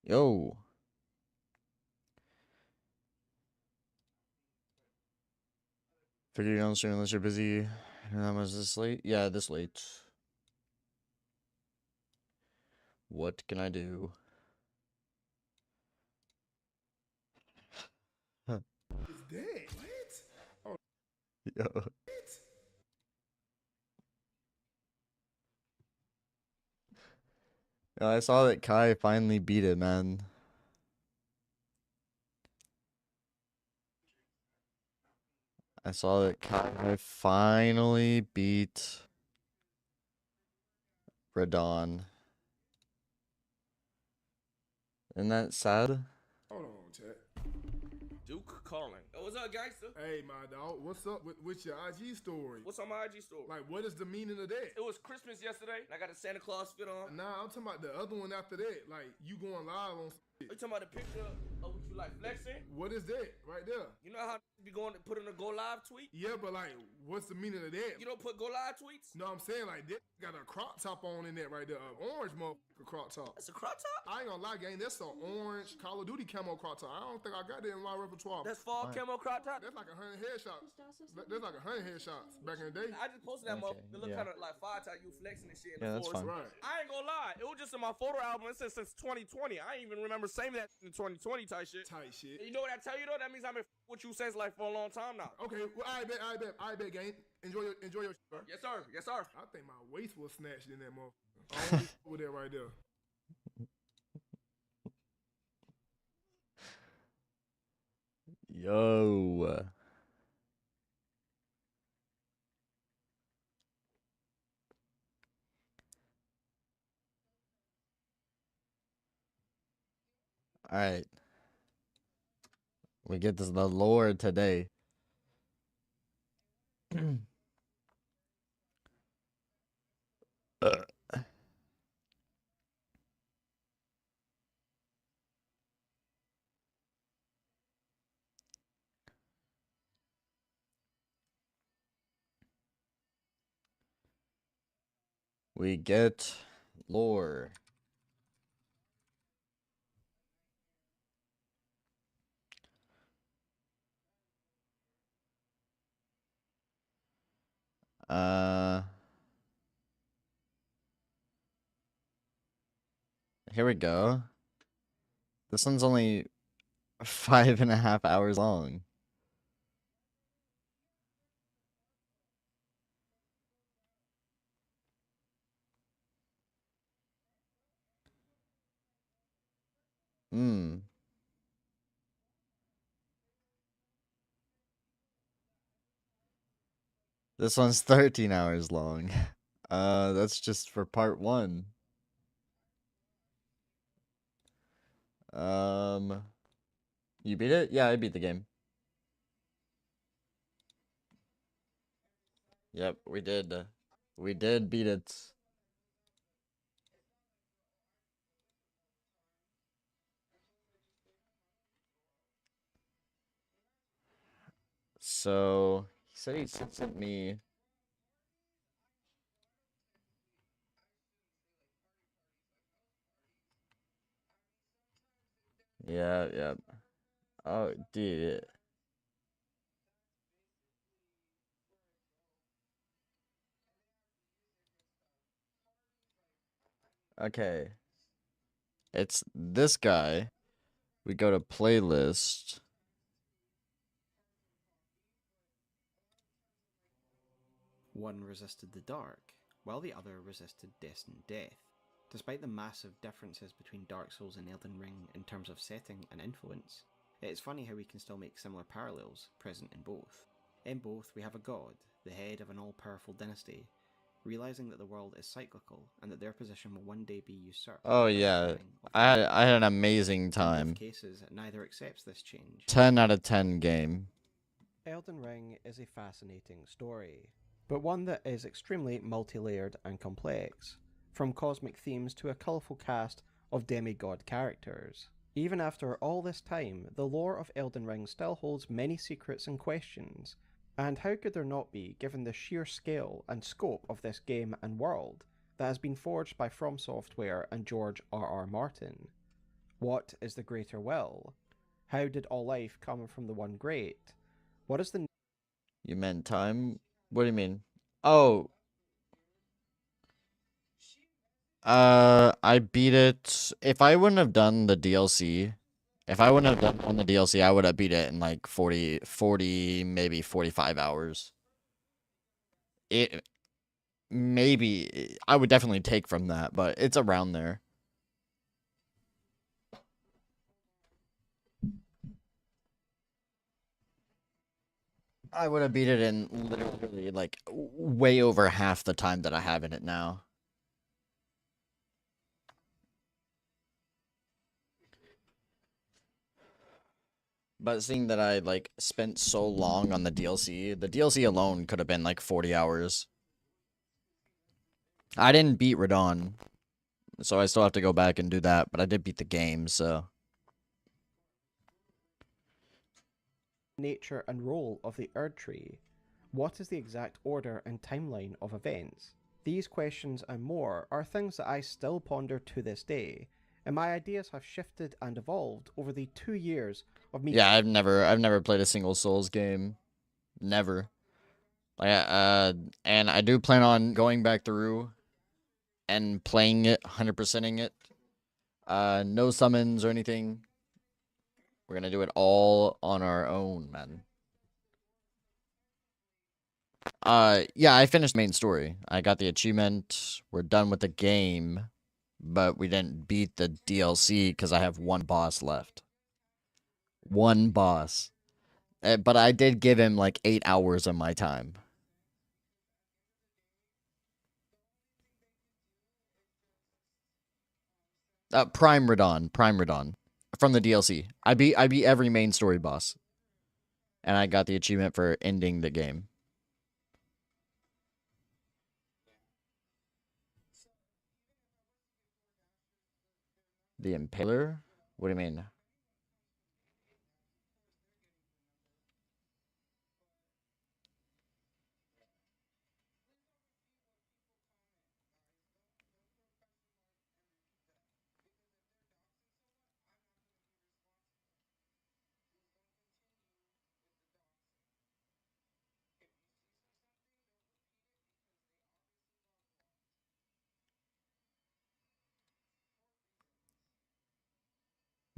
Yo. Figure you don't stream unless you're busy. How much this late? Yeah, this late. What can I do? It's dead. What? Oh, Yo. what? I saw that Kai finally beat it, man. I saw that Kai finally beat Radon. Isn't that sad? Hold on, chat. Duke calling. Oh, what's up, gangster? Hey, my dog. What's up with your IG story? What's on my IG story? Like, what is the meaning of that? It was Christmas yesterday, and I got a Santa Claus fit on. Nah, I'm talking about the other one after that. Like, you going live on Are you talking about the picture of what you like flexing? What is that right there? You know how you be going to put in a go live tweet? Yeah, but like, what's the meaning of that? You don't put go live tweets? No, I'm saying like that got a crop top on in that right there. Orange motherfucker crop top. That's a crop top? I ain't gonna lie, gang. That's an orange Call of Duty camo crop top. I don't think I got that in my repertoire. That's fall camo crop top? That's like 100 headshots. That's like 100 headshots back in the day. I just posted that Okay, motherfucker. It look yeah. kind of like fire type, you flexing and shit in Yeah, the that's forest. fine. Right. I ain't gonna lie. It was just in my photo album. It says since 2020. I ain't even remember saying that in 2020 type shit. Tight shit. You know what I tell you though? That means I've been with you since like for a long time now. Okay, well, I bet, gang. Enjoy your shit. Yes, sir. Yes, sir. I think my waist was snatched in that motherfucker. I don't over there right there. Yo. Alright. We get this the lore today. We get lore. Here we go. This one's only 5.5 hours long. Hmm. This one's 13 hours long. That's just for part 1. You beat it? Yeah, I beat the game. Yep, we did. We did beat it. So, he said he sent me. Yeah, yeah. Oh, dude. Okay. It's this guy. We go to playlist. One resisted the dark, while the other resisted destined death. Despite the massive differences between Dark Souls and Elden Ring in terms of setting and influence, it's funny how we can still make similar parallels present in both. In both, we have a god, the head of an all-powerful dynasty, realizing that the world is cyclical and that their position will one day be usurped. Oh by the yeah, coming of I had an amazing In time. both cases, neither accepts this change. 10 out of 10 game. Elden Ring is a fascinating story, but one that is extremely multi-layered and complex, from cosmic themes to a colourful cast of demigod characters. Even after all this time, the lore of Elden Ring still holds many secrets and questions, and how could there not be given the sheer scale and scope of this game and world that has been forged by FromSoftware and George R.R. Martin? What is the greater will? How did all life come from the one great? What is the You meant time? What do you mean? Oh, I beat it. If I wouldn't have done the DLC, if I wouldn't have done the DLC, I would have beat it in like 40, maybe 45 hours. It maybe I would definitely take from that, but it's around there. I would have beat it in literally like way over half the time that I have in it now. But seeing that I like spent so long on the DLC alone could have been like 40 hours. I didn't beat Radon, so I still have to go back and do that, but I did beat the game, so. nature and role of the Erd Tree? What is the exact order and timeline of events? These questions and more are things that I still ponder to this day, and my ideas have shifted and evolved over the 2 years of me. Yeah, I've never played a single Souls game. Never. And I do plan on going back through and playing it, 100%ing it. No summons or anything. We're gonna do it all on our own, man. Yeah, I finished the main story. I got the achievement. We're done with the game, but we didn't beat the DLC because I have one boss left. One boss. But I did give him like 8 hours of my time. Prime Radon. From the DLC. I beat every main story boss. And I got the achievement for ending the game. The Impaler? What do you mean?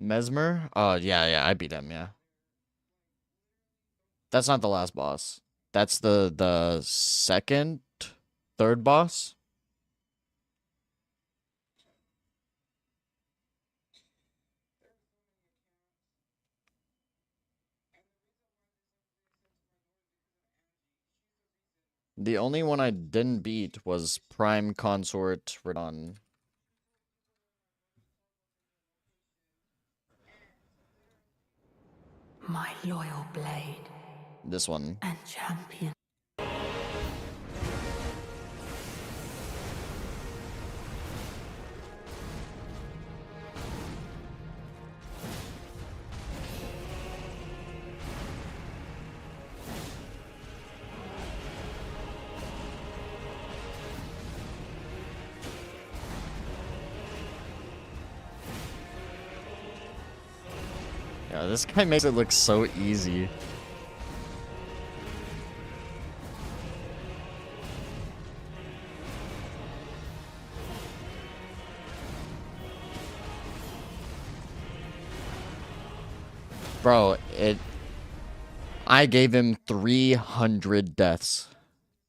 Mesmer? Oh, yeah, I beat him, yeah. That's not the last boss. That's the second, third boss. The only one I didn't beat was Prime Consort Radon. My loyal blade This one. and champion. Yeah, this guy makes it look so easy. Bro, I gave him 300 deaths.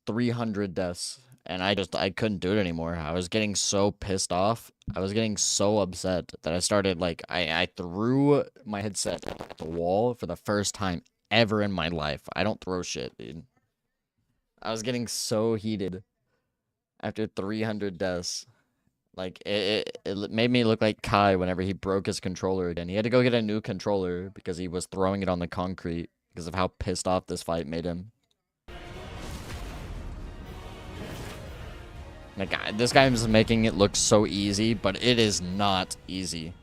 300 deaths. And I couldn't do it anymore. I was getting so pissed off. I was getting so upset that I started, like, I threw my headset at the wall for the first time ever in my life. I don't throw shit, dude. I was getting so heated after 300 deaths. Like, it made me look like Kai whenever he broke his controller again. He had to go get a new controller because he was throwing it on the concrete because of how pissed off this fight made him. Like, this guy is making it look so easy, but it is not easy.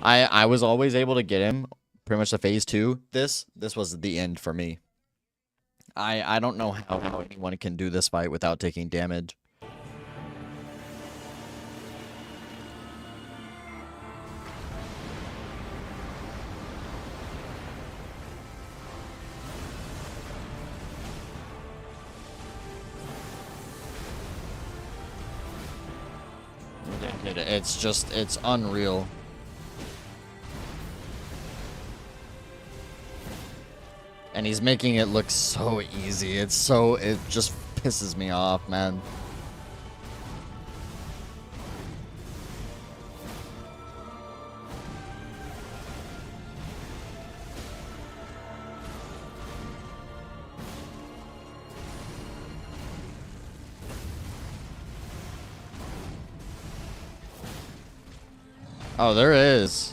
I was always able to get him pretty much to phase 2. This was the end for me. I don't know how anyone can do this fight without taking damage. It's just, it's unreal. And he's making it look so easy. It just pisses me off, man. Oh, there is.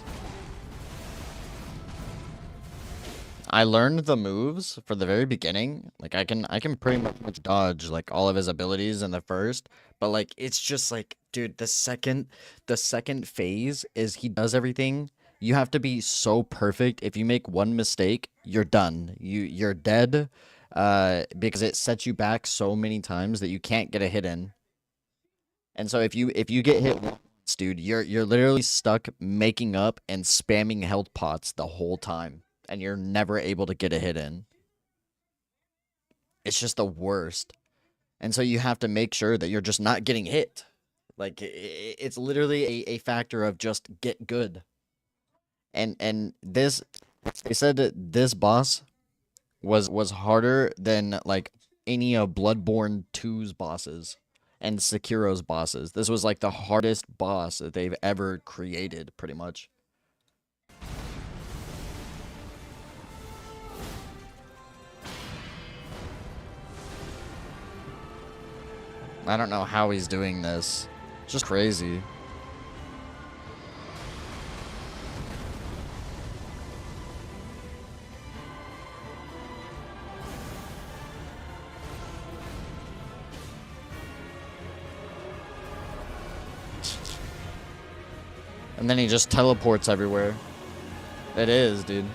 I learned the moves for the very beginning. Like I can pretty much dodge like all of his abilities in the first, but like it's just like, dude, the second phase is he does everything. You have to be so perfect. If you make one mistake, you're done. You're dead. Because it sets you back so many times that you can't get a hit in. And so if you get hit once, dude, you're literally stuck making up and spamming health pots the whole time, and you're never able to get a hit in. It's just the worst. And so you have to make sure that you're just not getting hit. Like it's literally a factor of just get good. And this, they said that this boss was harder than like any of Bloodborne 2's bosses and Sekiro's bosses. This was like the hardest boss that they've ever created, pretty much. I don't know how he's doing this. It's just crazy. And then he just teleports everywhere. It is, dude.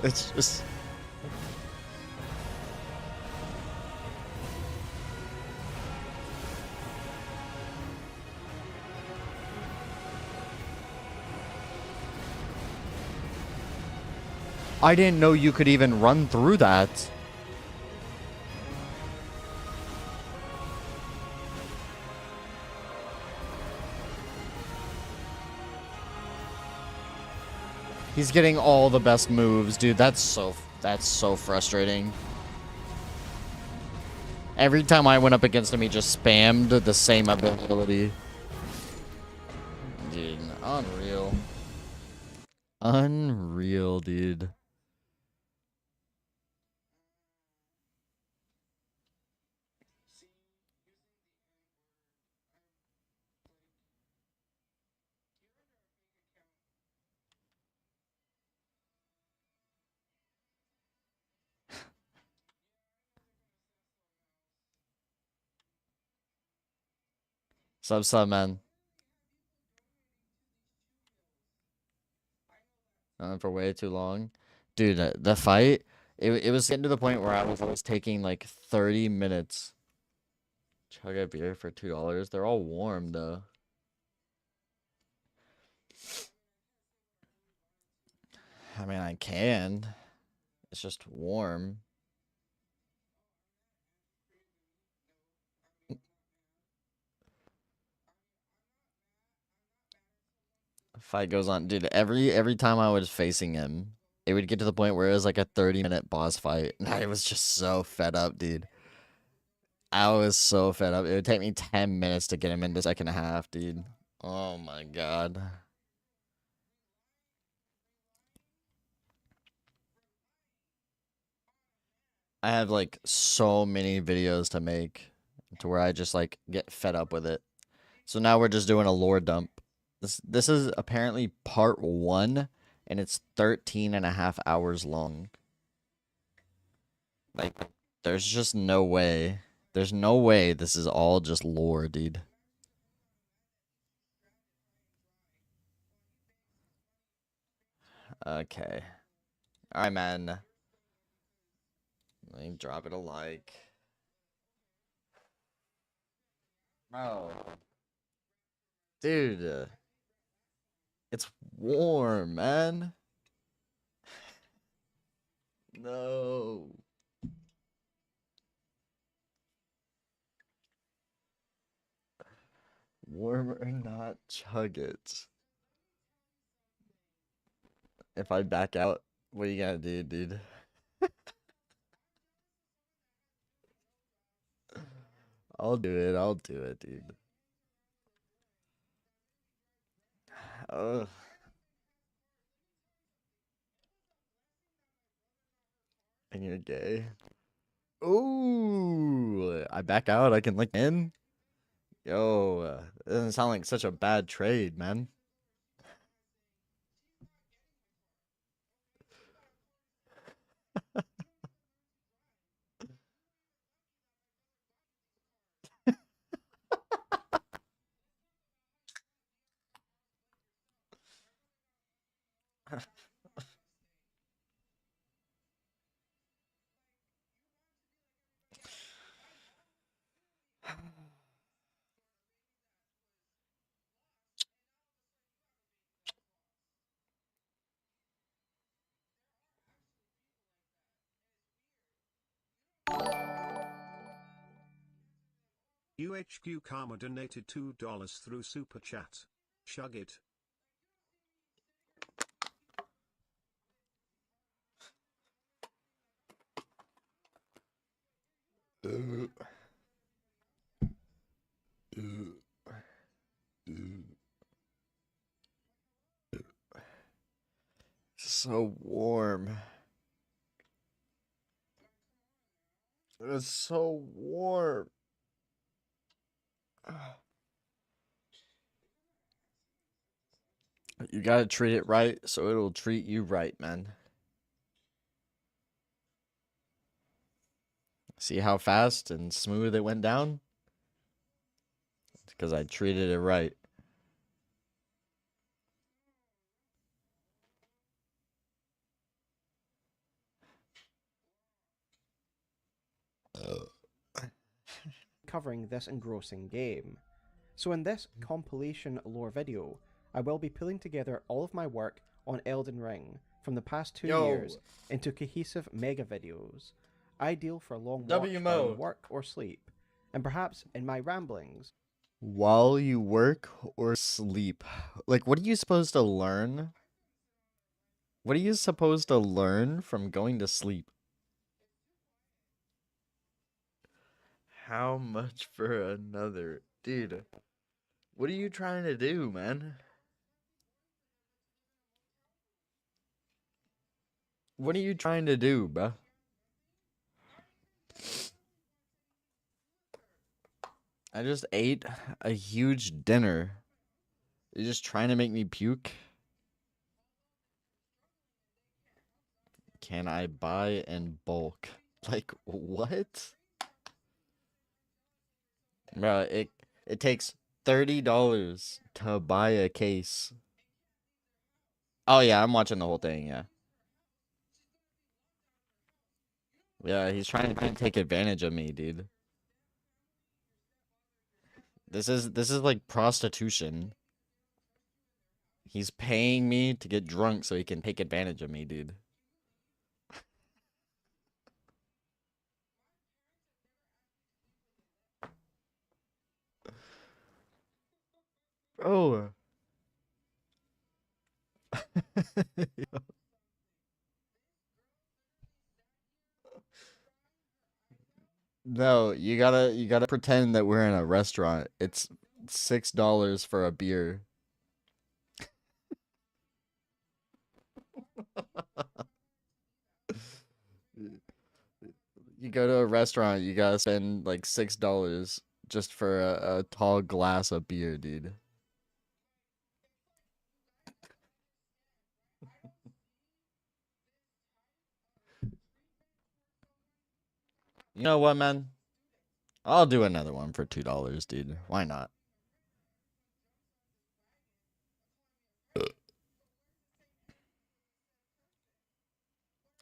It's just... I didn't know you could even run through that. He's getting all the best moves, dude. That's so frustrating. Every time I went up against him, he just spammed the same ability. Dude, unreal. Unreal, dude. Sub, man. For way too long. Dude, the fight, it was getting to the point where I was taking like 30 minutes. Chug a beer for $2. They're all warm, though. I mean, I can. It's just warm. Fight goes on, dude. Every time I was facing him, it would get to the point where it was like a 30-minute boss fight, and I was just so fed up, dude. I was so fed up. It would take me 10 minutes to get him into second half, dude. Oh my god. I have like so many videos to make to where I just like get fed up with it. So now we're just doing a lore dump. This is apparently part 1, and it's 13 and a half hours long. Like, there's just no way. There's no way this is all just lore, dude. Okay. Alright, man. Let me drop it a like. Bro. Dude, it's warm, man. No. Warm or not, chug it. If I back out, what you gotta do, dude? I'll do it. I'll do it, dude. Ugh. And you're gay. Ooh, I back out. I can link in. Yo, it doesn't sound like such a bad trade, man. UHQ Karma donated $2 through Super Chat. Chug it. So warm. It's so warm. You gotta treat it right, so it'll treat you right, man. See how fast and smooth it went down? It's because I treated it right. Covering this engrossing game. So in this compilation lore video, I will be pulling together all of my work on Elden Ring from the past 2 Yo. years into cohesive mega videos, ideal for a long walk W while you mode. work or sleep, and perhaps in my ramblings. While you work or sleep. Like, what are you supposed to learn? What are you supposed to learn from going to sleep? How much for another? Dude, what are you trying to do, man? What are you trying to do, bruh? I just ate a huge dinner. You're just trying to make me puke? Can I buy in bulk? Like, what? Bro, it takes $30 to buy a case. Oh yeah, I'm watching the whole thing, yeah. Yeah, he's trying to take advantage of me, dude. This is like prostitution. He's paying me to get drunk so he can take advantage of me, dude. Oh. No, you gotta pretend that we're in a restaurant. It's $6 for a beer. You go to a restaurant, you gotta spend like $6 just for a tall glass of beer, dude. You know what, man? I'll do another one for $2, dude. Why not?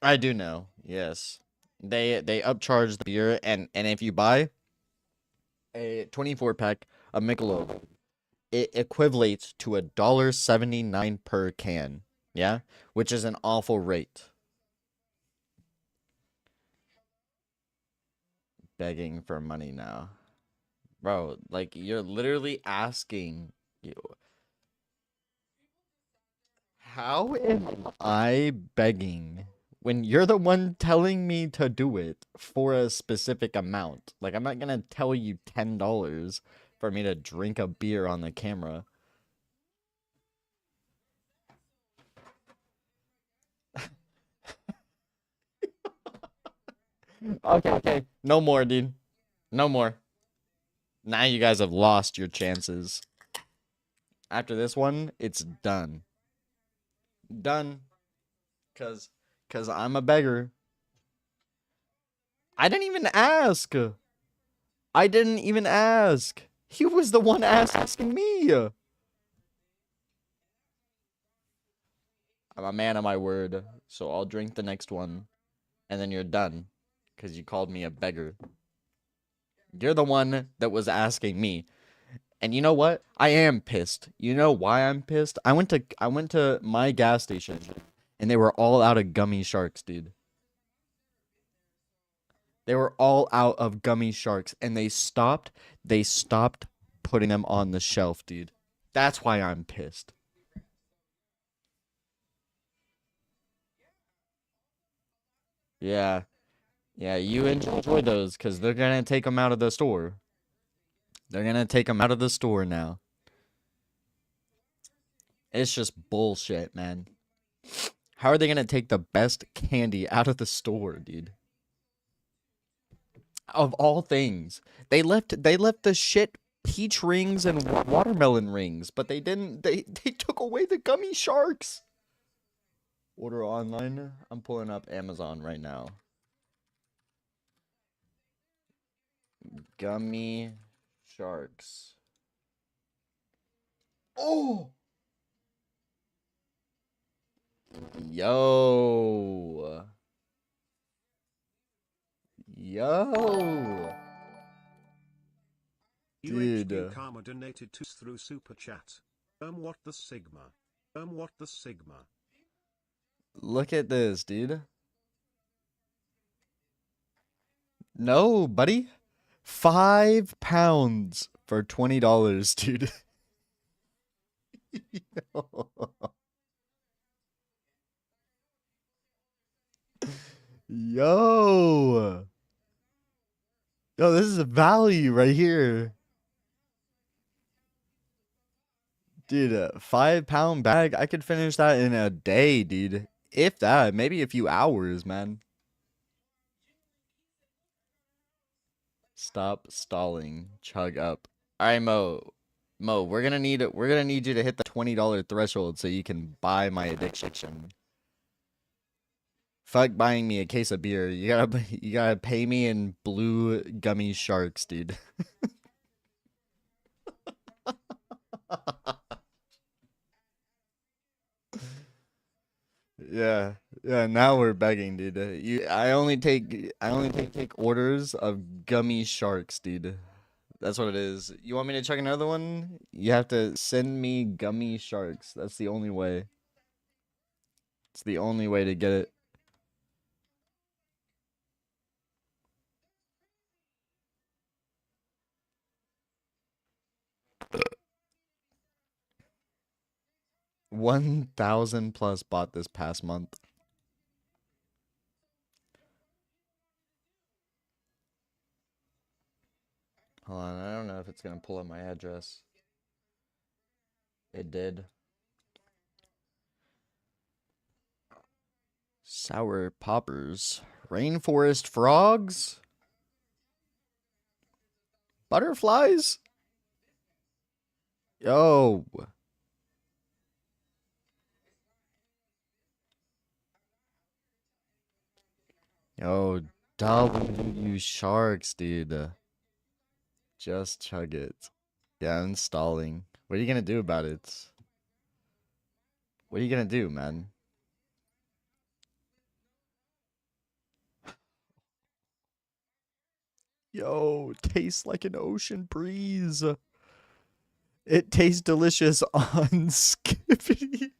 I do know. Yes. They upcharge the beer and if you buy a 24 pack a Michelob, it equivalates to $1.79 per can. Yeah, which is an awful rate. Begging for money now, bro. Like you're literally asking you. How am I begging when you're the one telling me to do it for a specific amount? Like, I'm not gonna tell you $10 for me to drink a beer on the camera. Okay, okay. No more, dude. No more. Now you guys have lost your chances. After this one, it's done. Done. Cause I'm a beggar. I didn't even ask. I didn't even ask. He was the one asking me. I'm a man of my word, so I'll drink the next one, and then you're done, because you called me a beggar. You're the one that was asking me. And you know what? I am pissed. You know why I'm pissed? I went to my gas station, and they were all out of gummy sharks, dude. They were all out of gummy sharks, and they stopped putting them on the shelf, dude. That's why I'm pissed. Yeah. Yeah, you enjoy those because they're gonna take them out of the store. They're gonna take them out of the store now. It's just bullshit, man. How are they gonna take the best candy out of the store, dude? Of all things, they left the shit peach rings and watermelon rings, but they didn't. They took away the gummy sharks. Order online. I'm pulling up Amazon right now. Gummy sharks. Oh. Yo. Yo. UHQ Dude. Karma donated to through Super Chat. What the Sigma? What the Sigma? Look at this, dude. No, buddy. £5 for $20, dude. Yo. Yo, this is a value right here. Dude, a 5 pound bag, I could finish that in a day, dude. If that, maybe a few hours, man. Stop stalling. Chug up. All right, Mo. Mo, we're gonna need you to hit the $20 threshold so you can buy my addiction. Fuck buying me a case of beer. You gotta pay me in blue gummy sharks, dude. Yeah, yeah. Now we're begging, dude. I only take orders of gummy sharks, dude. That's what it is. You want me to check another one? You have to send me gummy sharks. That's the only way. It's the only way to get it. $1,000 plus bought this past month. Hold on, I don't know if it's gonna pull up my address. It did. Sour poppers. Rainforest frogs? Butterflies? Yo. Yo, W sharks, dude. Just chug it. Yeah, I'm installing. What are you gonna do about it? What are you gonna do, man? Yo, tastes like an ocean breeze. It tastes delicious on Skippy.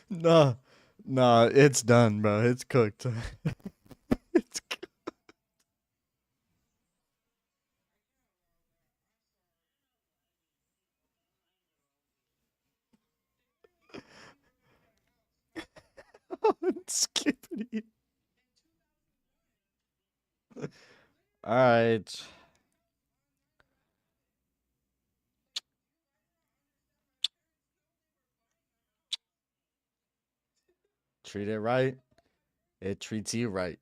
Nah, nah, it's done, bro. It's cooked. It's on Skippy. All right. Treat it right. It treats you right.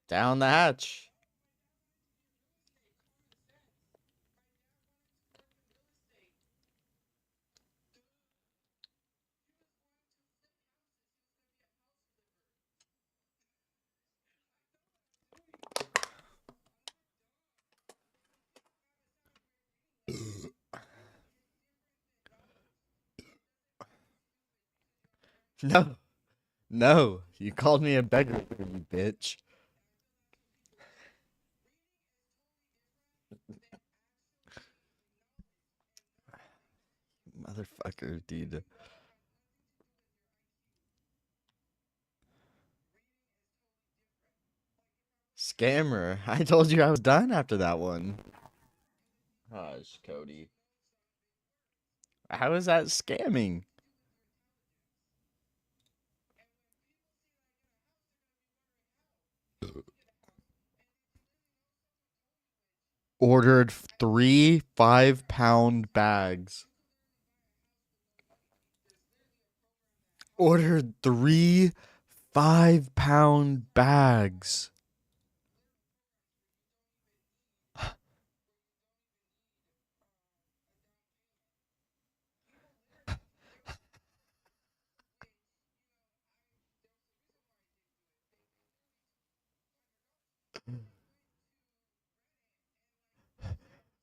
Down the hatch. No. No. You called me a beggar, you bitch. Motherfucker, dude. Scammer. I told you I was done after that one. Hush, Cody. How is that scamming? Ordered 3 5-pound bags. Ordered 3 5-pound bags.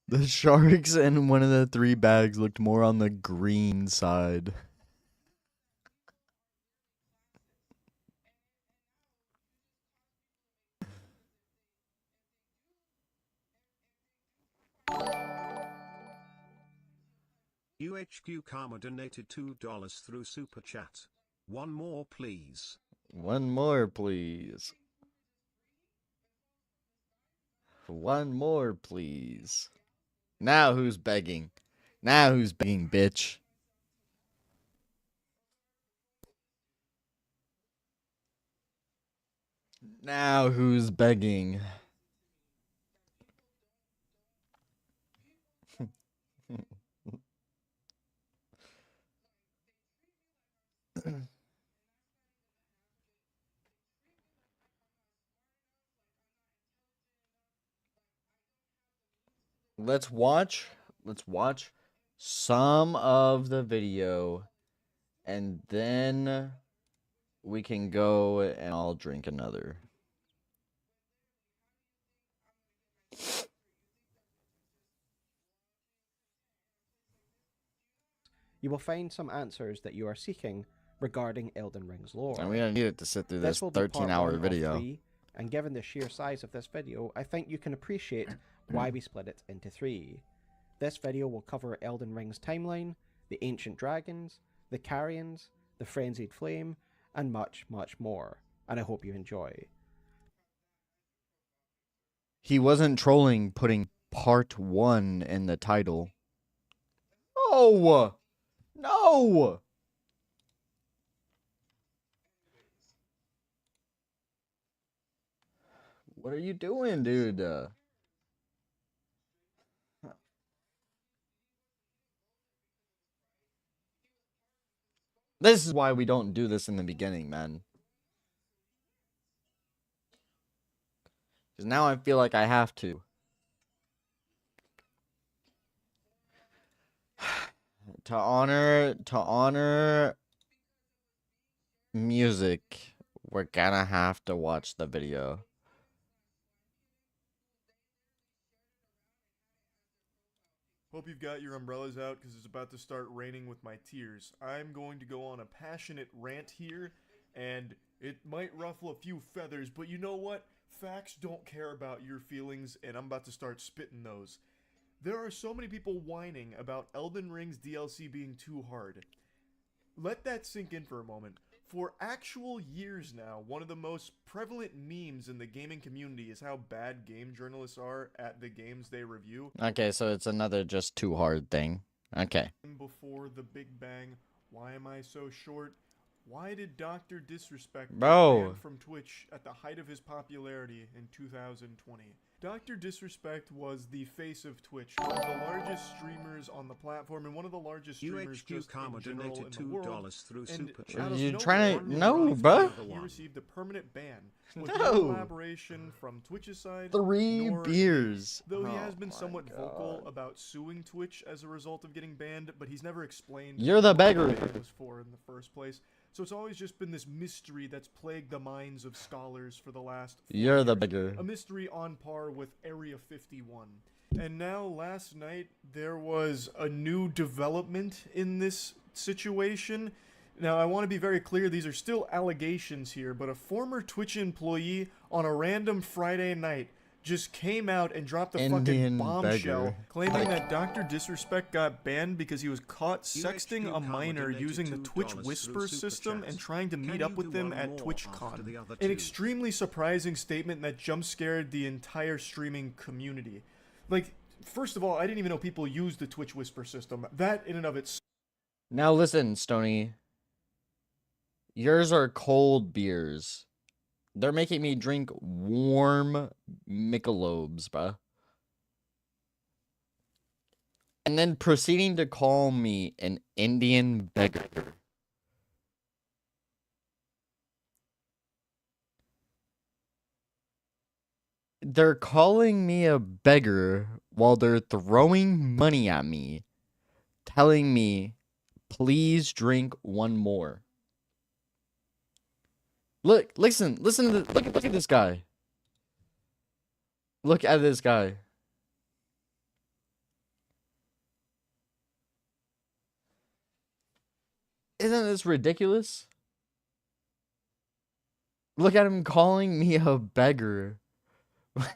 The sharks in one of the 3 bags looked more on the green side. UHQ Karma donated $2 through Super Chat. One more, please. One more, please. One more, please. Now who's begging? Now who's begging, bitch? Now who's begging? Let's watch some of the video and then we can go and I'll drink another. You will find some answers that you are seeking regarding Elden Ring's lore. And we don't need it to sit through this will be part 13-hour 1 of video. 3, and given the sheer size of this video, I think you can appreciate why we split it into 3. This video will cover Elden Ring's timeline, the ancient dragons, the Carians, the frenzied flame, and much, much more. And I hope you enjoy. He wasn't trolling putting part 1 in the title. Oh! No! What are you doing, dude? This is why we don't do this in the beginning, man. Because now I feel like I have to. To honor music, we're gonna have to watch the video. Hope you've got your umbrellas out because it's about to start raining with my tears. I'm going to go on a passionate rant here, and it might ruffle a few feathers, but you know what? Facts don't care about your feelings, and I'm about to start spitting those. There are so many people whining about Elden Ring's DLC being too hard. Let that sink in for a moment. For actual years now, one of the most prevalent memes in the gaming community is how bad game journalists are at the games they review. Okay, so it's another just too hard thing. Okay. Before the Big Bang, why am I so short? Why did Dr. Disrespect get Bro. banned from Twitch at the height of his popularity in 2020? Dr. Disrespect was the face of Twitch, one of the largest streamers on the platform and one of the largest streamers UHQ just in Karma general donated in the world. $2 through And Super out Chat. of You nowhere, trying to- in no, 2020, bruh. he received a permanent ban with No. no collaboration from Twitch's side. 3 nor beers. Though he Oh has been my somewhat vocal God. about suing Twitch as a result of getting banned, but he's never explained You're the what beggar. ban was for in the first place. So it's always just been this mystery that's plagued the minds of scholars for the last 4 You're the years. beggar. A mystery on par with Area 51. And now last night there was a new development in this situation. Now I want to be very clear, these are still allegations here, but a former Twitch employee on a random Friday night just came out and dropped a Indian fucking bombshell beggar. claiming that Dr. Disrespect got banned because he was caught sexting a minor using the Twitch Whisper system and trying to meet up with them at TwitchCon. An extremely surprising statement that jump-scared the entire streaming community. Like, first of all, I didn't even know people used the Twitch Whisper system. That in and of itself. Now listen, Stony. Yours are cold beers. They're making me drink warm Michelobes, bruh. And then proceeding to call me an Indian beggar. They're calling me a beggar while they're throwing money at me, telling me, please drink one more. Look, listen to look at this guy. Look at this guy. Isn't this ridiculous? Look at him calling me a beggar. What?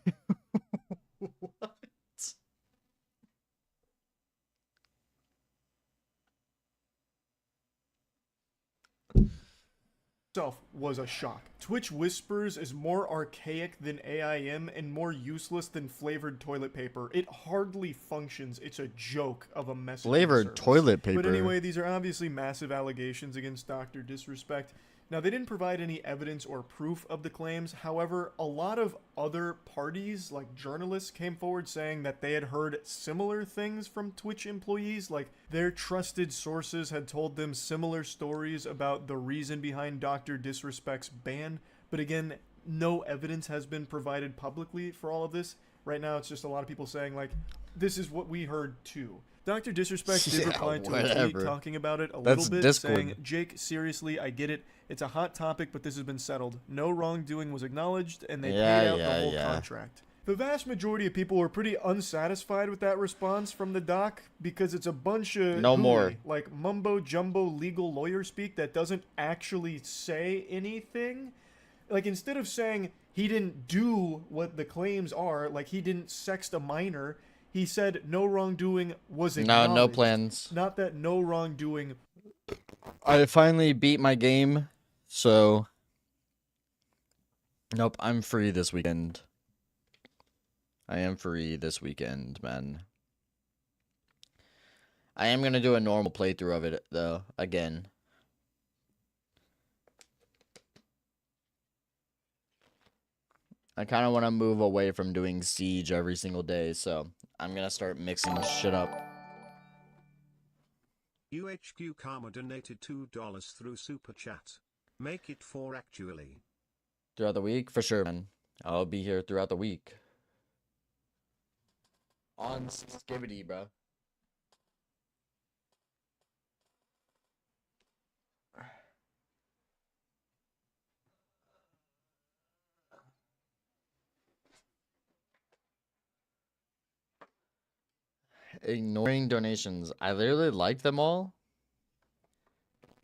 Was a shock. Twitch Whispers is more archaic than AIM and more useless than flavored toilet paper. It hardly functions. It's a joke of a messaging Flavored service. toilet paper. But anyway, these are obviously massive allegations against Dr. Disrespect. Now, they didn't provide any evidence or proof of the claims. However, a lot of other parties, like journalists, came forward saying that they had heard similar things from Twitch employees. Like, their trusted sources had told them similar stories about the reason behind Dr. Disrespect's ban. But again, no evidence has been provided publicly for all of this. Right now, it's just a lot of people saying, like, this is what we heard too. Dr. Disrespect did Yeah, reply to a tweet whatever. talking about it a That's little bit, Discord. saying, Jake, seriously, I get it. It's a hot topic, but this has been settled. No wrongdoing was acknowledged, and they paid out the whole contract. The vast majority of people were pretty unsatisfied with that response from the doc because it's a bunch of No hooey, more. like mumbo-jumbo legal lawyer speak that doesn't actually say anything. Like, instead of saying he didn't do what the claims are, like he didn't sext a minor, he said no wrongdoing was acknowledged. No plans. Not that no wrongdoing. I finally beat my game, so nope, I'm free this weekend. I am free this weekend, man. I am gonna do a normal playthrough of it though, again. I kind of want to move away from doing Siege every single day, so I'm gonna start mixing shit up. UHQ Karma donated $2 through Super Chat. Make it 4 actually. Throughout the week? For sure, man. I'll be here throughout the week. On Skibidi, bro. ignoring donations. I literally liked them all.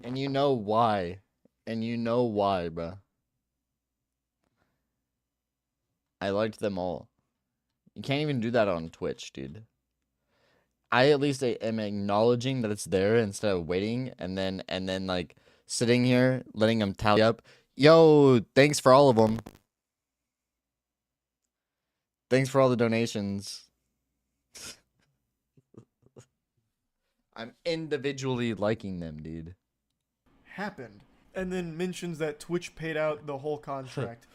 And you know why. And you know why, bruh. I liked them all. You can't even do that on Twitch, dude. I at least am acknowledging that it's there instead of waiting and then like sitting here letting them tally up. Yo, thanks for all of them. Thanks for all the donations. I'm individually liking them, dude. Happened, and then mentions that Twitch paid out the whole contract,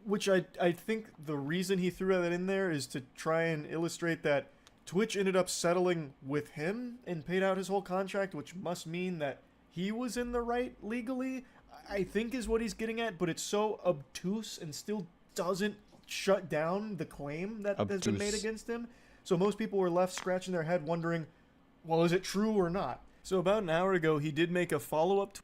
which I think the reason he threw that in there is to try and illustrate that Twitch ended up settling with him and paid out his whole contract, which must mean that he was in the right legally, I think is what he's getting at, but it's so obtuse and still doesn't shut down the claim that has been made Obtuse. against him. So most people were left scratching their head wondering, well, is it true or not? So about an hour ago, he did make a follow-up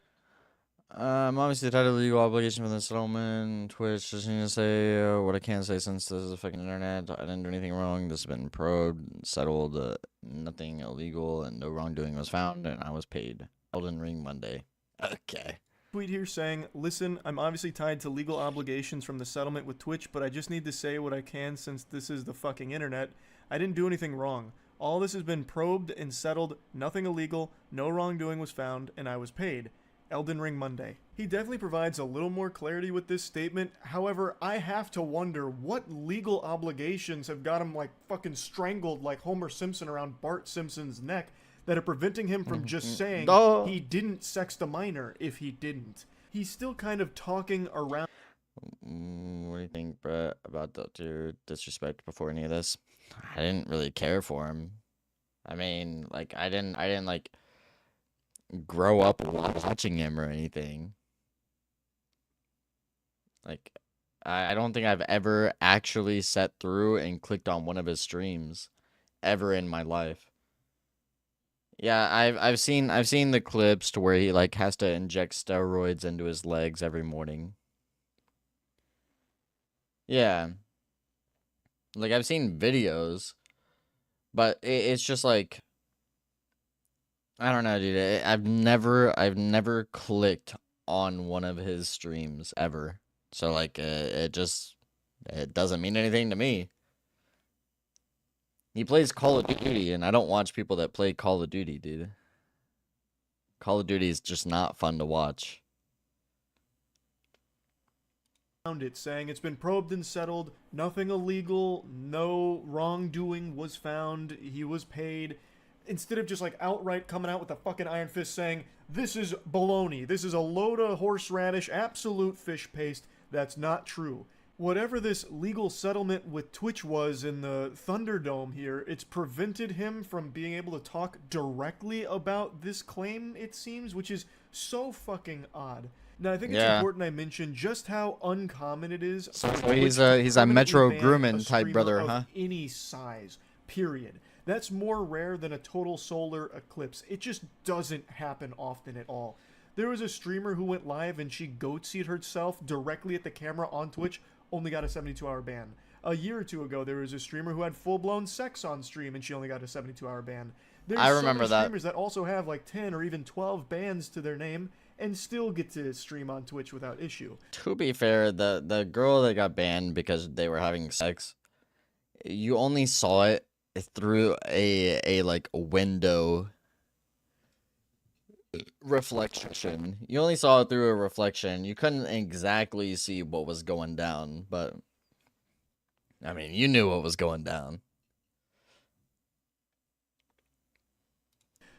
I'm obviously tied to legal obligation for the settlement. Twitch just need to say what I can say since this is a fucking internet. I didn't do anything wrong. This has been probed, settled, nothing illegal, and no wrongdoing was found, and I was paid. Elden Ring Monday. Okay. tweet here saying, listen, I'm obviously tied to legal obligations from the settlement with Twitch, but I just need to say what I can since this is the fucking internet. I didn't do anything wrong. All this has been probed and settled, nothing illegal, no wrongdoing was found, and I was paid. Elden Ring Monday. He definitely provides a little more clarity with this statement. However, I have to wonder what legal obligations have got him like fucking strangled like Homer Simpson around Bart Simpson's neck that are preventing him from just saying he didn't sext a minor if he didn't. He's still kind of talking around. What do you think, Brett, about your disrespect before any of this? I didn't really care for him. I mean, like, I didn't like grow up watching him or anything. Like, I don't think I've ever actually sat through and clicked on one of his streams ever in my life. Yeah, I've seen the clips to where he like has to inject steroids into his legs every morning. Yeah. Like I've seen videos, but it's just like I don't know, dude. I've never clicked on one of his streams ever. So like it doesn't mean anything to me. He plays Call of Duty and I don't watch people that play Call of Duty, dude. Call of Duty is just not fun to watch. It, saying it's been probed and settled, nothing illegal, no wrongdoing was found, he was paid, instead of just like outright coming out with a fucking iron fist saying, this is baloney, this is a load of horseradish, absolute fish paste, that's not true. Whatever this legal settlement with Twitch was in the Thunderdome here, it's prevented him from being able to talk directly about this claim, it seems, which is so fucking odd. Now, I think it's important I mention just how uncommon it is. So he's a Metro Grumman type brother, huh? Any size, period. That's more rare than a total solar eclipse. It just doesn't happen often at all. There was a streamer who went live and she goatsied herself directly at the camera on Twitch, only got a 72-hour ban. A year or two ago, there was a streamer who had full-blown sex on stream and she only got a 72-hour ban. There's I remember some that. streamers that also have like 10 or even 12 bans to their name and still get to stream on Twitch without issue. To be fair, the girl that got banned because they were having sex, you only saw it through a like window reflection. You only saw it through a reflection. You couldn't exactly see what was going down, but I mean, you knew what was going down.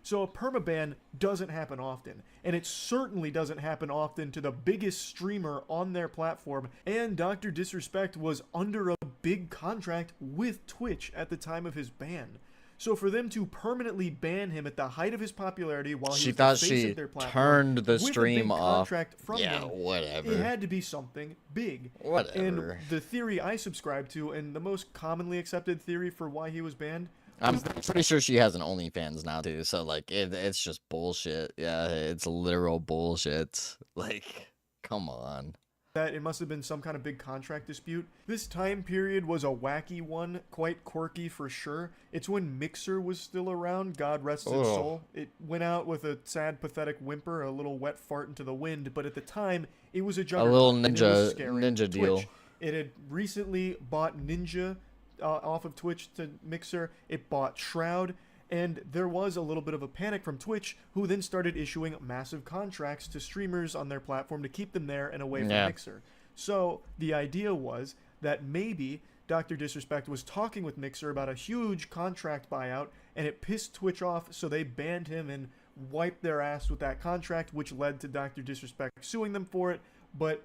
So a permaban doesn't happen often, and it certainly doesn't happen often to the biggest streamer on their platform, and Dr. Disrespect was under a big contract with Twitch at the time of his ban. So for them to permanently ban him at the height of his popularity while he She was thought the face she of their platform, turned the with a stream big off. contract from Yeah, them, whatever. it had to be something big. Whatever. And the theory I subscribe to, and the most commonly accepted theory for why he was banned, I'm pretty sure she has an OnlyFans now too, so like it's just bullshit. Yeah, it's literal bullshit. Like, come on. that it must have been some kind of big contract dispute. This time period was a wacky one, quite quirky for sure. It's when Mixer was still around, God rest its soul. It went out with a sad, pathetic whimper, a little wet fart into the wind, but at the time, it was a juggernaut. little and it was scary. ninja deal. Twitch. It had recently bought Ninja off of Twitch to Mixer. It bought Shroud. And there was a little bit of a panic from Twitch, who then started issuing massive contracts to streamers on their platform to keep them there and away from Mixer. So the idea was that maybe Dr. Disrespect was talking with Mixer about a huge contract buyout, and it pissed Twitch off, so they banned him and wiped their ass with that contract, which led to Dr. Disrespect suing them for it. But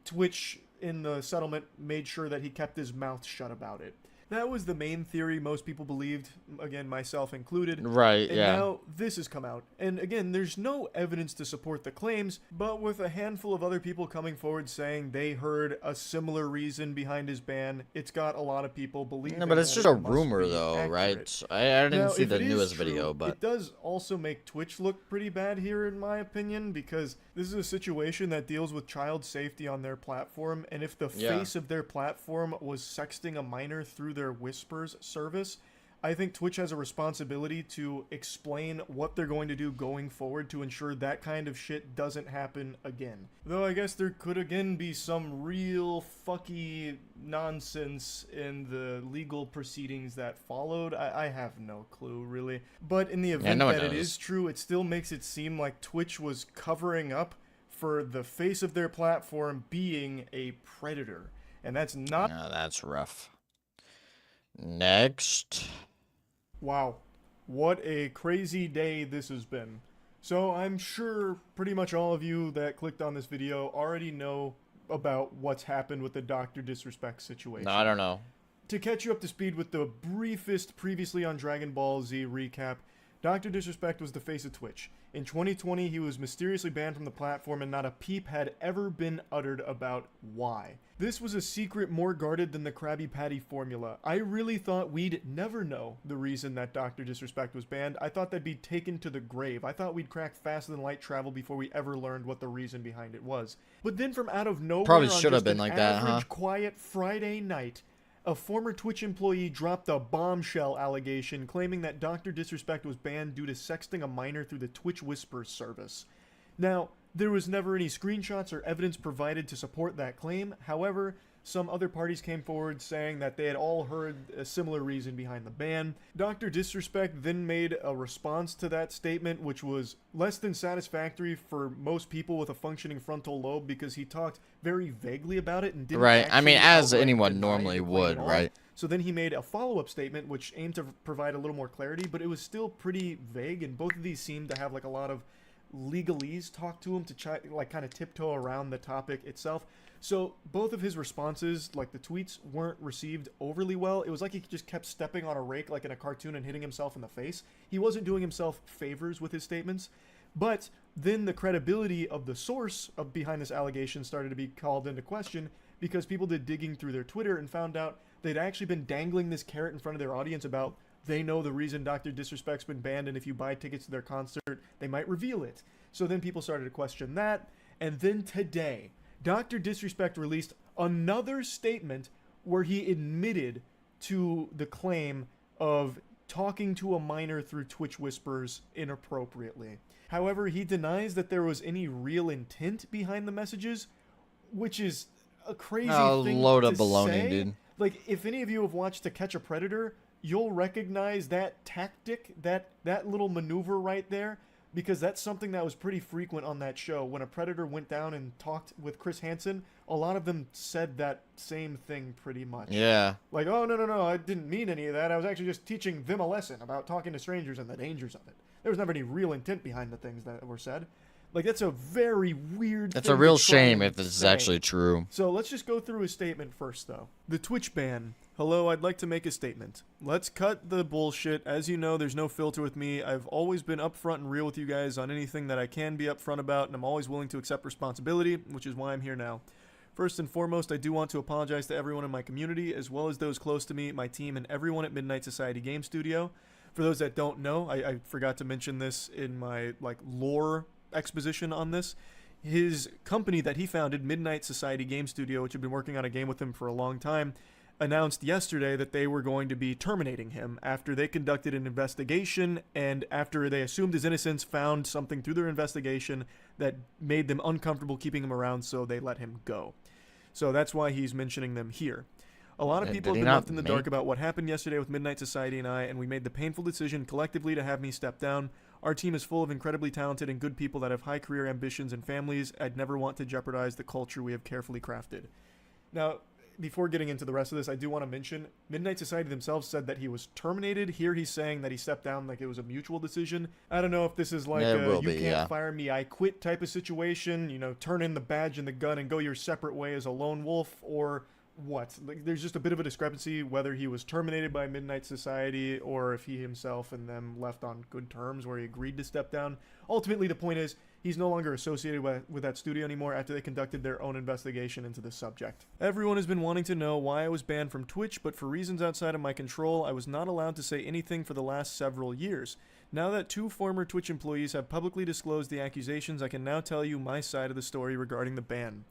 Twitch, in the settlement, made sure that he kept his mouth shut about it. That was the main theory most people believed, again, myself included. Right, and yeah. now this has come out. And again, there's no evidence to support the claims, but with a handful of other people coming forward saying they heard a similar reason behind his ban, it's got a lot of people believing. No, but it's that just a it must rumor, be though, accurate. right? I didn't Now, see if the it is newest true, video, but it does also make Twitch look pretty bad here, in my opinion, because this is a situation that deals with child safety on their platform, and if the face of their platform was sexting a minor through their whispers service, I think Twitch has a responsibility to explain what they're going to do going forward to ensure that kind of shit doesn't happen again. Though I guess there could again be some real fucky nonsense in the legal proceedings that followed. I have no clue, really. But in the event that it is true, it still makes it seem like Twitch was covering up for the face of their platform being a predator. And that's not... No, that's rough. Next. Wow, what a crazy day this has been. So I'm sure pretty much all of you that clicked on this video already know about what's happened with the Dr. Disrespect situation. No, I don't know. To catch you up to speed with the briefest previously on Dragon Ball Z recap, Dr. Disrespect was the face of Twitch. In 2020, he was mysteriously banned from the platform and not a peep had ever been uttered about why. This was a secret more guarded than the Krabby Patty formula. I really thought we'd never know the reason that Dr. Disrespect was banned. I thought that'd be taken to the grave. I thought we'd crack faster than light travel before we ever learned what the reason behind it was. But then from out of nowhere, Probably on should have just been an like that, huh? average, quiet Friday night, a former Twitch employee dropped a bombshell allegation claiming that Dr. Disrespect was banned due to sexting a minor through the Twitch Whispers service. Now, there was never any screenshots or evidence provided to support that claim. However, some other parties came forward saying that they had all heard a similar reason behind the ban. Dr. Disrespect then made a response to that statement, which was less than satisfactory for most people with a functioning frontal lobe because he talked very vaguely about it and didn't Right, I mean, actually as outright anyone deny normally the claim would, at all. right? So then he made a follow-up statement which aimed to provide a little more clarity, but it was still pretty vague, and both of these seemed to have like a lot of legalese talk to him to try, like, kind of tiptoe around the topic itself. So both of his responses, like the tweets, weren't received overly well. It was like he just kept stepping on a rake like in a cartoon and hitting himself in the face. He wasn't doing himself favors with his statements. But then the credibility of the source of behind this allegation started to be called into question because people did digging through their Twitter and found out they'd actually been dangling this carrot in front of their audience about they know the reason Dr. Disrespect's been banned, and if you buy tickets to their concert, they might reveal it. So then people started to question that. And then today, Dr. Disrespect released another statement where he admitted to the claim of talking to a minor through Twitch Whispers inappropriately. However, he denies that there was any real intent behind the messages, which is a crazy thing load to of baloney, say. dude. Like, if any of you have watched To Catch a Predator, you'll recognize that tactic, that little maneuver right there, because that's something that was pretty frequent on that show. When a predator went down and talked with Chris Hansen, a lot of them said that same thing pretty much. Yeah. Like, oh, no, I didn't mean any of that. I was actually just teaching them a lesson about talking to strangers and the dangers of it. There was never any real intent behind the things that were said. Like, that's a very weird It's thing a real to try shame and if this is say. actually true. So let's just go through his statement first, though. The Twitch ban. Hello, I'd like to make a statement. Let's cut the bullshit. As you know, there's no filter with me. I've always been upfront and real with you guys on anything that I can be upfront about, and I'm always willing to accept responsibility, which is why I'm here now. First and foremost, I do want to apologize to everyone in my community, as well as those close to me, my team, and everyone at Midnight Society Game Studio. For those that don't know, I forgot to mention this in my lore exposition on this. his company that he founded, Midnight Society Game Studio, which had been working on a game with him for a long time, announced yesterday that they were going to be terminating him after they conducted an investigation, and after they assumed his innocence, found something through their investigation that made them uncomfortable keeping him around, so they let him go. So that's why he's mentioning them here. A lot of And people did have he been not left in the dark make- about what happened yesterday with Midnight Society and we made the painful decision collectively to have me step down. Our team is full of incredibly talented and good people that have high career ambitions and families. I'd never want to jeopardize the culture we have carefully crafted. Now, before getting into the rest of this, I do want to mention Midnight Society themselves said that he was terminated. Here he's saying that he stepped down like it was a mutual decision. I don't know if this is like It a will you be, can't yeah. fire me, I quit type of situation, you know, turn in the badge and the gun and go your separate way as a lone wolf, or what. Like, there's just a bit of a discrepancy whether he was terminated by Midnight Society or if he himself and them left on good terms where he agreed to step down. Ultimately, the point is he's no longer associated with that studio anymore after they conducted their own investigation into the subject. Everyone has been wanting to know why I was banned from Twitch, but for reasons outside of my control, I was not allowed to say anything for the last several years. Now that 2 former Twitch employees have publicly disclosed the accusations, I can now tell you my side of the story regarding the ban.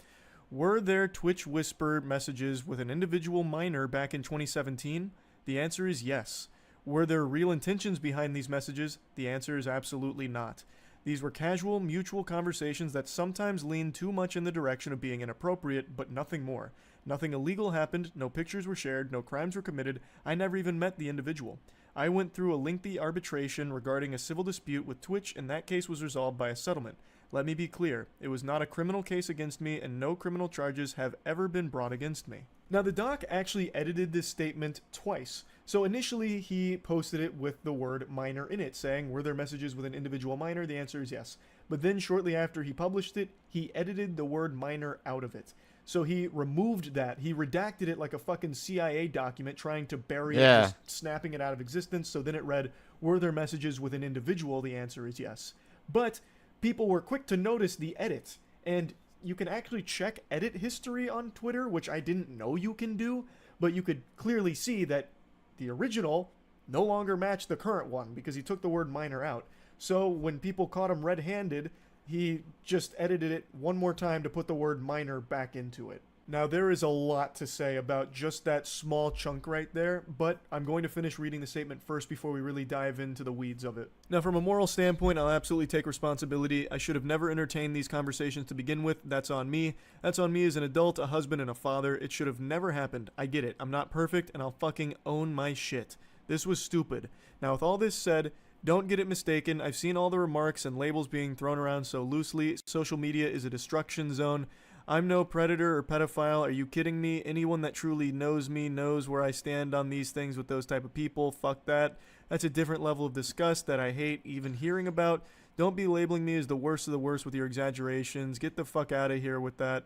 Were there Twitch whisper messages with an individual minor back in 2017? The answer is yes. Were there real intentions behind these messages? The answer is absolutely not. These were casual, mutual conversations that sometimes leaned too much in the direction of being inappropriate, but nothing more. Nothing illegal happened, no pictures were shared, no crimes were committed, I never even met the individual. I went through a lengthy arbitration regarding a civil dispute with Twitch, and that case was resolved by a settlement. Let me be clear, it was not a criminal case against me, and no criminal charges have ever been brought against me. Now, the doc actually edited this statement twice. So initially, he posted it with the word minor in it, saying, were there messages with an individual minor? The answer is yes. But then shortly after he published it, he edited the word minor out of it. So he removed that. He redacted it like a fucking CIA document, trying to bury it, just snapping it out of existence. So then it read, were there messages with an individual? The answer is yes. But people were quick to notice the edit, and you can actually check edit history on Twitter, which I didn't know you can do, but you could clearly see that the original no longer matched the current one because he took the word minor out. So when people caught him red-handed, he just edited it one more time to put the word minor back into it. Now, there is a lot to say about just that small chunk right there, but I'm going to finish reading the statement first before we really dive into the weeds of it. Now, from a moral standpoint, I'll absolutely take responsibility. I should have never entertained these conversations to begin with. That's on me. That's on me as an adult, a husband, and a father. It should have never happened. I get it. I'm not perfect, and I'll fucking own my shit. This was stupid. Now, with all this said, don't get it mistaken. I've seen all the remarks and labels being thrown around so loosely. Social media is a destruction zone. I'm no predator or pedophile. Are you kidding me? Anyone that truly knows me knows where I stand on these things with those type of people. Fuck that. That's a different level of disgust that I hate even hearing about. Don't be labeling me as the worst of the worst with your exaggerations. Get the fuck out of here with that.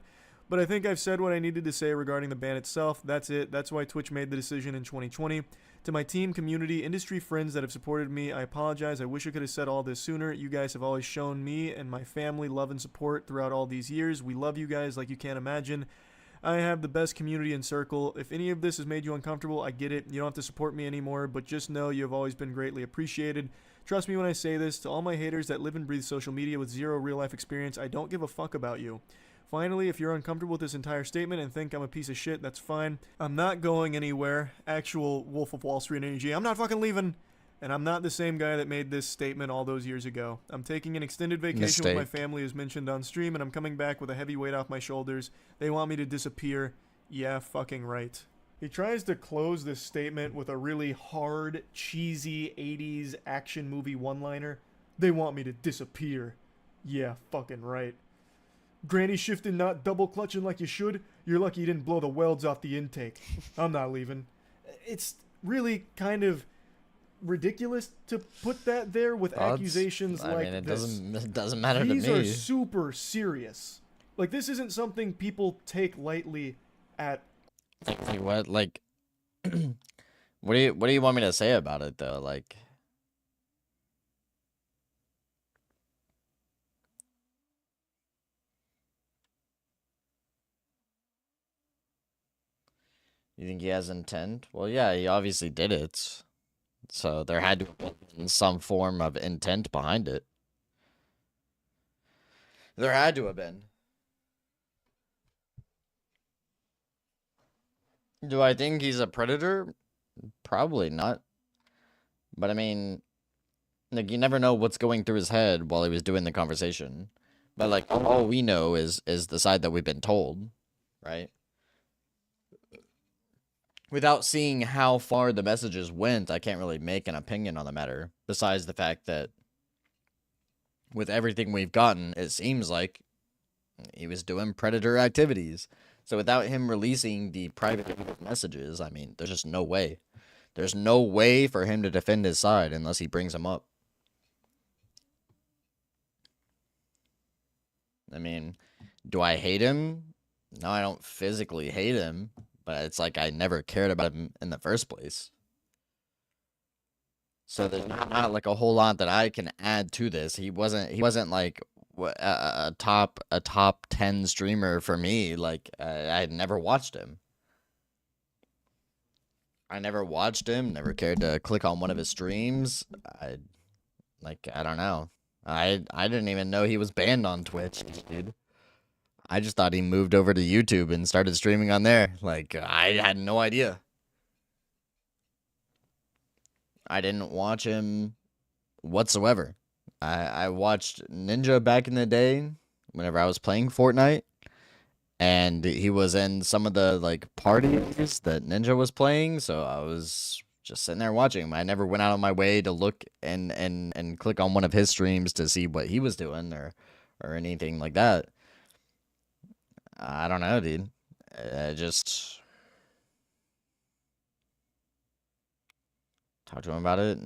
But I think I've said what I needed to say regarding the ban itself. That's it. That's why Twitch made the decision in 2020. To my team, community, industry friends that have supported me, I apologize. I wish I could have said all this sooner. You guys have always shown me and my family love and support throughout all these years. We love you guys like you can't imagine. I have the best community and circle. If any of this has made you uncomfortable, I get it. You don't have to support me anymore, but just know you have always been greatly appreciated. Trust me when I say this. To all my haters that live and breathe social media with zero real-life experience, I don't give a fuck about you. Finally, if you're uncomfortable with this entire statement and think I'm a piece of shit, that's fine. I'm not going anywhere. Actual Wolf of Wall Street energy. I'm not fucking leaving. And I'm not the same guy that made this statement all those years ago. I'm taking an extended vacation with my family as mentioned on stream, and I'm coming back with a heavy weight off my shoulders. They want me to disappear. Yeah, fucking right. He tries to close this statement with a really hard, cheesy 80s action movie one-liner. They want me to disappear. Yeah, fucking right. Granny shifting, not double clutching like you should. You're lucky you didn't blow the welds off the intake. I'm not leaving. It's really kind of ridiculous to put that there with accusations like this. It doesn't matter to me. These are super serious. Like, this isn't something people take lightly at. Like what? Like, what do you want me to say about it though? Like. You think he has intent? Well, yeah, he obviously did it. So there had to have been some form of intent behind it. There had to have been. Do I think he's a predator? Probably not. But I mean, like, you never know what's going through his head while he was doing the conversation. But like, all we know is the side that we've been told, right? Without seeing how far the messages went, I can't really make an opinion on the matter. Besides the fact that with everything we've gotten, it seems like he was doing predator activities. So without him releasing the private messages, I mean, there's just no way. There's no way for him to defend his side unless he brings him up. I mean, do I hate him? No, I don't physically hate him, but it's like I never cared about him in the first place. So there's not like a whole lot that I can add to this. He wasn't like a top 10 streamer for me. Like I had never watched him. I never watched him, never cared to click on one of his streams. I don't know. I didn't even know he was banned on Twitch, dude. I just thought he moved over to YouTube and started streaming on there. Like, I had no idea. I didn't watch him whatsoever. I watched Ninja back in the day whenever I was playing Fortnite, and he was in some of the like parties that Ninja was playing, so I was just sitting there watching him. I never went out of my way to look and click on one of his streams to see what he was doing or anything like that. I don't know, dude. I just talk to him about it.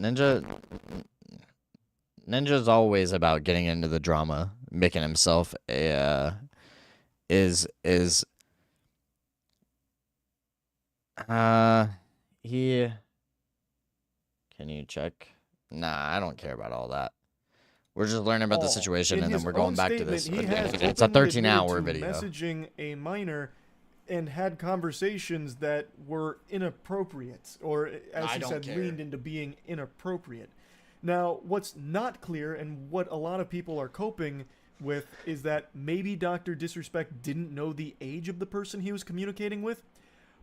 Ninja's always about getting into the drama, making himself a he can you check? Nah, I don't care about all that. We're just learning about the situation, and then we're going back to this. It's a 13-hour video. Messaging a minor and had conversations that were inappropriate, or as he said, leaned into being inappropriate. Now, what's not clear, and what a lot of people are coping with, is that maybe Dr. Disrespect didn't know the age of the person he was communicating with.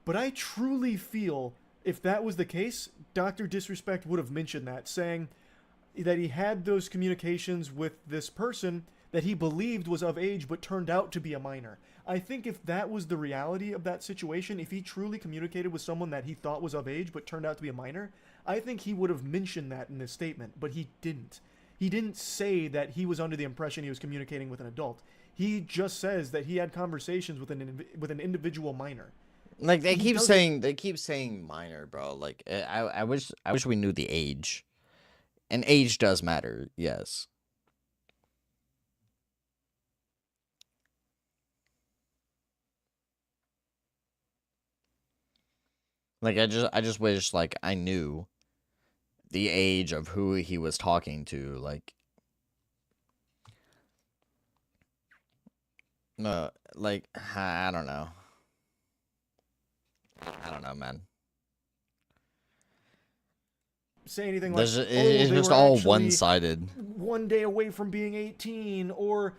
But I truly feel if that was the case, Dr. Disrespect would have mentioned that, saying that he had those communications with this person that he believed was of age but turned out to be a minor. I think if that was the reality of that situation, if he truly communicated with someone that he thought was of age but turned out to be a minor, I think he would have mentioned that in this statement, but he didn't. He didn't say that he was under the impression he was communicating with an adult. He just says that he had conversations with an individual minor. Like they keep saying minor, bro. Like I wish we knew the age. And age does matter, yes. Like I just wish like I knew the age of who he was talking to, like no, like I don't know. I don't know, man. Say anything like, it's just all one-sided. One day away from being 18, or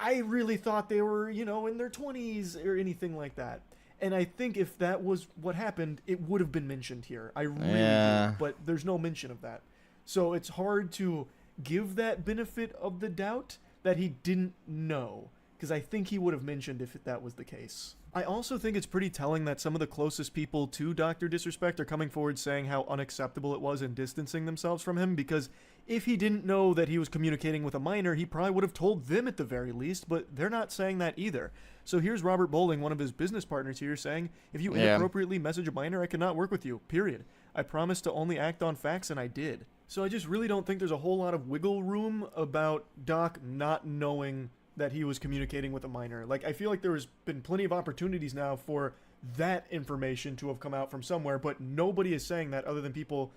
I really thought they were, in their 20s, or anything like that. And I think if that was what happened, it would have been mentioned here. I really do, but there's no mention of that. So it's hard to give that benefit of the doubt that he didn't know, because I think he would have mentioned if that was the case. I also think it's pretty telling that some of the closest people to Dr. Disrespect are coming forward saying how unacceptable it was and distancing themselves from him, because if he didn't know that he was communicating with a minor, he probably would have told them at the very least, but they're not saying that either. So here's Robert Bowling, one of his business partners here, saying, if you inappropriately message a minor, I cannot work with you, period. I promised to only act on facts, and I did. So I just really don't think there's a whole lot of wiggle room about Doc not knowing that he was communicating with a minor. Like, I feel like there's been plenty of opportunities now for that information to have come out from somewhere, but nobody is saying that other than people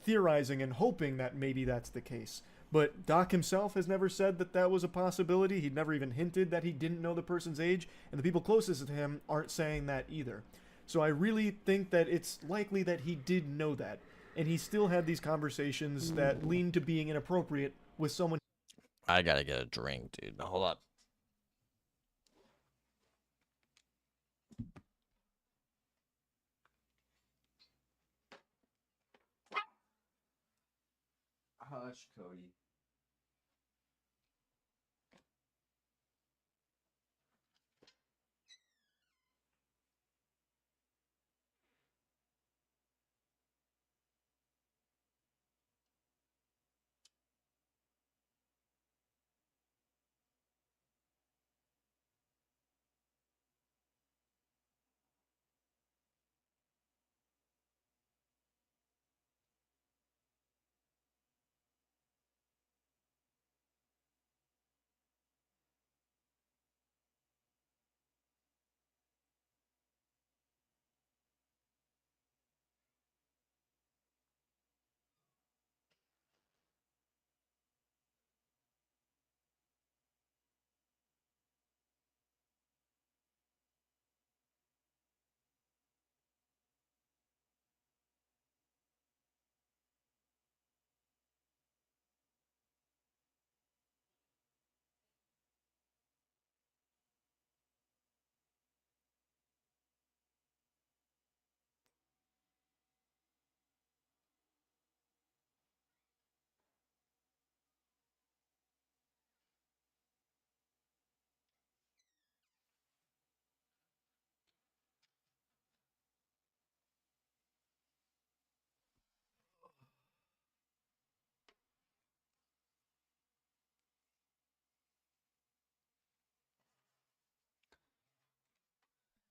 theorizing and hoping that maybe that's the case. But Doc himself has never said that that was a possibility. He'd never even hinted that he didn't know the person's age, and the people closest to him aren't saying that either. So I really think that it's likely that he did know that, and he still had these conversations that lean to being inappropriate with someone. I gotta get a drink, dude. Hold up. much, Cody.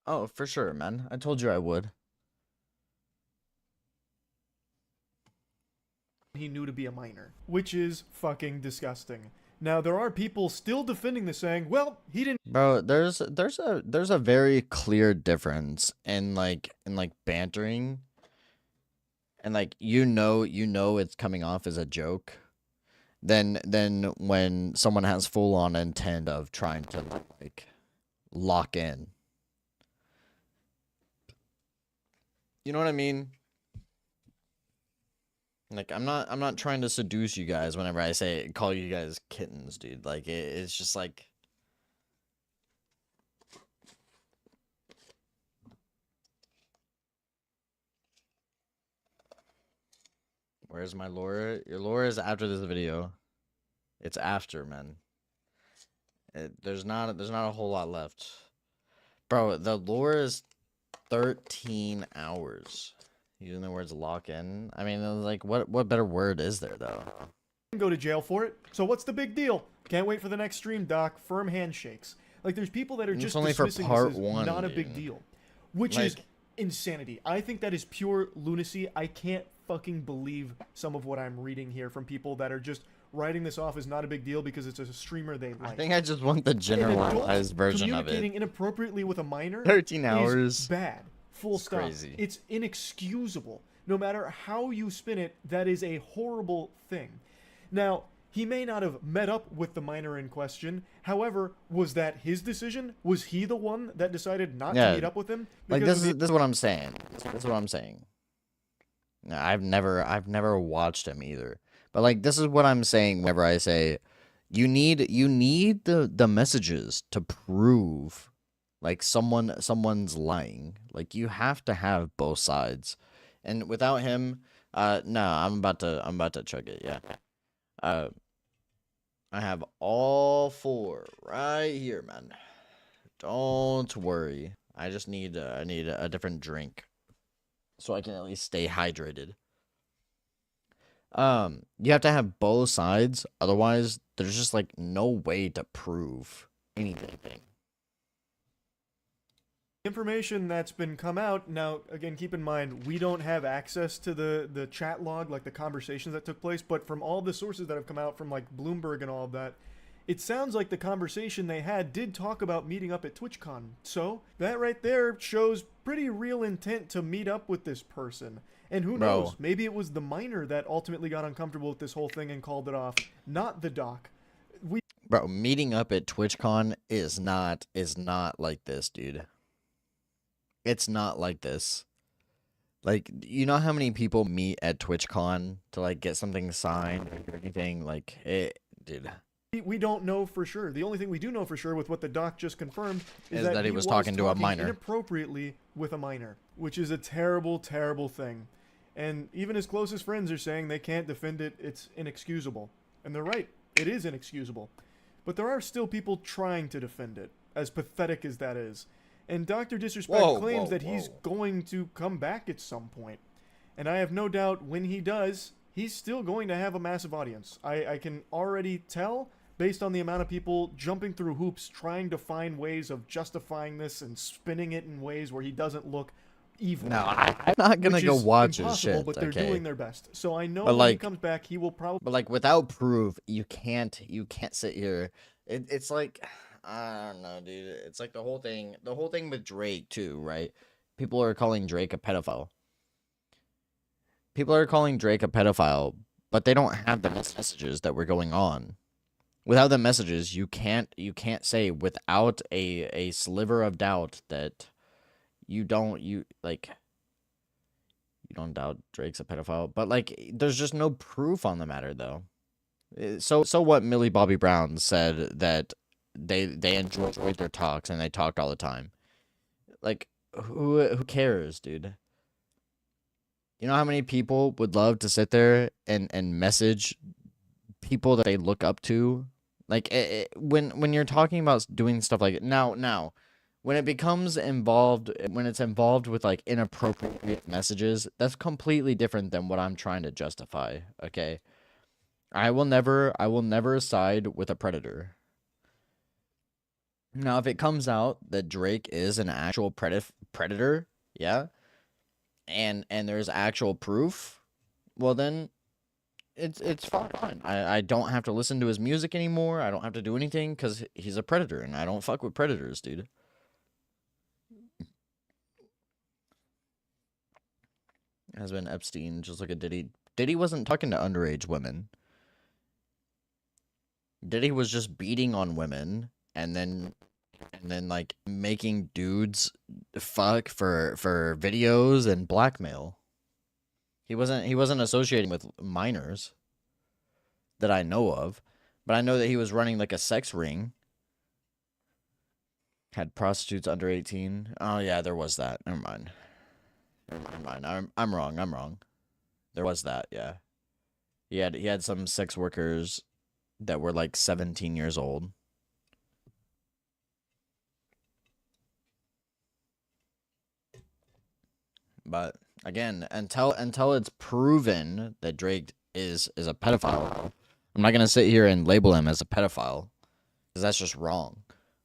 Oh, for sure, man. I told you I would. He knew to be a minor, which is fucking disgusting. Now, there are people still defending this saying, well, he didn't Bro, there's a very clear difference in like bantering and like you know it's coming off as a joke than when someone has full on intent of trying to like lock in. You know what I mean? Like I'm not trying to seduce you guys whenever I say call you guys kittens, dude. Like it's just like where's my lore? Your lore is after this video. It's after, man. There's not a whole lot left. Bro, the lore is 13 hours. Using the words lock in. I mean, like what better word is there though? go to jail for it. So what's the big deal? Can't wait for the next stream, Doc. Firm handshakes. Like, there's people that are It's just only for dismissing part this as one, not a big dude. deal, which is Like- insanity. I think that is pure lunacy. I can't fucking believe some of what I'm reading here from people that are just writing this off as not a big deal because it's a streamer they like. I think I just want the An adult generalized version of communicating it. inappropriately with a minor 13 is hours. bad. Full stop. crazy. It's inexcusable. No matter how you spin it, that is a horrible thing. Now, he may not have met up with the minor in question. However, was that his decision? Was he the one that decided not Yeah. to meet up with him? Like Because this is what I'm saying. This is what I'm saying. No, I've never watched him either. But like this is what I'm saying whenever I say you need the messages to prove like someone's lying. Like you have to have both sides. And without him, no, I'm about to chug it, yeah. I have all four right here, man. Don't worry. I just need I need a different drink so I can at least stay hydrated. You have to have both sides, otherwise there's just like no way to prove anything. information that's been come out now, again, keep in mind we don't have access to the chat log, like the conversations that took place, but from all the sources that have come out from like Bloomberg and all of that, it sounds like the conversation they had did talk about meeting up at TwitchCon. So that right there shows pretty real intent to meet up with this person. And who Bro. knows, maybe it was the minor that ultimately got uncomfortable with this whole thing and called it off, not the doc. Bro, meeting up at TwitchCon is not like this, dude. It's not like this. Like, you know how many people meet at TwitchCon to like get something signed or anything? Like, it, dude. We don't know for sure. The only thing we do know for sure with what the doc just confirmed is that he was talking to a minor. inappropriately with a minor, which is a terrible, terrible thing. And even his closest friends are saying they can't defend it, it's inexcusable. And they're right, it is inexcusable. But there are still people trying to defend it, as pathetic as that is. And Dr. Disrespect claims that he's going to come back at some point. And I have no doubt when he does, he's still going to have a massive audience. I can already tell, based on the amount of people jumping through hoops trying to find ways of justifying this and spinning it in ways where he doesn't look evil. No, I'm not gonna go watch his impossible, shit. but they're Okay. doing their best. So I know But, when he like- comes back, he will probably. But like without proof, you can't sit here. It's like I don't know, dude. It's like the whole thing with Drake too, right? People are calling Drake a pedophile. People are calling Drake a pedophile, but they don't have the messages that were going on. Without the messages, you can't say without a sliver of doubt that you don't doubt Drake's a pedophile, but like there's just no proof on the matter though. So what Millie Bobby Brown said that they enjoyed their talks and they talked all the time. Like who cares, dude? You know how many people would love to sit there and message people that they look up to? Like when you're talking about doing stuff like now when it becomes involved, when it's involved with like inappropriate messages, that's completely different than what I'm trying to justify. Okay, I will never side with a predator. Now, if it comes out that Drake is an actual predator, yeah, and there's actual proof, well then it's fine. I don't have to listen to his music anymore. I don't have to do anything because he's a predator, and I don't fuck with predators, dude. Has been Epstein. Just look at Diddy. Diddy wasn't talking to underage women. Diddy was just beating on women and then like making dudes fuck for videos and blackmail. He wasn't associating with minors that I know of, but I know that he was running like a sex ring. Had prostitutes under 18. Oh yeah, there was that. Never mind. I'm wrong. There was that, yeah. He had some sex workers that were like 17 years old. But again, until it's proven that Drake is a pedophile, I'm not gonna sit here and label him as a pedophile because that's just wrong.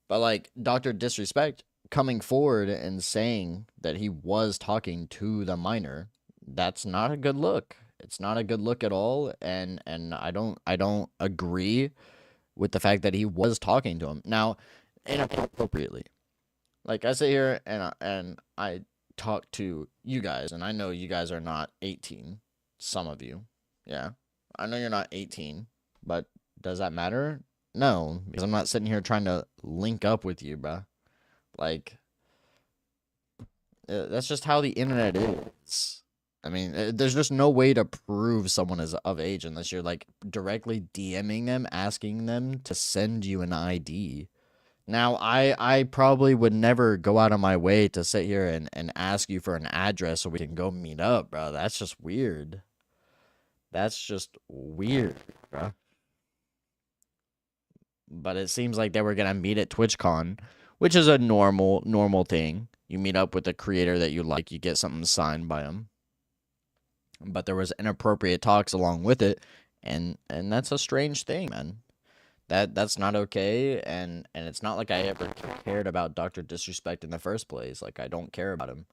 But like Dr. Disrespect coming forward and saying that he was talking to the minor, that's not a good look. It's not a good look at all, and I don't agree with the fact that he was talking to him. Now, inappropriately. Like I sit here and I talk to you guys, and I know you guys are not 18. Some of you. Yeah. I know you're not 18, but does that matter? No, because I'm not sitting here trying to link up with you, bruh. Like, that's just how the internet is. I mean, there's just no way to prove someone is of age unless you're, like, directly DMing them, asking them to send you an ID. Now, I probably would never go out of my way to sit here and ask you for an address so we can go meet up, bro. That's just weird. That's just weird, bro. But it seems like they were going to meet at TwitchCon, which is a normal thing. You meet up with a creator that you like, you get something signed by them. But there was inappropriate talks along with it, and that's a strange thing, man. That's not okay, and it's not like I ever cared about Dr. Disrespect in the first place. Like, I don't care about him.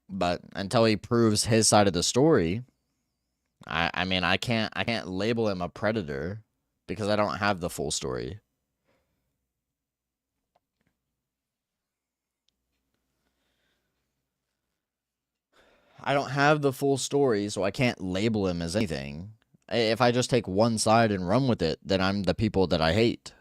But until he proves his side of the story, I mean, I can't label him a predator because I don't have the full story. I don't have the full story, so I can't label him as anything. If I just take one side and run with it, then I'm the people that I hate.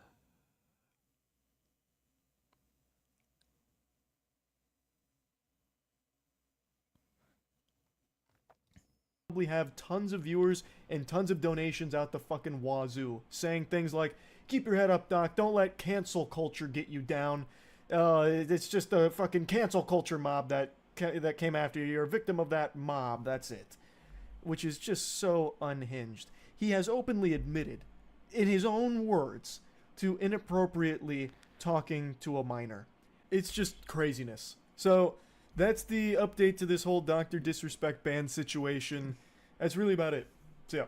Probably have tons of viewers and tons of donations out the fucking wazoo, saying things like, keep your head up, Doc, don't let cancel culture get you down. It's just a fucking cancel culture mob that that came after you. You're a victim of that mob. That's it. Which is just so unhinged. He has openly admitted, in his own words, to inappropriately talking to a minor. It's just craziness. So that's the update to this whole Dr. Disrespect ban situation. That's really about it. So yeah.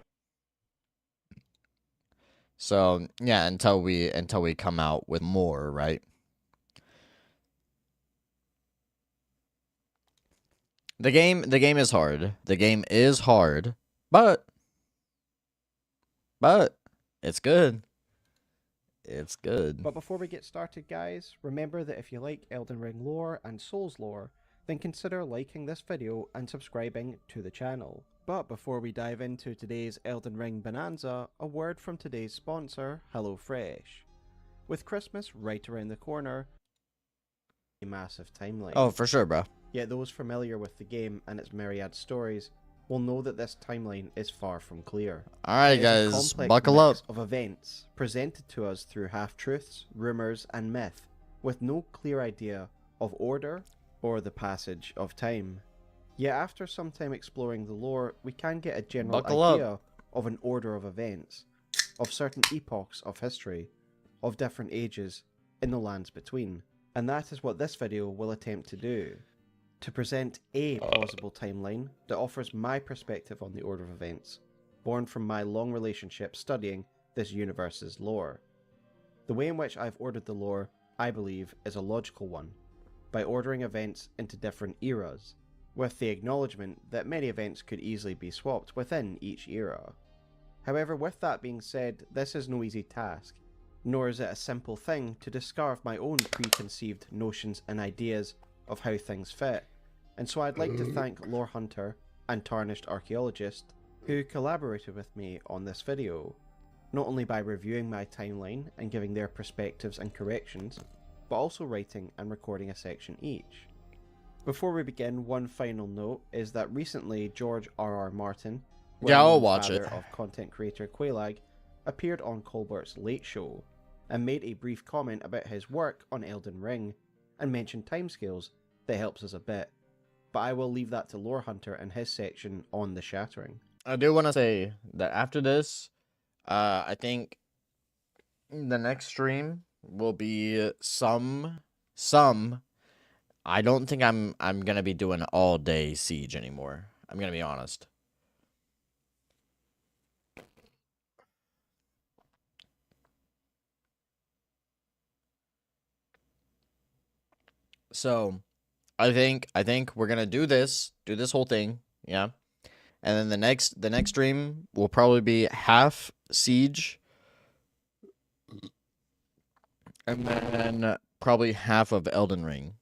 So yeah, until we come out with more, right? The game is hard. The game is hard, but it's good. It's good. But before we get started, guys, remember that if you like Elden Ring lore and Souls lore, then consider liking this video and subscribing to the channel. But before we dive into today's Elden Ring bonanza, a word from today's sponsor, HelloFresh. With Christmas right around the corner, a massive timeline. Oh, for sure, bro. Yet those familiar with the game and its myriad stories will know that this timeline is far from clear. Alright, It is a guys, complex buckle up. mix of events presented to us through half-truths, rumours and myth, with no clear idea of order or the passage of time. Yet after some time exploring the lore, we can get a general Buckle up. idea of an order of events, of certain epochs of history, of different ages in the lands between. And that is what this video will attempt to do. To present a plausible timeline that offers my perspective on the order of events, born from my long relationship studying this universe's lore. The way in which I've ordered the lore, I believe, is a logical one, by ordering events into different eras, with the acknowledgement that many events could easily be swapped within each era. However, with that being said, this is no easy task, nor is it a simple thing to discard my own preconceived notions and ideas of how things fit, and so I'd like to thank Lore Hunter and Tarnished Archaeologist who collaborated with me on this video, not only by reviewing my timeline and giving their perspectives and corrections, but also writing and recording a section each. Before we begin, one final note is that recently George R.R. Martin, Yeah, I'll well-known watch father it. of content creator Quailag, appeared on Colbert's Late Show and made a brief comment about his work on Elden Ring and mentioned timescales that helps us a bit, but I will leave that to Lore Hunter and his section on the Shattering. I do want to say that after this, I think the next stream will be some. I don't think I'm gonna be doing all day Siege anymore. I'm gonna be honest. So, I think we're gonna do this whole thing, yeah. And then the next stream will probably be half Siege, and then probably half of Elden Ring.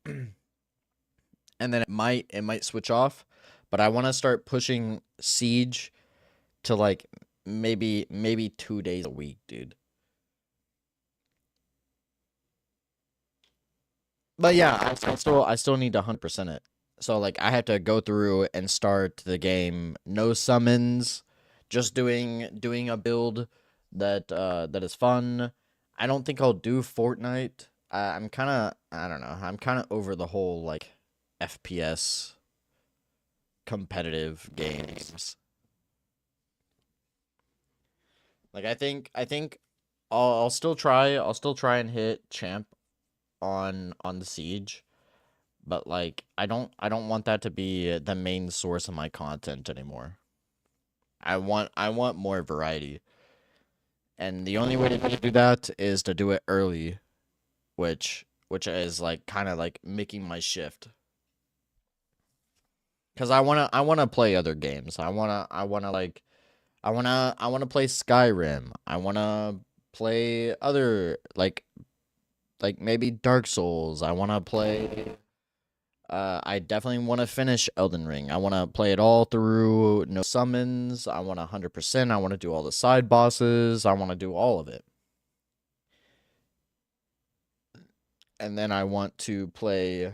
And then it might switch off, but I want to start pushing Siege to like maybe 2 days a week, dude. But yeah, I still need to 100% it. So like I have to go through and start the game, no summons, just doing a build that that is fun. I don't think I'll do Fortnite. I'm kind of, I don't know. I'm kind of over the whole like FPS competitive games. Like I think I'll still try and hit champ on the Siege, but like I don't want that to be the main source of my content anymore. I want more variety. And the only way to do that is to do it early, which is like kind of like making my shift. Cuz I want to play other games. I want to play Skyrim. I want to play other like maybe Dark Souls. I want to play I definitely want to finish Elden Ring. I want to play it all through, no summons. I want 100%. I want to do all the side bosses. I want to do all of it. And then I want to play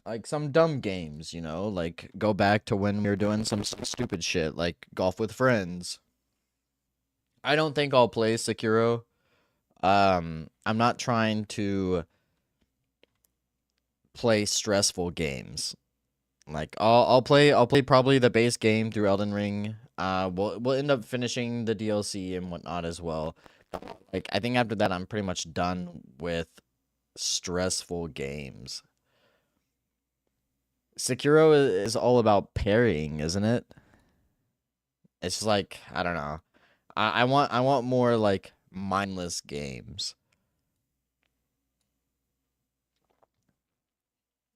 like some dumb games, you know, like go back to when we were doing some stupid shit like golf with friends. I don't think I'll play Sekiro. I'm not trying to play stressful games. Like I'll play probably the base game through Elden Ring. We'll end up finishing the DLC and whatnot as well. Like I think after that I'm pretty much done with stressful games. Sekiro is all about parrying, isn't it? It's just like I don't know. I want more like mindless games.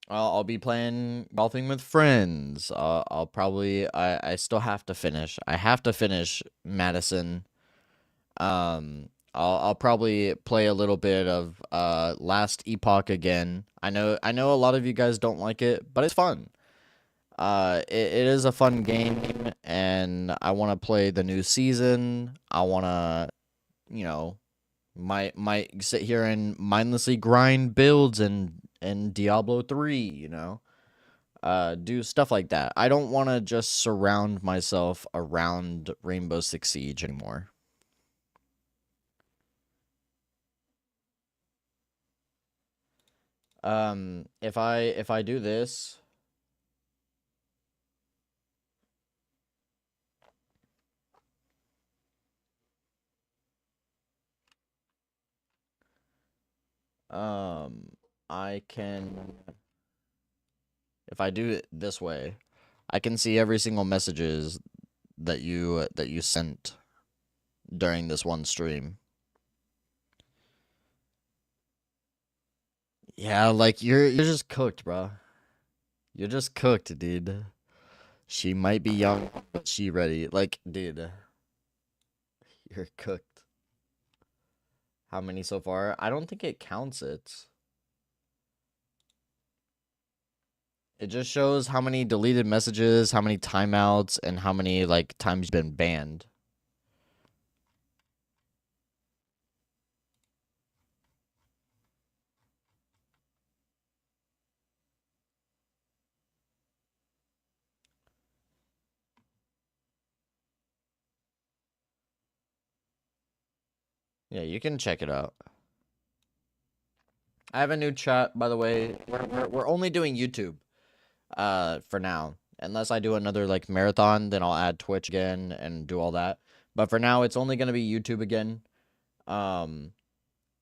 I'll be playing golfing with friends. I'll probably I still have to finish. I have to finish Madison. I'll probably play a little bit of Last Epoch again. I know a lot of you guys don't like it, but it's fun. It is a fun game, and I want to play the new season. I want to, you know, might sit here and mindlessly grind builds and Diablo 3, you know. Do stuff like that. I don't want to just surround myself around Rainbow Six Siege anymore. If I do this, I can, if I do it this way, I can see every single messages that you sent during this one stream. Yeah, like you're just cooked, bro. You're just cooked, dude. She might be young, but she ready. Like, dude, you're cooked. How many so far? I don't think it counts it. It just shows how many deleted messages, how many timeouts, and how many like times you've been banned. Yeah, you can check it out. I have a new chat, by the way. We're only doing YouTube, for now. Unless I do another like marathon, then I'll add Twitch again and do all that. But for now, it's only gonna be YouTube again. Um,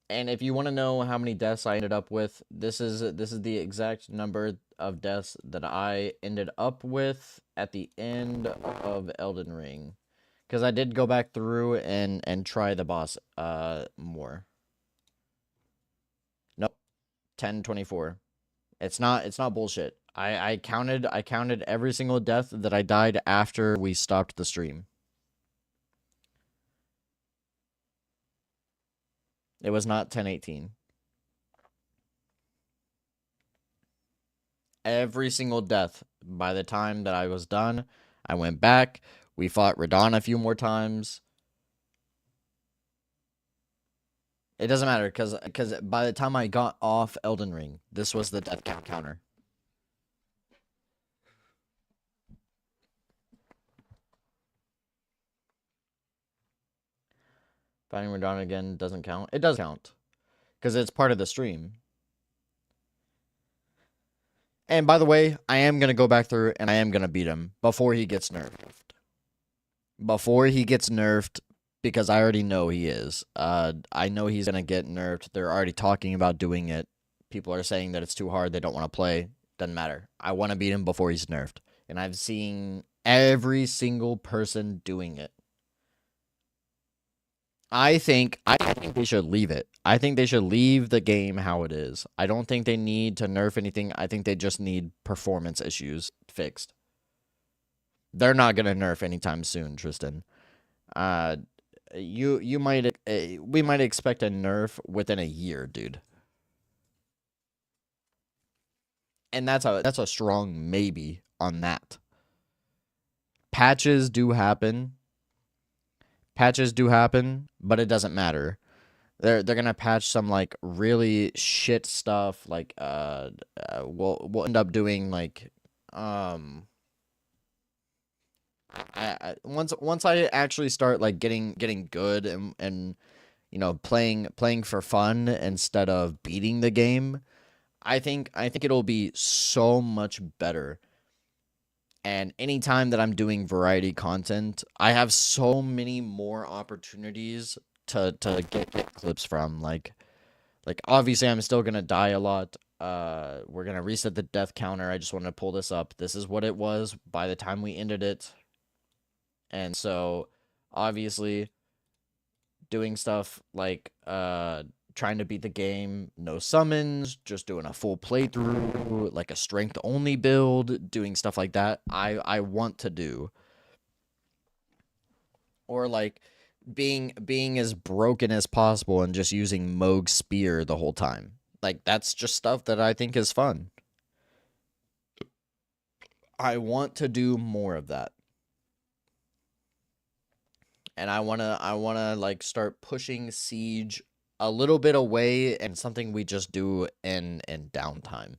and if you want to know how many deaths I ended up with, this is the exact number of deaths that I ended up with at the end of Elden Ring. Because I did go back through and try the boss more. Nope. 1024. It's not bullshit. I counted every single death that I died after we stopped the stream. It was not 1018. Every single death. By the time that I was done, I went back. We fought Radon a few more times. It doesn't matter because by the time I got off Elden Ring, this was the death count counter. Fighting Radon again doesn't count. It does count because it's part of the stream. And by the way, I am going to go back through and I am going to beat him before he gets nerfed. Before he gets nerfed, because I already know he is. I know he's going to get nerfed. They're already talking about doing it. People are saying that it's too hard. They don't want to play. Doesn't matter. I want to beat him before he's nerfed. And I've seen every single person doing it. I think they should leave it. I think they should leave the game how it is. I don't think they need to nerf anything. I think they just need performance issues fixed. They're not gonna nerf anytime soon, Tristan. We might expect a nerf within a year, dude. And that's a strong maybe on that. Patches do happen. Patches do happen, but it doesn't matter. They're gonna patch some like really shit stuff. Like we'll end up doing like once I actually start like getting good and you know playing for fun instead of beating the game, I think it'll be so much better. And anytime that I'm doing variety content, I have so many more opportunities to get clips from. Like obviously I'm still gonna die a lot. We're gonna reset the death counter. I just want to pull this up. This is what it was by the time we ended it. And so obviously doing stuff like trying to beat the game, no summons, just doing a full playthrough, like a strength only build, doing stuff like that. I want to do. Or like being as broken as possible and just using Moog's spear the whole time. Like that's just stuff that I think is fun. I want to do more of that. And I wanna like start pushing Siege a little bit away and something we just do in downtime.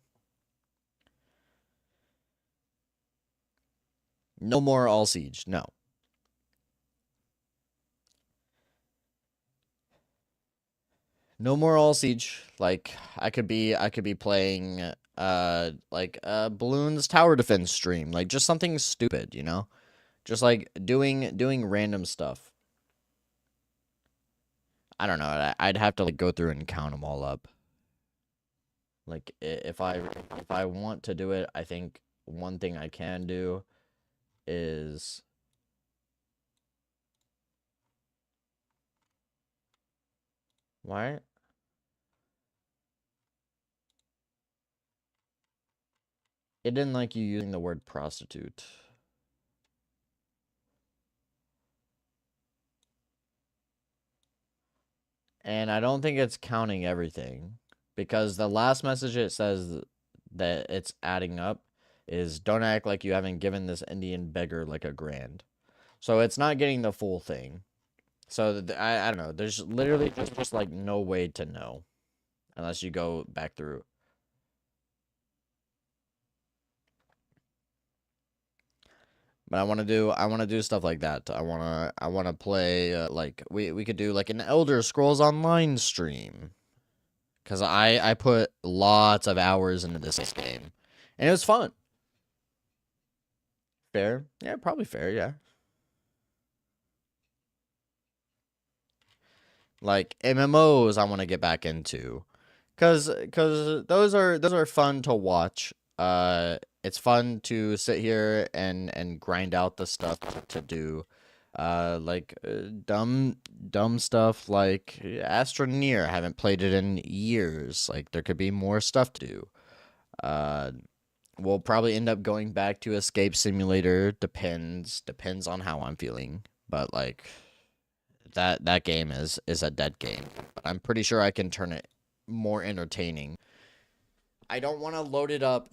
No more all Siege, no. No more all Siege. Like I could be playing like Balloon's tower defense stream, like just something stupid, you know? Just like doing random stuff. I don't know. I'd have to like go through and count them all up. Like if I want to do it, I think one thing I can do is why it didn't like you using the word prostitute. And I don't think it's counting everything because the last message it says that it's adding up is don't act like you haven't given this Indian beggar like a grand. So it's not getting the full thing. So I don't know. There's literally just like no way to know unless you go back through. But I want to do stuff like that. I want to play like we could do like an Elder Scrolls Online stream. Cuz I put lots of hours into this game. And it was fun. Fair? Yeah, probably fair, yeah. Like MMOs I want to get back into. Cuz those are fun to watch. It's fun to sit here and grind out the stuff to do. Like dumb stuff like Astroneer. I haven't played it in years. Like there could be more stuff to do. Uh we'll probably end up going back to Escape Simulator. Depends on how I'm feeling. But like that game is a dead game. But I'm pretty sure I can turn it more entertaining. I don't want to load it up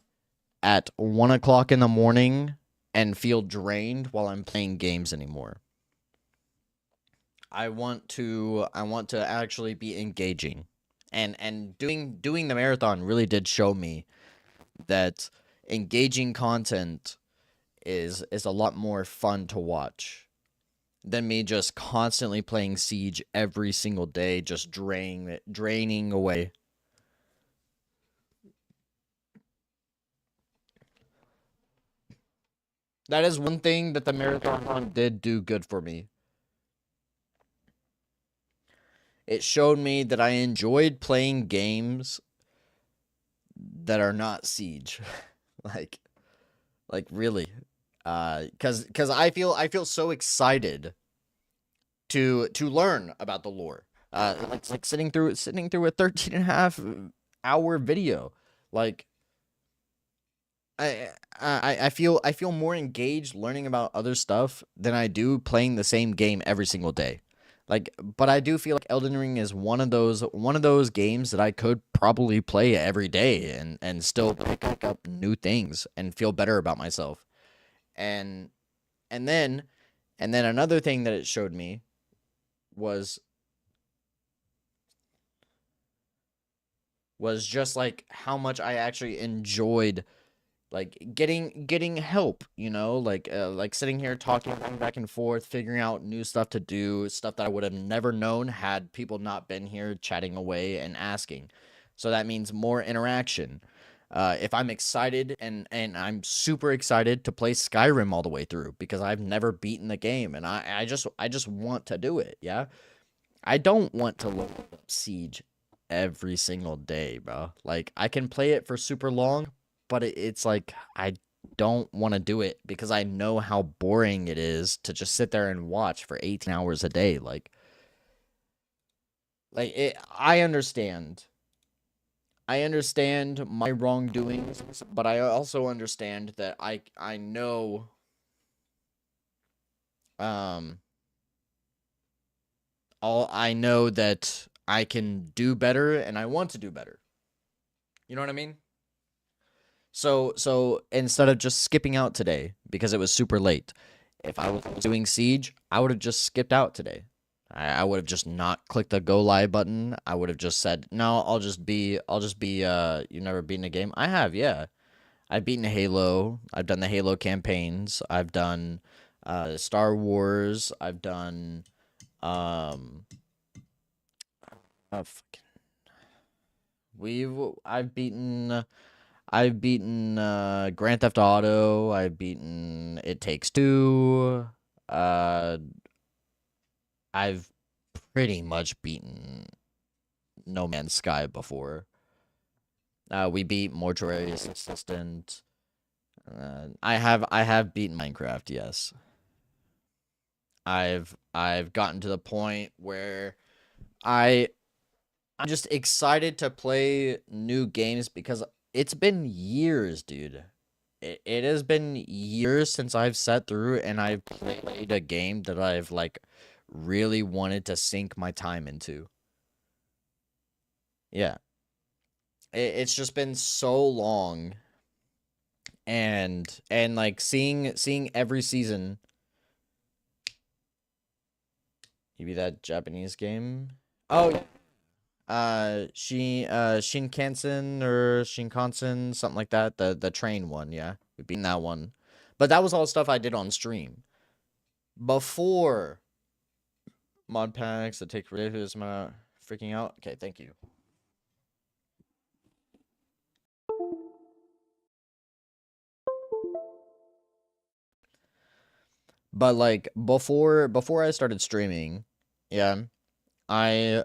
at 1 o'clock in the morning and feel drained while I'm playing games anymore. I want to actually be engaging. And doing the marathon really did show me that engaging content is a lot more fun to watch than me just constantly playing Siege every single day, just draining away. That is one thing that the marathon did do good for me. It showed me that I enjoyed playing games that are not Siege. like really. Cuz I feel so excited to learn about the lore. Like sitting through a 13 and a half hour video. Like I feel more engaged learning about other stuff than I do playing the same game every single day. Like, but I do feel like Elden Ring is one of those games that I could probably play every day and still pick up new things and feel better about myself. And and then and then another thing that it showed me was just like how much I actually enjoyed like getting help, like sitting here talking going back and forth, figuring out new stuff to do, stuff that I would have never known had people not been here chatting away and asking. So that means more interaction. If I'm excited and I'm super excited to play Skyrim all the way through because I've never beaten the game and I just want to do it, yeah? I don't want to load up Siege every single day, bro. Like I can play it for super long, but it's like I don't want to do it because I know how boring it is to just sit there and watch for 18 hours a day. I understand. I understand my wrongdoings, but I also understand that I know um all I know that I can do better and I want to do better. You know what I mean? So instead of just skipping out today because it was super late, if I was doing Siege, I would have just skipped out today. I would have just not clicked the go live button. I would have just said, no, I'll just be you never beaten a game? I have, yeah. I've beaten Halo. I've done the Halo campaigns. I've done Star Wars. I've done um oh, fucking, we've I've beaten Grand Theft Auto. I've beaten It Takes Two. Uh, I've pretty much beaten No Man's Sky before. We beat Mortuary Assistant. I have beaten Minecraft. Yes, I've gotten to the point where I I'm just excited to play new games because it's been years, dude. It has been years since I've sat through and I've played a game that I've like really wanted to sink my time into. Yeah. It's just been so long and like seeing every season. Maybe that Japanese game. Oh, yeah. Shinkansen or Shinkansen, something like that. The train one, yeah. We've been that one. But that was all stuff I did on stream. Before mod packs that take ridiculous amount of freaking out. Okay, thank you. But like before I started streaming, yeah, I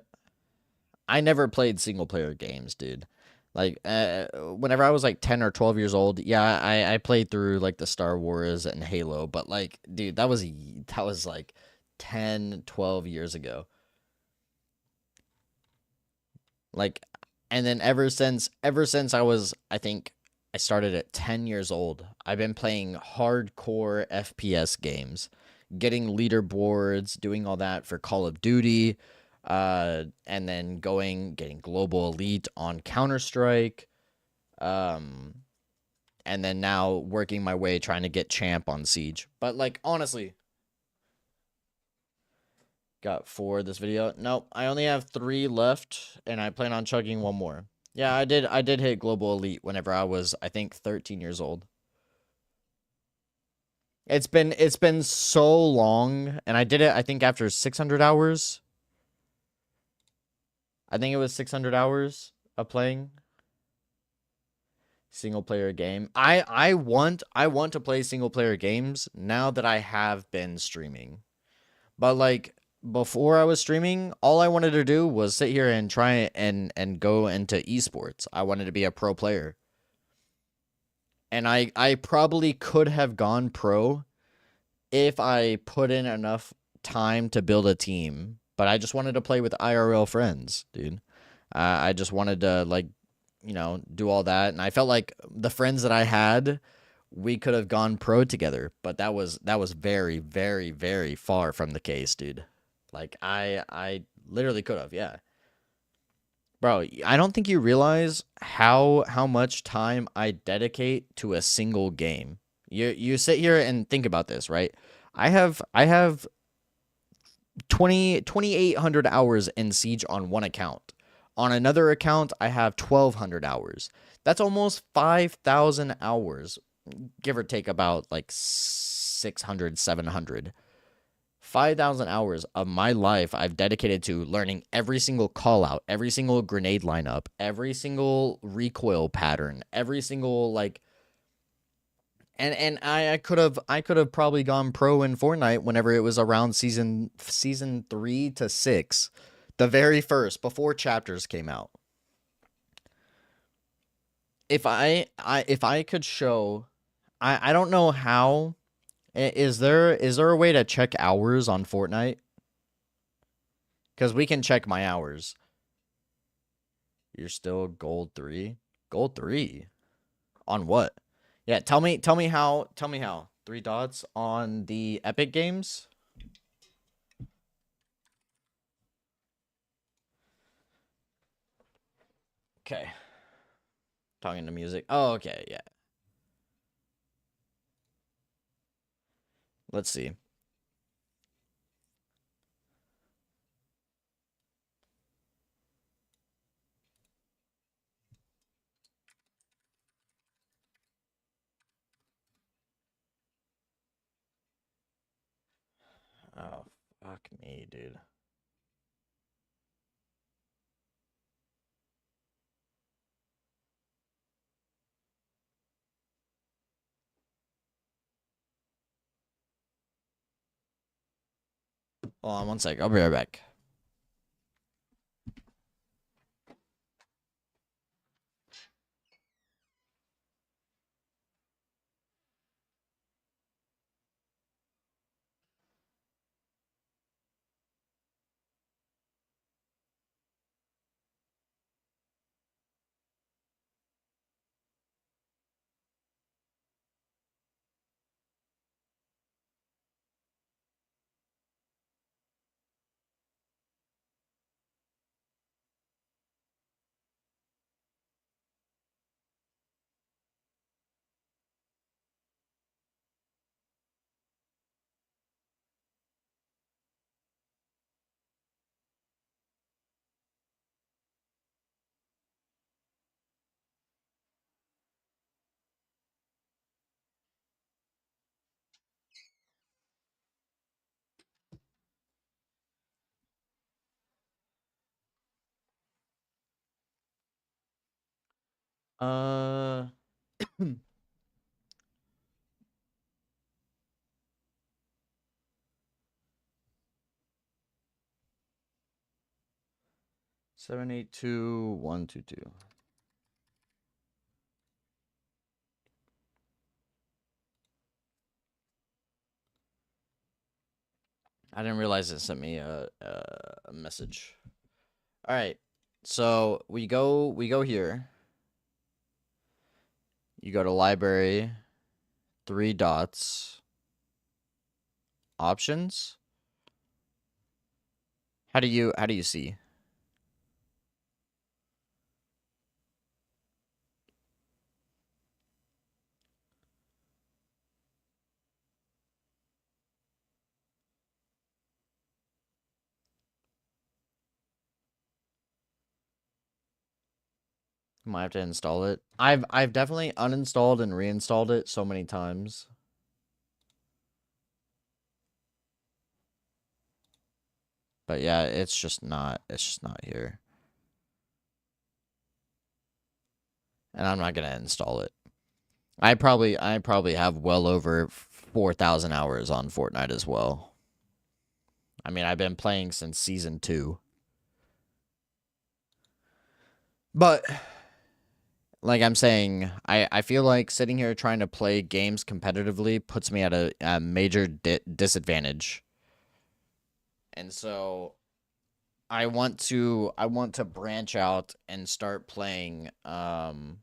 I never played single player games, dude. Like whenever I was like 10 or 12 years old, yeah, I played through like the Star Wars and Halo, but like dude, that was like 10, 12 years ago. Like and then ever since I think I started at 10 years old, I've been playing hardcore FPS games, getting leaderboards, doing all that for Call of Duty, and then getting global elite on Counter-Strike, um, and then now working my way trying to get champ on Siege. But like honestly, got 4 this video. Nope, I only have 3 left, and I plan on chugging 1 more. Yeah, I did hit global elite whenever I was, I think, 13 years old. It's been so long, and I did it, I think, after 600 hours. I think it was 600 hours of playing single player game. I want to play single player games now that I have been streaming. But like before I was streaming, all I wanted to do was sit here and try and go into esports. I wanted to be a pro player. And I probably could have gone pro if I put in enough time to build a team. But I just wanted to play with IRL friends, dude. I just wanted to like, do all that, and I felt like the friends that I had, we could have gone pro together. But that was very, very, very far from the case, dude. Like I literally could have, yeah. Bro, I don't think you realize how much time I dedicate to a single game. You sit here and think about this, right? I have 2,800 hours in Siege on one account. On another account, I have 1,200 hours. That's almost 5,000 hours, give or take about like 600, 700. 5,000 hours of my life I've dedicated to learning every single call out, every single grenade lineup, every single recoil pattern, every single like and I could have probably gone pro in Fortnite whenever it was around season 3 to 6, the very first before chapters came out. If I could show, I don't know how. Is there a way to check hours on Fortnite? Because we can check my hours. You're still gold 3? Gold 3? On what? Yeah, tell me how. Tell me how. 3 dots on the Epic Games? Okay. Talking to music. Oh, okay, yeah. Let's see. Oh, fuck me, dude. Hold on one sec. I'll be right back. Uh 782-122. I didn't realize it sent me a message. All right. So we go here. You go to library, 3 dots, options. How do you see? Might have to install it. I've definitely uninstalled and reinstalled it so many times. But yeah, it's just not here. And I'm not going to install it. I probably have well over 4,000 hours on Fortnite as well. I mean, I've been playing since season 2. But like I'm saying, I feel like sitting here trying to play games competitively puts me at a major disadvantage. And so I want to branch out and start playing other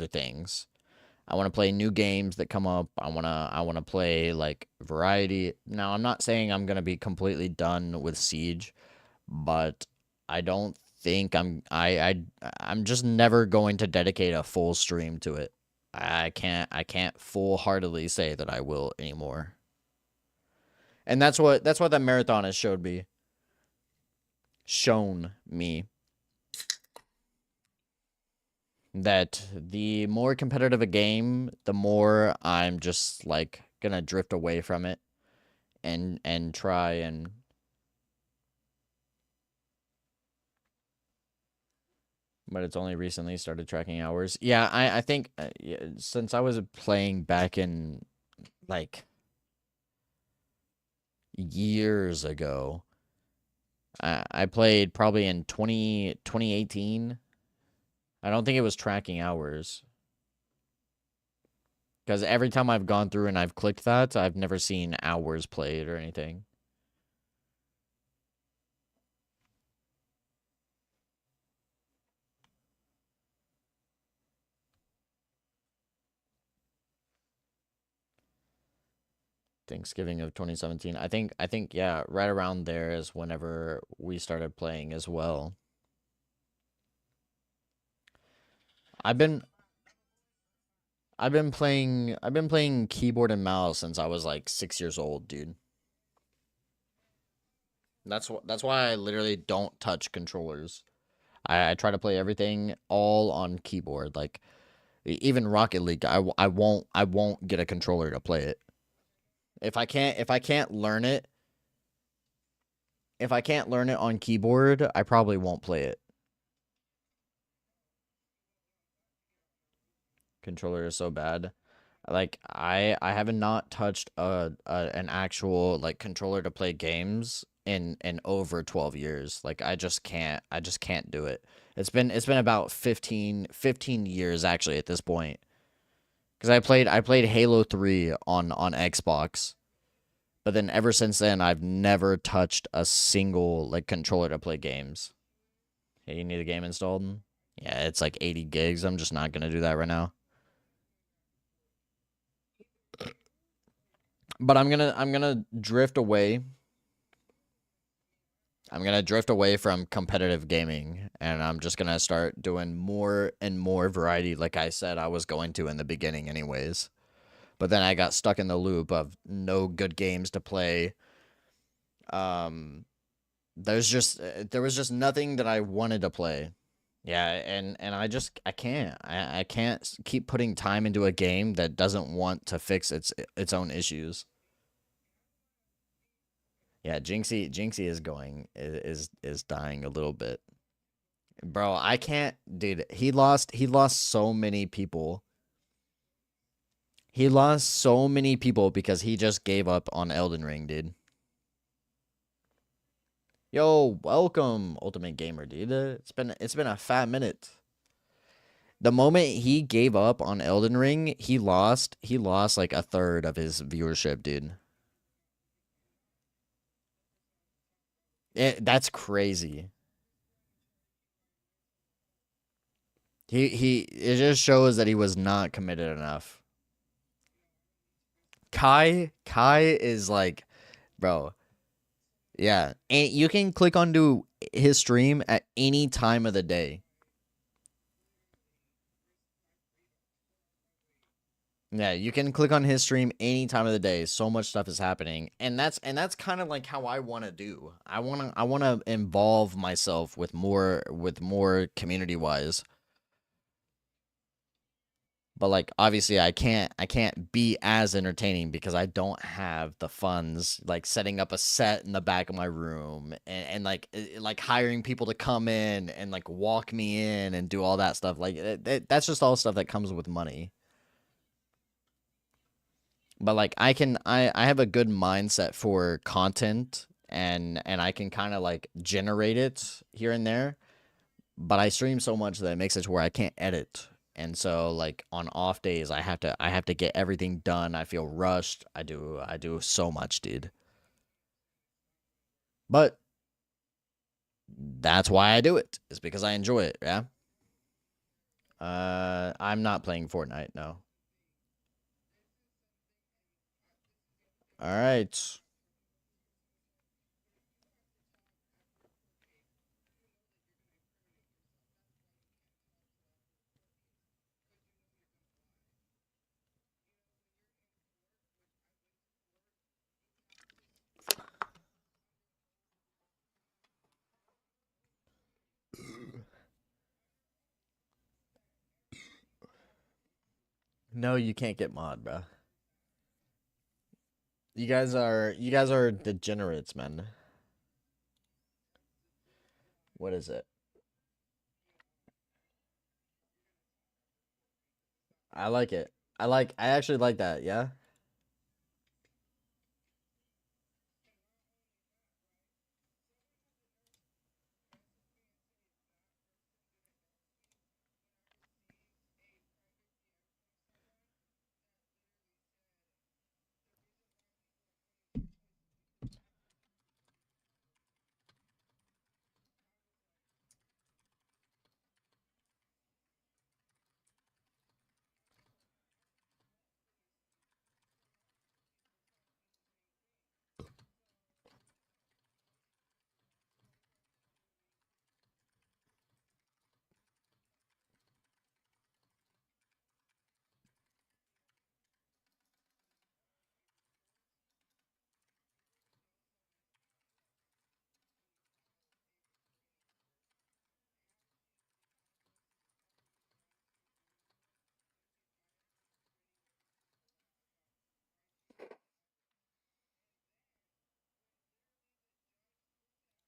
things. I want to play new games that come up. I want to play like variety. Now, I'm not saying I'm going to be completely done with Siege, but I don't think I'm just never going to dedicate a full stream to it. I can't full-heartedly say that I will anymore. And that's what that marathon has shown me that the more competitive a game, the more I'm just like gonna drift away from it. and try and but it's only recently started tracking hours. Yeah, I think yeah, since I was playing back in like years ago. I played probably in 2018. I don't think it was tracking hours. Because every time I've gone through and I've clicked that, I've never seen hours played or anything. Thanksgiving of 2017. I think yeah, right around there is whenever we started playing as well. I've been I've been playing keyboard and mouse since I was like 6 years old, dude. That's why I literally don't touch controllers. I try to play everything all on keyboard. Like even Rocket League, I won't get a controller to play it. If I can't learn it, if I can't learn it on keyboard, I probably won't play it. Controller is so bad. Like I haven't not touched an actual like controller to play games in over 12 years. Like I just can't do it. It's been about 15 years actually at this point. Cuz I played Halo 3 on Xbox. But then ever since then I've never touched a single like controller to play games. Hey, you need a game installed? Yeah, it's like 80 gigs. I'm just not going to do that right now. But I'm gonna drift away. I'm gonna drift away from competitive gaming, and I'm just gonna start doing more and more variety, like I said I was going to in the beginning, anyways. But then I got stuck in the loop of no good games to play. Um, there was just nothing that I wanted to play. Yeah, and I can't I can't keep putting time into a game that doesn't want to fix its own issues. Yeah, Jinxie is going is dying a little bit. Bro, I can't dude, he lost so many people. He lost so many people because he just gave up on Elden Ring, dude. Yo, welcome, Ultimate Gamer, dude. It's been a fat minute. The moment he gave up on Elden Ring, he lost like a third of his viewership, dude. That's crazy. He it just shows that he was not committed enough. Kai is like, bro, yeah. And you can click onto his stream at any time of the day. Yeah, you can click on his stream any time of the day. So much stuff is happening. And that's kind of like how I want to do. I want to involve myself with more community wise. But like obviously I can't be as entertaining because I don't have the funds like setting up a set in the back of my room and like hiring people to come in and like walk me in and do all that stuff. Like that's just all stuff that comes with money. But like I have a good mindset for content and I can kind of like generate it here and there, but I stream so much that it makes it to where I can't edit. And so like on off days I have to get everything done. I feel rushed. I do so much, dude. But that's why I do it. Is because I enjoy it, yeah? I'm not playing Fortnite, no. All right. No, you can't get mod, bro. You guys are degenerates, man. What is it? I like it. I actually like that, yeah?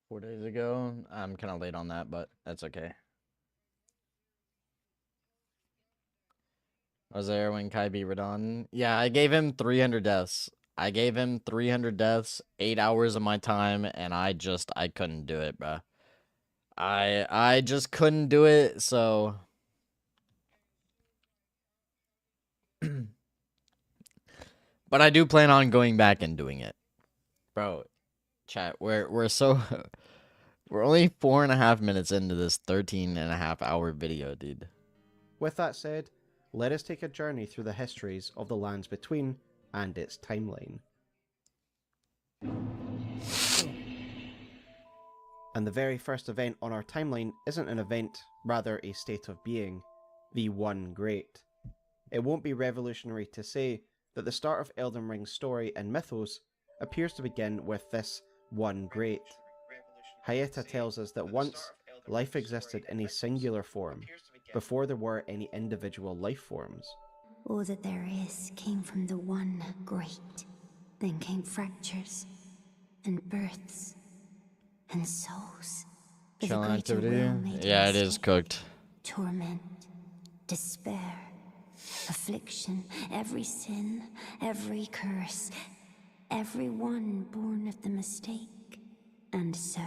4 days ago. I'm kind of late on that, but that's okay. I was there when Kai beat Radon. Yeah, I gave him 300 deaths. I gave him 300 deaths, 8 hours of my time, and I couldn't do it, bruh. I just couldn't do it, so but I do plan on going back and doing it. Bro, chat, we're so we're only 4.5 minutes into this 13.5 hour video, dude. With that said, let us take a journey through the histories of the lands between and its timeline. And the very first event on our timeline isn't an event, rather a state of being, the One Great. It won't be revolutionary to say that the start of Elden Ring's story and mythos appears to begin with this One Great. Hayeta tells us that once, life existed in a singular form, before there were any individual life forms. All that there is came from the One Great. Then came fractures, and births, and souls. The Challenge greater activity. will made a Yeah, it is mistake. cooked. Torment, despair, affliction, every sin, every curse, every one born of the mistake. And so,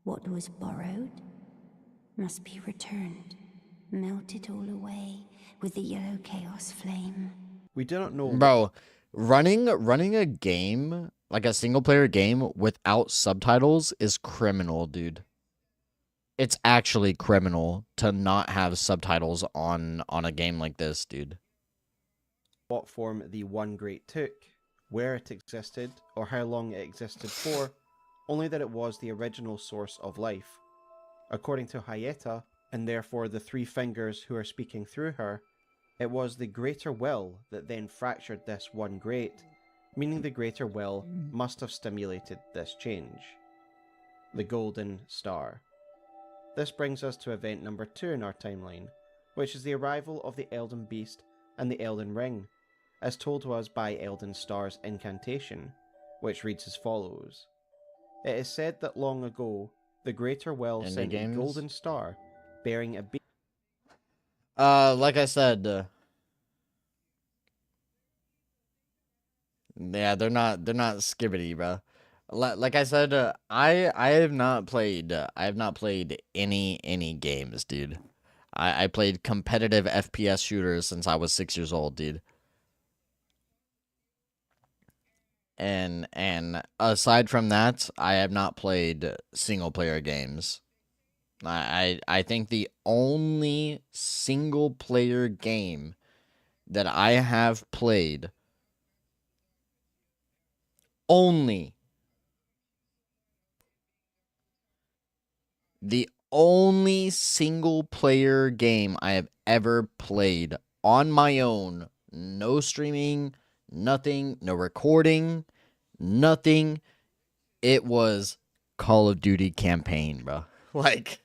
what was borrowed must be returned, melted all away with the yellow chaos flame. We do not know. Bro, running a game, like a single player game without subtitles is criminal, dude. It's actually criminal to not have subtitles on a game like this, dude. What form the One Great took, where it existed, or how long it existed for, only that it was the original source of life. According to Hayeta, and therefore the three fingers who are speaking through her, it was the greater will that then fractured this One Great, meaning the greater will must have stimulated this change. The Golden Star. This brings us to event number 2 in our timeline, which is the arrival of the Elden Beast and the Elden Ring, as told to us by Elden Star's incantation, which reads as follows. It is said that long ago, the Greater Will Indie sent games? a golden star, bearing a beast. Like I said, yeah, they're not skibbity, bro. Like I said, I have not played any games, dude. I played competitive FPS shooters since I was 6 years old, dude. And aside from that, I have not played single player games. I think the only single player game that I have played only the only single player game I have ever played on my own, no streaming, nothing, no recording, nothing. It was Call of Duty campaign, bro. Like,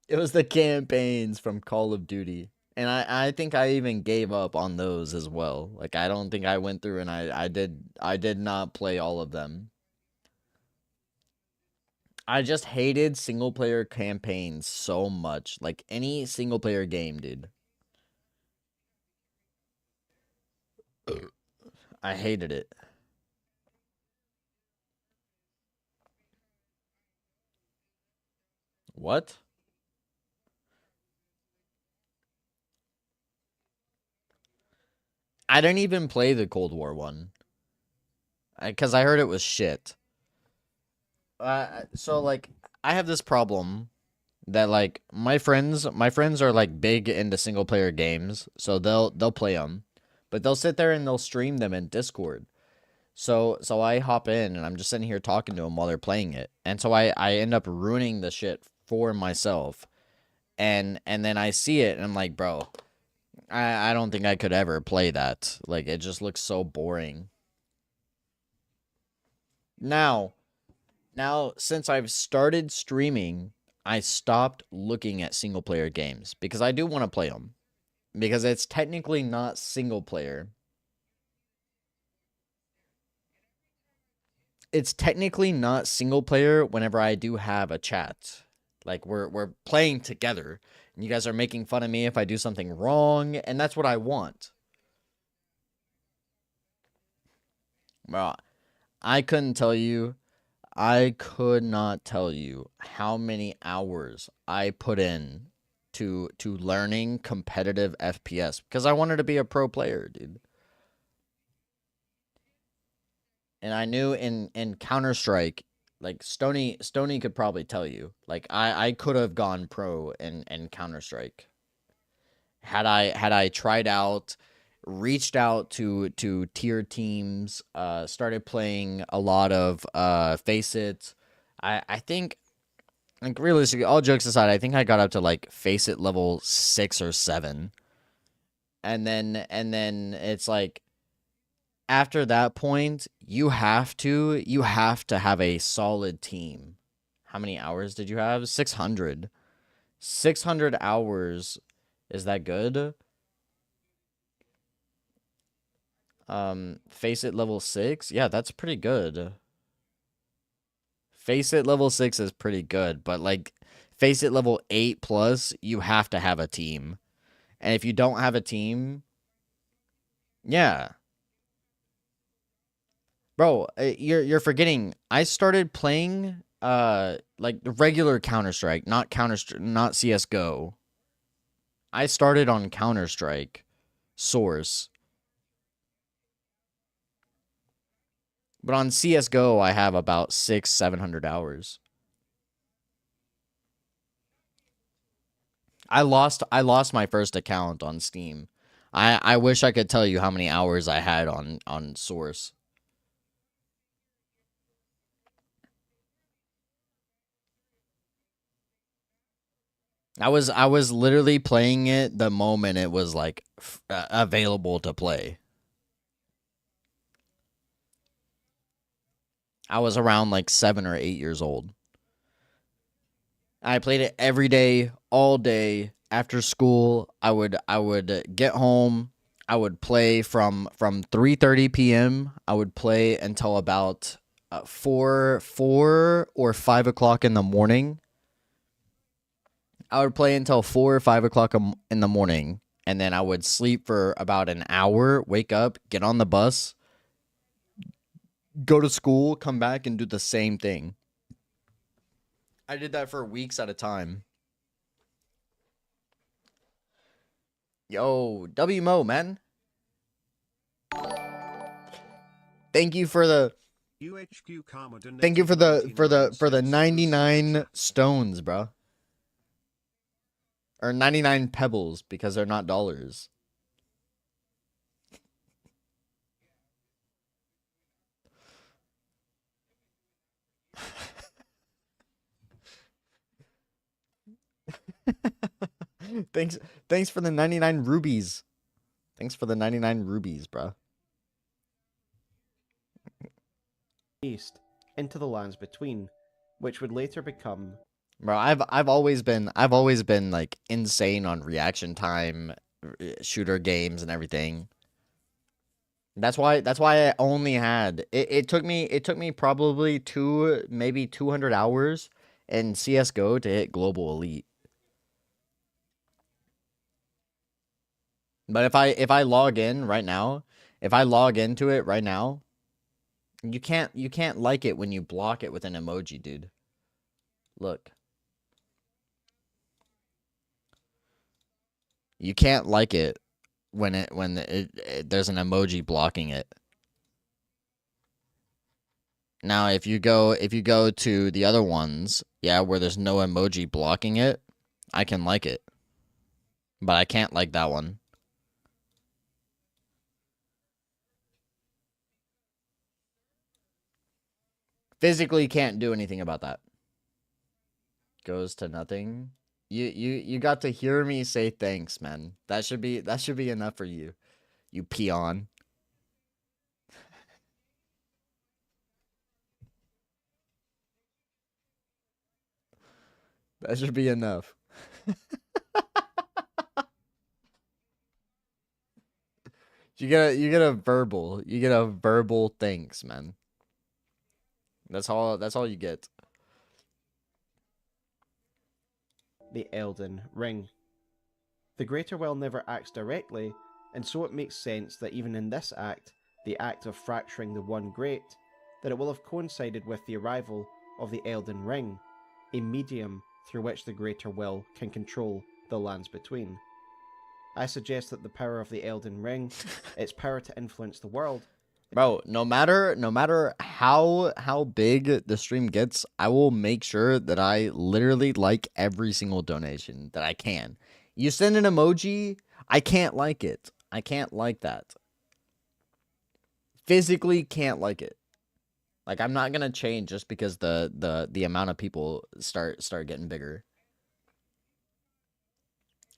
It was the campaigns from Call of Duty. And I think I even gave up on those as well. Like I don't think I went through and I did not play all of them. I just hated single player campaigns so much. Like any single player game, dude. I hated it. What? I didn't even play the Cold War one. Because I heard it was shit. So like I have this problem that like my friends are like big into single player games, so they'll play them, but they'll sit there and they'll stream them in Discord. So I hop in and I'm just sitting here talking to them while they're playing it, and so I end up ruining the shit for myself, and then I see it and I'm like, bro, I don't think I could ever play that. Like it just looks so boring. Now. Now, since I've started streaming, I stopped looking at single player games because I do want to play them. Because it's technically not single player. It's technically not single player whenever I do have a chat. Like we're playing together and you guys are making fun of me if I do something wrong, and that's what I want. Well, I couldn't tell you I could not tell you how many hours I put in to learning competitive FPS because I wanted to be a pro player, dude. And I knew in Counter-Strike, like Stony could probably tell you, like I could have gone pro in Counter-Strike. Had I tried out, reached out to tier teams, started playing a lot of Face It. I think, like, realistically, all jokes aside, I think I got up to like Face It level 6 or 7. And then it's like after that point, you have to have a solid team. How many hours did you have? 600. 600 hours. Is that good? Face It level 6? Yeah, that's pretty good. Face It level 6 is pretty good, but like Face It level 8 plus, you have to have a team. And if you don't have a team, yeah. Bro, you're forgetting. I started playing like the regular Counter-Strike, not CS:GO. I started on Counter-Strike Source. But on CS:GO I have about 700 hours. I lost my first account on Steam. I wish I could tell you how many hours I had on Source. I was literally playing it the moment it was like available to play. I was around like 7 or 8 years old. I played it every day, all day. After school, I would get home. I would play from 3:30 p.m. I would play until about 4 or 5 o'clock in the morning. I would play until 4 or 5 o'clock in the morning, and then I would sleep for about an hour. Wake up, get on the bus, go to school, come back, and do the same thing. I did that for weeks at a time. Yo, WMO, man. Thank you for the UHQ Karma thank you donated for the 99 99 stones, bro. Or 99 pebbles because they're not dollars. Thanks for the 99 rubies. Thanks for the 99 rubies, bro. East. into the lands between, which would later become. Bro, I've always been like insane on reaction time, shooter games and everything. That's why I only had it took me probably maybe 200 hours in CS:GO to hit global elite. But if I log in right now, if I log into it right now, you can't like it when you block it with an emoji, dude. Look. You can't like it when there's an emoji blocking it. Now, if you go to the other ones, yeah, where there's no emoji blocking it, I can like it. But I can't like that one. Physically can't do anything about that. Goes to nothing. You got to hear me say thanks, man. That should be enough for you. You peon. That should be enough. You get a verbal thanks, man. That's all you get. The Elden Ring. The Greater Well never acts directly, and so it makes sense that even in this act, the act of fracturing the One Great, that it will have coincided with the arrival of the Elden Ring, a medium through which the Greater Will can control the lands between. I suggest that the power of the Elden Ring, its power to influence the world. Bro, no matter how big the stream gets, I will make sure that I literally like every single donation that I can. You send an emoji, I can't like it. I can't like that. Physically can't like it. Like, I'm not gonna change just because the amount of people start getting bigger.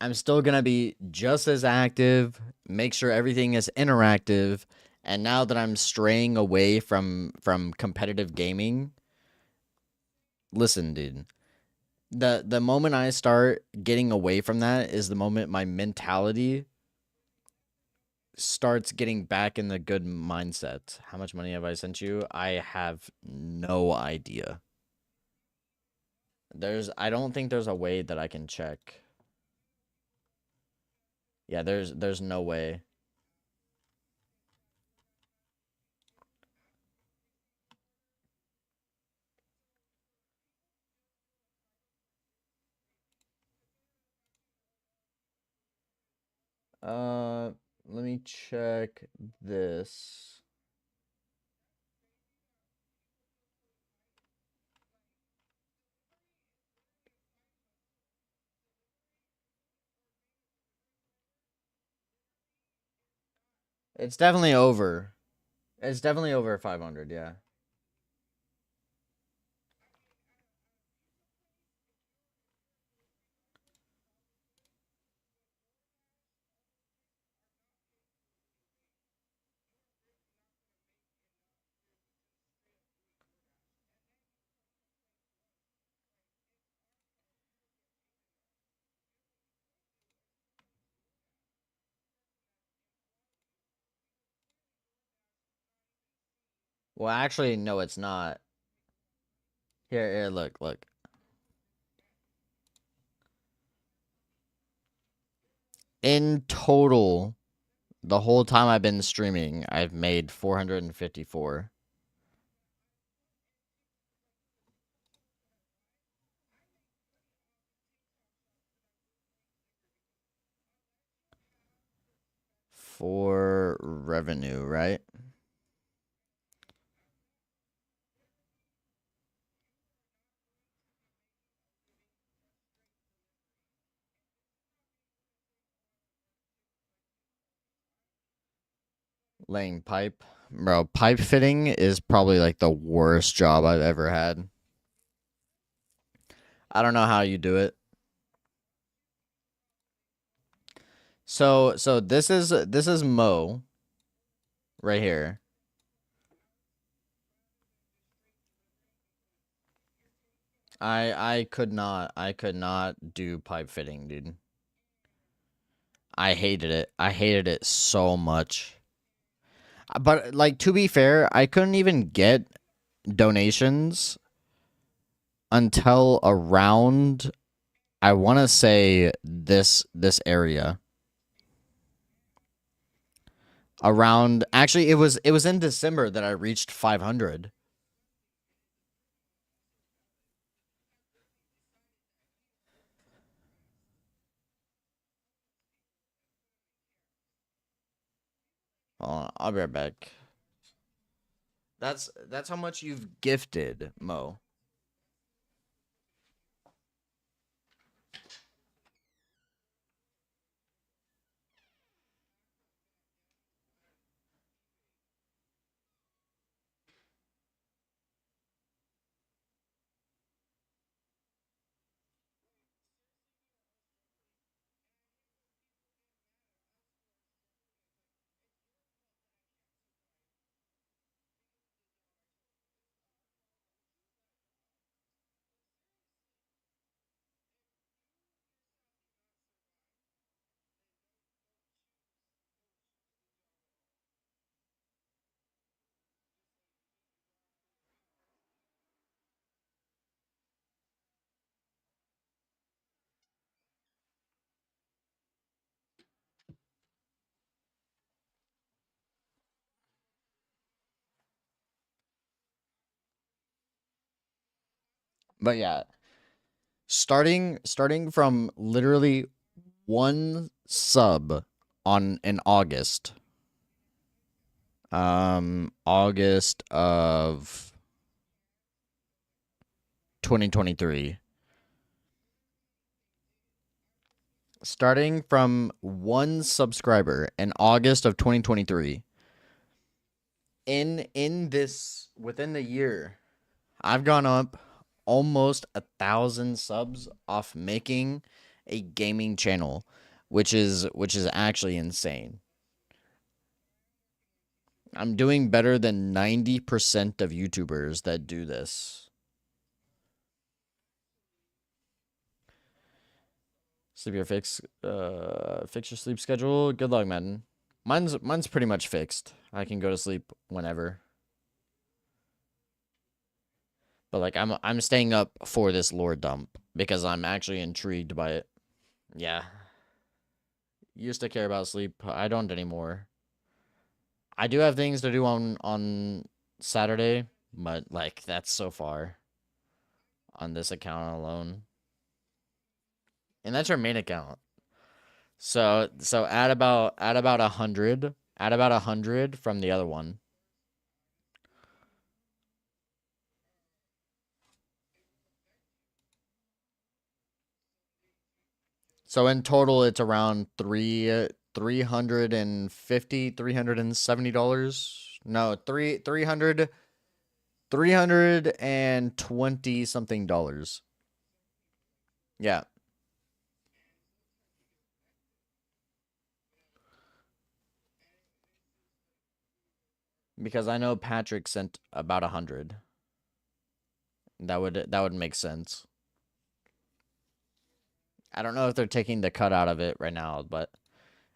I'm still gonna be just as active, make sure everything is interactive, and now that I'm straying away from competitive gaming, listen, dude. The moment I start getting away from that is the moment my mentality starts getting back in the good mindset. How much money have I sent you? I have no idea. I don't think there's a way that I can check. Yeah, there's no way. Let me check this. It's definitely over. It's definitely over 500, yeah. Well, actually, no, it's not. Here, look. In total, the whole time I've been streaming, I've made 454. For revenue, right? Laying pipe. Bro, pipe fitting is probably like the worst job I've ever had. I don't know how you do it. So this is Mo right here. I could not do pipe fitting, dude. I hated it. I hated it so much. But like to be fair, I couldn't even get donations until around, I want to say, this area. Around, actually it was in December that I reached 500. I'll be right back. That's how much you've gifted, Mo. But yeah, starting from literally one sub on in August. August of 2023. Starting from one subscriber in August of 2023. In this, within the year, I've gone up almost 1,000 subs off making a gaming channel, which is actually insane. I'm doing better than 90% of YouTubers that do this. Sleep your fix your sleep schedule. Good luck, man. Mine's pretty much fixed. I can go to sleep whenever. But like I'm staying up for this lore dump because I'm actually intrigued by it. Yeah. Used to care about sleep. I don't anymore. I do have things to do on Saturday, but like that's so far on this account alone. And that's your main account. So add about 100. Add about 100 from the other one. So in total, it's around 350, $370. No, 320 something dollars. Yeah, because I know Patrick sent about 100. That would make sense. I don't know if they're taking the cut out of it right now, but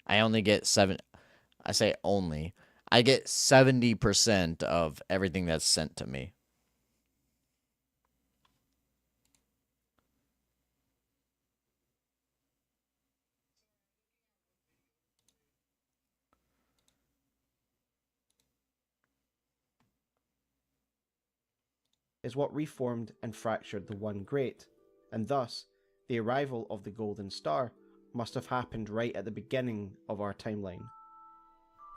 I only get seven. I say only. I get 70% of everything that's sent to me. Is what reformed and fractured the One Great, and thus, the arrival of the Golden Star must have happened right at the beginning of our timeline.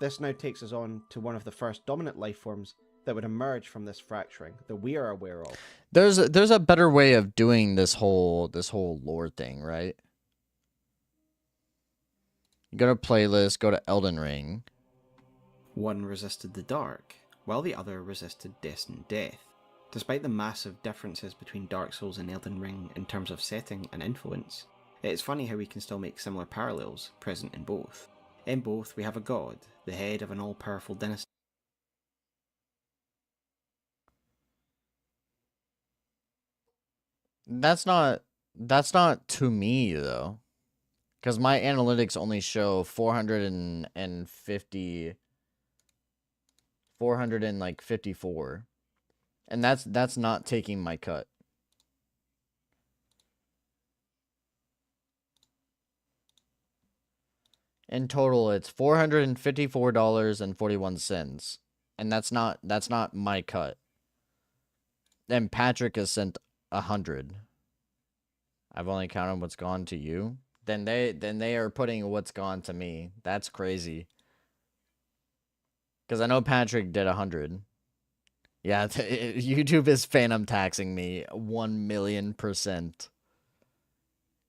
This now takes us on to one of the first dominant life forms that would emerge from this fracturing that we are aware of. There's a better way of doing this whole lore thing, right? You go to playlist, go to Elden Ring. One resisted the dark, while the other resisted destined death. Despite the massive differences between Dark Souls and Elden Ring in terms of setting and influence, it is funny how we can still make similar parallels present in both. In both, we have a god, the head of an all-powerful dynasty. That's not to me though. Because my analytics only show 450, 454. And that's not taking my cut. In total, it's $454.41. And that's not my cut. And Patrick has sent 100. I've only counted what's gone to you. Then they are putting what's gone to me. That's crazy. Because I know Patrick did 100. Yeah, YouTube is phantom taxing me 1,000,000%.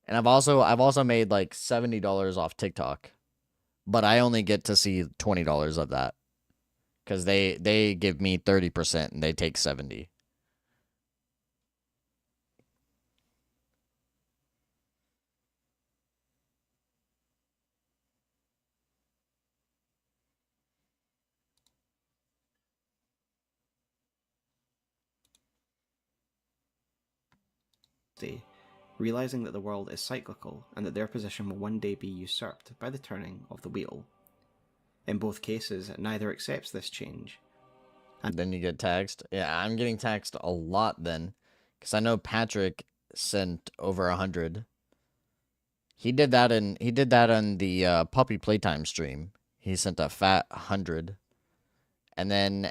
And I've also made like $70 off TikTok, but I only get to see $20 of that because they give me 30% and they take 70. Realizing that the world is cyclical and that their position will one day be usurped by the turning of the wheel. In both cases, neither accepts this change. And then you get taxed. Yeah, I'm getting taxed a lot then, because I know Patrick sent over 100. He did that in the puppy playtime stream. He sent a fat 100, and then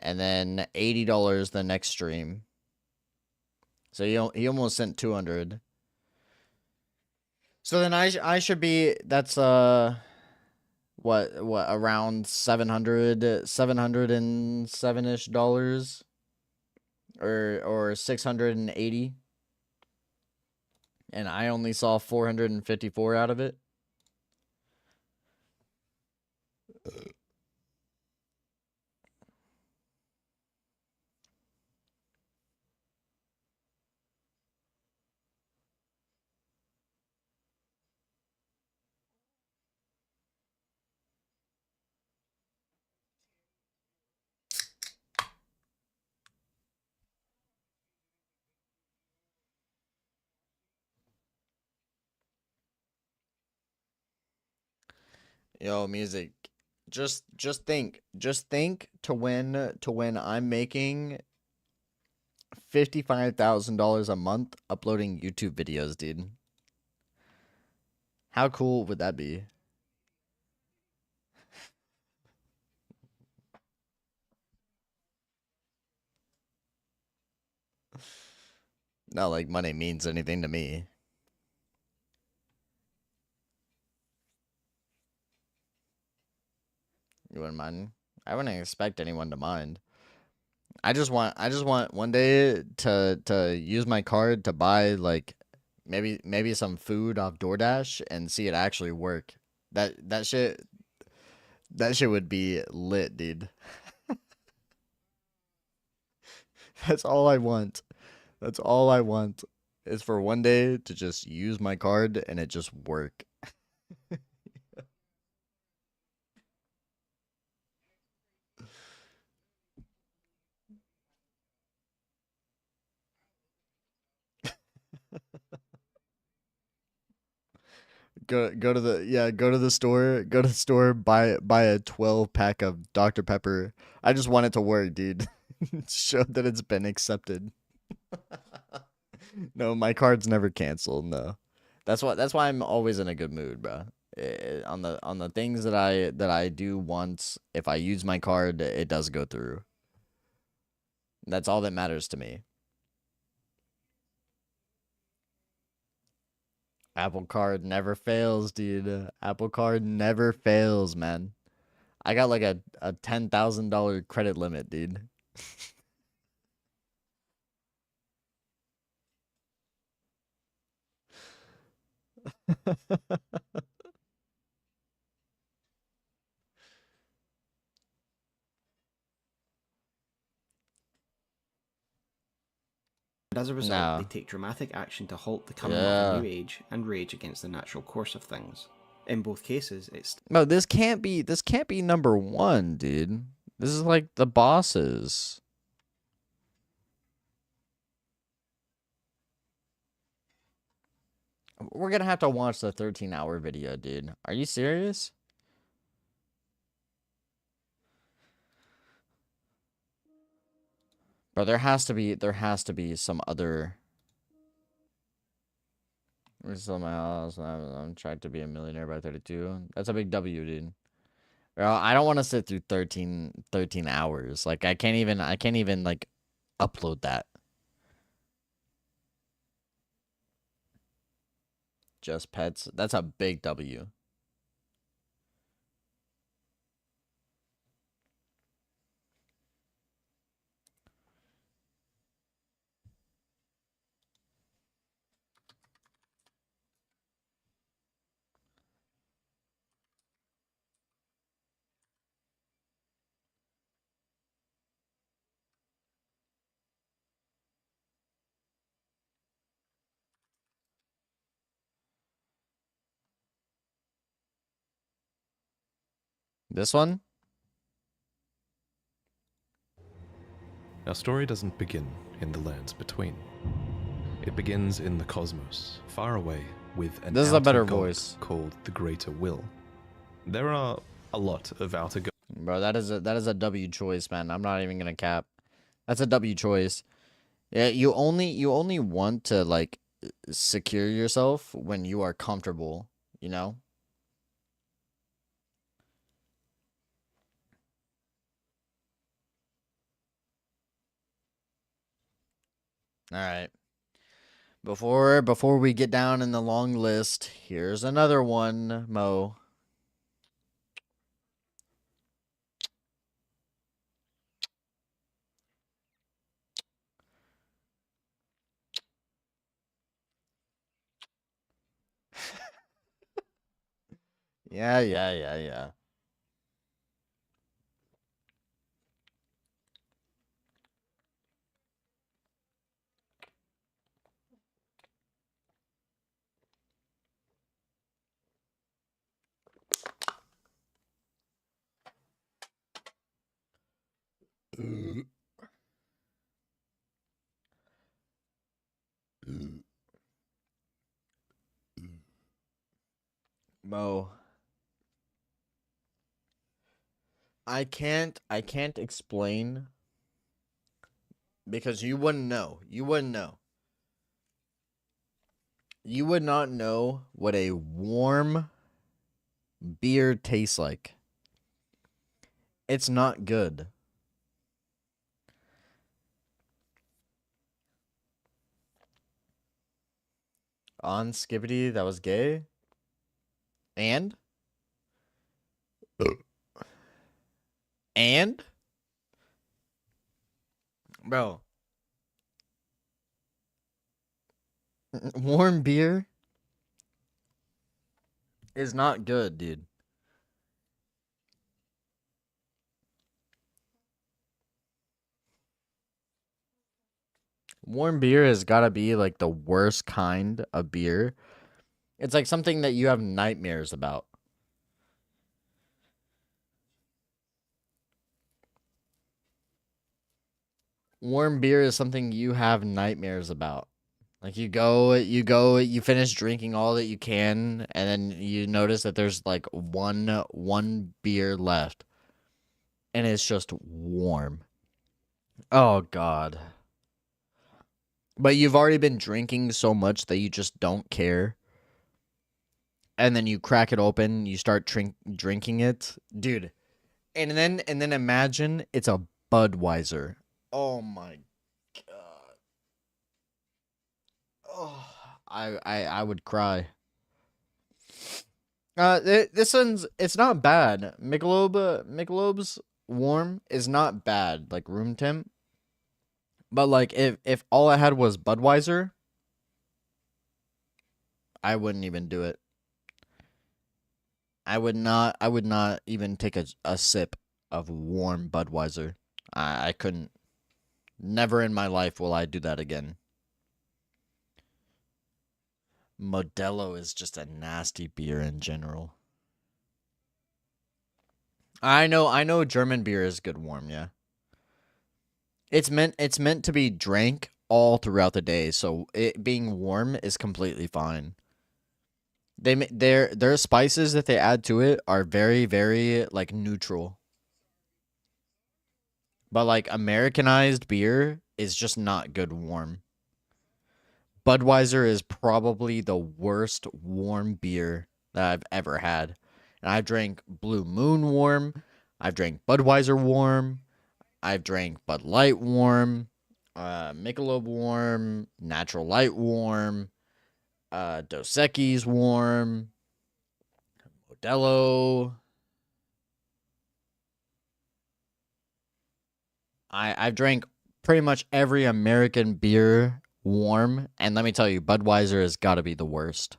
$80 the next stream. So he almost sent 200. So then I should be, that's what around 707-ish dollars, or 680, and I only saw 454 out of it. Yo, music. Just think to when I'm making $55,000 a month uploading YouTube videos, dude. How cool would that be? Not like money means anything to me. You wouldn't mind? I wouldn't expect anyone to mind. I just want one day to use my card to buy like maybe some food off DoorDash and see it actually work. That shit would be lit, dude. That's all I want. That's all I want is for one day to just use my card and it just work. Go to the store, buy a 12 pack of Dr. Pepper. I just want it to work, dude. Show that it's been accepted. No, my card's never canceled. No, that's why I'm always in a good mood, bro. On the things that I do once, if I use my card, it does go through. That's all that matters to me. Apple Card never fails, dude. Apple Card never fails, man. I got like a $10,000 credit limit, dude. And as a result, No. they take dramatic action to halt the coming of Yeah. a new age and rage against the natural course of things. In both cases, it's No, this can't be number one, dude. This is like the bosses. We're gonna have to watch the 13-hour video, dude. Are you serious? Bro, there has to be some other. We're still my house. I'm trying to be a millionaire by 32. That's a big W, dude. Bro, I don't want to sit through 13 hours. Like I can't even like upload that. Just pets. That's a big W. This one? Our story doesn't begin in the lands between. It begins in the cosmos, far away, with an This is a outer better god voice. called the Greater Will. There are a lot of outer gods. Bro, that is a W choice, man. I'm not even gonna cap. That's a W choice. Yeah, you only want to like secure yourself when you are comfortable, you know? All right. Before we get down in the long list, here's another one, Mo. Yeah. Mo, I can't explain because you wouldn't know. You wouldn't know. You would not know what a warm beer tastes like. It's not good. On Skippity, that was gay. And? And? Bro. Warm beer is not good, dude. Warm beer has got to be like the worst kind of beer. It's like something that you have nightmares about. Warm beer is something you have nightmares about. Like you finish drinking all that you can, and then you notice that there's like one beer left, and it's just warm. Oh God. But you've already been drinking so much that you just don't care. And then you crack it open, you start drinking it. Dude. And then imagine it's a Budweiser. Oh my God. Oh, I would cry. This one's it's not bad. Michelob's warm is not bad, like room temp. But like if all I had was Budweiser, I wouldn't even do it. I would not even take a sip of warm Budweiser. I couldn't. Never in my life will I do that again. Modelo is just a nasty beer in general. I know German beer is good warm, yeah. It's meant to be drank all throughout the day, so it being warm is completely fine. Their spices that they add to it are very, very like neutral. But like Americanized beer is just not good warm. Budweiser is probably the worst warm beer that I've ever had. And I've drank Blue Moon warm. I've drank Budweiser warm. I've drank Bud Light warm. Michelob warm. Natural Light warm. Dos Equis warm. Modelo. I've drank pretty much every American beer warm, and let me tell you, Budweiser has got to be the worst.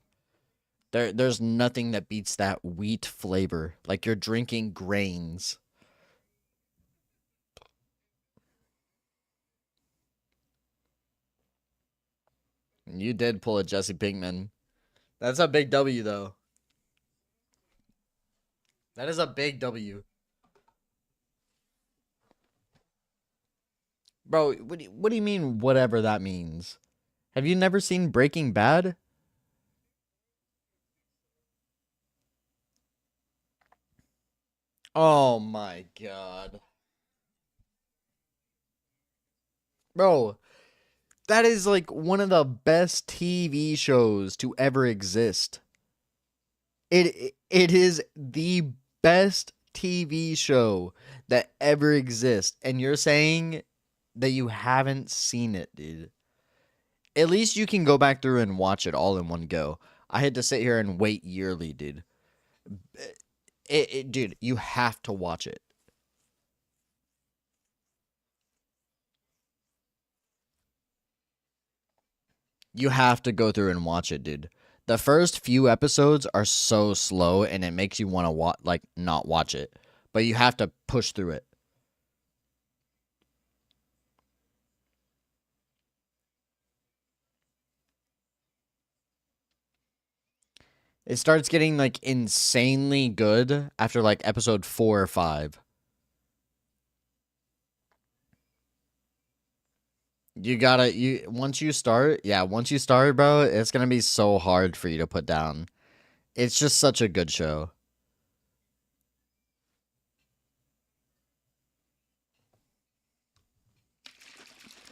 There's nothing that beats that wheat flavor. Like you're drinking grains. You did pull a Jesse Pinkman. That's a big W though. That is a big W. Bro, what do you mean whatever that means? Have you never seen Breaking Bad? Oh my god. Bro, that is like one of the best TV shows to ever exist. It is the best TV show that ever exists, and you're saying that you haven't seen it, dude. At least you can go back through and watch it all in one go. I had to sit here and wait yearly, dude. Dude, you have to watch it. You have to go through and watch it, dude. The first few episodes are so slow and it makes you want to not watch it. But you have to push through it. It starts getting like insanely good after like episode 4 or 5. Once you start, bro, it's gonna be so hard for you to put down. It's just such a good show.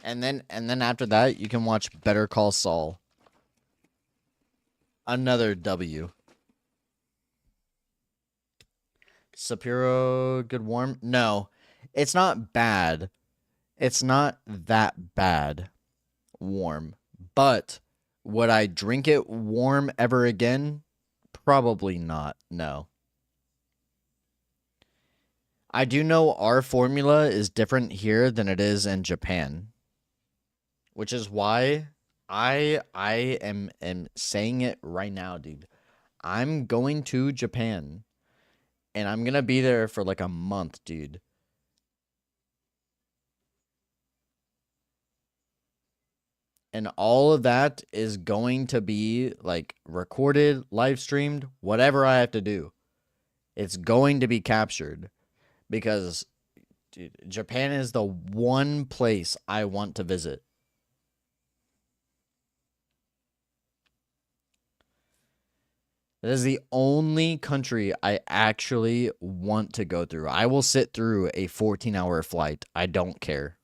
And then after that, you can watch Better Call Saul. Another W. Sapiro good warm? No. It's not bad. It's not that bad warm. But would I drink it warm ever again? Probably not. No. I do know our formula is different here than it is in Japan. Which is why I am saying it right now, dude. I'm going to Japan. And I'm going to be there for like a month, dude. And all of that is going to be like recorded, live streamed, whatever I have to do. It's going to be captured because dude, Japan is the one place I want to visit. That is the only country I actually want to go through. I will sit through a 14-hour flight. I don't care.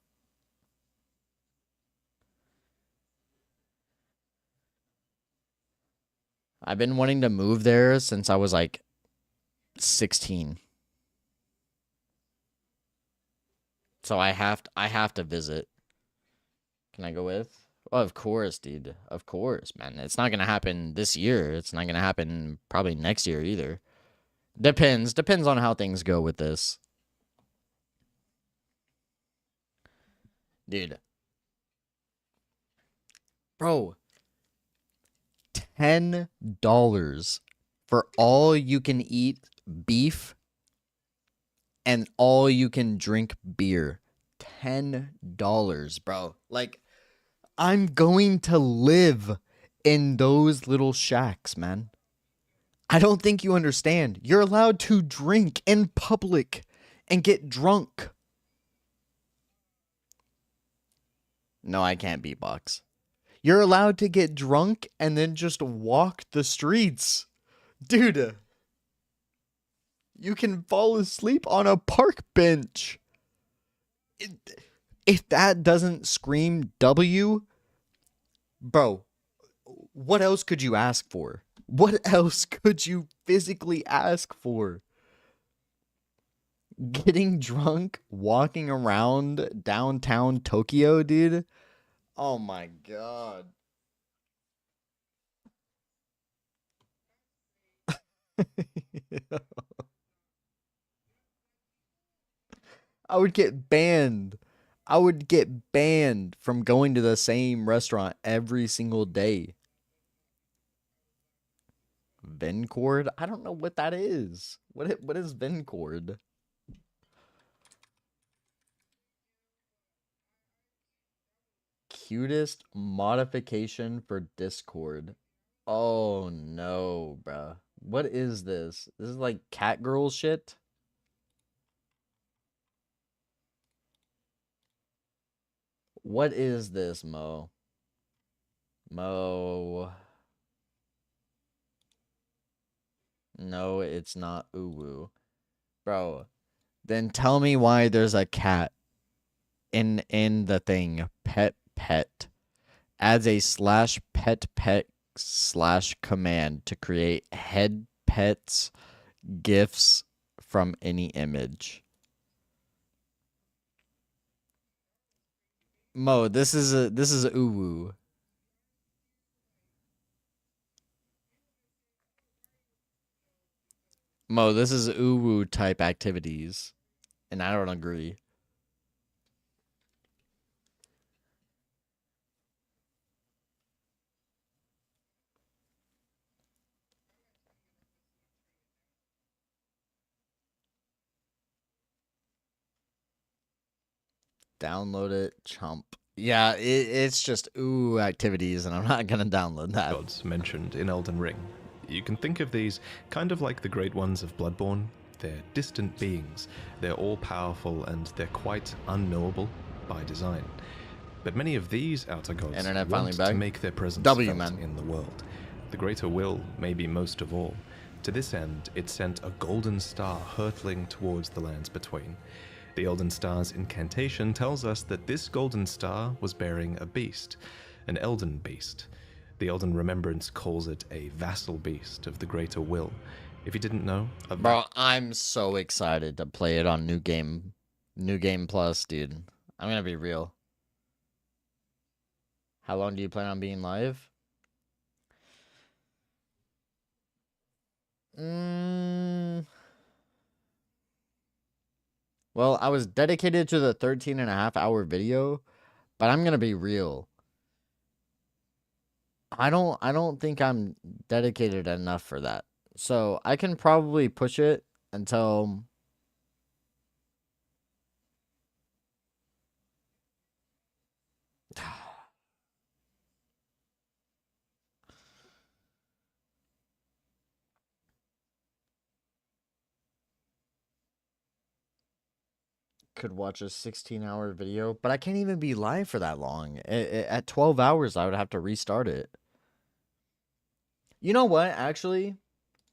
I've been wanting to move there since I was like 16. So I have to visit. Can I go with? Well, of course, dude. Of course, man. It's not gonna happen this year. It's not gonna happen probably next year either. Depends on how things go with this. Dude. Bro. $10 for all you can eat beef and all you can drink beer. $10, bro. Like, I'm going to live in those little shacks, man. I don't think you understand. You're allowed to drink in public and get drunk. No, I can't beatbox. You're allowed to get drunk and then just walk the streets. Dude, you can fall asleep on a park bench. If that doesn't scream W, bro, what else could you ask for? What else could you physically ask for? Getting drunk, walking around downtown Tokyo, dude. Oh my god. I would get banned. I would get banned from going to the same restaurant every single day. Vencord? I don't know what that is. What is Vencord? Cutest modification for Discord. Oh no, bruh. What is this? This is like cat girl shit? What is this, Mo? Mo. No, it's not uwu. Bro, then tell me why there's a cat in the thing. Pet. Adds a /pet command to create head pets gifs from any image. Mo, this is uwu. Mo, this is uwu type activities, and I don't agree. Download it, chump. Yeah, it's just ooh activities, and I'm not gonna download that. Gods mentioned in Elden Ring. You can think of these kind of like the great ones of Bloodborne. They're distant beings. They're all-powerful, and they're quite unknowable by design. But many of these outer gods Internet want finally back. to make their presence W, felt man. in the world. The greater will, maybe most of all. To this end, it sent a golden star hurtling towards the lands between. The Elden Star's incantation tells us that this golden star was bearing a beast, an Elden beast. The Elden Remembrance calls it a vassal beast of the greater will. If you didn't know, Bro, I'm so excited to play it on New Game Plus, dude. I'm gonna be real. How long do you plan on being live? Well, I was dedicated to the 13.5-hour video, but I'm gonna be real. I don't think I'm dedicated enough for that. So I can probably push it until could watch a 16-hour video, but I can't even be live for that long. At 12 hours, I would have to restart it. You know what? Actually,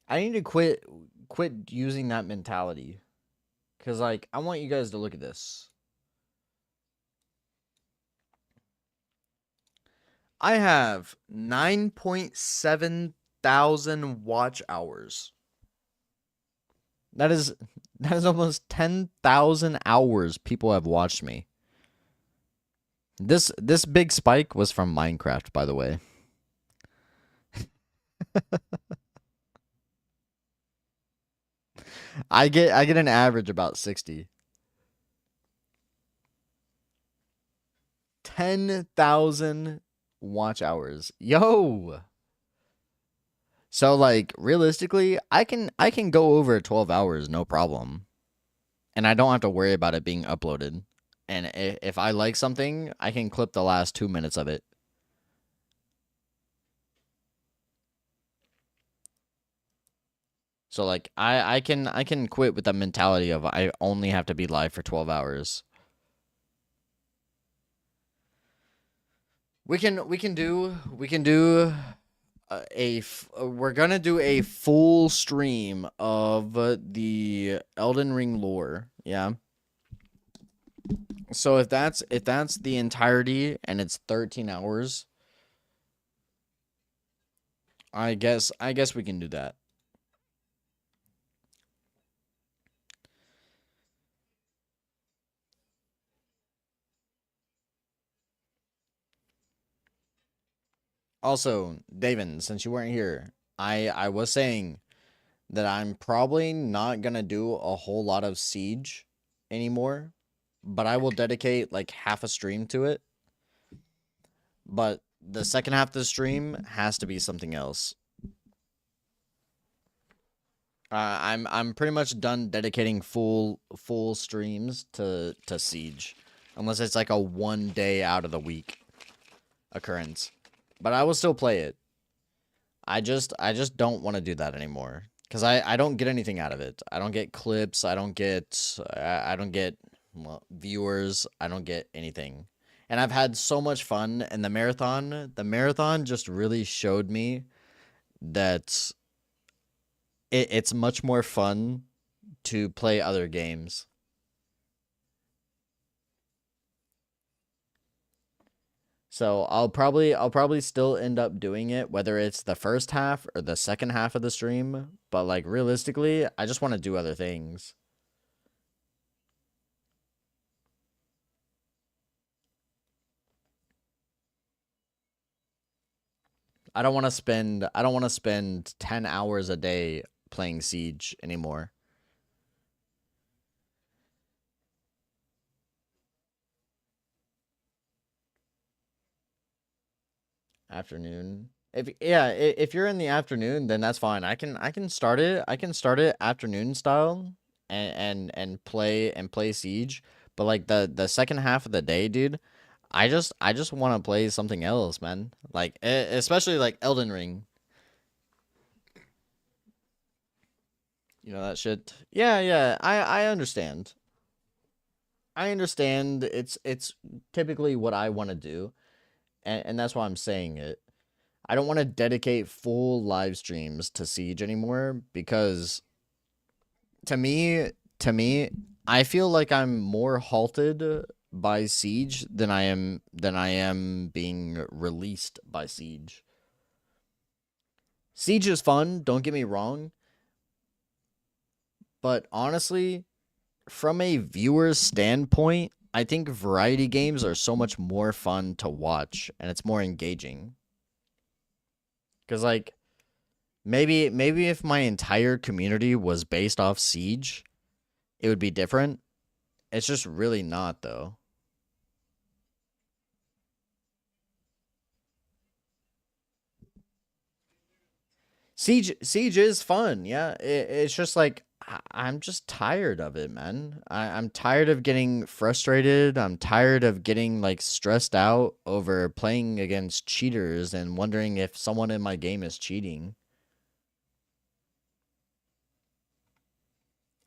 I need to quit using that mentality. Cause like I want you guys to look at this. I have 9.7 thousand watch hours. That is almost 10,000 hours people have watched me. This big spike was from Minecraft, by the way. I get an average about 60. 10,000 watch hours. Yo. So like realistically, I can go over 12 hours no problem. And I don't have to worry about it being uploaded. And if I like something, I can clip the last 2 minutes of it. So like I can quit with the mentality of I only have to be live for 12 hours. We can do we're gonna do a full stream of the Elden Ring lore. Yeah. So if that's the entirety and it's 13 hours, I guess we can do that. Also, David, since you weren't here, I was saying that I'm probably not gonna do a whole lot of Siege anymore, but I will dedicate like half a stream to it. But the second half of the stream has to be something else. I'm pretty much done dedicating full streams to Siege, unless it's like a 1 day out of the week occurrence. But I will still play it. I just don't want to do that anymore because I don't get anything out of it. I don't get clips. I don't get well, viewers. I don't get anything. And I've had so much fun in the marathon. The marathon just really showed me that it's much more fun to play other games. So I'll probably still end up doing it, whether it's the first half or the second half of the stream. But like realistically, I just want to do other things. I don't want to spend 10 hours a day playing Siege anymore. Afternoon. If you're in the afternoon, then that's fine. I can start it. I can start it afternoon style and play Siege. But like the second half of the day, dude, I just want to play something else, man. Like especially like Elden Ring. You know that shit. Yeah, yeah. I understand. I understand. It's typically what I want to do, and that's why I'm saying it. I don't want to dedicate full live streams to Siege anymore because to me, to me, I feel like I'm more halted by Siege than I am being released by Siege. Siege is fun, don't get me wrong, but honestly, from a viewer's standpoint, I think variety games are so much more fun to watch and it's more engaging. Cuz like maybe if my entire community was based off Siege, it would be different. It's just really not though. Siege is fun, yeah. It's just like I'm just tired of it, man. I'm tired of getting frustrated. I'm tired of getting like stressed out over playing against cheaters and wondering if someone in my game is cheating.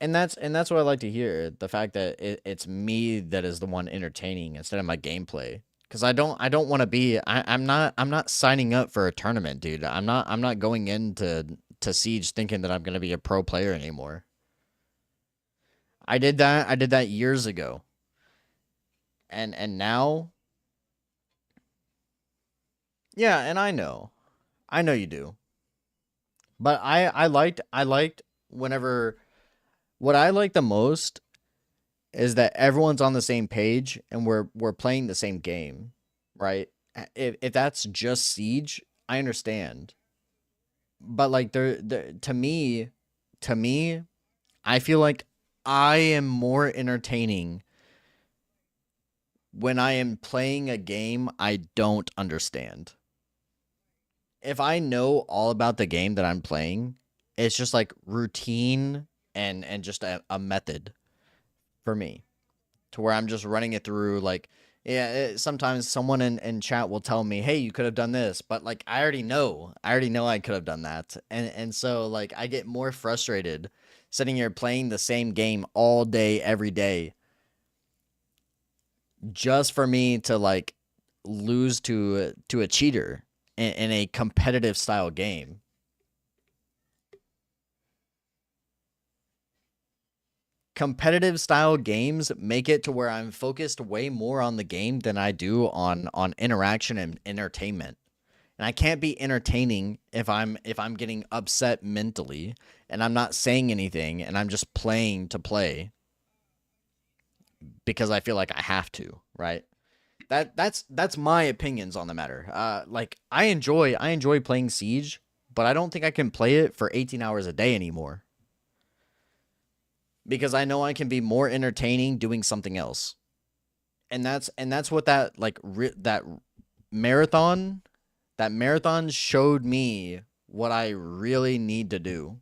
And that's what I like to hear. The fact that it's me that is the one entertaining instead of my gameplay. Because I don't want to be. I'm not signing up for a tournament, dude. I'm not going into Siege thinking that I'm gonna be a pro player anymore. I did that years ago. And now, yeah, and I know you do. But I liked whenever what I like the most is that everyone's on the same page and we're playing the same game, right? If that's just Siege, I understand. But like to me, I feel like I am more entertaining when I am playing a game I don't understand. If I know all about the game that I'm playing, it's just like routine and just a method for me to where I'm just running it through like yeah, sometimes someone in chat will tell me, "Hey, you could have done this," but like I already know. I already know I could have done that. And so like I get more frustrated sitting here playing the same game all day every day just for me to like lose to a cheater. in a competitive style game. Competitive style games make it to where I'm focused way more on the game than I do on interaction and entertainment. And I can't be entertaining if I'm getting upset mentally and I'm not saying anything and I'm just playing to play because I feel like I have to, right? That's my opinions on the matter. Like I enjoy playing Siege, but I don't think I can play it for 18 hours a day anymore. Because I know I can be more entertaining doing something else. And that's what that like marathon showed me what I really need to do.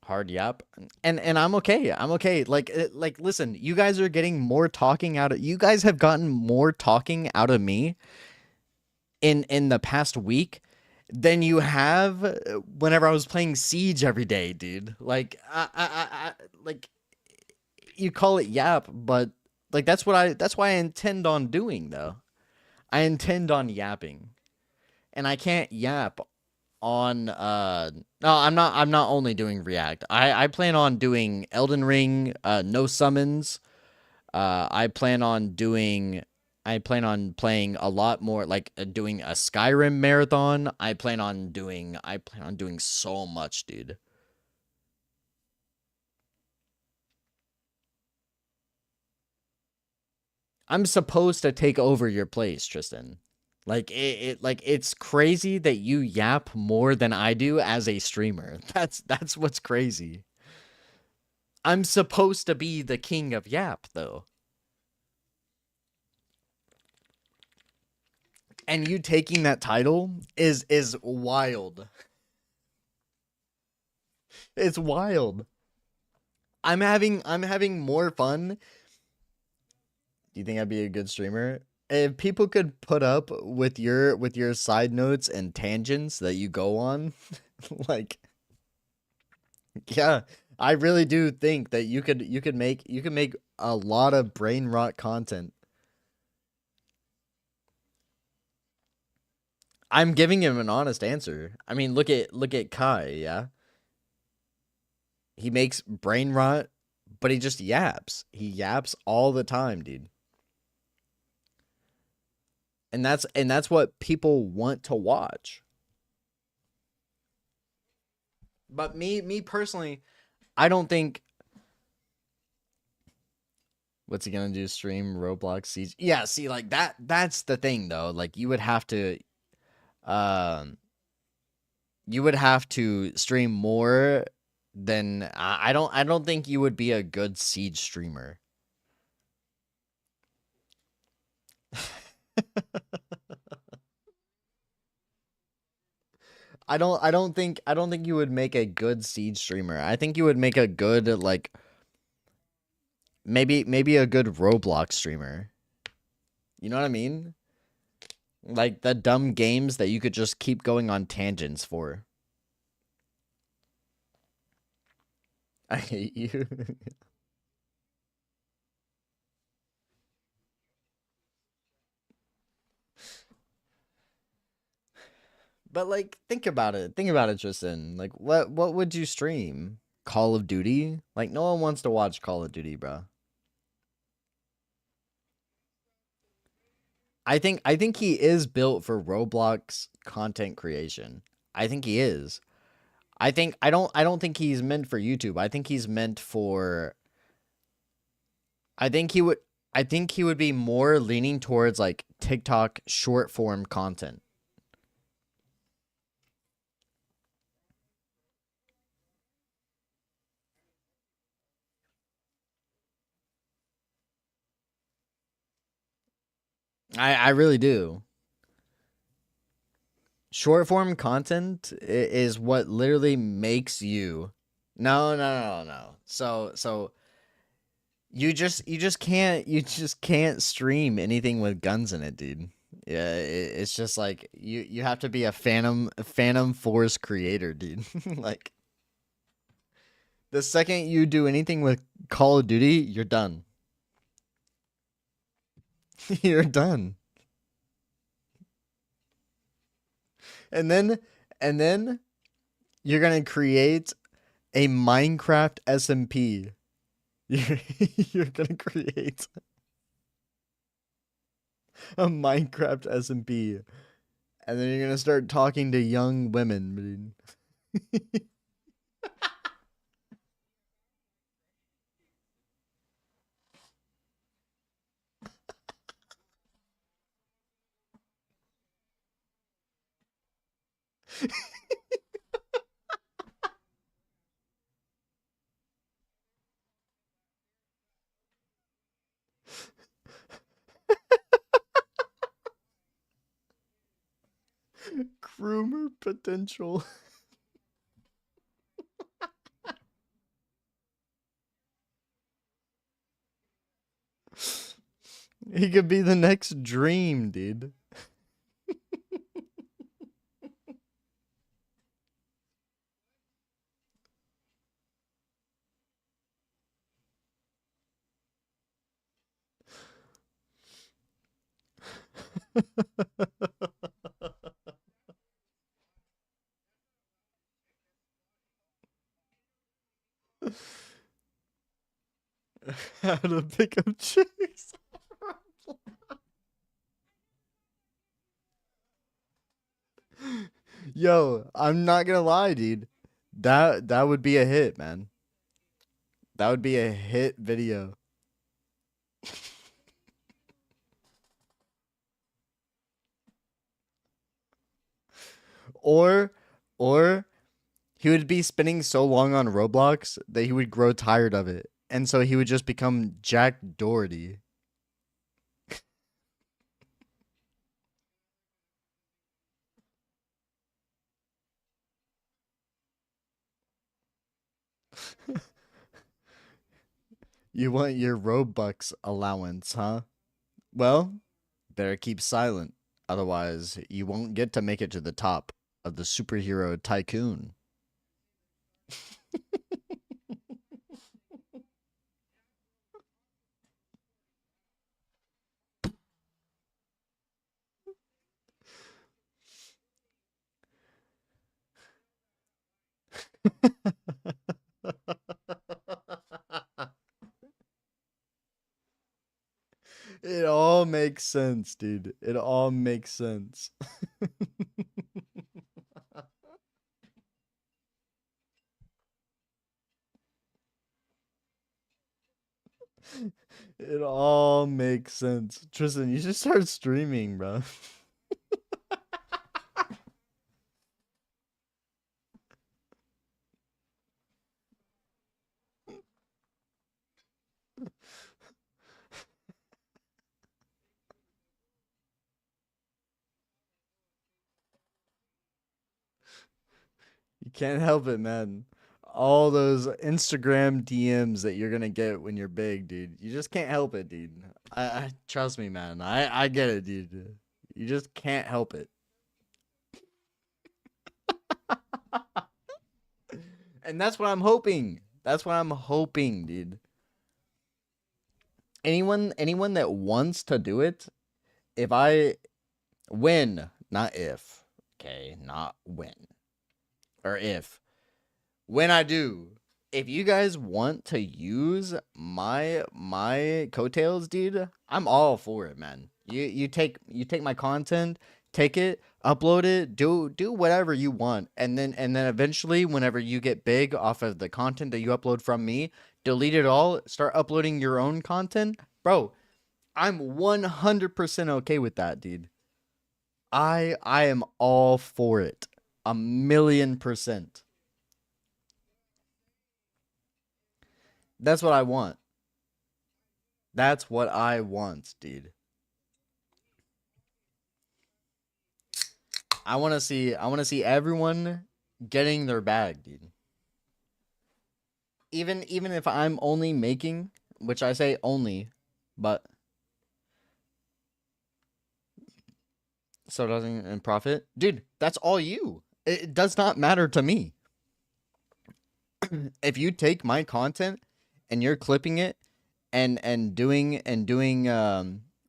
Hard yap. And I'm okay. I'm okay. Like listen, you guys are getting more talking out of you guys have gotten more talking out of me in the past week than you have whenever I was playing Siege every day, dude. Like I like you call it yap, but like that's why I intend on doing though. I intend on yapping. And I can't yap on no, I'm not only doing React. I plan on doing Elden Ring, no summons. I plan on playing a lot more, like doing a Skyrim marathon. I plan on doing so much, dude. I'm supposed to take over your place, Tristan. Like like it's crazy that you yap more than I do as a streamer. That's what's crazy. I'm supposed to be the king of yap though. And you taking that title is wild. It's wild. I'm having more fun. Do you think I'd be a good streamer? If people could put up with your side notes and tangents that you go on, like yeah, I really do think that you could make a lot of brain rot content. I'm giving him an honest answer. I mean, look at Kai, yeah? He makes brain rot, but he just yaps. He yaps all the time, dude. And that's what people want to watch. But me personally, I don't think what's he gonna do? Stream Roblox Siege? Yeah, see, like that's the thing though. Like um you would have to stream more than I don't think you would be a good Siege streamer. I don't think you would make a good Siege streamer. I think you would make a good like maybe a good Roblox streamer. You know what I mean? Like the dumb games that you could just keep going on tangents for. I hate you. But like think about it. Think about it, Tristan. Like what would you stream? Call of Duty? Like no one wants to watch Call of Duty, bro. I think he is built for Roblox content creation. I think he is. I don't think he's meant for YouTube. I think he's meant for I think he would I think he would be more leaning towards like TikTok short form content. I really do. Short form content is what literally makes you. No. So you just can't stream anything with guns in it, dude. Yeah, it's just like you have to be a Phantom Force creator, dude. Like the second you do anything with Call of Duty, you're done. You're done. And then you're gonna create a Minecraft SMP. You're gonna create a Minecraft SMP, and then you're gonna start talking to young women. Groomer potential. He could be the next Dream, dude. How to pick up chicks. Yo, I'm not gonna lie, dude. That would be a hit, man. That would be a hit video. Or or he would be spending so long on Roblox that he would grow tired of it. And so he would just become Jack Doherty. You want your Robux allowance, huh? Well, better keep silent. Otherwise, you won't get to make it to the top of the superhero tycoon. It all makes sense, dude. It all makes sense. It all makes sense. Tristan, you should start streaming, bro. You can't help it, man. All those Instagram DMs that you're gonna get when you're big, dude. You just can't help it, dude. I trust me, man. I get it, dude. You just can't help it. And that's what I'm hoping. That's what I'm hoping, dude. Anyone that wants to do it, if I win, not if, okay, not when or if, when I do, if you guys want to use my coattails, dude, I'm all for it, man. You take my content, take it, upload it, do whatever you want, and then eventually, whenever you get big off of the content that you upload from me, delete it all, start uploading your own content, bro. I'm 100% okay with that, dude. I am all for it. 1,000,000%. That's what I want. That's what I want, dude. I want to see everyone getting their bag, dude. Even if I'm only making, which I say only, but so doesn't in profit, dude, that's all you. It does not matter to me. If you take my content and you're clipping it and doing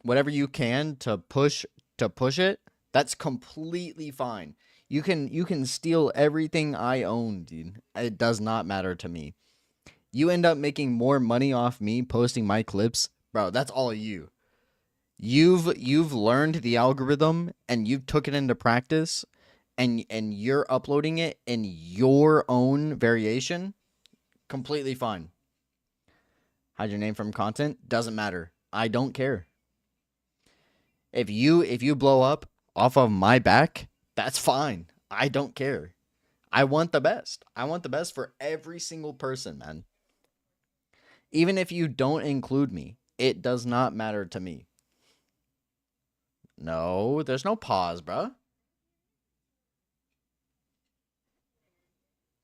whatever you can to push it, that's completely fine. You can steal everything I own, dude. It does not matter to me. You end up making more money off me posting my clips, bro. That's all you. You've learned the algorithm and you've took it into practice, and you're uploading it in your own variation. Completely fine. Hide your name from content, doesn't matter. I don't care. If you blow up off of my back, that's fine. I don't care. I want the best. I want the best for every single person, man. Even if you don't include me, it does not matter to me. No, there's no pause, bruh.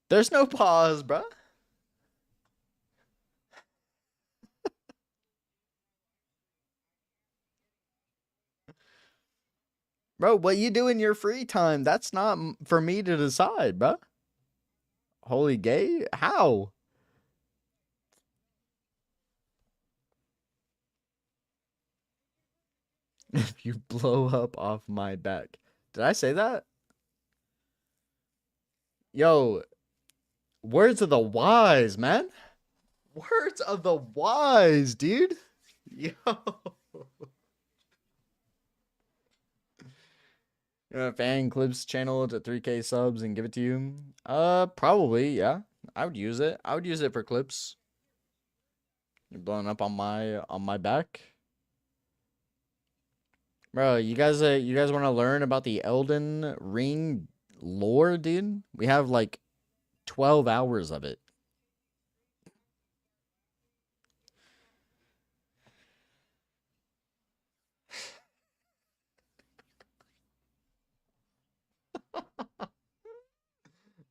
There's no pause, bruh. Bro, what you do in your free time, that's not for me to decide, bruh. Holy gay? How? If you blow up off my back. Did I say that? Yo, words of the wise, man. Words of the wise, dude. Yo. Fan clips channel to 3K subs and give it to you. Probably, yeah. I would use it. I would use it for clips. You're blowing up on my back. Bro, you guys want to learn about the Elden Ring lore, dude? We have like 12 hours of it.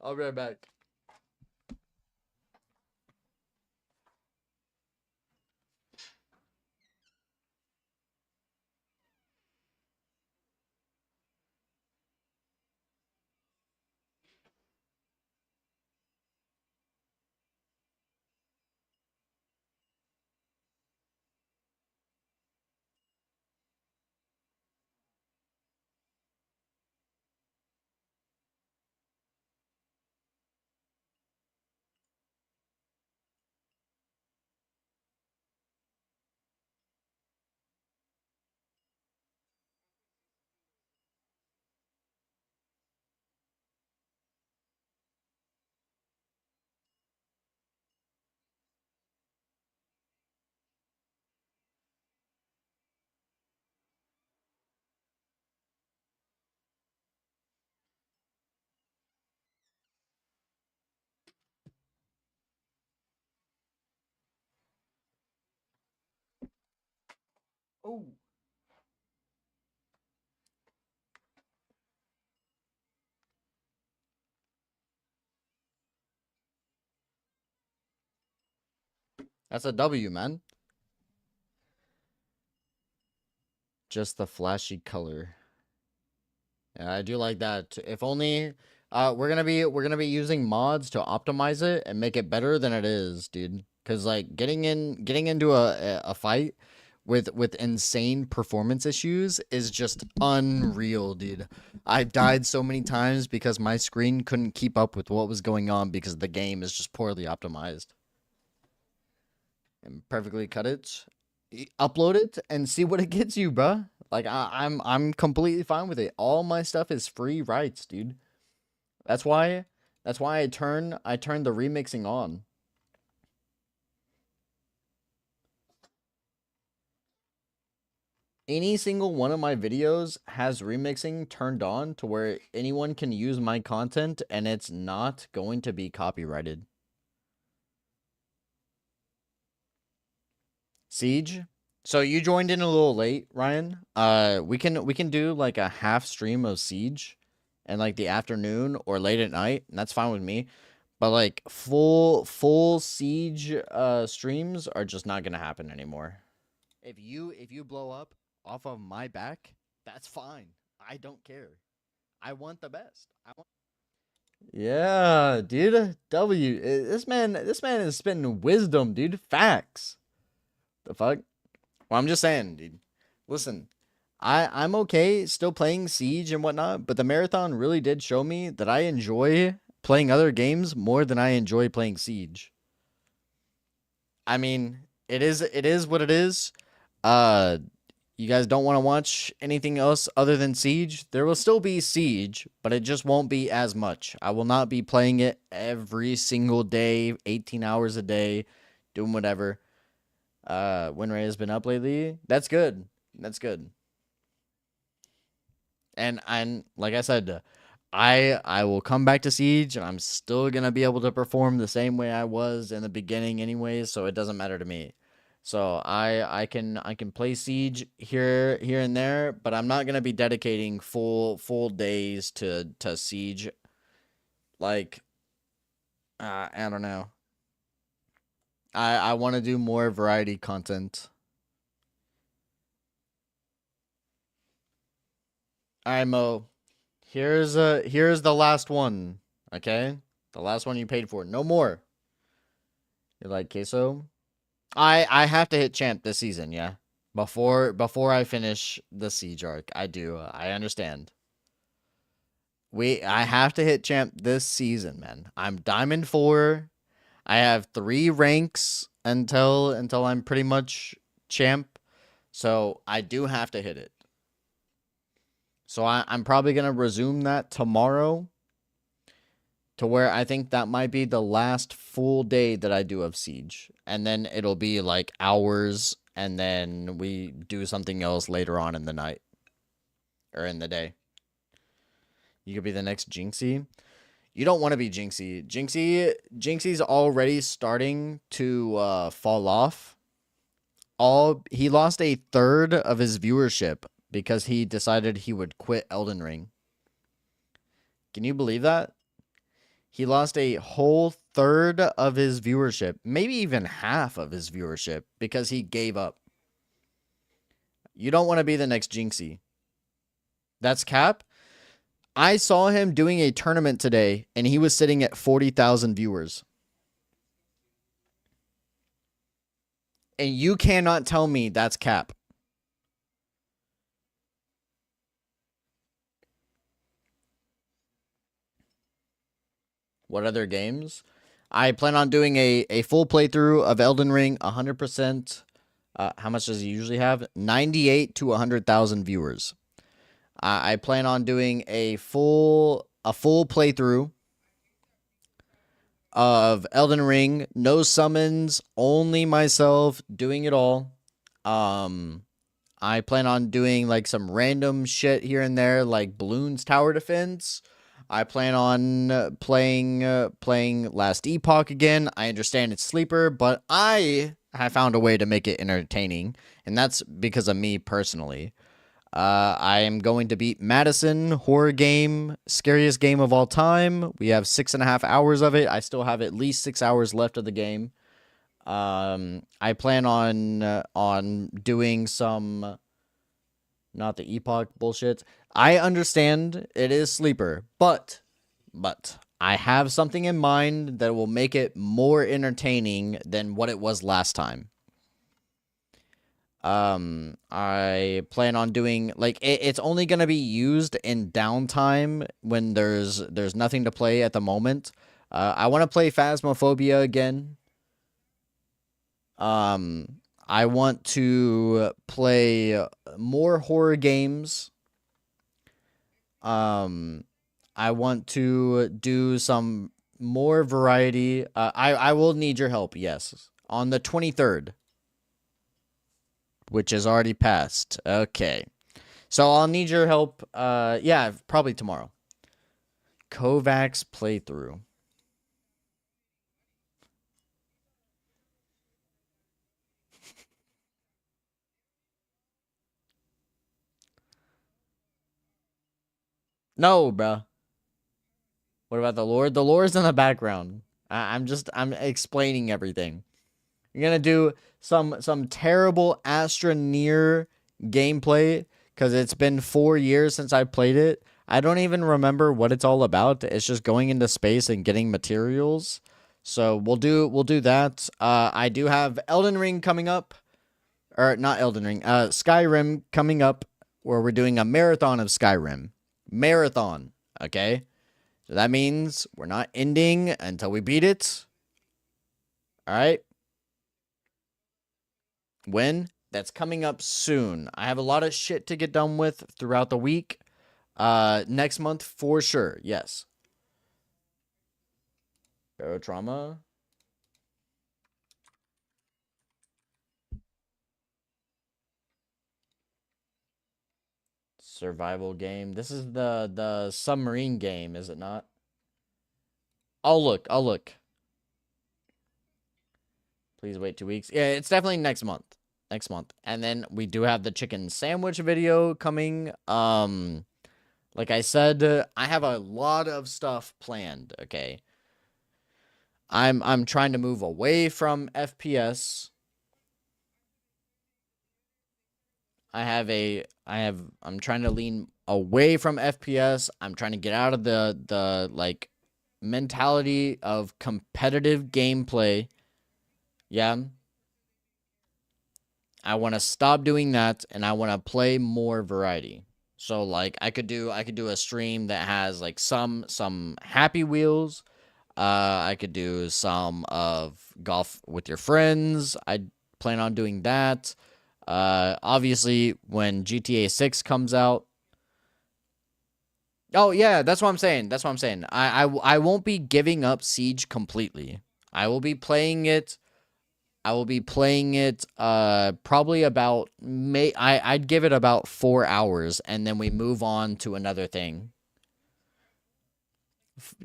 I'll be right back. Oh. That's a W, man. Just the flashy color. Yeah, I do like that. If only we're gonna be using mods to optimize it and make it better than it is, dude. Cause like getting into a fight with insane performance issues is just unreal, dude. I've died so many times because my screen couldn't keep up with what was going on because the game is just poorly optimized. And perfectly cut it, upload it, and see what it gets you, bruh. Like I'm completely fine with it. All my stuff is free rights, dude. That's why I turn the remixing on. Any single one of my videos has remixing turned on to where anyone can use my content and it's not going to be copyrighted. Siege. So you joined in a little late, Ryan. We can do like a half stream of Siege and like the afternoon or late at night, and that's fine with me. But like full Siege streams are just not gonna happen anymore. If you blow up off of my back, that's fine. I don't care. I want the best. Yeah, dude. This man is spitting wisdom, dude. Facts. The fuck? Well, I'm just saying, dude. Listen, I'm okay still playing Siege and whatnot, but the marathon really did show me that I enjoy playing other games more than I enjoy playing Siege. I mean, it is what it is. Uh you guys don't want to watch anything else other than Siege? There will still be Siege, but it just won't be as much. I will not be playing it every single day, 18 hours a day, doing whatever. Win rate has been up lately. That's good. That's good. And like I said, I will come back to Siege and I'm still gonna be able to perform the same way I was in the beginning anyways, so it doesn't matter to me. So I can play Siege here and there, but I'm not gonna be dedicating full days to Siege. Like I don't know. I want to do more variety content. All right, Mo. Here's the last one. Okay, the last one you paid for. No more. You like queso? I have to hit champ this season. Yeah, before I finish the siege arc. I do. I understand. I have to hit champ this season, man. I'm diamond 4. I have 3 ranks until I'm pretty much champ. So I do have to hit it. So I'm probably going to resume that tomorrow, to where I think that might be the last full day that I do of Siege. And then it'll be like hours, and then we do something else later on in the night. Or in the day. You could be the next Jinxie. You don't want to be Jinxie. Jinxie's already starting to fall off. He lost a third of his viewership because he decided he would quit Elden Ring. Can you believe that? He lost a whole third of his viewership, maybe even half of his viewership, because he gave up. You don't want to be the next Jinxie. That's cap. I saw him doing a tournament today, and he was sitting at 40,000 viewers. And you cannot tell me that's cap. What other games? I plan on doing a full playthrough of Elden Ring, 100%. How much does he usually have? 98 to 100,000 viewers. I plan on doing a full playthrough of Elden Ring. No summons, only myself doing it all. I plan on doing like some random shit here and there, like Bloons Tower Defense. I plan on playing Last Epoch again. I understand it's sleeper, but I have found a way to make it entertaining, and that's because of me personally. I am going to beat Madison, horror game, scariest game of all time. We have 6.5 hours of it. I still have at least 6 hours left of the game. I plan on doing some, not the Epoch bullshit. I understand it is sleeper, but I have something in mind that will make it more entertaining than what it was last time. I plan on doing, like, it's only going to be used in downtime when there's nothing to play at the moment. I want to play Phasmophobia again. I want to play more horror games. I want to do some more variety. I will need your help, yes. On the 23rd. Which has already passed. Okay. So I'll need your help. Yeah, probably tomorrow. Kovacs playthrough. No, bruh. What about the Lord? The Lord's in the background. I'm explaining everything. You're gonna do some terrible Astroneer gameplay because it's been 4 years since I played it. I don't even remember what it's all about. It's just going into space and getting materials. So we'll do that. I do have Elden Ring coming up. or not Elden Ring, Skyrim coming up, where we're doing a marathon of Skyrim. Marathon, okay? So that means we're not ending until we beat it. All right? When? That's coming up soon. I have a lot of shit to get done with throughout the week. Next month for sure. Yes. Barotrauma. Survival game. This is the submarine game, is it not? I'll look. I'll look. Please wait 2 weeks. Yeah, it's definitely next month. Next month. And then we do have the chicken sandwich video coming. Like I said, I have a lot of stuff planned, okay? I'm trying to move away from FPS. I'm trying to lean away from FPS. I'm trying to get out of the like mentality of competitive gameplay. Yeah. I want to stop doing that, and I want to play more variety. So like I could do a stream that has like some Happy Wheels. I could do some of golf with your friends. I plan on doing that. Obviously when GTA 6 comes out. Oh yeah, that's what I'm saying. That's what I'm saying. I won't be giving up Siege completely. I will be playing it. Probably about I'd give it about 4 hours, and then we move on to another thing.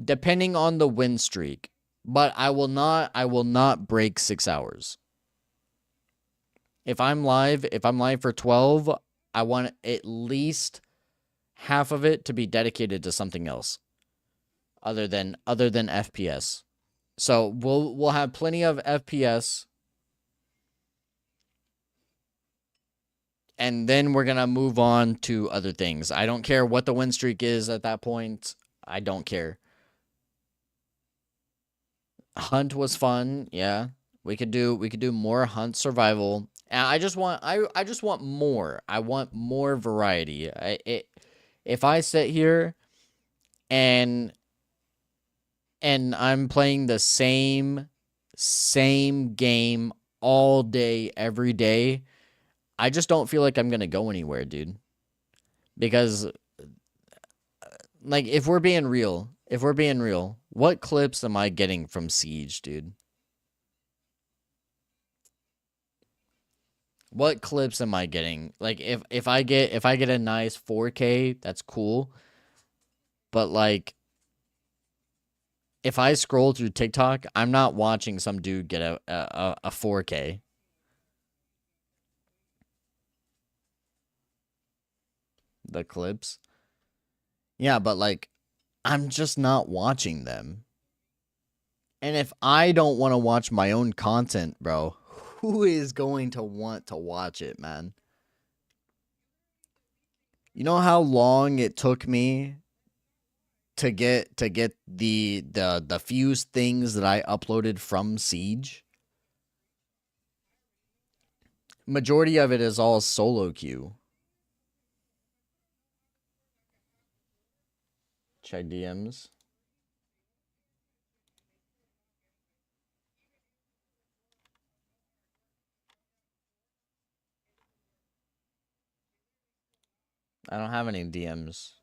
Depending on the win streak. But I will not break 6 hours. If I'm live for 12, I want at least half of it to be dedicated to something else other than FPS. So we'll have plenty of FPS, and then we're going to move on to other things. I don't care what the win streak is at that point. I don't care. Hunt was fun. Yeah. We could do more Hunt survival. And I just want more. I want more variety. If I sit here and I'm playing the same game all day every day, I just don't feel like I'm going to go anywhere, dude. Because like if we're being real, what clips am I getting from Siege, dude? What clips am I getting? Like if I get a nice 4K, that's cool. But like if I scroll through TikTok, I'm not watching some dude get a 4K. The clips. Yeah, but like I'm just not watching them. And if I don't want to watch my own content, bro, who is going to want to watch it, man? You know how long it took me to get the few things that I uploaded from Siege? Majority of it is all solo queue. Check DMs. I don't have any DMs.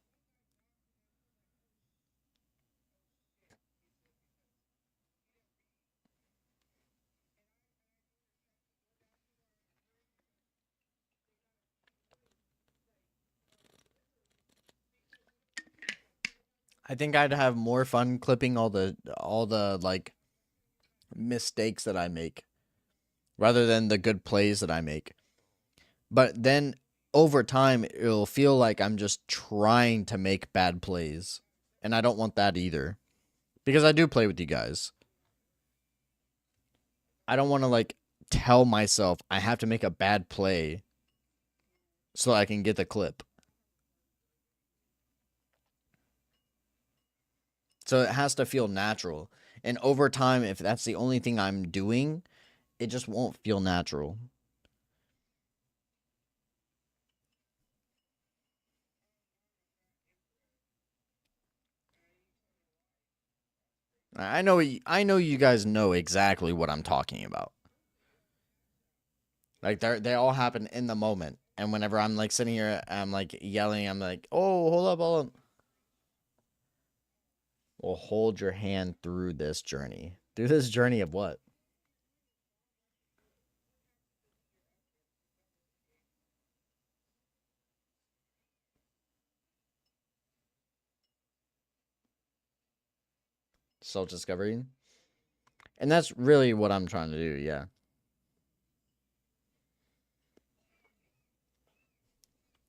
I think I'd have more fun clipping all the like mistakes that I make rather than the good plays that I make. But then over time it'll feel like I'm just trying to make bad plays, and I don't want that either. Because I do play with you guys. I don't want to like tell myself I have to make a bad play so I can get the clip. So it has to feel natural. And over time, if that's the only thing I'm doing, it just won't feel natural. I know you guys know exactly what I'm talking about. Like they all happen in the moment. And whenever I'm like sitting here, I'm like yelling, I'm like, "Oh, hold up." Well, hold your hand through this journey. Through this journey of what? Self-discovery. And that's really what I'm trying to do, yeah.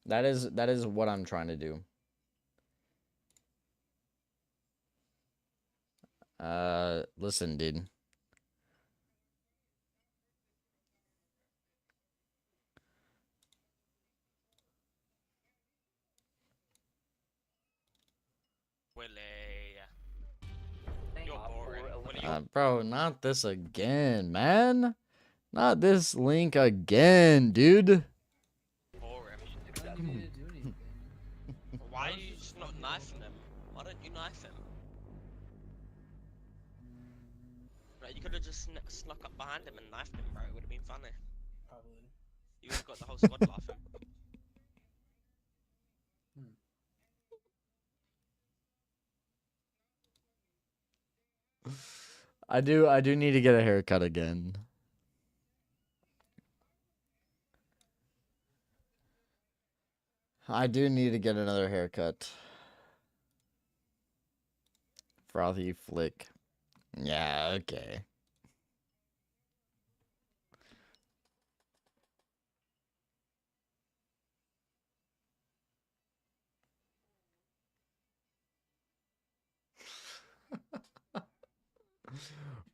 That is what I'm trying to do. Listen, dude. Willie. You're boring. Willie, Bro, not this again, man. Not this link again, dude. boring. Why are you just not knifing him? Why don't you knife him? Like, you could have just snuck up behind him and knifed him, bro. It would have been funny. Probably. You would have got the whole squad laughing. I do need to get a haircut again. I do need to get another haircut. Frothy flick. Yeah, okay.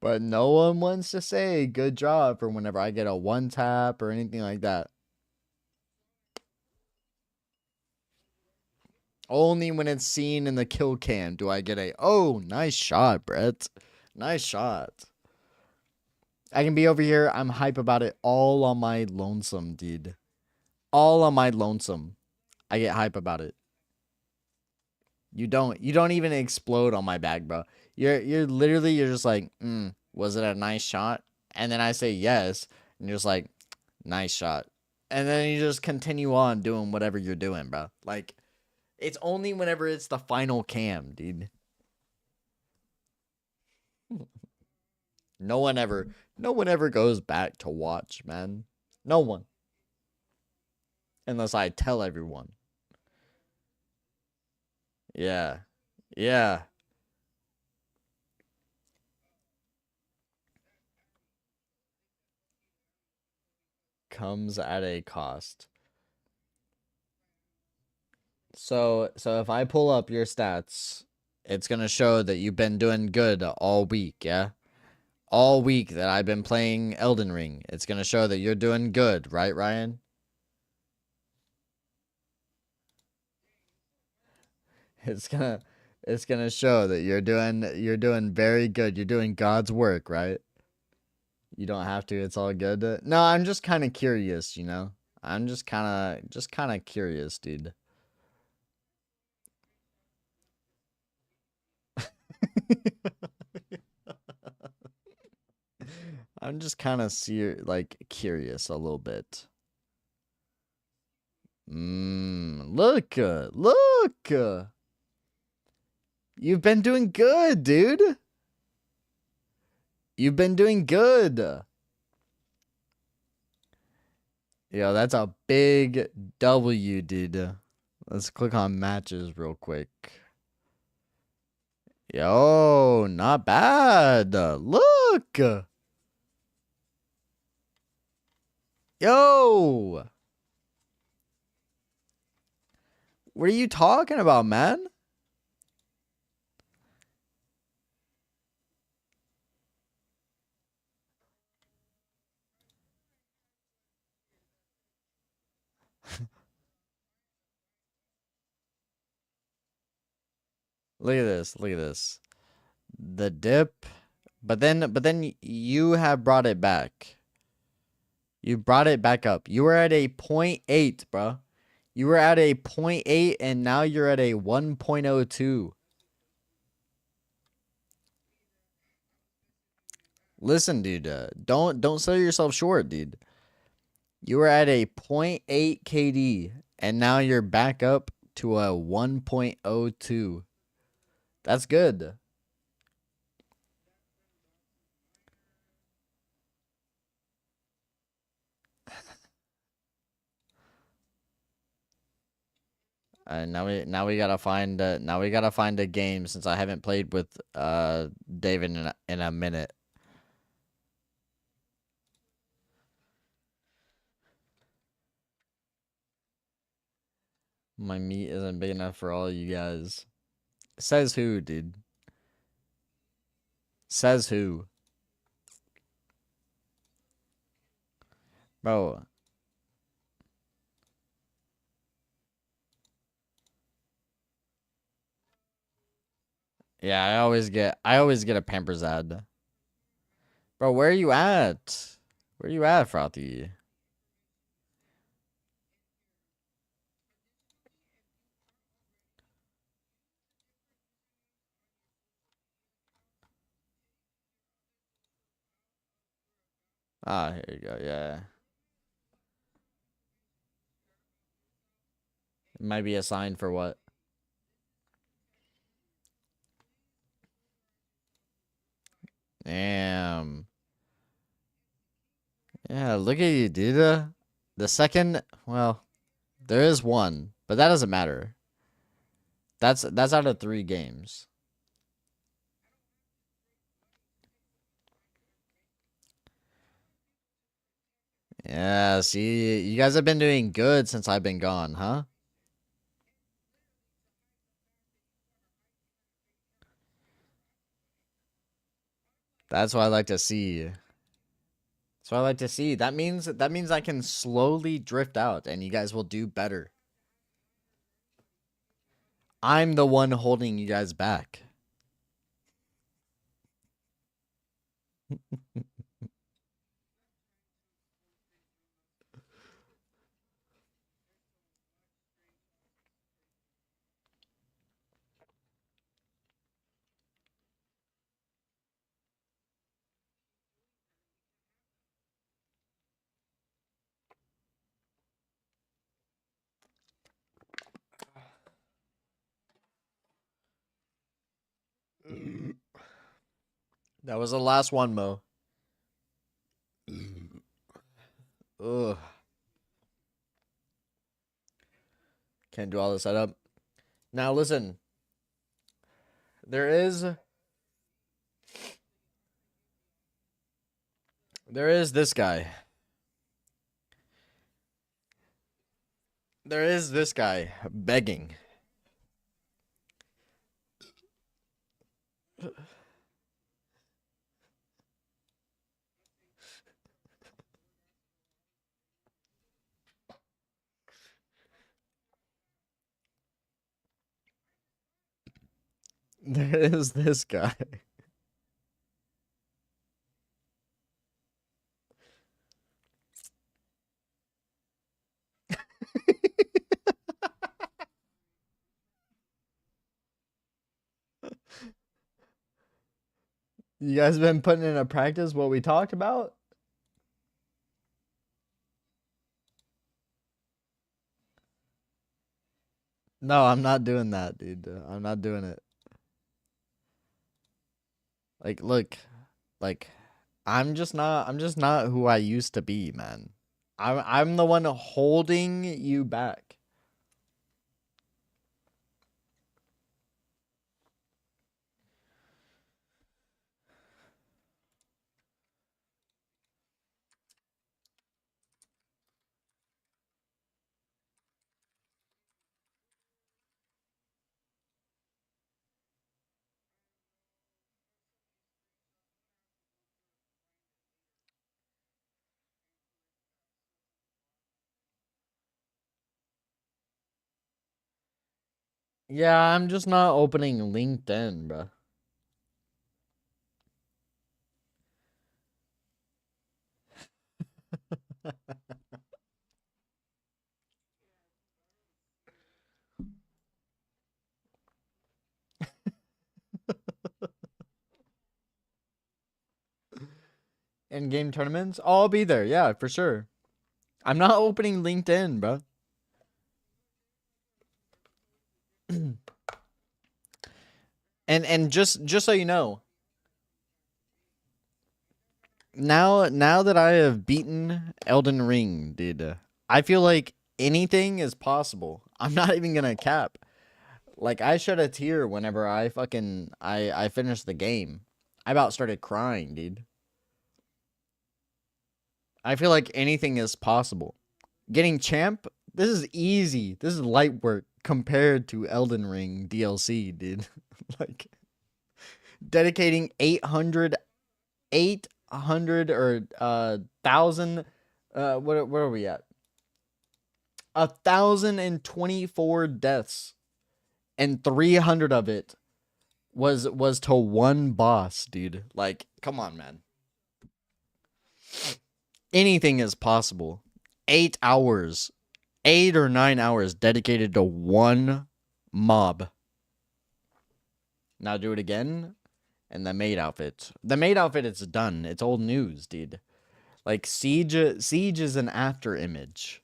But no one wants to say good job for whenever I get a one tap or anything like that. Only when it's seen in the kill cam do I get a, oh, nice shot, Brett. Nice shot. I can be over here. I'm hype about it all on my lonesome, dude. All on my lonesome. I get hype about it. You don't even explode on my back, bro. You're literally, you're just like, was it a nice shot? And then I say yes, and you're just like, nice shot. And then you just continue on doing whatever you're doing, bro. Like, it's only whenever it's the final cam, dude. No one ever goes back to watch, man. No one. Unless I tell everyone. Yeah. Yeah. Comes at a cost. So if I pull up your stats, it's going to show that you've been doing good all week, yeah? All week that I've been playing Elden Ring. It's going to show that you're doing good, right, Ryan? It's going to show that you're doing very good. You're doing God's work, right? You don't have to. It's all good. No, I'm just kind of curious, you know? I'm just kind of curious, dude. I'm just kind of curious a little bit. Look. You've been doing good, dude. You've been doing good. Yo, that's a big W, dude. Let's click on matches real quick. Yo, not bad. Look. Yo. What are you talking about, man? Look at this. Look at this. The dip. But then you have brought it back. You brought it back up. You were at a 0.8, bro. You were at a 0.8 and now you're at a 1.02. Listen, dude, don't sell yourself short, dude. You were at a .8 KD, and now you're back up to a 1.02. That's good. Now we gotta find a game since I haven't played with David in a minute. My meat isn't big enough for all you guys. Says who, dude? Says who? Bro, yeah, I always get a Pampers ad. Bro, where are you at? Where are you at, Frothy? Ah, here you go. Yeah. It might be a sign for what? Damn. Yeah, look at you, dude. The second, well, there is one, but that doesn't matter. That's out of 3 games. Yeah, see, you guys have been doing good since I've been gone, huh? That's what I like to see. That's what I like to see. That means I can slowly drift out and you guys will do better. I'm the one holding you guys back. That was the last one, Mo. Ugh. Can't do all the setup. Now listen. There is this guy. There is this guy begging. There is this guy. You guys been putting into practice what we talked about? No, I'm not doing that, dude. I'm not doing it. Like, look, like, I'm just not who I used to be, man. I'm the one holding you back. Yeah, I'm just not opening LinkedIn, bro. In-game tournaments? Oh, I'll be there. Yeah, for sure. I'm not opening LinkedIn, bro. And just so you know, now that I have beaten Elden Ring, dude, I feel like anything is possible. I'm not even gonna cap. Like, I shed a tear whenever I finished the game. I about started crying, dude. I feel like anything is possible. Getting champ, this is easy. This is light work compared to Elden Ring DLC, dude. Like, dedicating 800 or 1,000, where are we at? 1,024 deaths, and 300 of it was to one boss, dude. Like, come on, man. Anything is possible. 8 hours, 8 or 9 hours dedicated to one mob. Now do it again. And the maid outfit. The maid outfit is done. It's old news, dude. Like, Siege is an after image.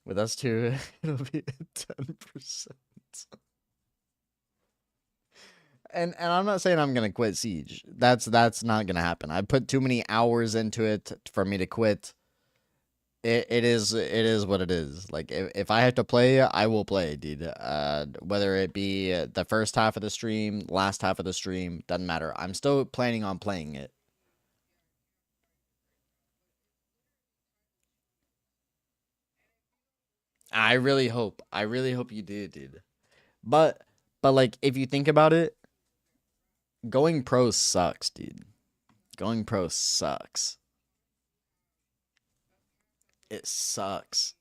With us two, it'll be 10%. And I'm not saying I'm gonna quit Siege. That's not gonna happen. I put too many hours into it for me to quit. It is what it is. Like, if I have to play, I will play, dude. Whether it be the first half of the stream, last half of the stream, doesn't matter. I'm still planning on playing it. I really hope you do, dude. But like, if you think about it, going pro sucks, dude. Going pro sucks. It sucks.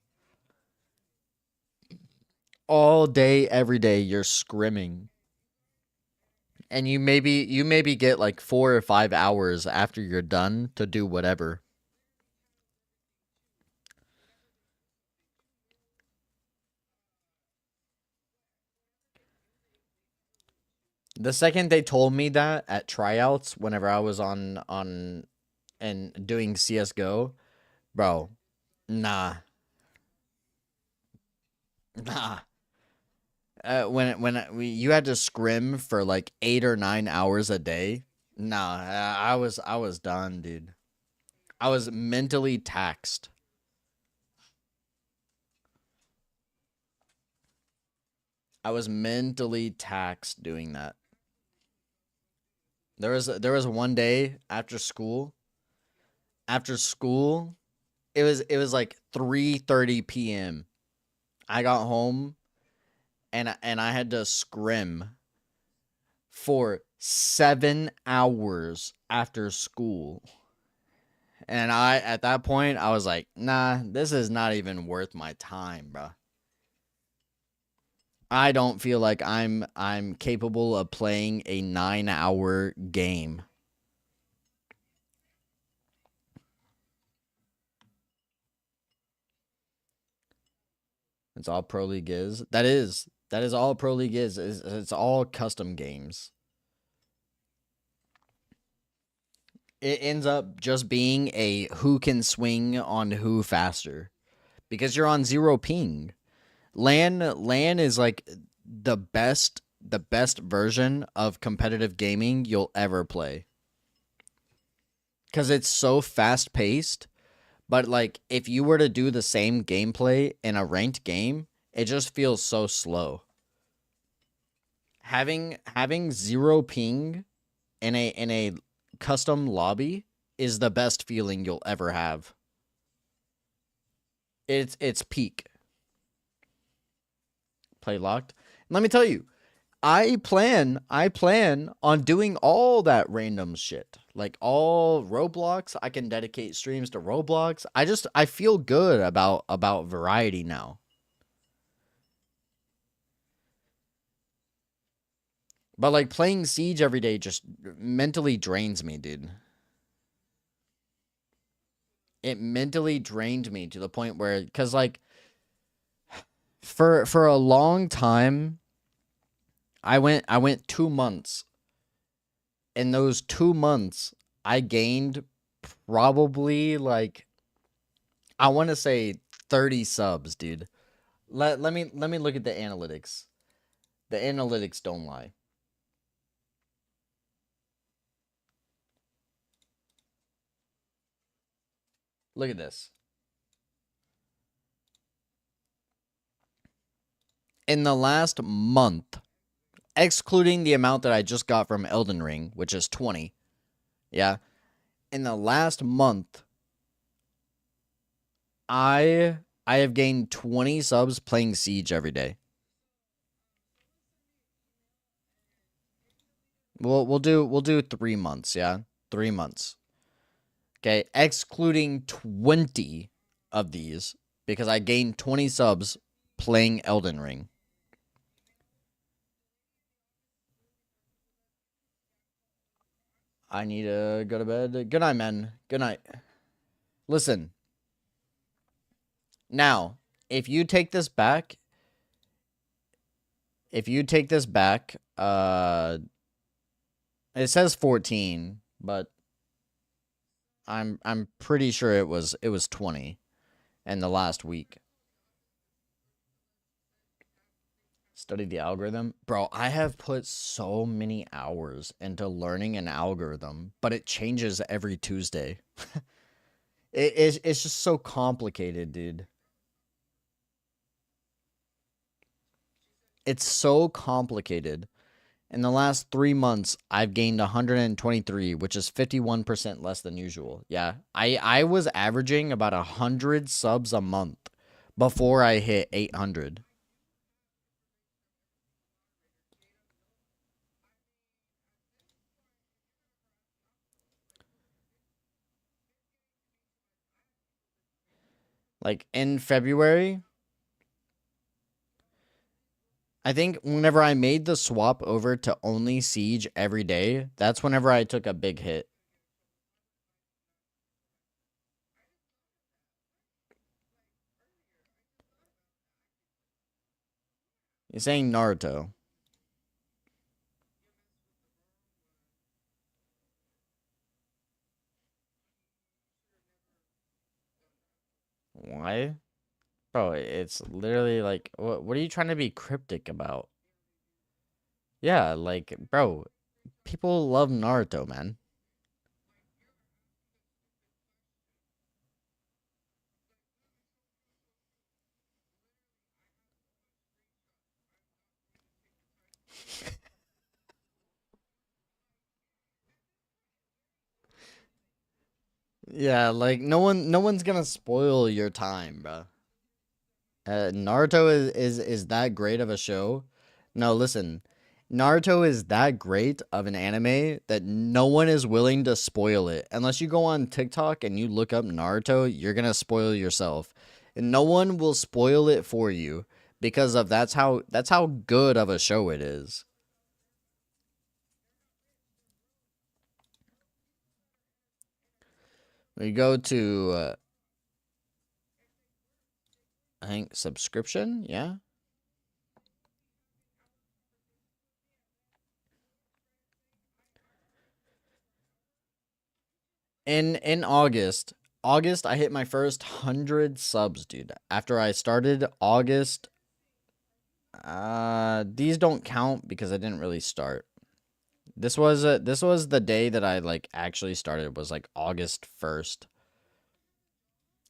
All day, every day, you're scrimming. And you maybe get like 4 or 5 hours after you're done to do whatever. The second they told me that at tryouts, whenever I was on and doing CS:GO, bro, nah. Nah. You had to scrim for like 8 or 9 hours a day. Nah, I was done, dude. I was mentally taxed. I was mentally taxed doing that. There was one day after school. After school, it was like 3:30 p.m. I got home and I had to scrim for 7 hours after school. And at that point I was like, "Nah, this is not even worth my time, bro. I don't feel like I'm capable of playing a 9-hour game." That's all Pro League is. That is all Pro League is. It's all custom games. It ends up just being a who can swing on who faster, because you're on 0 ping. LAN is like the best version of competitive gaming you'll ever play, because it's so fast paced. But like, if you were to do the same gameplay in a ranked game, it just feels so slow. Having 0 ping in a custom lobby is the best feeling you'll ever have. It's peak. Play locked. Let me tell you, I plan on doing all that random shit. Like, all Roblox. I can dedicate streams to Roblox. I feel good about variety now. But like, playing Siege every day just mentally drains me, dude. It mentally drained me to the point where, cuz like, for a long time, I went 2 months in those 2 months, I gained probably like, I want to say 30 subs, dude. Let me look at the analytics. The analytics don't lie. Look at this. In the last month, excluding the amount that I just got from Elden Ring, which is 20. Yeah. In the last month, I have gained 20 subs playing Siege every day. We'll do 3 months, yeah? 3 months. Okay, excluding 20 of these because I gained 20 subs playing Elden Ring. I need to go to bed. Good night, men. Good night. Listen. Now, if you take this back, it says 14, but I'm pretty sure it was 20 in the last week. Study the algorithm. Bro, I have put so many hours into learning an algorithm, but it changes every Tuesday. It's just so complicated, dude. It's so complicated. In the last 3 months, I've gained 123, which is 51% less than usual. Yeah, I was averaging about 100 subs a month before I hit 800. Like in February, I think whenever I made the swap over to only Siege every day, that's whenever I took a big hit. You're saying Naruto. Why? Bro, it's literally like, what are you trying to be cryptic about? Yeah, like, bro, people love Naruto, man. Yeah, like no one's gonna spoil your time, bro. Naruto is that great of a show. No, listen. Naruto is that great of an anime that no one is willing to spoil it. Unless you go on TikTok and you look up Naruto, you're going to spoil yourself. And no one will spoil it for you because of that's how good of a show it is. We go to I think subscription, yeah. In August I hit my first 100 subs, dude. After I started August, these don't count because I didn't really start. This was the day that I like actually started, was like August 1st.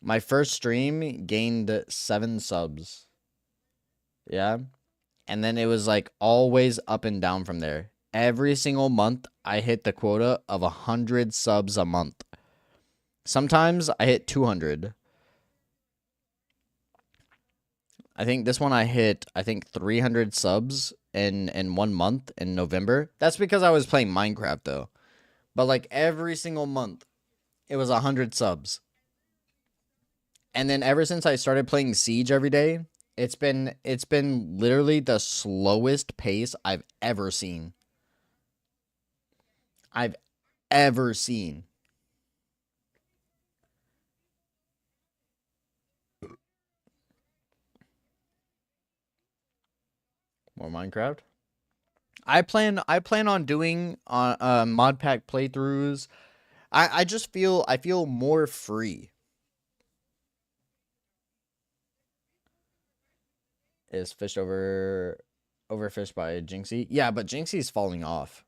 My first stream gained 7 subs. Yeah. And then it was like always up and down from there. Every single month I hit the quota of 100 subs a month. Sometimes I hit 200. I think this one I hit 300 subs in 1 month in November. That's because I was playing Minecraft though. But like every single month it was 100 subs. And then ever since I started playing Siege every day, it's been literally the slowest pace I've ever seen. I've ever seen. More Minecraft? I plan on doing mod pack playthroughs. I just feel more free. Is fished overfished by Jinxie? Yeah, but Jinxie's falling off.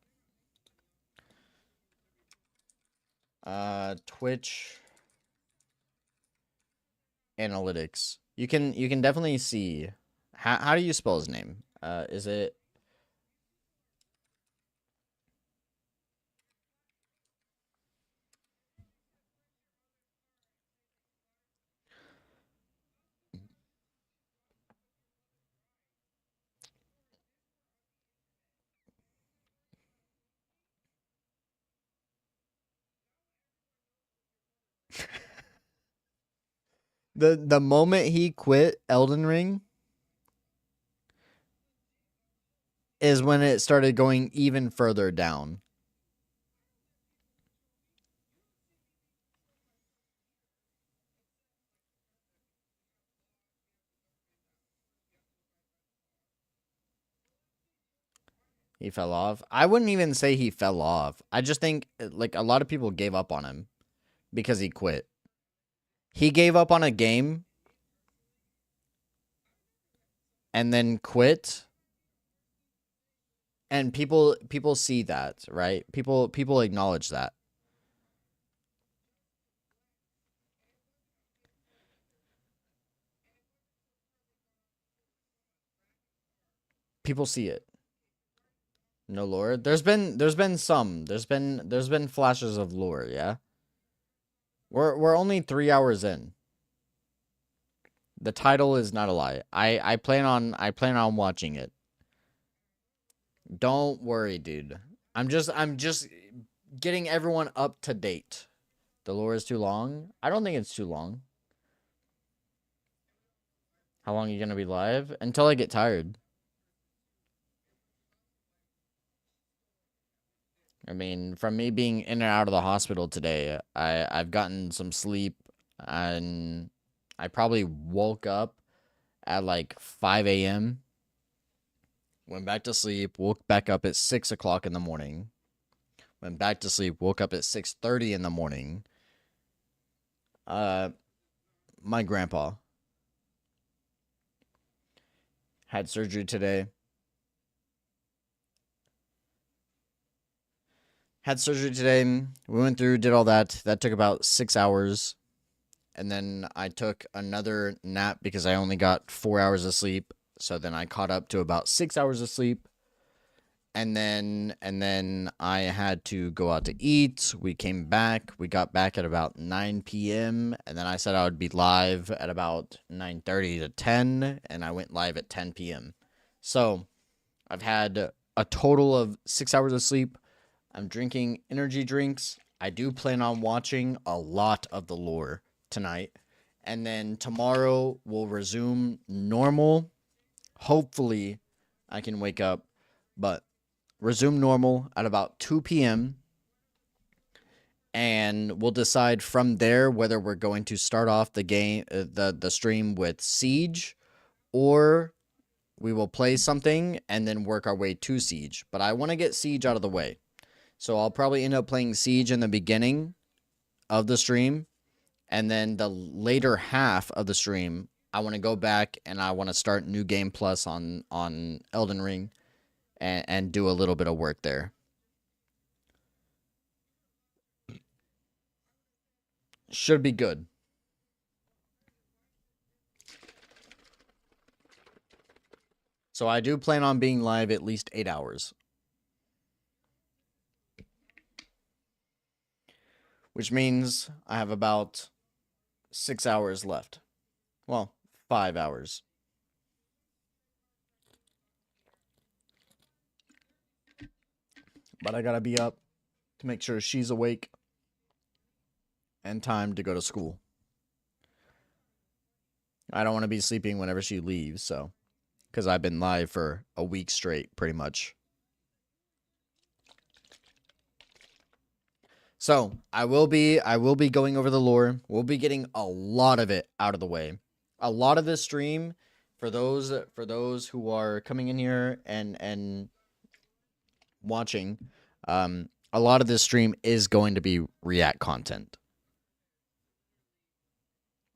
Twitch analytics. You can definitely see. How do you spell his name? Is it the moment he quit Elden Ring is when it started going even further down. He fell off. I wouldn't even say he fell off. I just think like a lot of people gave up on him because he quit. He gave up on a game and then quit. And people see that, right? People acknowledge that. People see it. No lore. There's been some. There's been flashes of lore, yeah. We're only 3 hours in. The title is not a lie. I plan on watching it. Don't worry, dude. I'm just getting everyone up to date. The lore is too long? I don't think it's too long. How long are you gonna be live? Until I get tired. I mean, from me being in and out of the hospital today, I've gotten some sleep, and I probably woke up at like 5 a.m. Went back to sleep, woke back up at 6 o'clock in the morning. Went back to sleep, woke up at 6:30 in the morning. My grandpa had surgery today. We went through, did all that. That took about 6 hours. And then I took another nap because I only got 4 hours of sleep. So then I caught up to about 6 hours of sleep. And then I had to go out to eat. We came back. We got back at about 9 p.m. And then I said I would be live at about 9:30 to 10. And I went live at 10 p.m. So I've had a total of 6 hours of sleep. I'm drinking energy drinks. I do plan on watching a lot of the lore tonight. And then tomorrow we'll resume normal. Hopefully I can wake up, but resume normal at about 2 p.m. And we'll decide from there whether we're going to start off the game, the stream with Siege, or we will play something and then work our way to Siege. But I want to get Siege out of the way. So I'll probably end up playing Siege in the beginning of the stream. And then the later half of the stream, I want to go back and I want to start New Game Plus on Elden Ring and do a little bit of work there. Should be good. So I do plan on being live at least 8 hours. Which means I have about 6 hours left. Well, 5 hours. But I gotta be up to make sure she's awake and time to go to school. I don't want to be sleeping whenever she leaves, so. Because I've been live for a week straight, pretty much. So, I will be going over the lore. We'll be getting a lot of it out of the way. A lot of this stream, for those who are coming in here and watching, a lot of this stream is going to be React content.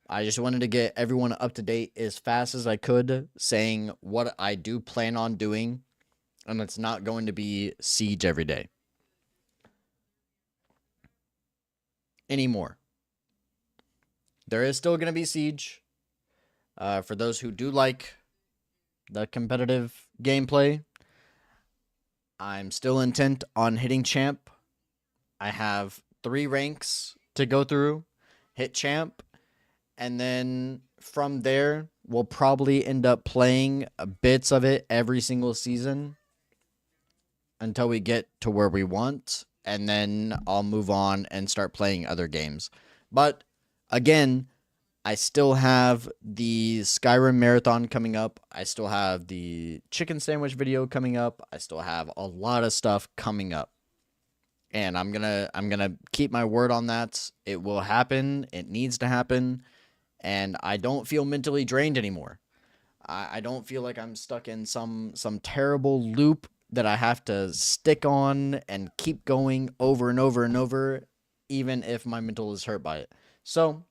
I just wanted to get everyone up to date as fast as I could, saying what I do plan on doing, and it's not going to be Siege every day anymore. There is still going to be Siege. For those who do like the competitive gameplay, I'm still intent on hitting champ. I have 3 ranks to go through, hit champ, and then from there, we'll probably end up playing bits of it every single season until we get to where we want, and then I'll move on and start playing other games. But again, I still have the Skyrim marathon coming up. I still have the chicken sandwich video coming up. I still have a lot of stuff coming up. And I'm going to keep my word on that. It will happen. It needs to happen. And I don't feel mentally drained anymore. I don't feel like I'm stuck in some terrible loop that I have to stick on and keep going over and over and over, even if my mental is hurt by it. So,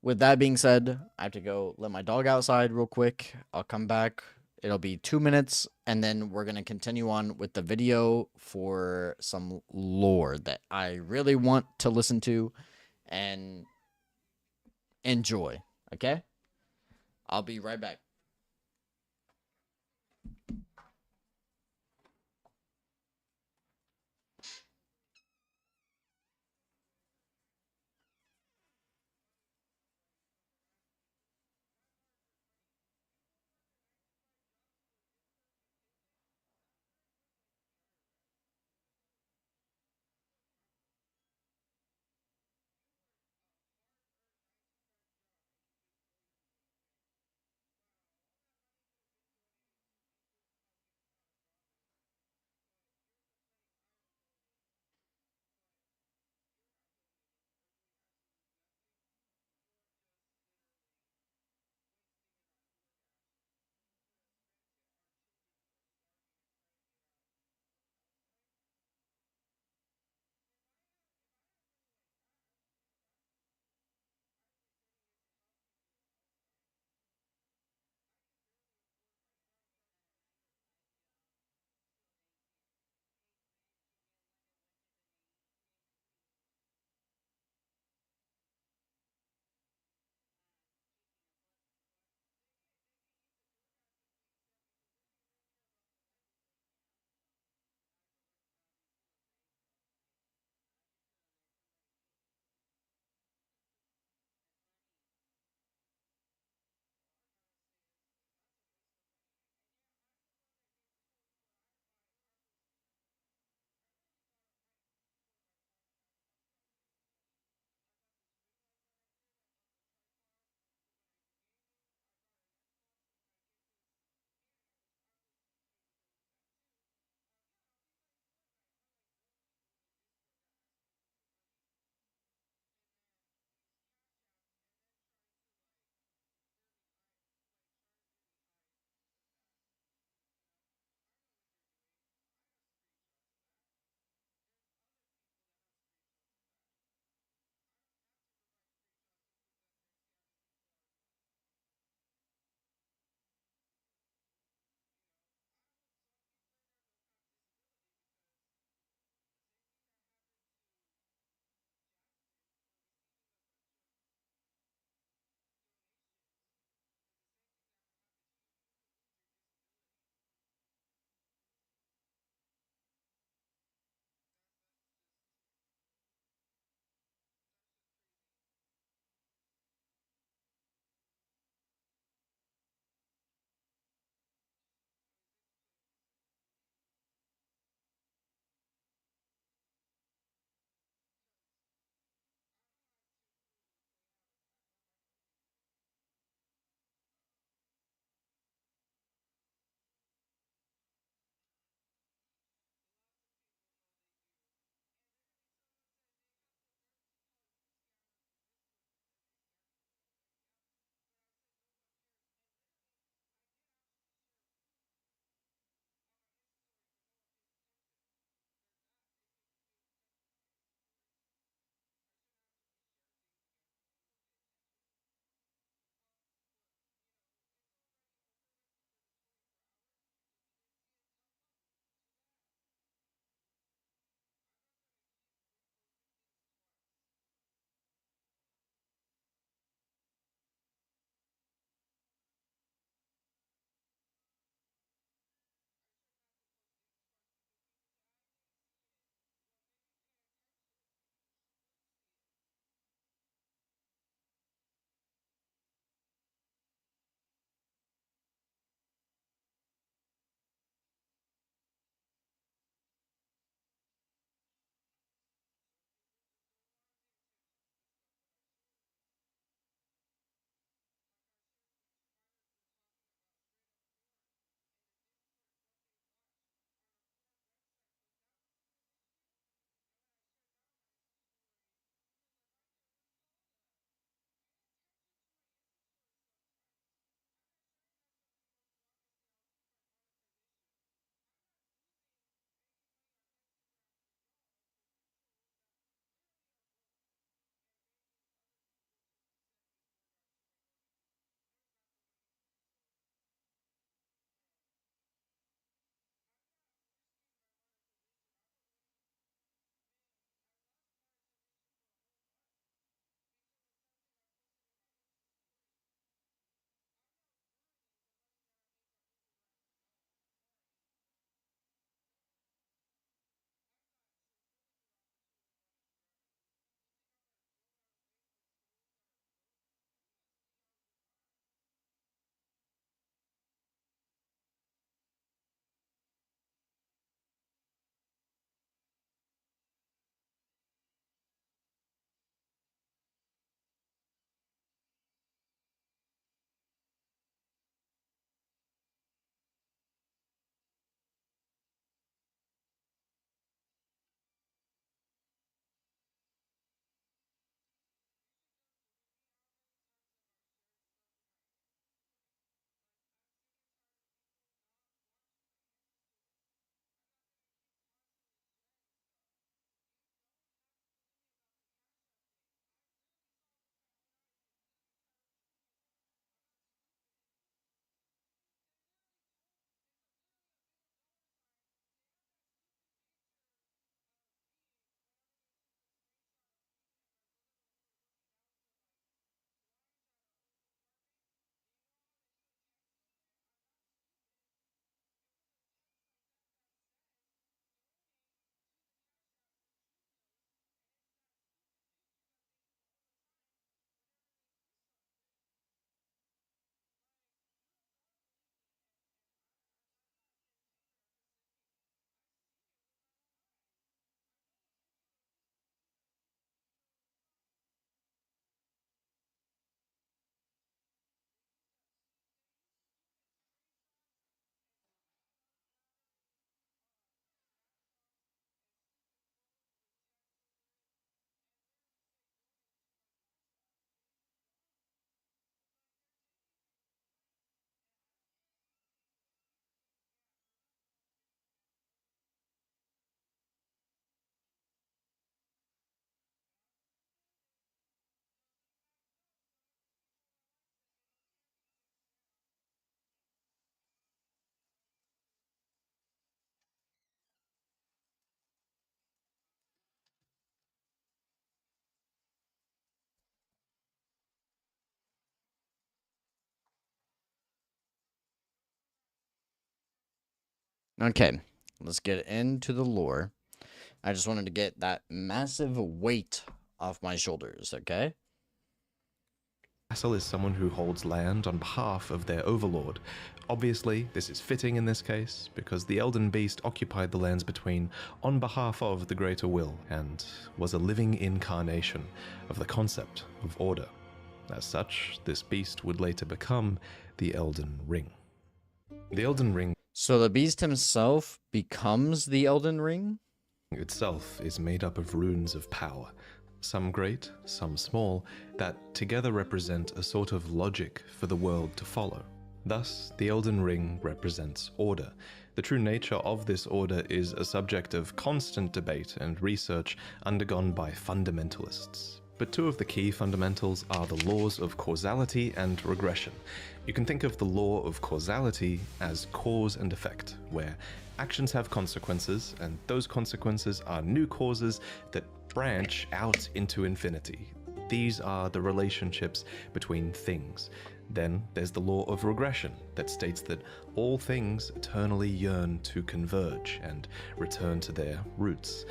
with that being said, I have to go let my dog outside real quick. I'll come back. It'll be 2 minutes, and then we're going to continue on with the video for some lore that I really want to listen to and enjoy. Okay? I'll be right back. Okay, let's get into the lore. I just wanted to get that massive weight off my shoulders, okay? Vassal is someone who holds land on behalf of their overlord. Obviously, this is fitting in this case, because the Elden Beast occupied the lands between on behalf of the Greater Will, and was a living incarnation of the concept of order. As such, this beast would later become the Elden Ring. The Elden Ring So the beast himself becomes the Elden Ring? itself is made up of runes of power, some great, some small, that together represent a sort of logic for the world to follow. Thus, the Elden Ring represents order. The true nature of this order is a subject of constant debate and research undergone by fundamentalists. But two of the key fundamentals are the laws of causality and regression. You can think of the law of causality as cause and effect, where actions have consequences, and those consequences are new causes that branch out into infinity. These are the relationships between things. Then there's the law of regression that states that all things eternally yearn to converge and return to their roots.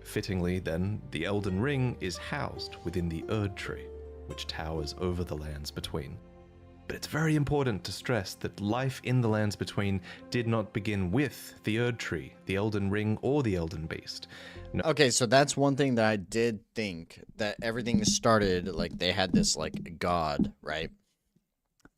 Fittingly, then, the Elden Ring is housed within the Erd Tree, which towers over the lands between. But it's very important to stress that life in the lands between did not begin with the Erd Tree, the Elden Ring, or the Elden Beast. No. Okay, so that's one thing that I did think, that everything started, like, they had this, like, god, right?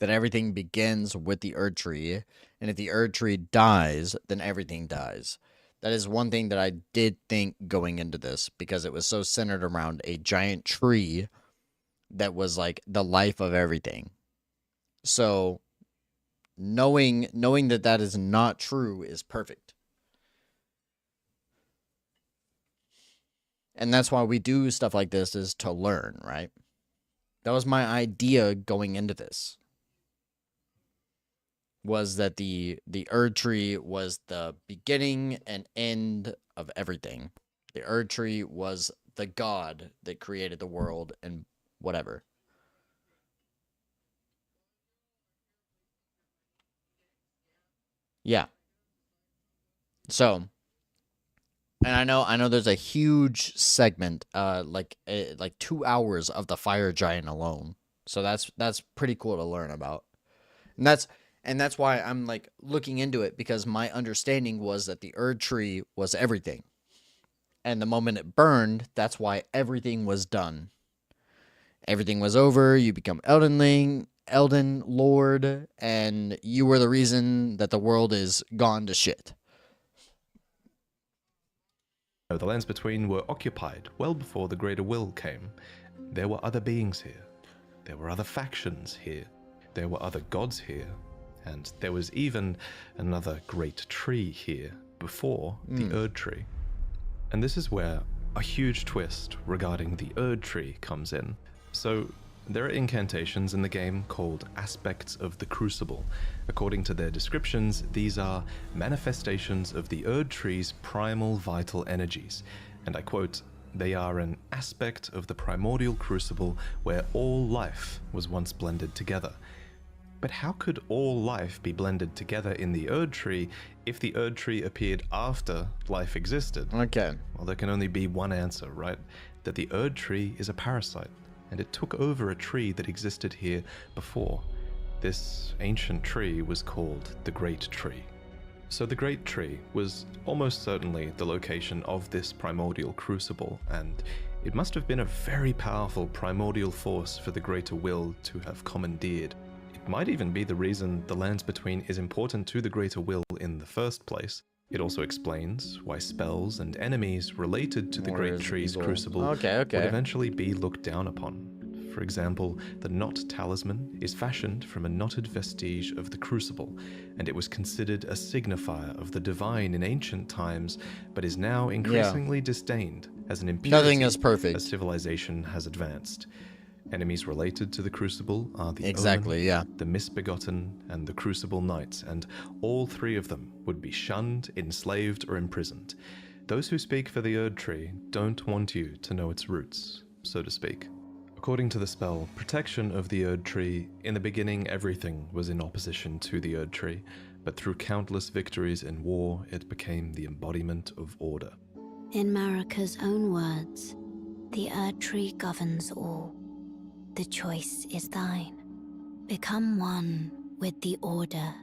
That everything begins with the Erd Tree, and if the Erd Tree dies, then everything dies. That is one thing that I did think going into this, because it was so centered around a giant tree that was, like, the life of everything. So, knowing that that is not true is perfect. And that's why we do stuff like this, is to learn, right? That was my idea going into this. Was that the Erd Tree was the beginning and end of everything. The Erd Tree was the god that created the world and whatever. Yeah. So, and I know there's a huge segment, like 2 hours of the fire giant alone. So that's pretty cool to learn about. And that's why I'm like looking into it, because my understanding was that the Erd Tree was everything. And the moment it burned, that's why everything was done. Everything was over, you become Elden Lord, and you were the reason that the world is gone to shit. The lands between were occupied well before the Greater Will came. There were other beings here. There were other factions here. There were other gods here. And there was even another great tree here before the Erd Tree. And this is where a huge twist regarding the Erd Tree comes in. So, there are incantations in the game called Aspects of the Crucible. According to their descriptions, these are manifestations of the Erd Tree's primal vital energies. And I quote, "They are an aspect of the primordial crucible where all life was once blended together." But how could all life be blended together in the Erd Tree if the Erd Tree appeared after life existed? Okay. Well, there can only be one answer, right? That the Erd Tree is a parasite, and it took over a tree that existed here before. This ancient tree was called the Great Tree. So the Great Tree was almost certainly the location of this primordial crucible, and it must have been a very powerful primordial force for the Greater Will to have commandeered. It might even be the reason the lands between is important to the Greater Will in the first place. It also explains why spells and enemies related to the Great Tree's crucible would eventually be looked down upon. For example, the knot talisman is fashioned from a knotted vestige of the crucible, and it was considered a signifier of the divine in ancient times, but is now increasingly disdained as an impurity. Nothing is perfect as civilization has advanced. Enemies related to the Crucible are the Omen, the Misbegotten, and the Crucible Knights, and all three of them would be shunned, enslaved, or imprisoned. Those who speak for the Erd Tree don't want you to know its roots, so to speak. According to the spell, Protection of the Erd Tree, in the beginning everything was in opposition to the Erd Tree, but through countless victories in war, it became the embodiment of order. In Marika's own words, the Erdtree governs all. The choice is thine. Become one with the Order,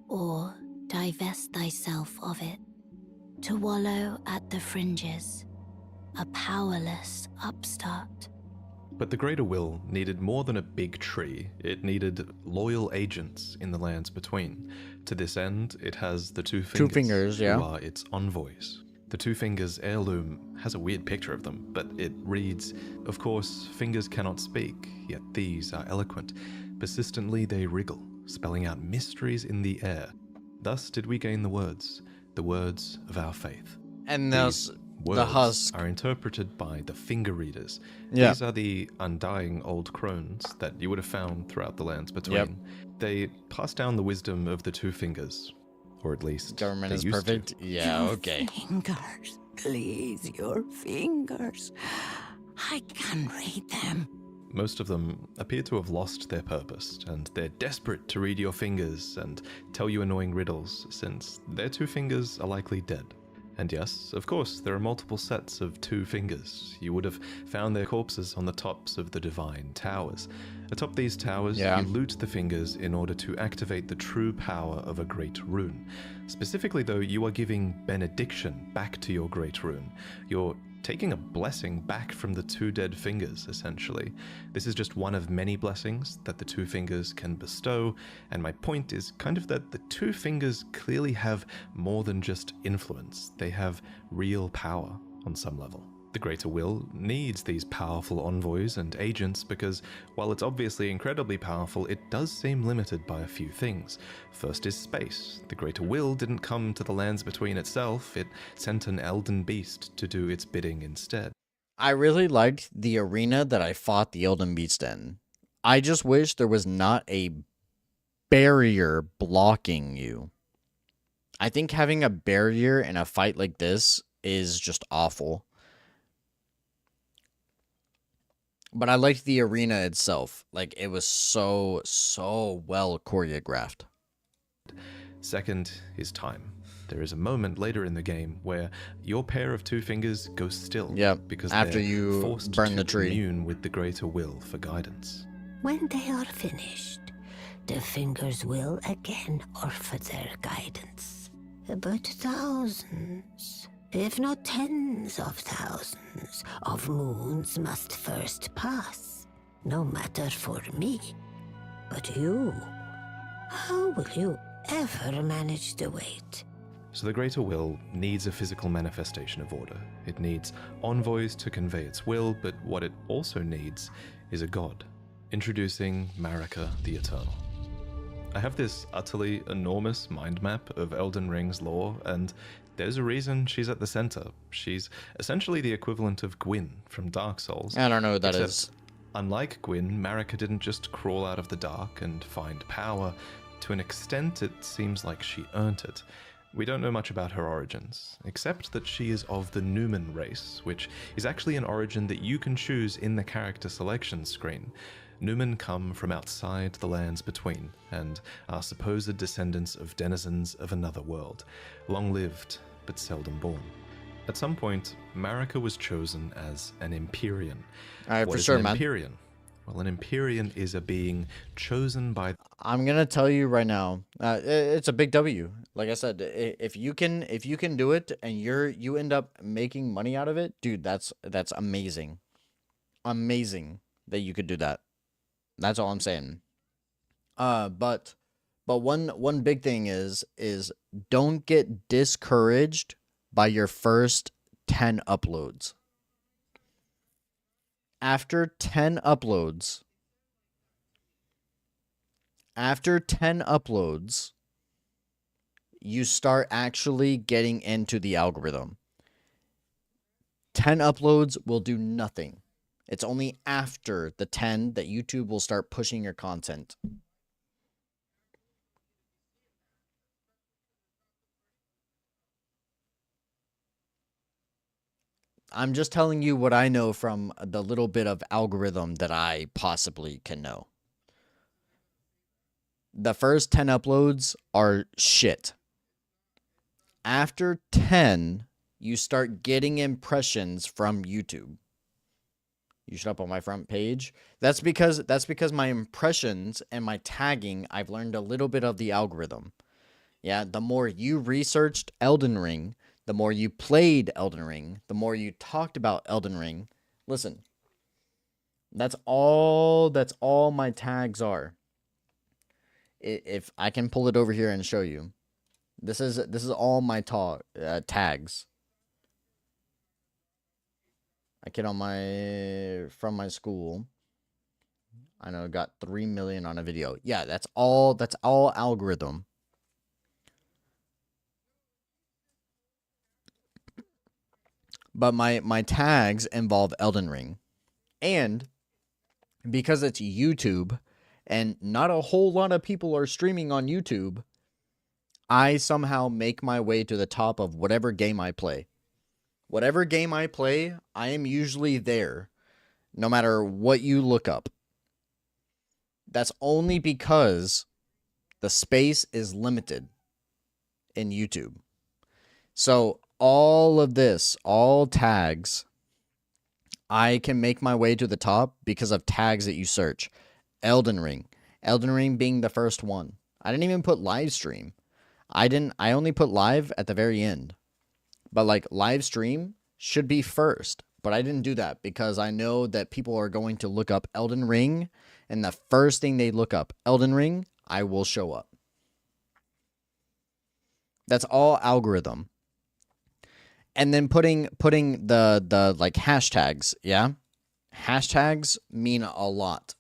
or divest thyself of it, to wallow at the fringes, a powerless upstart. But the Greater Will needed more than a big tree. It needed loyal agents in the lands between. To this end, it has the Two Fingers, yeah. who are its envoys. The Two Fingers heirloom has a weird picture of them, but it reads, "Of course, fingers cannot speak, yet these are eloquent. Persistently they wriggle, spelling out mysteries in the air. Thus did we gain the words of our faith." And These the words husk. are interpreted by the finger readers. Yeah. These are the undying old crones that you would have found throughout the lands between. Yep. They pass down the wisdom of the Two Fingers, or at least Government they is used to. perfect. Yeah, okay. Fingers, please, your fingers. I can read them. Most of them appear to have lost their purpose, and they're desperate to read your fingers and tell you annoying riddles, since their two fingers are likely dead. And yes, of course, there are multiple sets of Two Fingers. You would have found their corpses on the tops of the divine towers. Atop these towers, Yeah. you loot the fingers in order to activate the true power of a great rune. Specifically, though, you are giving benediction back to your great rune. You're taking a blessing back from the two dead fingers, essentially. This is just one of many blessings that the Two Fingers can bestow, and my point is kind of that the Two Fingers clearly have more than just influence. They have real power on some level. The Greater Will needs these powerful envoys and agents because, while it's obviously incredibly powerful, it does seem limited by a few things. First is space. The Greater Will didn't come to the lands between itself, it sent an Elden Beast to do its bidding instead. I really liked the arena that I fought the Elden Beast in. I just wish there was not a barrier blocking you. I think having a barrier in a fight like this is just awful. But I liked the arena itself. Like, it was so well choreographed. Second is time. There is a moment later in the game where your pair of Two Fingers goes still. Yep, because after they're you forced burn to the tree. commune with the Greater Will for guidance. When they are finished, the fingers will again offer their guidance. But thousands, if not tens of thousands, of moons must first pass. No matter for me. But you, how will you ever manage the wait? So the Greater Will needs a physical manifestation of order. It needs envoys to convey its will, but what it also needs is a god. Introducing Marika the Eternal. I have this utterly enormous mind map of Elden Ring's lore, and there's a reason she's at the center. She's essentially the equivalent of Gwyn from Dark Souls. I don't know what that Except, is. Unlike Gwyn, Marika didn't just crawl out of the dark and find power. To an extent, it seems like she earned it. We don't know much about her origins, except that she is of the Newman race, which is actually an origin that you can choose in the character selection screen. Newman come from outside the lands between, and are supposed descendants of denizens of another world, long-lived but seldom born. At some point, Marika was chosen as an Empyrean. Alright, What for is sure, an man. Empyrean? Well, an Empyrean is a being chosen by... I'm gonna tell you right now, it's a big W. Like I said, if you can do it and you end up making money out of it, dude, that's amazing. Amazing that you could do that. That's all I'm saying. But one big thing is don't get discouraged by your first 10 uploads. After 10 uploads, you start actually getting into the algorithm. 10 uploads will do nothing. It's only after the 10 that YouTube will start pushing your content. I'm just telling you what I know from the little bit of algorithm that I possibly can know. The first 10 uploads are shit. After 10, you start getting impressions from YouTube. You should up on my front page. That's because my impressions and my tagging, I've learned a little bit of the algorithm. Yeah, the more you researched Elden Ring, the more you played Elden Ring, the more you talked about Elden Ring. Listen, that's all my tags are. If I can pull it over here and show you. This is all my tags. A kid from my school. I know got 3 million on a video. Yeah, that's all algorithm. But my tags involve Elden Ring. And because it's YouTube and not a whole lot of people are streaming on YouTube, I somehow make my way to the top of whatever game I play. Whatever game I play, I am usually there, no matter what you look up. That's only because the space is limited in YouTube. So all of this, all tags, I can make my way to the top because of tags that you search. Elden Ring. Elden Ring being the first one. I didn't even put live stream. I only put live at the very end. But like live stream should be first. But I didn't do that because I know that people are going to look up Elden Ring, and the first thing they look up, Elden Ring, I will show up. That's all algorithm. And then putting the like hashtags, yeah? Hashtags mean a lot.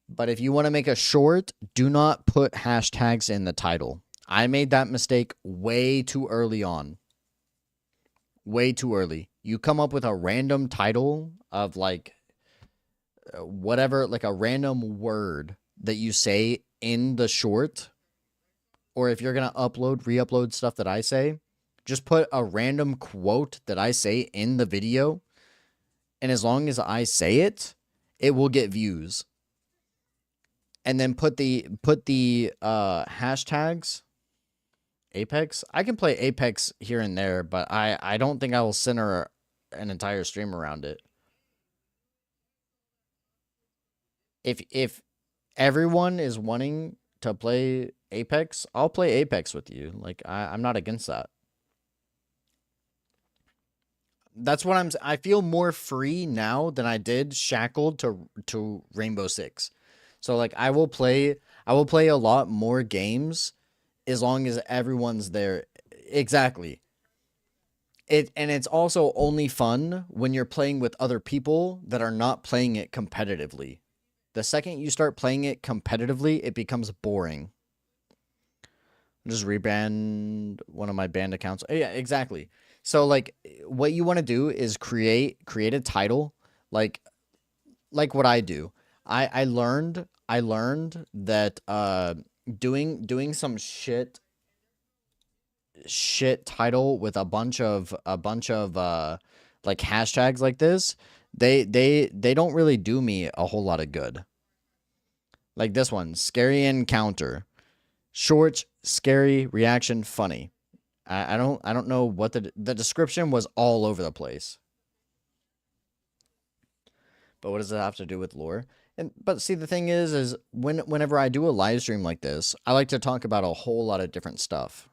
But if you want to make a short, do not put hashtags in the title. I made that mistake way too early on. Way too early. You come up with a random title of like whatever, like a random word that you say in the short. Or if you're going to re-upload stuff that I say, just put a random quote that I say in the video. And as long as I say it, it will get views. And then put the hashtags. Apex. I can play Apex here and there, but I don't think I will center an entire stream around it. If everyone is wanting to play Apex, I'll play Apex with you. Like I'm not against that. That's what I feel more free now than I did shackled to Rainbow Six. So like I will play a lot more games as long as everyone's there. Exactly. And it's also only fun when you're playing with other people that are not playing it competitively. The second you start playing it competitively, it becomes boring. Just rebrand one of my banned accounts. Oh, yeah, exactly. So like what you want to do is create a title like what I do. I learned that doing some shit title with a bunch of like hashtags like this, they don't really do me a whole lot of good. Like this one, scary encounter. Short, scary, reaction, funny. I don't know what the description was all over the place. But what does it have to do with lore? But see, the thing is whenever I do a live stream like this, I like to talk about a whole lot of different stuff.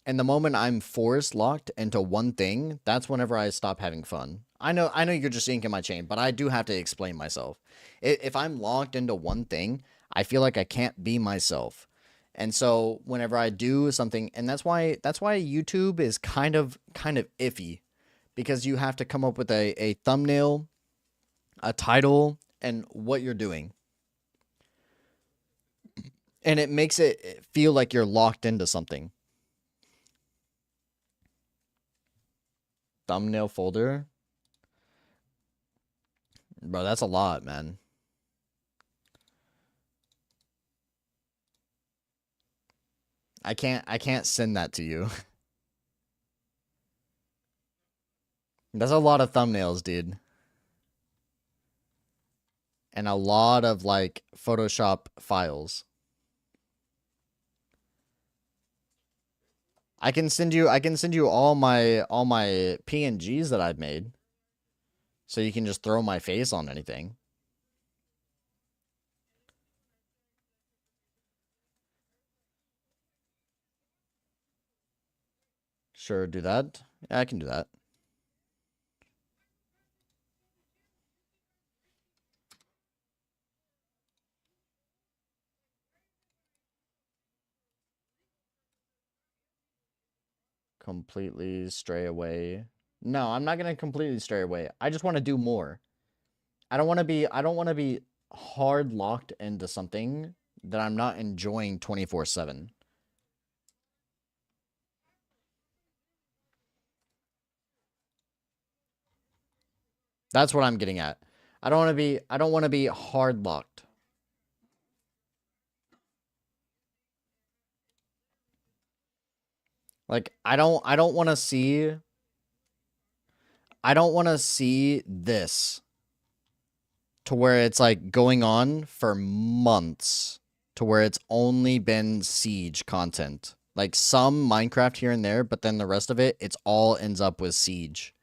And the moment I'm force locked into one thing, that's whenever I stop having fun. I know you're just inking my chain, but I do have to explain myself. If I'm locked into one thing, I feel like I can't be myself. And so whenever I do something, and that's why YouTube is kind of iffy, because you have to come up with a thumbnail, a title, and what you're doing. And it makes it feel like you're locked into something. Thumbnail folder. Bro, that's a lot, man. I can't send that to you. That's a lot of thumbnails, dude. And a lot of like Photoshop files. I can send you all my PNGs that I've made. So you can just throw my face on anything. Sure, do that. Yeah, I can do that. Completely stray away. No, I'm not gonna completely stray away. I just want to do more. I don't want to be hard locked into something that I'm not enjoying 24/7. That's what I'm getting at. I don't want to be hard locked. Like I don't want to see this to where it's like going on for months to where it's only been siege content. Like some Minecraft here and there, but then the rest of it, it's all ends up with siege.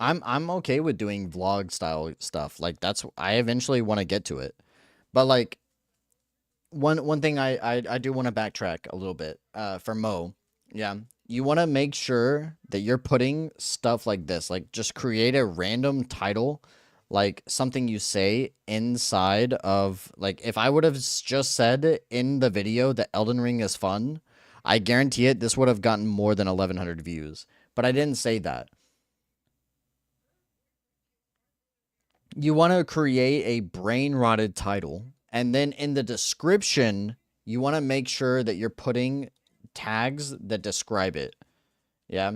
I'm okay with doing vlog style stuff. Like that's I eventually want to get to it. But like one thing I do want to backtrack a little bit for Mo. Yeah. You want to make sure that you're putting stuff like this. Like just create a random title, like something you say inside of like if I would have just said in the video that Elden Ring is fun, I guarantee it this would have gotten more than 1100 views. But I didn't say that. You want to create a brain rotted title. And then in the description, you want to make sure that you're putting tags that describe it. Yeah.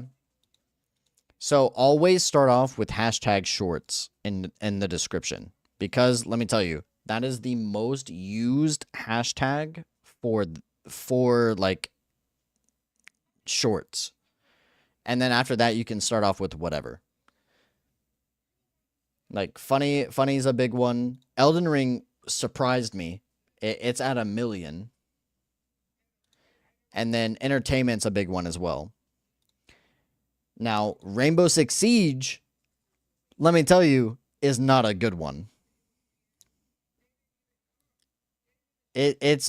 So always start off with hashtag shorts in the description. Because let me tell you, that is the most used hashtag for like shorts. And then after that, you can start off with whatever. Like funny is a big one. Elden Ring surprised me. It's at 1 million. And then entertainment's a big one as well. Now, Rainbow Six Siege, let me tell you, is not a good one. It's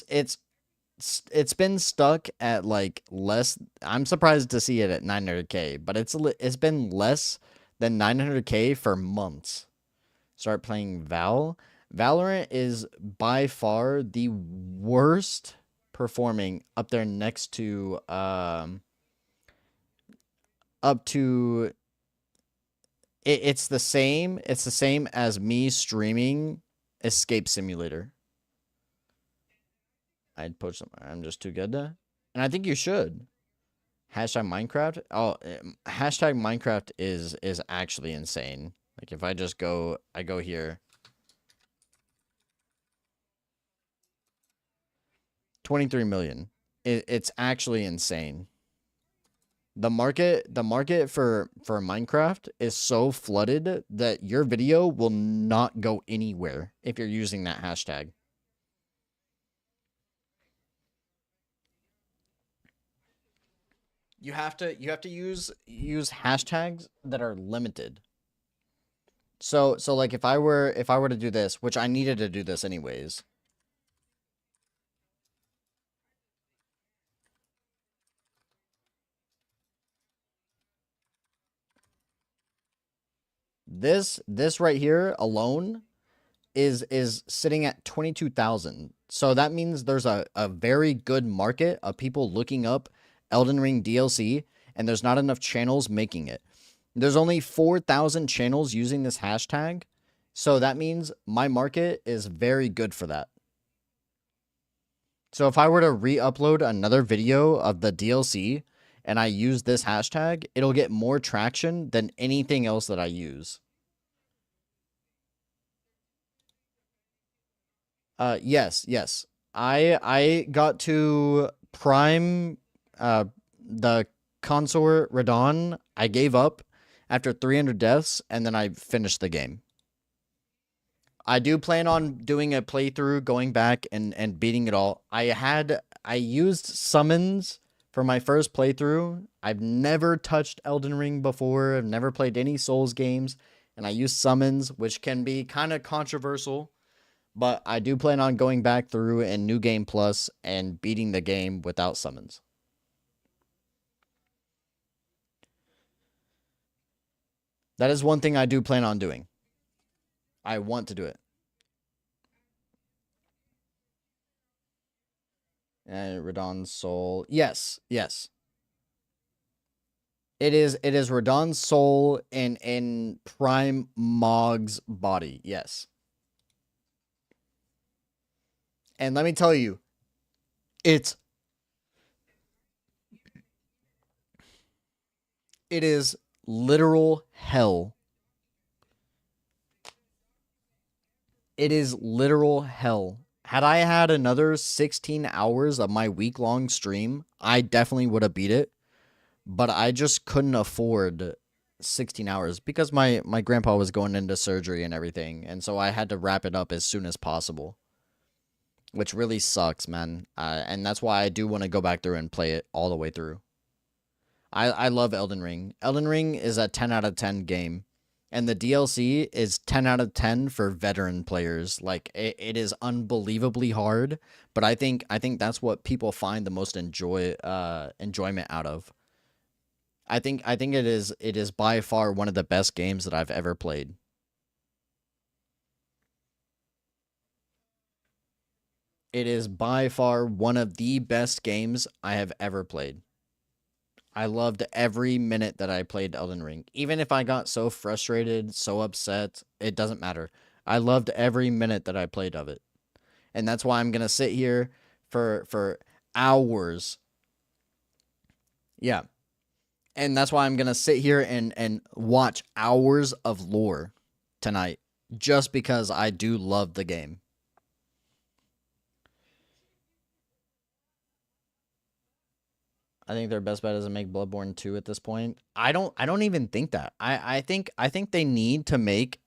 been stuck at like less. I'm surprised to see it at 900K, but it's been less than 900K for months. Start playing Valorant is by far the worst performing up there next to it's the same as me streaming Escape Simulator. I'd poach them. I'm just too good to, and I think you should. Hashtag Minecraft. Oh, hashtag Minecraft is actually insane. Like if I just go, I go here. 23 million. It's actually insane. The market for Minecraft is so flooded that your video will not go anywhere if you're using that hashtag. You have to use hashtags that are limited. So like if I were to do this, which I needed to do this anyways. This right here alone is sitting at 22,000. So that means there's a very good market of people looking up Elden Ring DLC, and there's not enough channels making it. There's only 4,000 channels using this hashtag, so that means my market is very good for that. So if I were to re-upload another video of the DLC and I use this hashtag, it'll get more traction than anything else that I use. Yes. I got to Prime the Consort Radon. I gave up after 300 deaths and then I finished the game. I do plan on doing a playthrough, going back and beating it all. I used summons for my first playthrough. I've never touched Elden Ring before. I've never played any Souls games, and I used summons, which can be kind of controversial, but I do plan on going back through in New Game Plus and beating the game without summons. That is one thing I do plan on doing. I want to do it. And Radon's soul. Yes, yes. It is Radon's soul in Prime Mog's body. Yes. And let me tell you, it's it is literal hell. It is literal hell. Had I had another 16 hours of my week-long stream, I definitely would have beat it. But I just couldn't afford 16 hours because my grandpa was going into surgery and everything. And so I had to wrap it up as soon as possible, which really sucks, man. And that's why I do want to go back through and play it all the way through. I love Elden Ring. Elden Ring is a 10 out of 10 game. And the DLC is 10 out of 10 for veteran players. Like, it is unbelievably hard, but I think that's what people find the most enjoyment out of. I think it is by far one of the best games that I've ever played. It is by far one of the best games I have ever played. I loved every minute that I played Elden Ring. Even if I got so frustrated, so upset, it doesn't matter. I loved every minute that I played of it. And that's why I'm going to sit here for hours. Yeah. And that's why I'm going to sit here and watch hours of lore tonight. Just because I do love the game. I think their best bet is to make Bloodborne 2 at this point. I don't even think that. I think they need to make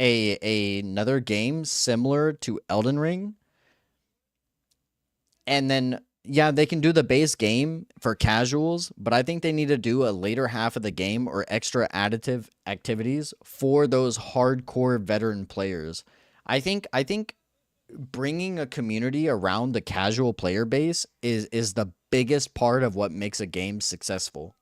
another game similar to Elden Ring. And then yeah, they can do the base game for casuals, but I think they need to do a later half of the game or extra additive activities for those hardcore veteran players. I think bringing a community around the casual player base is the biggest part of what makes a game successful.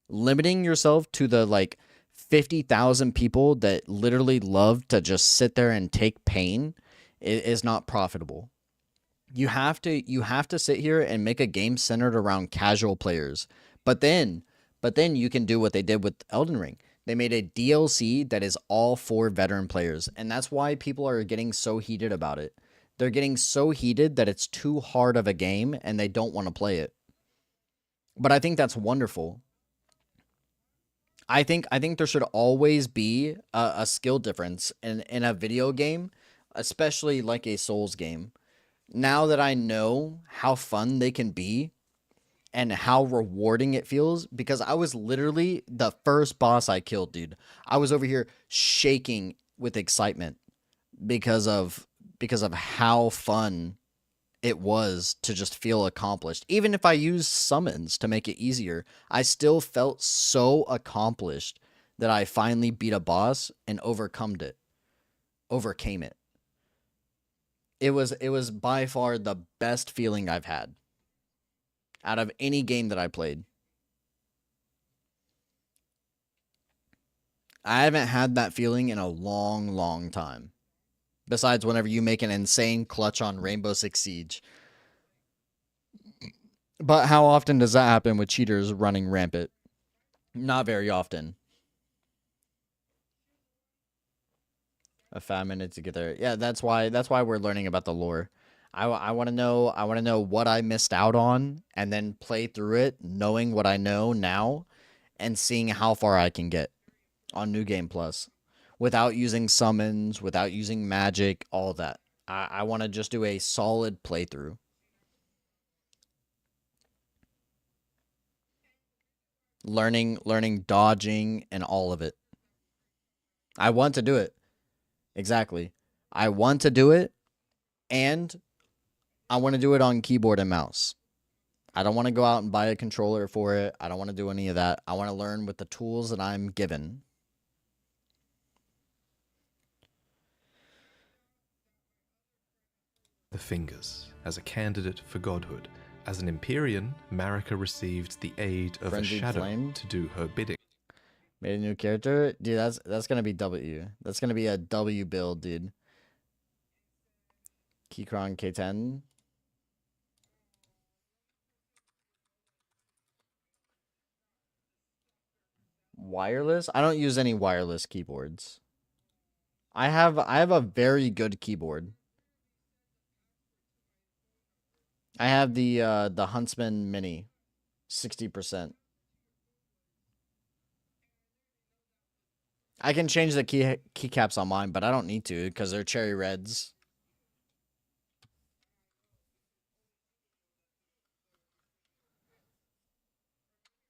Limiting yourself to the like 50,000 people that literally love to just sit there and take pain is not profitable. You have to sit here and make a game centered around casual players. But then you can do what they did with Elden Ring. They made a DLC that is all for veteran players, and that's why people are getting so heated about it. They're getting so heated that it's too hard of a game and they don't want to play it. But I think that's wonderful. I think there should always be a skill difference in a video game, especially like a Souls game. Now that I know how fun they can be and how rewarding it feels, because I was literally the first boss I killed, dude. I was over here shaking with excitement because of how fun it was to just feel accomplished. Even if I used summons to make it easier, I still felt so accomplished that I finally beat a boss and overcame it. It was by far the best feeling I've had out of any game that I played. I haven't had that feeling in a long, long time. Besides whenever you make an insane clutch on Rainbow Six Siege. But how often does that happen with cheaters running rampant? Not very often. A 5 minutes to get there. Yeah, that's why we're learning about the lore. I want to know what I missed out on and then play through it knowing what I know now and seeing how far I can get on New Game Plus without using summons, without using magic, all that. I want to just do a solid playthrough. Learning dodging and all of it. I want to do it. Exactly. I want to do it, and I want to do it on keyboard and mouse. I don't want to go out and buy a controller for it. I don't want to do any of that. I want to learn with the tools that I'm given. The fingers, as a candidate for godhood. As an Empyrean, Marika received the aid of Frenzied a shadow Flame? to do her bidding. Made a new character? Dude, that's gonna be W. That's gonna be a W build, dude. Keychron K10. Wireless? I don't use any wireless keyboards. I have a very good keyboard. I have the Huntsman Mini, 60%. I can change the keycaps on mine, but I don't need to because they're cherry reds.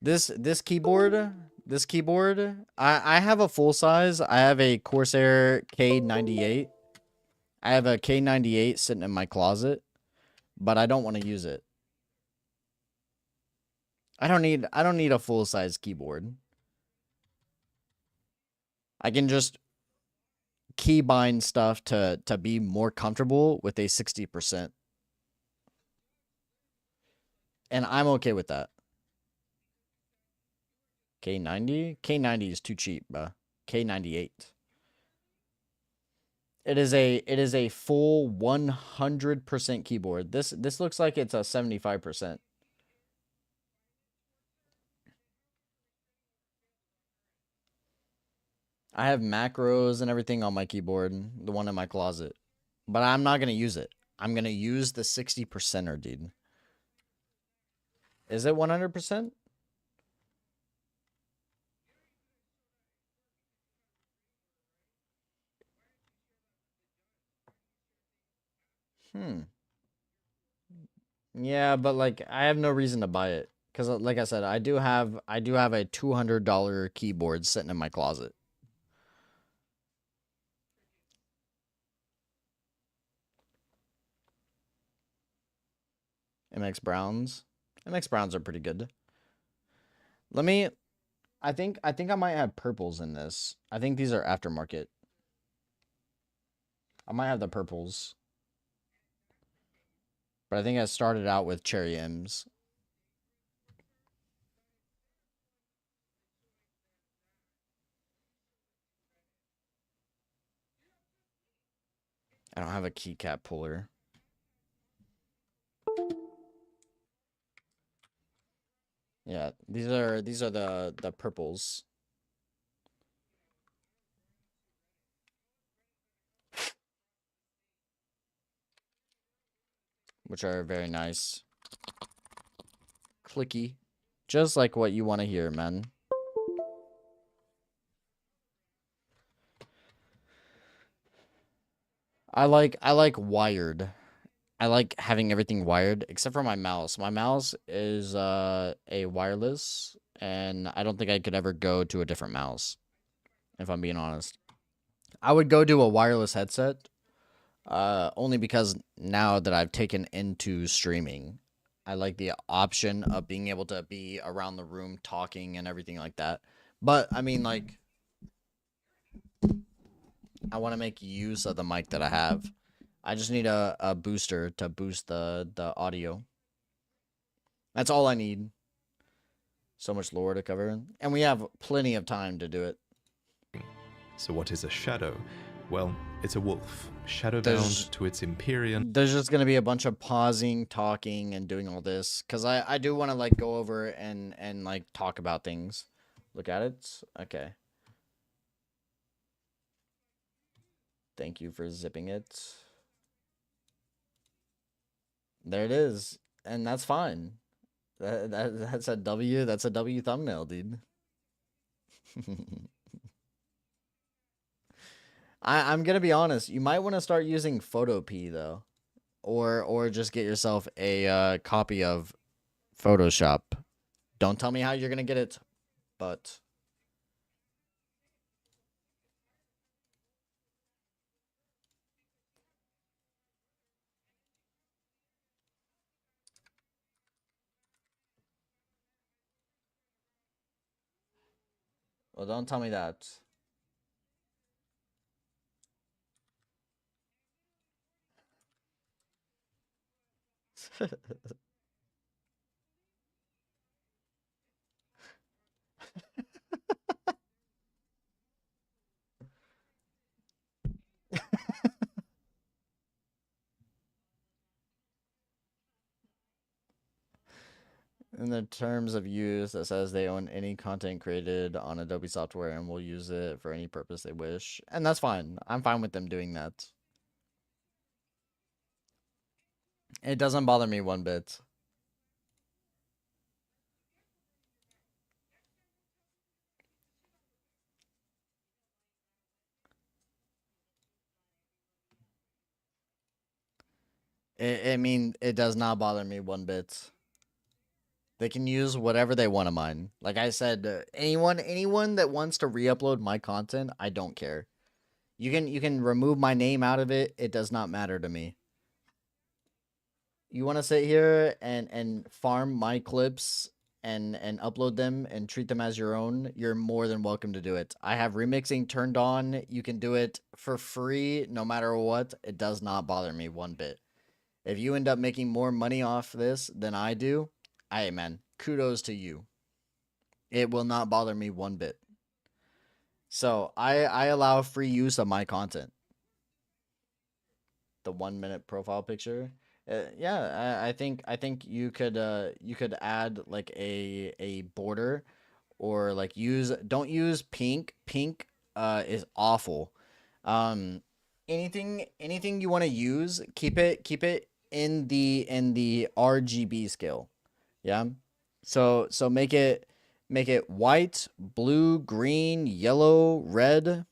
This keyboard, I have a full size. I have a Corsair K98. I have a K98 sitting in my closet, but I don't want to use it. I don't need a full size keyboard. I can just keybind stuff to be more comfortable with a 60%. And I'm okay with that. K90? K90 is too cheap, bro. K98. It is a full 100% keyboard. This looks like it's a 75%. I have macros and everything on my keyboard, the one in my closet. But I'm not going to use it. I'm going to use the 60%er, dude. Is it 100%? Yeah, but like I have no reason to buy it cuz like I said, I do have a $200 keyboard sitting in my closet. MX Browns. MX Browns are pretty good. Let me I think I might have purples in this. I think these are aftermarket. I might have the purples. But I think I started out with cherry M's. I don't have a keycap puller. Yeah, these are the purples. Which are very nice. Clicky. Just like what you want to hear, man. I like wired. I like having everything wired except for my mouse. My mouse is a wireless and I don't think I could ever go to a different mouse if I'm being honest. I would go to a wireless headset only because now that I've taken into streaming, I like the option of being able to be around the room talking and everything like that. But I mean like I want to make use of the mic that I have. I just need a booster to boost the audio. That's all I need. So much lore to cover. And we have plenty of time to do it. So what is a shadow? Well, it's a wolf, shadow-bound to its Empyrean. There's just going to be a bunch of pausing, talking, and doing all this. Because I do want to, like, go over and like, talk about things. Look at it. Okay. Thank you for zipping it. There it is. And that's fine. That's a W. That's a W thumbnail, dude. I'm gonna be honest. You might want to start using Photopea though, or just get yourself a copy of Photoshop. Don't tell me how you're gonna get it, but Well, don't tell me that. In the terms of use, that says they own any content created on Adobe software and will use it for any purpose they wish. And that's fine. I'm fine with them doing that. It doesn't bother me one bit. I mean, it does not bother me one bit. They can use whatever they want of mine. Like I said, anyone that wants to re-upload my content, I don't care. You can remove my name out of it. It does not matter to me. You want to sit here and farm my clips and upload them and treat them as your own, you're more than welcome to do it. I have remixing turned on. You can do it for free no matter what. It does not bother me one bit. If you end up making more money off this than I do, hey man, kudos to you. It will not bother me one bit. So I allow free use of my content. The 1 minute profile picture. Yeah, I think you could add like a border, or like don't use pink. Pink is awful. Anything you want to use, keep it in the RGB scale. Yeah. So make it white, blue, green, yellow, red.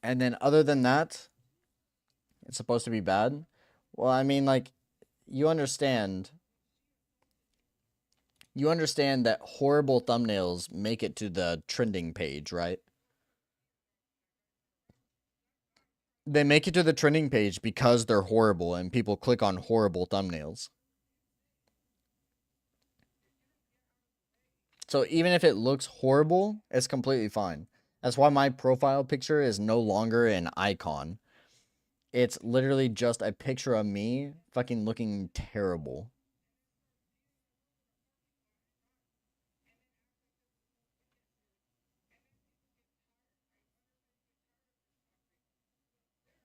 And then other than that, it's supposed to be bad. Well, I mean, like, you understand that horrible thumbnails make it to the trending page, right? They make it to the trending page because they're horrible and people click on horrible thumbnails. So even if it looks horrible, it's completely fine. That's why my profile picture is no longer an icon. It's literally just a picture of me fucking looking terrible.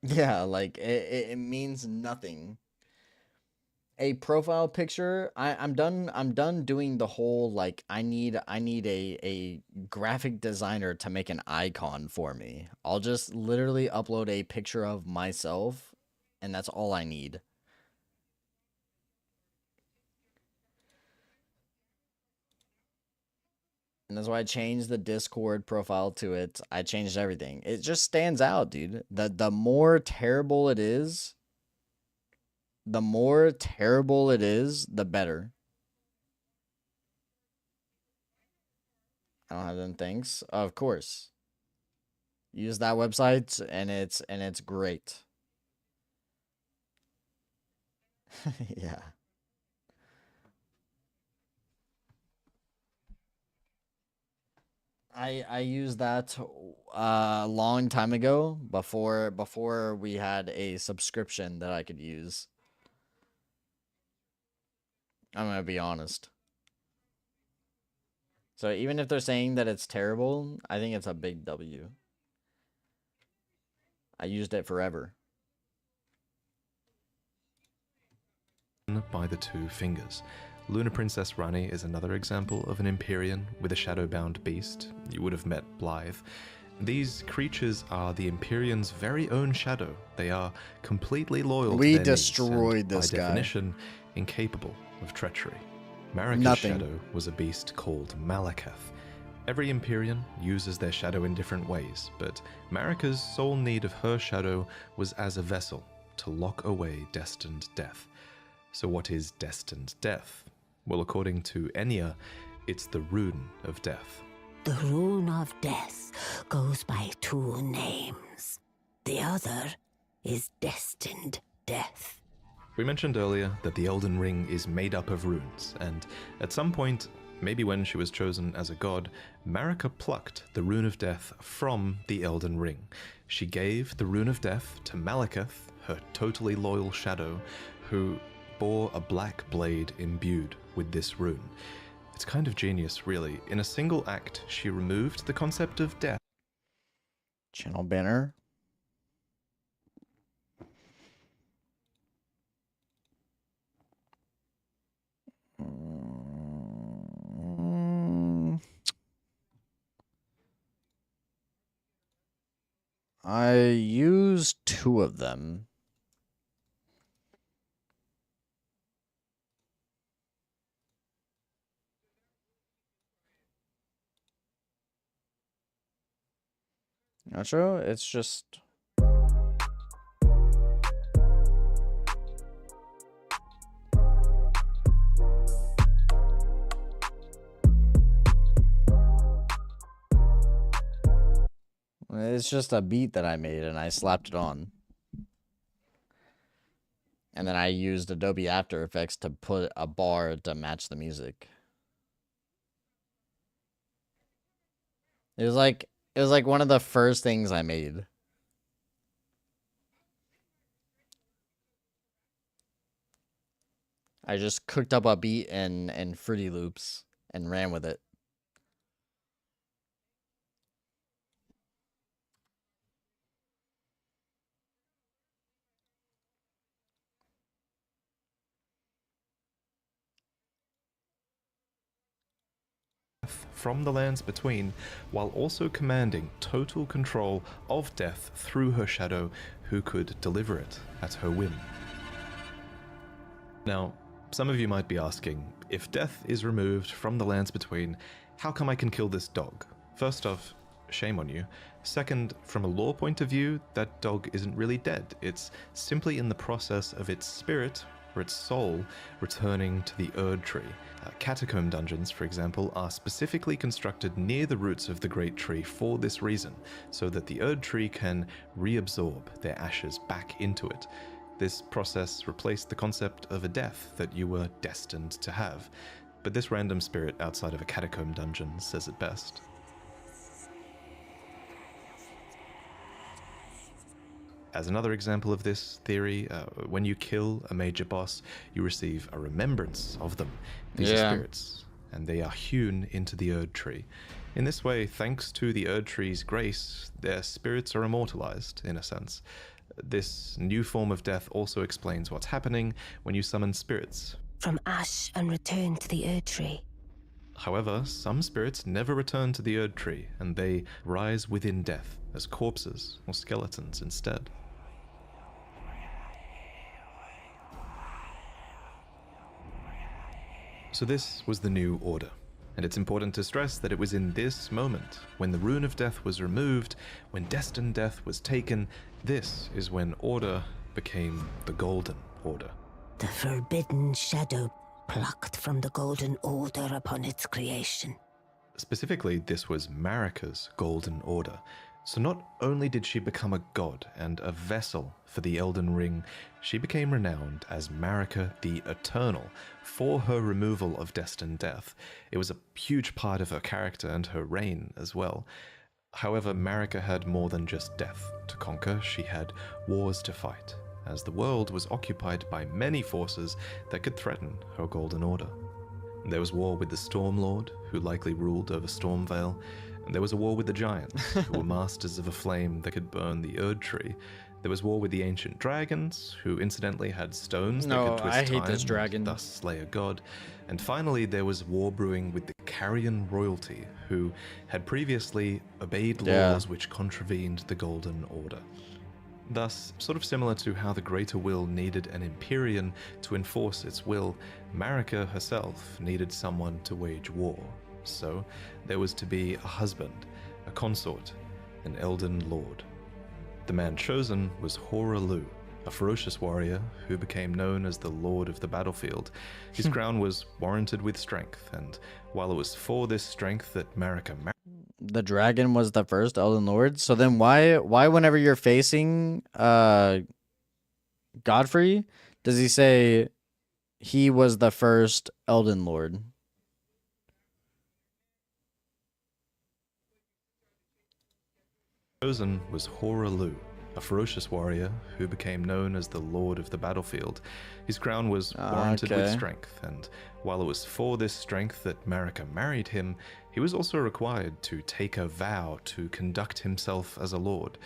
Yeah, like it means nothing. A profile picture, I'm done doing the whole like I need a graphic designer to make an icon for me. I'll just literally upload a picture of myself and that's all I need. And that's why I changed the Discord profile to it. I changed everything. It just stands out, dude. The more terrible it is, the better. I don't have them things. Of course. Use that website and it's great. Yeah. I used that a long time ago before we had a subscription that I could use. I'm gonna be honest. So even if they're saying that it's terrible, I think it's a big W. I used it forever. By the two fingers. Lunar Princess Rani is another example of an Empyrean with a shadow-bound beast. You would have met Blythe. These creatures are the Empyrean's very own shadow. They are completely loyal to their destroyed needs, and this by guy. definition, incapable of treachery. Marika's Nothing. shadow was a beast called Malakath. Every Empyrean uses their shadow in different ways, but Marika's sole need of her shadow was as a vessel to lock away destined death. So what is destined death? Well, according to Enya, it's the rune of death. The rune of death goes by two names. The other is destined death. We mentioned earlier that the Elden Ring is made up of runes, and at some point, maybe when she was chosen as a god, Marika plucked the Rune of Death from the Elden Ring. She gave the Rune of Death to Malekith, her totally loyal shadow, who bore a black blade imbued with this rune. It's kind of genius, really. In a single act, she removed the concept of death. Channel banner. I used 2 of them. Not sure. It's just. It's just a beat that I made and I slapped it on. And then I used Adobe After Effects to put a bar to match the music. It was like one of the first things I made. I just cooked up a beat and Fruity Loops and ran with it. From the lands between, while also commanding total control of death through her shadow, who could deliver it at her whim. Now, some of you might be asking, if death is removed from the lands between, how come I can kill this dog? First off, shame on you. Second, from a lore point of view, that dog isn't really dead. It's simply in the process of its spirit, or its soul, returning to the Erd Tree. Catacomb dungeons, for example, are specifically constructed near the roots of the Great Tree for this reason, so that the Erd Tree can reabsorb their ashes back into it. This process replaced the concept of a death that you were destined to have, but this random spirit outside of a catacomb dungeon says it best. As another example of this theory, when you kill a major boss, you receive a remembrance of them. These are spirits, and they are hewn into the Erd Tree. In this way, thanks to the Erd Tree's grace, their spirits are immortalized, in a sense. This new form of death also explains what's happening when you summon spirits. From ash and return to the Erd Tree. However, some spirits never return to the Erd Tree, and they rise within death as corpses or skeletons instead. So this was the new order, and it's important to stress that it was in this moment, when the Rune of Death was removed, when Destined Death was taken, this is when Order became the Golden Order. The forbidden shadow plucked from the Golden Order upon its creation. Specifically, this was Marika's Golden Order. So not only did she become a god and a vessel for the Elden Ring, she became renowned as Marika the Eternal for her removal of Destined Death. It was a huge part of her character and her reign as well. However, Marika had more than just death to conquer. She had wars to fight, as the world was occupied by many forces that could threaten her Golden Order. There was war with the Stormlord, who likely ruled over Stormvale. There was a war with the Giants, who were masters of a flame that could burn the Erd Tree. There was war with the ancient dragons, who incidentally had stones that could twist time, this dragon. and thus slay a god. And finally, there was war brewing with the Carrion royalty, who had previously obeyed laws which contravened the Golden Order. Thus, sort of similar to how the Greater Will needed an Empyrean to enforce its will, Marika herself needed someone to wage war. So, there was to be a husband, a consort, an Elden Lord. The man chosen was Hoarah, a ferocious warrior who became known as the Lord of the Battlefield. His crown was warranted with strength, and while it was for this strength that Marika married... The dragon was the first Elden Lord. So then why whenever you're facing Godfrey, does he say he was the first Elden Lord? Chosen was Horalu, a ferocious warrior who became known as the Lord of the Battlefield. His crown was warranted with Okay. strength, and while it was for this strength that Marika married him, he was also required to take a vow to conduct himself as a lord.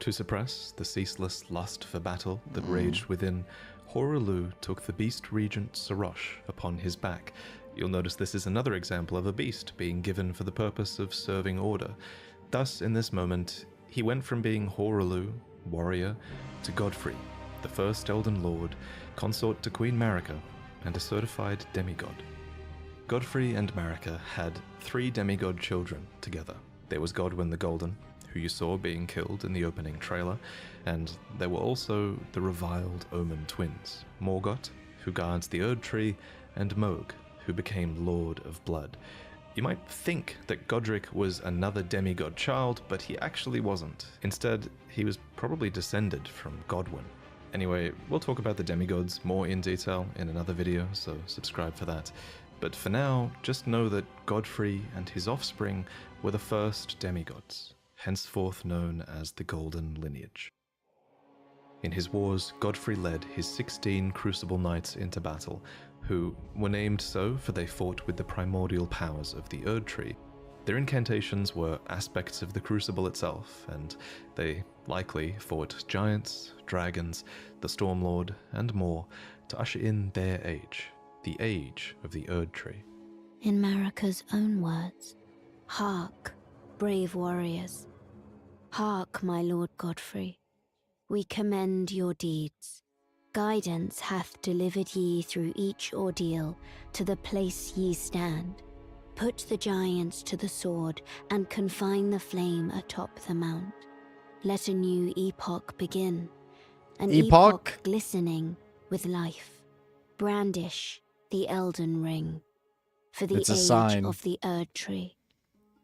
To suppress the ceaseless lust for battle that raged within, Horalu took the beast regent Sarosh upon his back. You'll notice this is another example of a beast being given for the purpose of serving order. Thus, in this moment, he went from being Horalu, warrior, to Godfrey, the first Elden Lord, consort to Queen Marika, and a certified demigod. Godfrey and Marika had 3 demigod children together. There was Godwyn the Golden, who you saw being killed in the opening trailer, and there were also the reviled Omen twins, Morgoth, who guards the Erd Tree, and Mohg, who became Lord of Blood. You might think that Godric was another demigod child, but he actually wasn't. Instead, he was probably descended from Godwyn. Anyway, we'll talk about the demigods more in detail in another video, so subscribe for that. But for now, just know that Godfrey and his offspring were the first demigods, henceforth known as the Golden Lineage. In his wars, Godfrey led his 16 Crucible Knights into battle, who were named so for they fought with the primordial powers of the Erd Tree. Their incantations were aspects of the Crucible itself, and they likely fought giants, dragons, the Stormlord, and more to usher in their age, the age of the Erd Tree. In Marika's own words, "Hark, brave warriors. Hark, my Lord Godfrey. We commend your deeds. Guidance hath delivered ye through each ordeal to the place ye stand. Put the giants to the sword and confine the flame atop the mount. Let a new epoch begin, an epoch glistening with life. Brandish the Elden Ring for the It's a age sign. of the Erd Tree."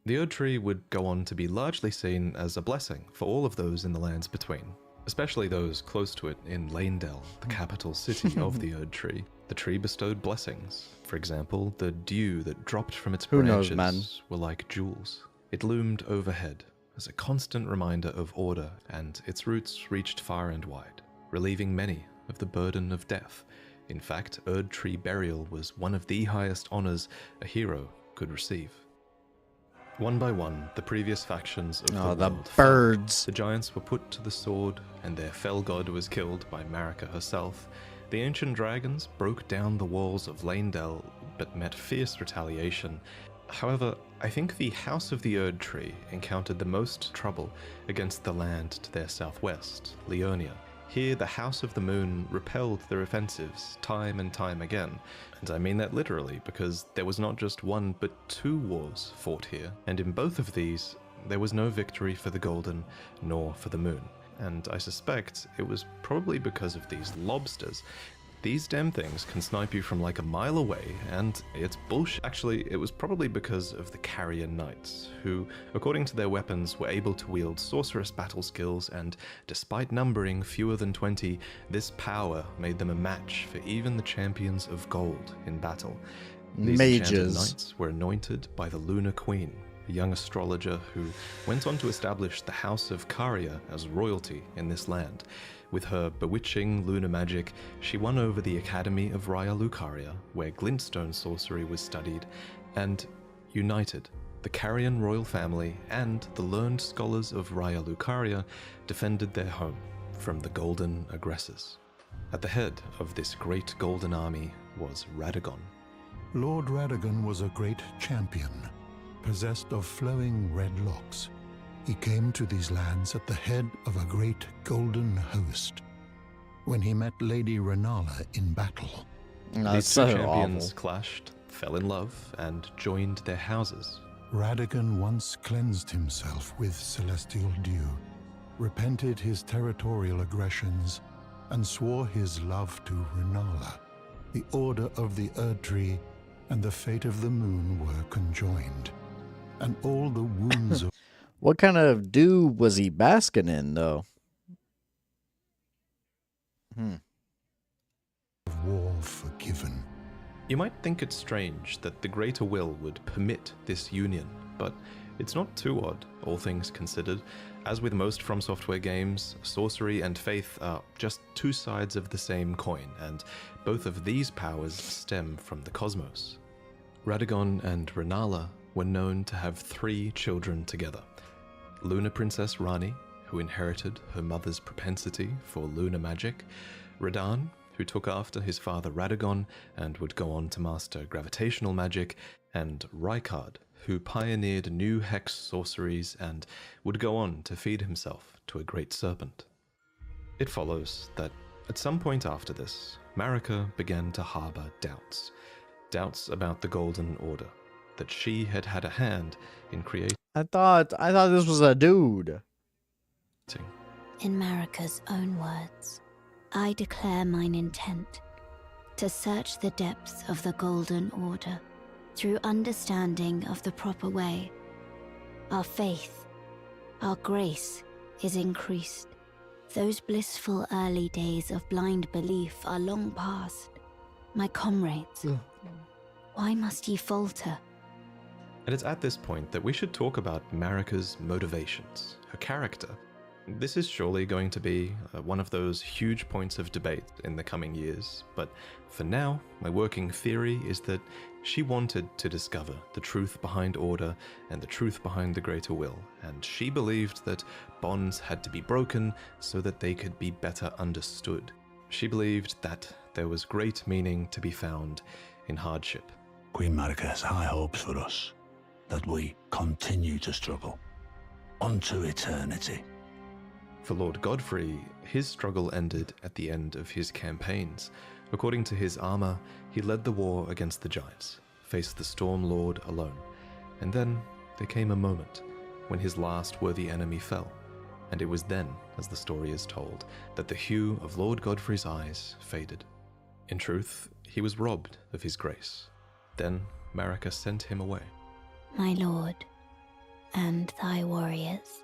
The Erd Tree would go on to be largely seen as a blessing for all of those in the lands between, especially those close to it in Leyndell, the capital city of the Erd Tree. The tree bestowed blessings. For example, the dew that dropped from its Who knows, branches man? were like jewels. It loomed overhead as a constant reminder of order, and its roots reached far and wide, relieving many of the burden of death. In fact, Erd Tree burial was one of the highest honors a hero could receive. One by one, the previous factions of the Oh, the world fell. birds. The giants were put to the sword, and their fell god was killed by Marika herself. The ancient dragons broke down the walls of Leyndell, but met fierce retaliation. However, I think the House of the Erd Tree encountered the most trouble against the land to their southwest, Leonia. Here, the House of the Moon repelled their offensives time and time again, and I mean that literally, because there was not just one but 2 wars fought here, and in both of these, there was no victory for the Golden nor for the Moon. And I suspect it was probably because of these lobsters. These damn things can snipe you from like a mile away, and it's bullshit. Actually, it was probably because of the Carrion Knights, who, according to their weapons, were able to wield sorcerous battle skills, and despite numbering fewer than 20, this power made them a match for even the champions of gold in battle. These enchanted Mages. knights were anointed by the Lunar Queen, a young astrologer who went on to establish the House of Caria as royalty in this land. With her bewitching lunar magic, she won over the Academy of Raya Lucaria, where glintstone sorcery was studied, and united the Carian royal family and the learned scholars of Raya Lucaria defended their home from the golden aggressors. At the head of this great golden army was Radagon. Lord Radagon was a great champion, possessed of flowing red locks. He came to these lands at the head of a great golden host. When he met Lady Renala in battle, These so two champions awful. clashed, fell in love, and joined their houses. Radagon once cleansed himself with celestial dew, repented his territorial aggressions, and swore his love to Renala. The Order of the Erd Tree and the fate of the Moon were conjoined, and all the wounds of What kind of dew was he basking in, though? war forgiven. You might think it strange that the Greater Will would permit this union, but It's not too odd, all things considered. As with most FromSoftware games, sorcery and faith are just two sides of the same coin, and both of these powers stem from the cosmos. Radagon and Renala were known to have 3 children together. Lunar Princess Rani, who inherited her mother's propensity for lunar magic, Radan, who took after his father Radagon and would go on to master gravitational magic, and Rykard, who pioneered new hex sorceries and would go on to feed himself to a great serpent. It follows that at some point after this, Marika began to harbor doubts. Doubts about the Golden Order, that she had had a hand in creating. I thought this was a dude. In Marika's own words, I declare mine intent to search the depths of the Golden Order through understanding of the proper way. Our faith, our grace is increased. Those blissful early days of blind belief are long past. My comrades, why must ye falter? And it's at this point that we should talk about Marika's motivations, her character. This is surely going to be one of those huge points of debate in the coming years, but for now, my working theory is that she wanted to discover the truth behind order and the truth behind the greater will, and she believed that bonds had to be broken so that they could be better understood. She believed that there was great meaning to be found in hardship. Queen Marika has high hopes for us, that we continue to struggle unto eternity. For Lord Godfrey, his struggle ended at the end of his campaigns. According to his armor, he led the war against the giants, faced the Storm Lord alone, and then there came a moment when his last worthy enemy fell, and it was then, as the story is told, that the hue of Lord Godfrey's eyes faded. In truth, he was robbed of his grace. Then Marika sent him away. My lord, and thy warriors,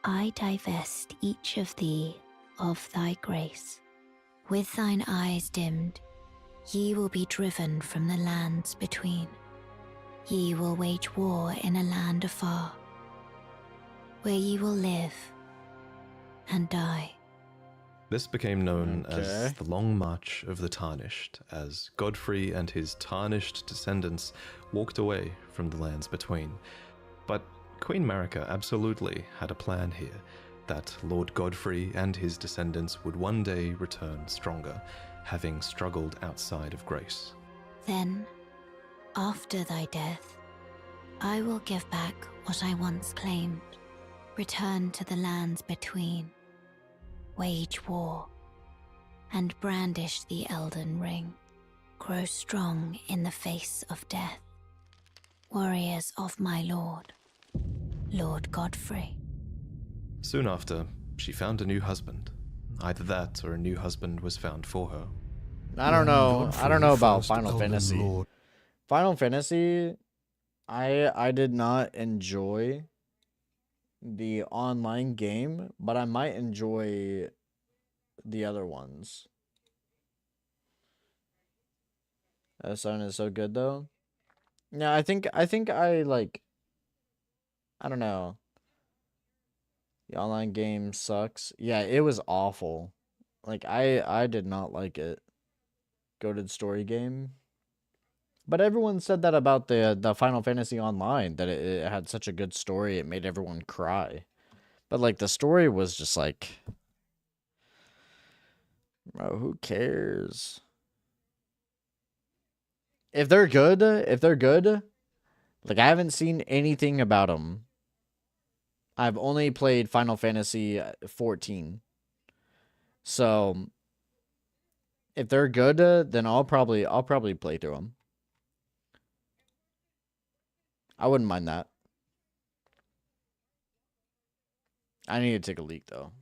I divest each of thee of thy grace. With thine eyes dimmed, ye will be driven from the lands between. Ye will wage war in a land afar, where ye will live and die. This became known as the Long March of the Tarnished, as Godfrey and his tarnished descendants walked away from the lands between. But Queen Marika absolutely had a plan here, that Lord Godfrey and his descendants would one day return stronger, having struggled outside of grace. Then, after thy death, I will give back what I once claimed, return to the lands between, wage war, and brandish the Elden Ring, grow strong in the face of death. Warriors of my lord, Lord Godfrey. Soon after, she found a new husband. Either that or a new husband was found for her. I don't know. I don't know about Final Fantasy. Final Fantasy, I did not enjoy the online game, but I might enjoy the other ones. That sound is so good though. Yeah, I think I like, I don't know. The online game sucks. Yeah, it was awful. Like I did not like it. Goated story game. But everyone said that about the Final Fantasy Online, that it had such a good story, it made everyone cry. But like the story was just like, bro, who cares? If they're good, like I haven't seen anything about them. I've only played Final Fantasy 14. So if they're good, then I'll probably play through them. I wouldn't mind that. I need to take a leak though.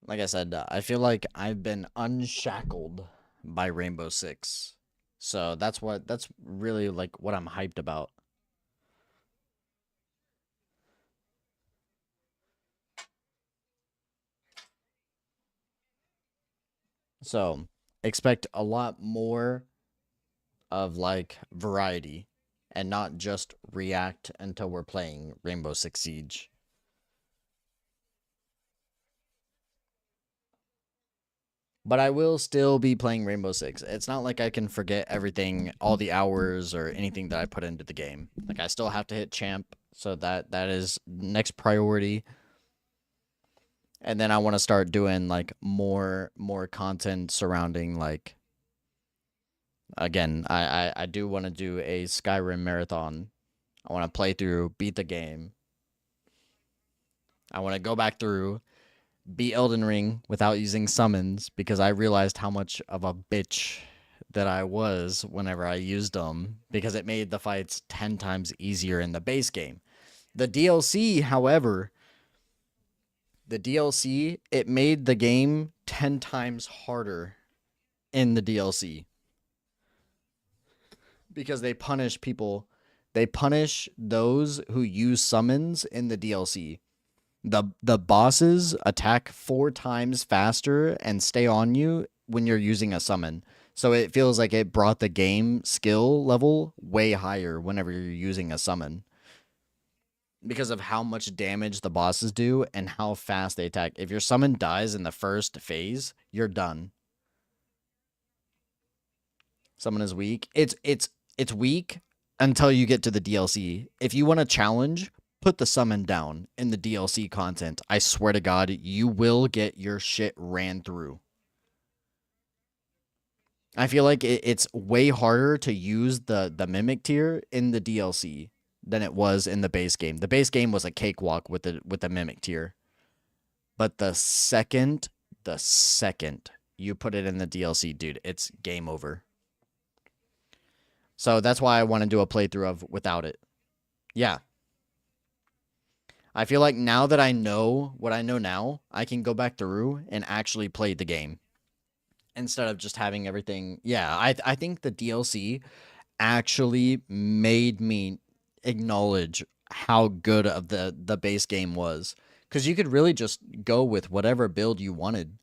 Like I said, I feel like I've been unshackled by Rainbow Six. So that's really like what I'm hyped about. So expect a lot more of like variety and not just react until we're playing Rainbow Six Siege. But I will still be playing Rainbow Six. It's not like I can forget everything, all the hours or anything that I put into the game. Like I still have to hit champ, so that is next priority. And then I want to start doing like more content surrounding like again, I do want to do a Skyrim marathon. I want to play through, beat the game. I want to go back through, beat Elden Ring without using summons because I realized how much of a bitch that I was whenever I used them because it made the fights 10 times easier in the base game. The DLC, however, it made the game 10 times harder in the DLC because they punish people. They punish those who use summons in the DLC. The bosses attack 4 times faster and stay on you when you're using a summon. So it feels like it brought the game skill level way higher whenever you're using a summon. Because of how much damage the bosses do and how fast they attack. If your summon dies in the first phase, you're done. Summon is weak. It's weak until you get to the DLC. If you want a challenge, put the summon down in the DLC content. I swear to God, you will get your shit ran through. I feel like it's way harder to use the Mimic tier in the DLC than it was in the base game. The base game was a cakewalk with the Mimic tier. But the second you put it in the DLC, dude, it's game over. So that's why I want to do a playthrough of without it. Yeah. I feel like now that I know what I know now, I can go back through and actually play the game. Instead of just having everything. Yeah, I think the DLC actually made me acknowledge how good of the base game was. Because you could really just go with whatever build you wanted.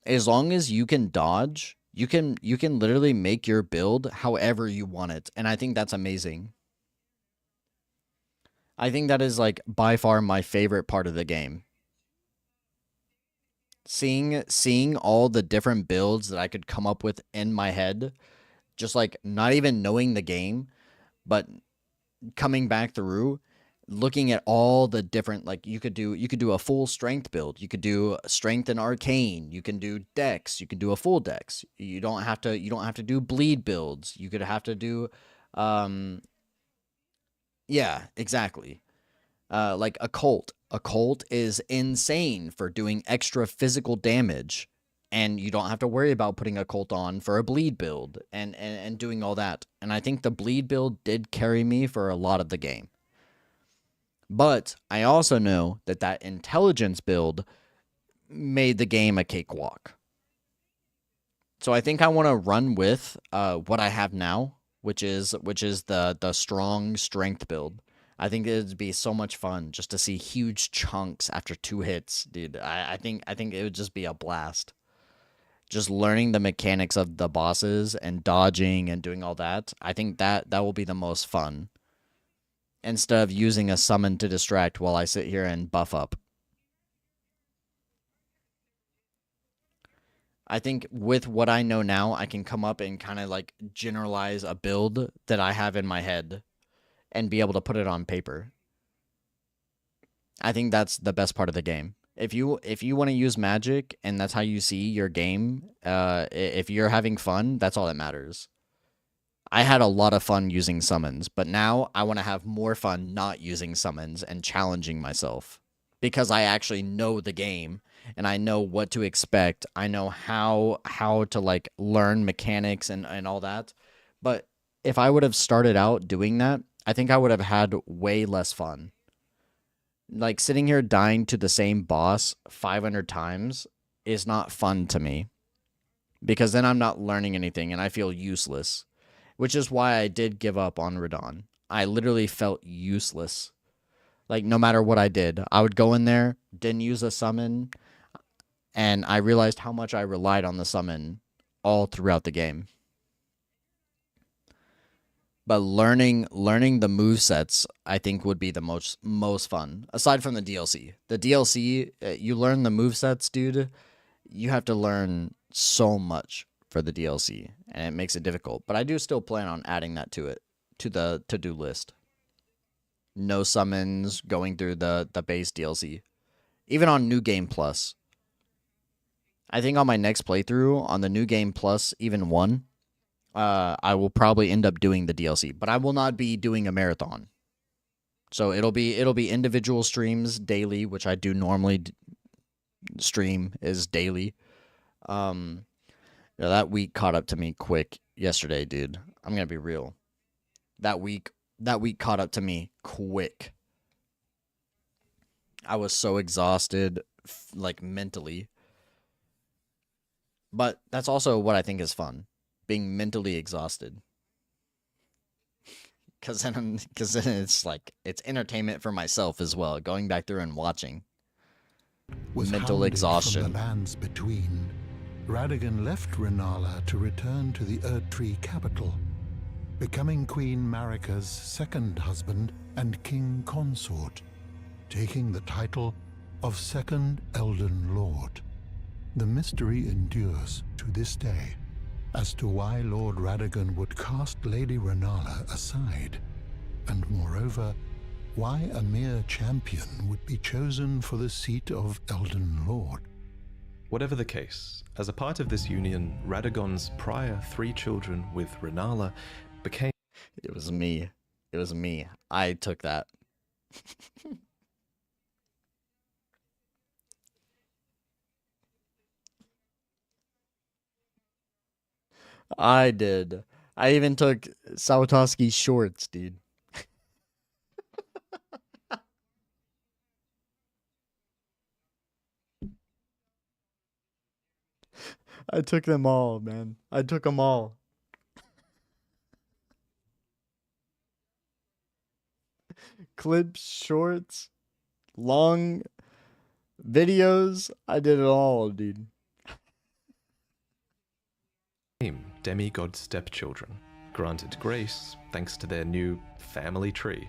As long as you can dodge, you can literally make your build however you want it. And I think that's amazing. I think that is like by far my favorite part of the game. Seeing all the different builds that I could come up with in my head, just like not even knowing the game, but coming back through, looking at all the different, like you could do a full strength build, you could do strength and arcane, you can do dex, you can do a full dex. You don't have to do bleed builds. You could have to do yeah, exactly. Like a cult. A cult is insane for doing extra physical damage, and you don't have to worry about putting a cult on for a bleed build and doing all that. And I think the bleed build did carry me for a lot of the game. But I also know that intelligence build made the game a cakewalk. So I think I want to run with what I have now, which is the strong strength build. I think it'd be so much fun just to see huge chunks after 2 hits, dude. I think it would just be a blast. Just learning the mechanics of the bosses and dodging and doing all that. I think that will be the most fun. Instead of using a summon to distract while I sit here and buff up. I think with what I know now, I can come up and kind of like generalize a build that I have in my head and be able to put it on paper. I think that's the best part of the game. If you want to use magic and that's how you see your game, if you're having fun, that's all that matters. I had a lot of fun using summons, but now I want to have more fun not using summons and challenging myself because I actually know the game and I know what to expect. I know how to like learn mechanics and all that. But if I would have started out doing that, I think I would have had way less fun. Like, sitting here dying to the same boss 500 times is not fun to me. Because then I'm not learning anything and I feel useless. Which is why I did give up on Radon. I literally felt useless. Like, no matter what I did, I would go in there, didn't use a summon, and I realized how much I relied on the summon all throughout the game. But learning the movesets, I think, would be the most fun. Aside from the DLC. The DLC, you learn the movesets, dude. You have to learn so much for the DLC, and it makes it difficult. But I do still plan on adding that to it, to the to-do list. No summons, going through the base DLC. Even on New Game Plus. I think on my next playthrough, on the New Game Plus, even 1, I will probably end up doing the DLC. But I will not be doing a marathon. So it'll be individual streams daily, which I do normally stream is daily. That week caught up to me quick yesterday, dude. I'm gonna be real. That week caught up to me quick. I was so exhausted, like, mentally. But that's also what I think is fun, being mentally exhausted. Cause then it's like, it's entertainment for myself as well, going back through and watching. Was Mental hounded exhaustion. From the lands between, Radagon left Rennala to return to the Erdtree capital, becoming Queen Marika's second husband and king consort, taking the title of Second Elden Lord. The mystery endures to this day as to why Lord Radagon would cast Lady Rennala aside, and moreover, why a mere champion would be chosen for the seat of Elden Lord. Whatever the case, as a part of this union, Radagon's prior 3 children with Rennala became... It was me. It was me. I took that. I did. I even took Sawatowski's shorts, dude. I took them all, man. I took them all. Clips, shorts, long videos. I did it all, dude. Demigod stepchildren, granted grace thanks to their new family tree.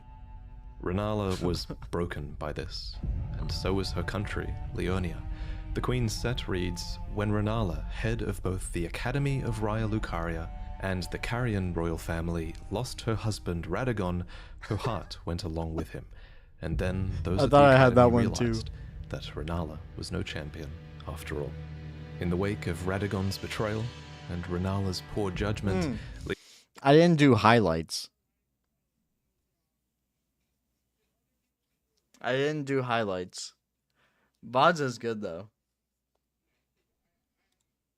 Rennala was broken by this, and so was her country, Leonia. The Queen's set reads, when Rennala, head of both the Academy of Raya Lucaria and the Carian royal family, lost her husband Radagon, her heart went along with him. And then those at the Academy realized that Rennala was no champion after all. In the wake of Radagon's betrayal and Rennala's poor judgment... I didn't do highlights. VODs is good, though.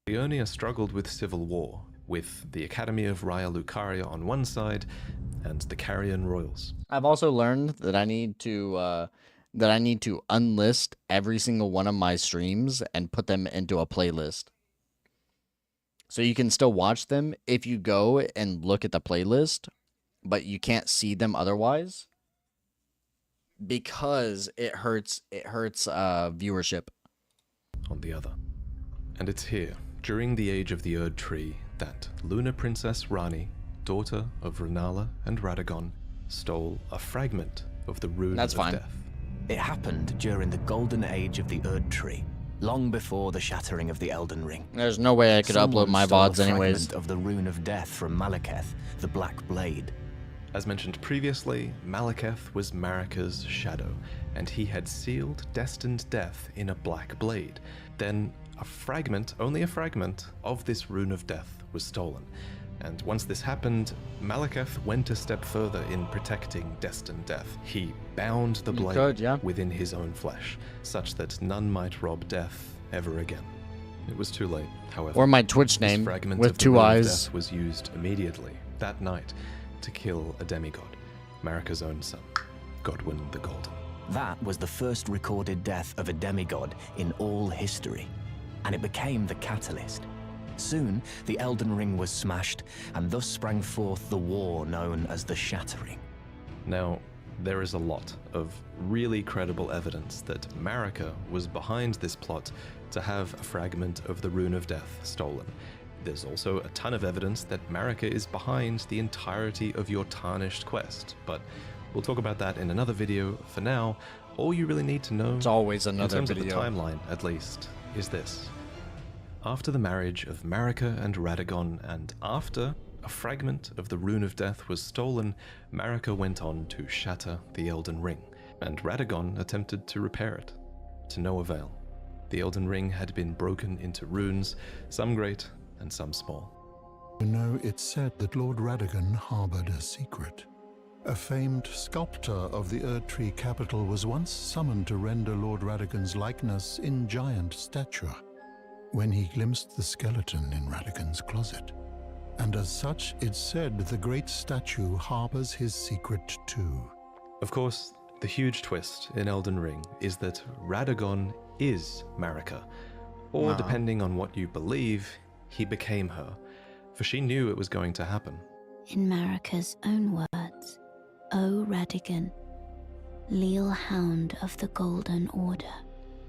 Leonia struggled with civil war, with the Academy of Raya Lucaria on one side, and the Carian royals. I've also learned that I need to unlist every single one of my streams and put them into a playlist. So you can still watch them if you go and look at the playlist, but you can't see them otherwise because it hurts viewership. On the other. And it's here, during the age of the Erdtree, that Lunar Princess Rani, daughter of Rennala and Radagon, stole a fragment of the Rune of Death. It happened during the golden age of the Erdtree, long before the shattering of the Elden Ring. There's no way I could upload my VODs anyways. Of the Rune of Death from Malekith, the Black Blade. As mentioned previously, Malekith was Marika's shadow, and he had sealed destined death in a black blade. Then a fragment, only a fragment, of this Rune of Death was stolen. And once this happened, Malekith went a step further in protecting destined death. He bound the blade within his own flesh, such that none might rob death ever again. It was too late, however. Or my Twitch name with 2 eyes. Death was used immediately, that night, to kill a demigod, Marika's own son, Godwyn the Golden. That was the first recorded death of a demigod in all history, and it became the catalyst. Soon, the Elden Ring was smashed, and thus sprang forth the war known as the Shattering. Now, there is a lot of really credible evidence that Marika was behind this plot to have a fragment of the Rune of Death stolen. There's also a ton of evidence that Marika is behind the entirety of your Tarnished quest, but we'll talk about that in another video. For now, all you really need to know, it's always another in terms video. of the timeline at least, is this. After the marriage of Marika and Radagon, and after a fragment of the Rune of Death was stolen, Marika went on to shatter the Elden Ring, and Radagon attempted to repair it, to no avail. The Elden Ring had been broken into runes, some great and some small. You know, it's said that Lord Radagon harbored a secret. A famed sculptor of the Erdtree capital was once summoned to render Lord Radagon's likeness in giant stature, when he glimpsed the skeleton in Radagon's closet. And as such, it's said the great statue harbors his secret too. Of course, the huge twist in Elden Ring is that Radagon is Marika, or depending on what you believe, he became her, for she knew it was going to happen. In Marika's own words, O Radagon, leal hound of the Golden Order,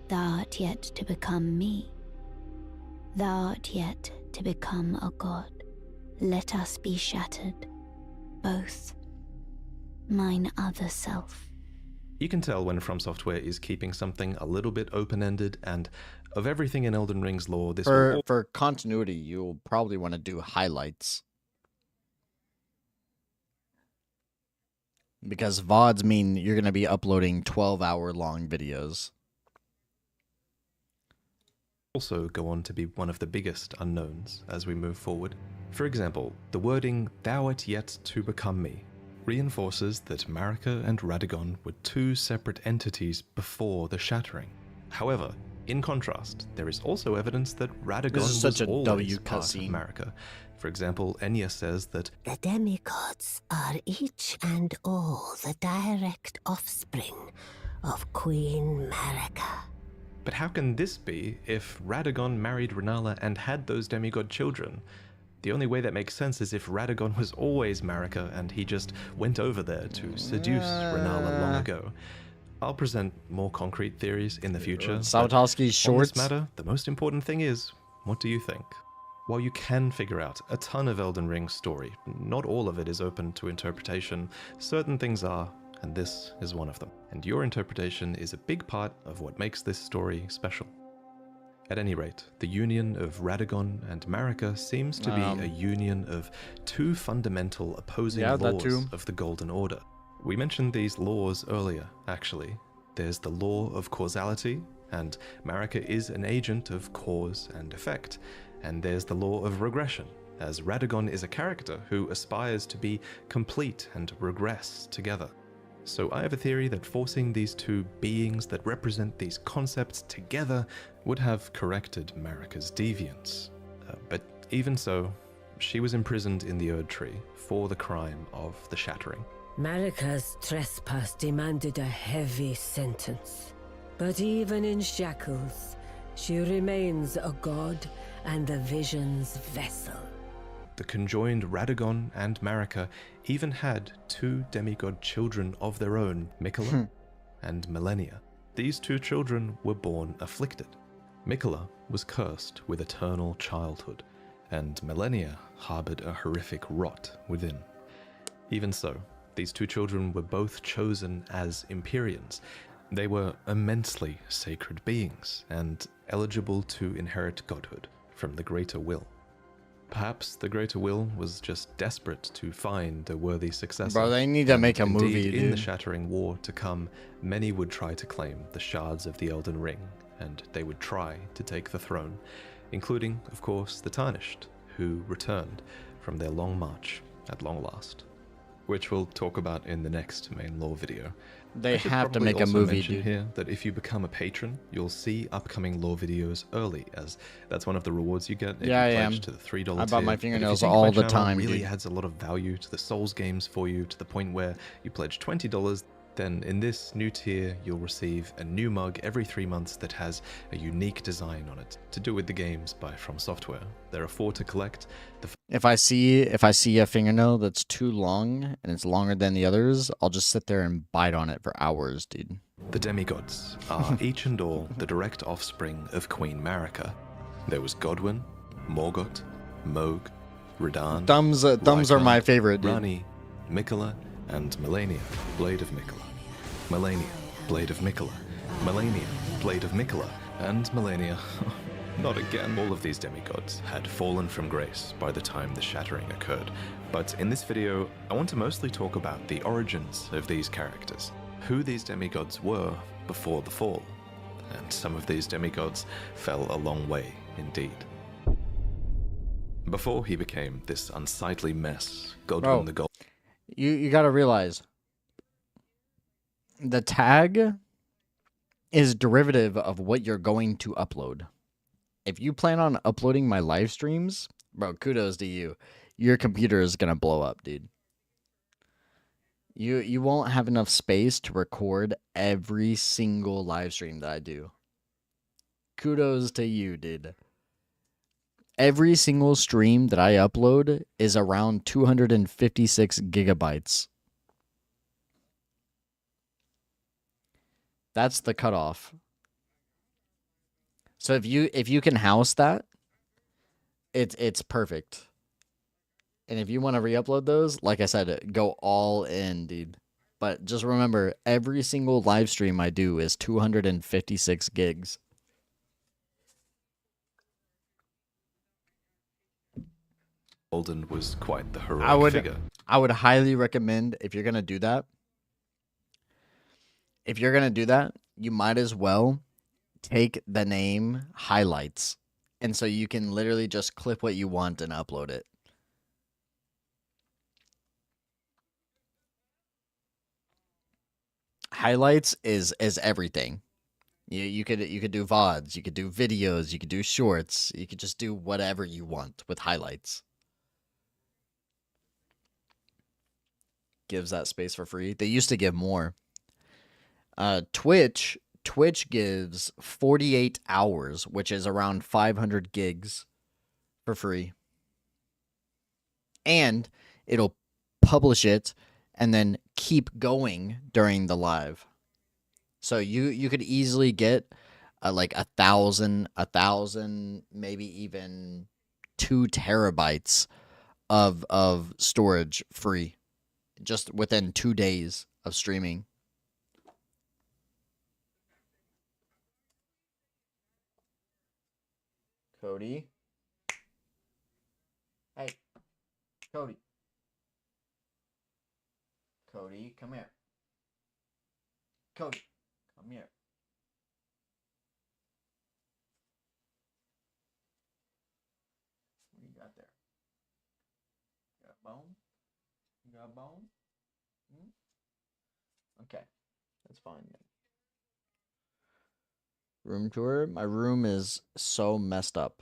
thou art yet to become me. Thou art yet to become a god. Let us be shattered, both. Mine other self. You can tell when FromSoftware is keeping something a little bit open-ended, and of everything in Elden Ring's lore, this for continuity, you'll probably want to do highlights. Because VODs mean you're going to be uploading 12-hour-long videos. Also go on to be one of the biggest unknowns as we move forward. For example, the wording, thou art yet to become me, reinforces that Marika and Radagon were two separate entities before the Shattering. However, in contrast, there is also evidence that Radagon was always part of Marika. For example, Enya says that the demigods are each and all the direct offspring of Queen Marika. But how can this be if Radagon married Rennala and had those demigod children? The only way that makes sense is if Radagon was always Marika and he just went over there to seduce Rennala long ago. I'll present more concrete theories in the future. Sawatowski's shorts. On this matter, the most important thing is, what do you think? While you can figure out a ton of Elden Ring's story, not all of it is open to interpretation. Certain things are, and this is one of them. And your interpretation is a big part of what makes this story special. At any rate, the union of Radagon and Marika seems to be a union of two fundamental opposing laws of the Golden Order. We mentioned these laws earlier, actually. There's the law of causality, and Marika is an agent of cause and effect. And there's the law of regression, as Radagon is a character who aspires to be complete and regress together. So I have a theory that forcing these two beings that represent these concepts together would have corrected Marika's deviance. But even so, she was imprisoned in the Erdtree for the crime of the Shattering. Marika's trespass demanded a heavy sentence. But even in shackles, she remains a god and the Vision's vessel. The conjoined Radagon and Marika even had two demigod children of their own, Miquella and Malenia. These two children were born afflicted. Miquella was cursed with eternal childhood, and Malenia harbored a horrific rot within. Even so, these two children were both chosen as Empyreans. They were immensely sacred beings, and eligible to inherit godhood from the Greater Will. Perhaps the Greater Will was just desperate to find a worthy successor. Bro, they need to make a movie, dude. In the Shattering War to come, many would try to claim the shards of the Elden Ring, and they would try to take the throne, including, of course, the Tarnished, who returned from their long march at long last, which we'll talk about in the next main lore video. They have to make a movie, dude. Here that if you become a patron, you'll see upcoming lore videos early, as that's one of the rewards you get if you pledge to the $3 tier. I bought my fingernails all the time, really dude. adds a lot of value to the Souls games for you, to the point where you pledge $20, Then in this new tier, you'll receive a new mug every 3 months that has a unique design on it to do with the games by FromSoftware. There are 4 to collect. If I see a fingernail that's too long and it's longer than the others, I'll just sit there and bite on it for hours, dude. The demigods are each and all the direct offspring of Queen Marika. There was Godwyn, Morgoth, Mohg, Radahn, Thumbs are my favorite, dude. Rani, Mikola, and Melania, Blade of Mikola. Melania, Blade of Mikola. Melania, Blade of Mikola. And Melania. Not again. All of these demigods had fallen from grace by the time the shattering occurred. But in this video, I want to mostly talk about the origins of these characters, who these demigods were before the fall. And some of these demigods fell a long way indeed. Before he became this unsightly mess, Godwyn the Gold. You gotta realize, the tag is derivative of what you're going to upload. If you plan on uploading my live streams, bro, kudos to you. Your computer is gonna blow up, dude. You won't have enough space to record every single live stream that I do. Kudos to you, dude. Every single stream that I upload is around 256 gigabytes. That's the cutoff. So if you can house that, it's perfect. And if you want to re-upload those, like I said, go all in, dude. But just remember, every single live stream I do is 256 gigs. Golden was quite the heroic figure. I would highly recommend, if you're gonna do that, you might as well take the name highlights, and so you can literally just clip what you want and upload it. Highlights is everything. You could do VODs, you could do videos, you could do shorts, you could just do whatever you want with highlights. Gives that space for free. They used to give more. Twitch gives 48 hours, which is around 500 gigs for free. And it'll publish it and then keep going during the live. So you could easily get like 1,000, maybe even 2 terabytes of storage free just within 2 days of streaming. Cody. Hey. Cody. Cody, come here. Cody, come here. What do you got there? Got a bone? You got a bone? Okay. That's fine. Room tour. My room is so messed up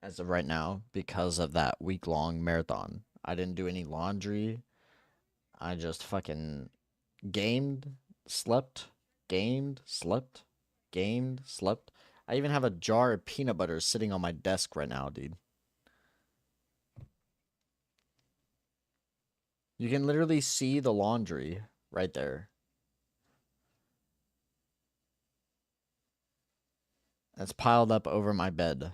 as of right now because of that week-long marathon. I didn't do any laundry. I just fucking gamed, slept, gamed, slept, gamed, slept. I even have a jar of peanut butter sitting on my desk right now, dude. You can literally see the laundry right there. It's piled up over my bed.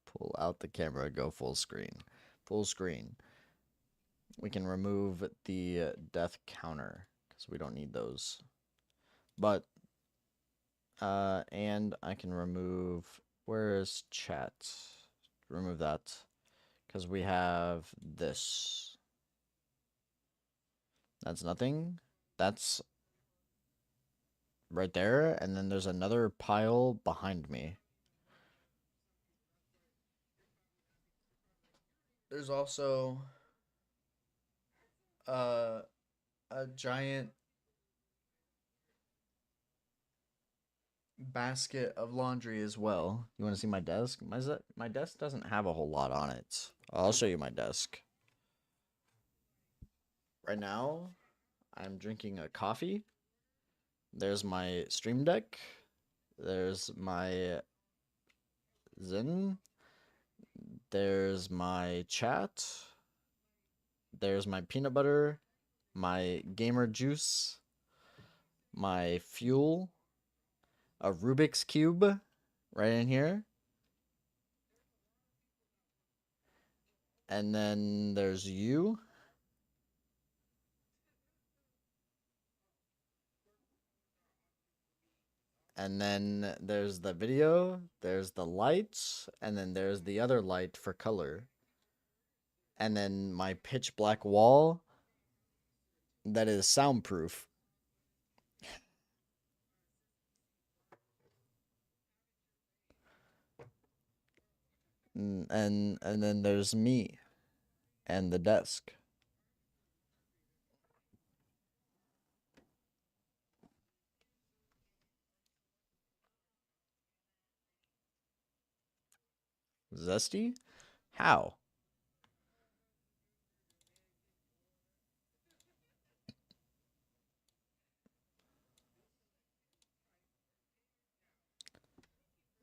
Pull out the camera, go full screen. Full screen. We can remove the death counter because we don't need those. But, and I can remove, where's chat? Remove that because we have this. That's nothing. That's right there. And then there's another pile behind me. There's also a giant basket of laundry as well. You want to see my desk? My desk doesn't have a whole lot on it. I'll show you my desk. Right now, I'm drinking a coffee. There's my Stream Deck. There's my Zen. There's my chat. There's my peanut butter, my gamer juice, my fuel, a Rubik's Cube right in here. And then there's you. And then there's the video, there's the lights, and then there's the other light for color. And then my pitch black wall that is soundproof. And then there's me and the desk. Zesty? How?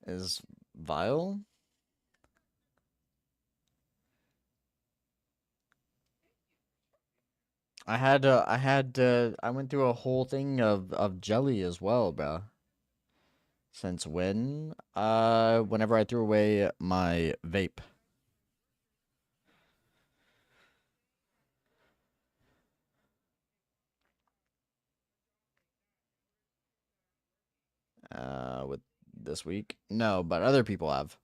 Is vile? I went through a whole thing of jelly as well, bro. Since when? Whenever I threw away my vape. With this week? No, but other people have.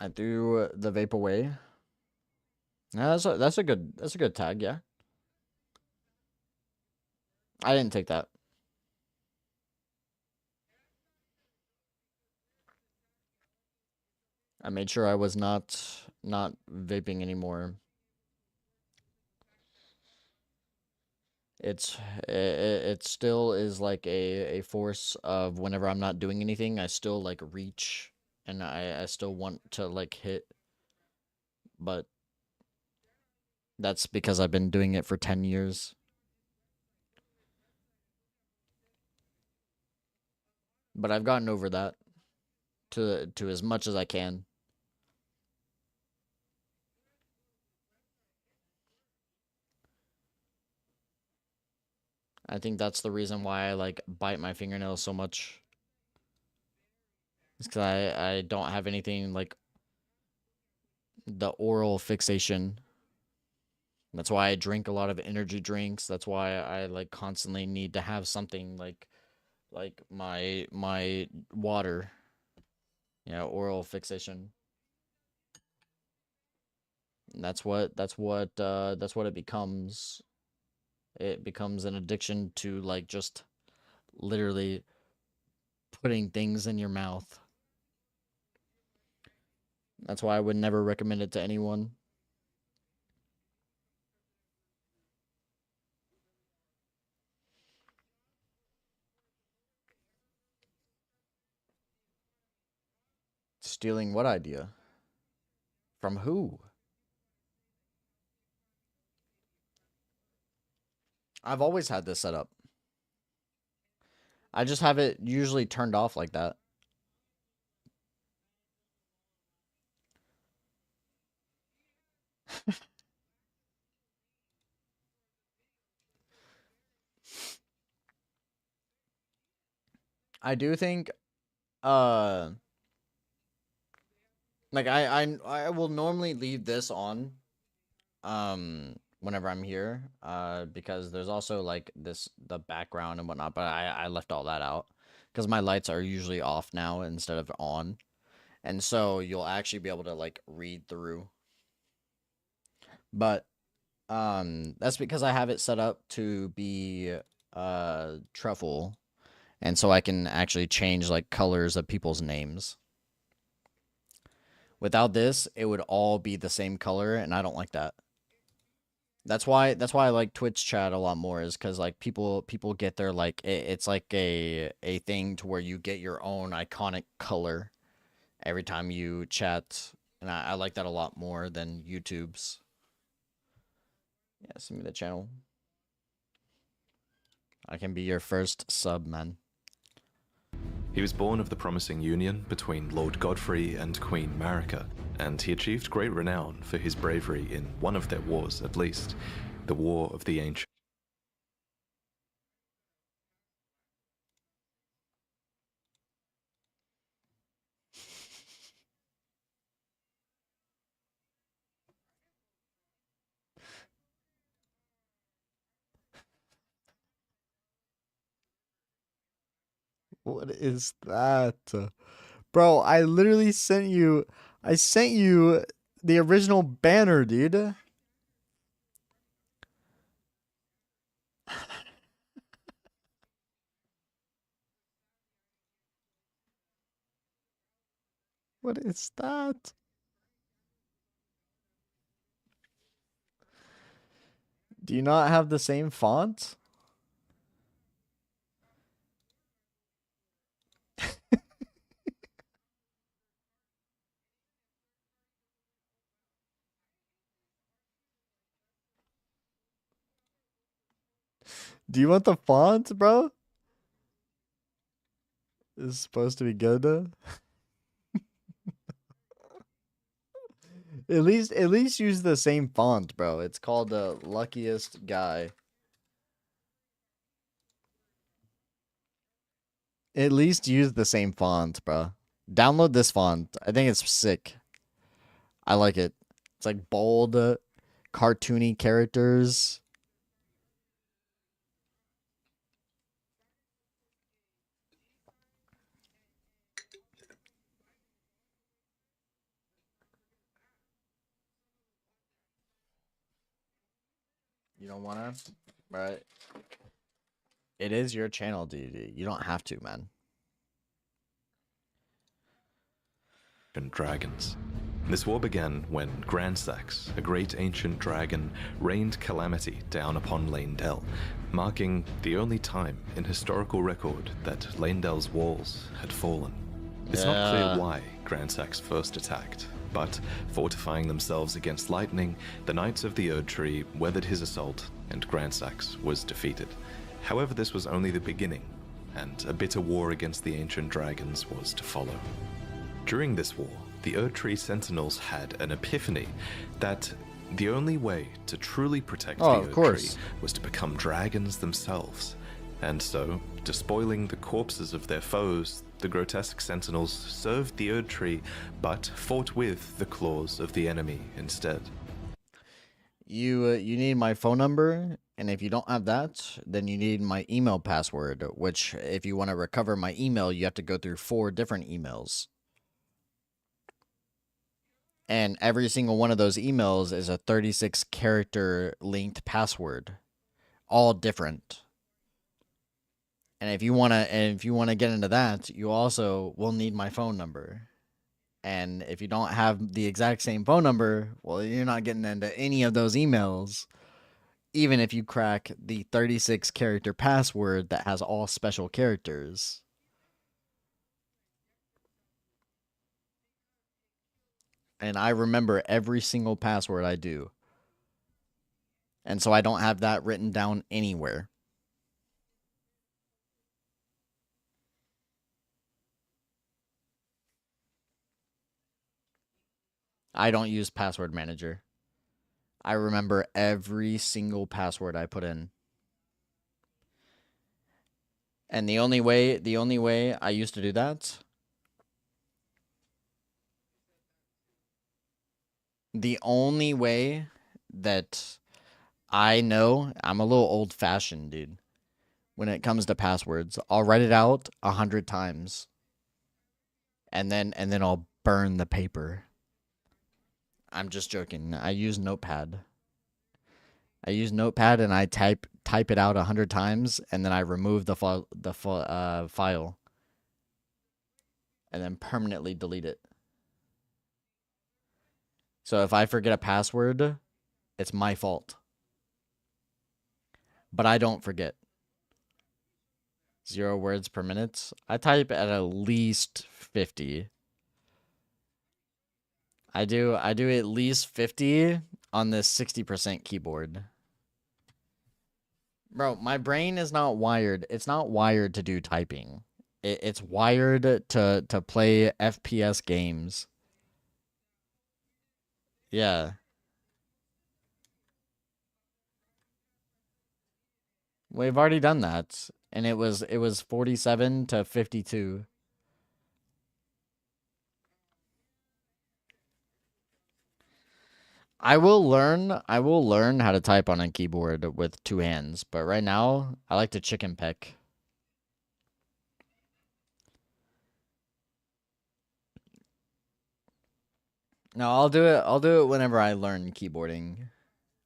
I threw the vape away. Yeah, that's a good tag, yeah. I didn't take that. I made sure I was not vaping anymore. It still is like a force of whenever I'm not doing anything, I still like reach and I still want to like hit, but that's because I've been doing it for 10 years. But I've gotten over that to as much as I can. I think that's the reason why I like bite my fingernails so much. It's because I don't have anything like the oral fixation. That's why I drink a lot of energy drinks. That's why I like constantly need to have something like my water. Yeah, oral fixation. And that's what it becomes. It becomes an addiction to like just literally putting things in your mouth. That's why I would never recommend it to anyone. Stealing what idea? From who? I've always had this set up. I just have it usually turned off like that. I do think like I will normally leave this on whenever I'm here because there's also like the background and whatnot, but I left all that out because my lights are usually off now instead of on, and so you'll actually be able to like read through. But that's because I have it set up to be truffle, And so I can actually change like colors of people's names. Without this, it would all be the same color, and I don't like that. That's why I like Twitch chat a lot more, is because like people get their like it's like a thing to where you get your own iconic color every time you chat, and I like that a lot more than YouTube's. Yeah, send me the channel. I can be your first sub, man. He was born of the promising union between Lord Godfrey and Queen Marika, and he achieved great renown for his bravery in one of their wars at least, the War of the Ancient. What is that? Bro, I literally sent you the original banner, dude. What is that? Do you not have the same font? Do you want the font, bro? This is supposed to be good. At least use the same font, bro. It's called the luckiest guy. At least use the same font, bro. Download this font. I think it's sick. I like it. It's like bold, cartoony characters. You don't wanna? Right. It is your channel, dude. You don't have to, man. And dragons. This war began when Grandsax, a great ancient dragon, rained calamity down upon Leyndell, marking the only time in historical record that Leyndell's walls had fallen. It's not clear why Grandsax first attacked, but fortifying themselves against lightning, the Knights of the Erd Tree weathered his assault, and Grandsax was defeated. However, this was only the beginning, and a bitter war against the ancient dragons was to follow. During this war, the Erd Tree Sentinels had an epiphany that the only way to truly protect the Erd Tree was to become dragons themselves. And so, despoiling the corpses of their foes, the grotesque Sentinels served the Erd Tree, but fought with the claws of the enemy instead. You need my phone number, and if you don't have that, then you need my email password, which if you want to recover my email, you have to go through 4 different emails. And every single one of those emails is a 36 character linked password, all different. And if you want to get into that, you also will need my phone number. And if you don't have the exact same phone number, well, you're not getting into any of those emails, even if you crack the 36 character password that has all special characters. And I remember every single password I do. And so I don't have that written down anywhere. I don't use password manager. I remember every single password I put in. And the only way I used to do that, the only way that I know, I'm a little old-fashioned, dude. When it comes to passwords, I'll write it out 100 times. And then I'll burn the paper. I'm just joking. I use Notepad. I use Notepad and I type it out 100 times, and then I remove the file, and then permanently delete it. So if I forget a password, it's my fault. But I don't forget. 0 words per minute. I type at least 50. I do at least 50 on this 60% keyboard. Bro, my brain is not wired. It's not wired to do typing. It's wired to play FPS games. Yeah. We've already done that, and it was 47 to 52. I will learn how to type on a keyboard with 2 hands, but right now I like to chicken peck. No, I'll do it whenever I learn keyboarding.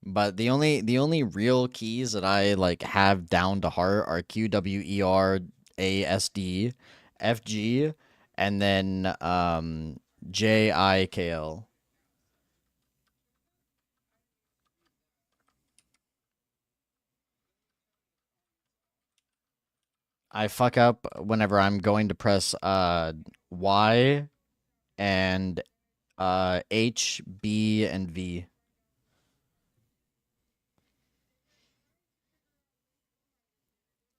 But the only real keys that I like have down to heart are Q, W, E, R, A, S, D, F, G, and then J, I, K, L. I fuck up whenever I'm going to press Y and H, B, and V.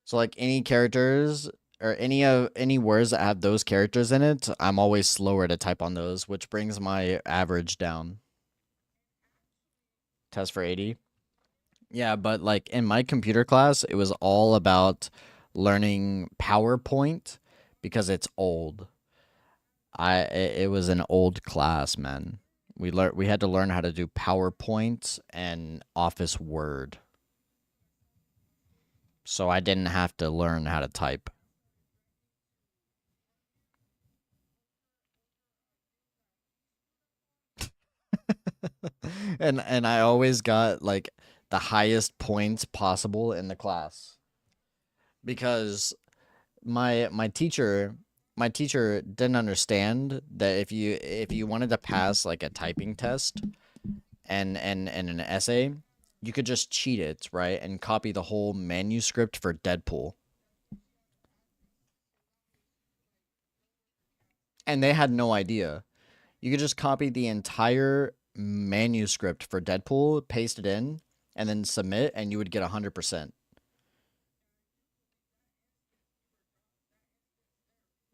So like any characters or any words that have those characters in it, I'm always slower to type on those, which brings my average down. Test for 80. Yeah, but like in my computer class, it was all about learning PowerPoint because it's old. It was an old class, man. We had to learn how to do PowerPoint and Office Word. So I didn't have to learn how to type. And I always got like the highest points possible in the class. Because my teacher didn't understand that if you wanted to pass like a typing test and an essay, you could just cheat it, right? And copy the whole manuscript for Deadpool. And they had no idea. You could just copy the entire manuscript for Deadpool, paste it in, and then submit, and you would get 100%.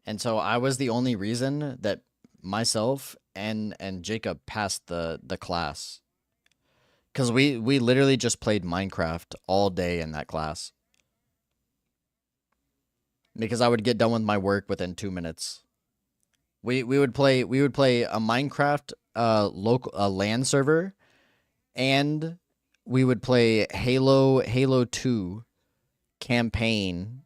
And so I was the only reason that myself and Jacob passed the class. Cuz we literally just played Minecraft all day in that class. Because I would get done with my work within 2 minutes. We would play a Minecraft local LAN server, and we would play Halo 2 campaign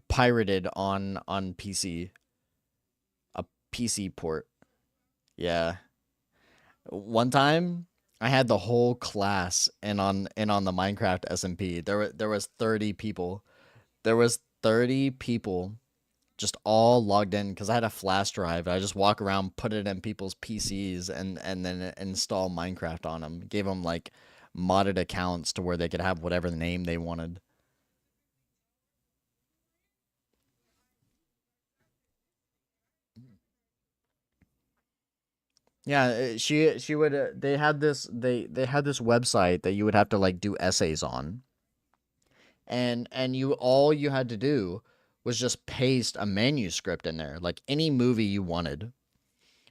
pirated on PC. A PC port. Yeah. One time I had the whole class in on the Minecraft SMP. There was 30 people. There was 30 people just all logged in because I had a flash drive. I just walk around, put it in people's PCs, and then install Minecraft on them. Gave them like modded accounts to where they could have whatever name they wanted. Yeah, she would. They had this. They had this website that you would have to like do essays on, and you all you had to do was just paste a manuscript in there, like any movie you wanted.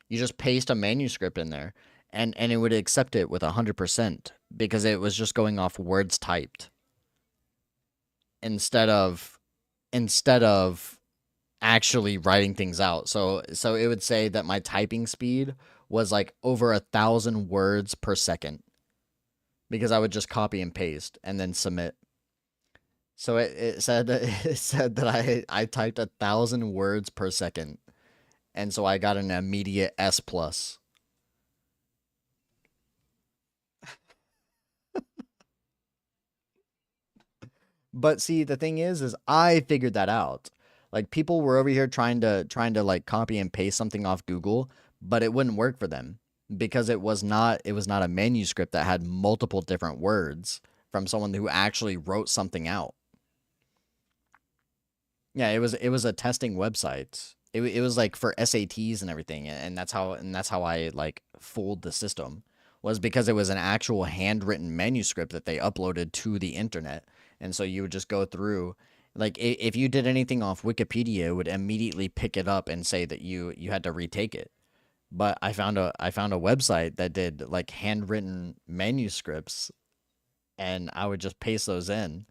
You just paste a manuscript in there, and it would accept it with 100% because it was just going off words typed instead of actually writing things out. So it would say that my typing speed was like over 1,000 words per second because I would just copy and paste and then submit. So it said that I typed 1,000 words per second, and so I got an immediate S plus. But see, the thing is I figured that out. Like people were over here trying to like copy and paste something off Google, but it wouldn't work for them because it was not a manuscript that had multiple different words from someone who actually wrote something out. Yeah, it was a testing website. It was like for SATs and everything, and that's how I like fooled the system was because it was an actual handwritten manuscript that they uploaded to the internet, and so you would just go through, like if you did anything off Wikipedia, it would immediately pick it up and say that you had to retake it. But I found a website that did like handwritten manuscripts, and I would just paste those in.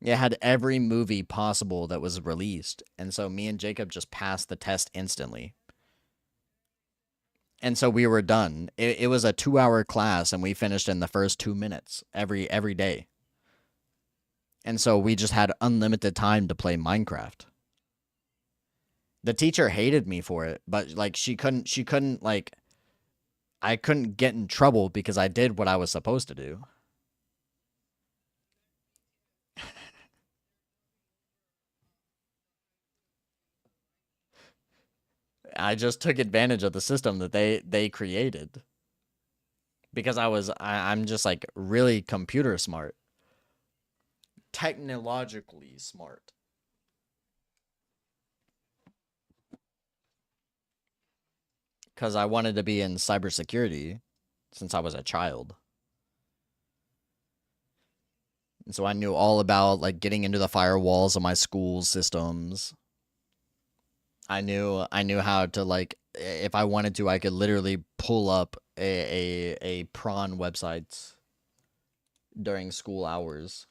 It had every movie possible that was released. And so me and Jacob just passed the test instantly. And so we were done. It was a 2-hour class and we finished in the first 2 minutes every day. And so we just had unlimited time to play Minecraft. The teacher hated me for it, but like she couldn't like I couldn't get in trouble because I did what I was supposed to do. I just took advantage of the system that they created because I'm just like really computer smart, technologically smart. Because I wanted to be in cybersecurity since I was a child. And so I knew all about like getting into the firewalls of my school systems. I knew how to like if I wanted to, I could literally pull up a prawn website during school hours.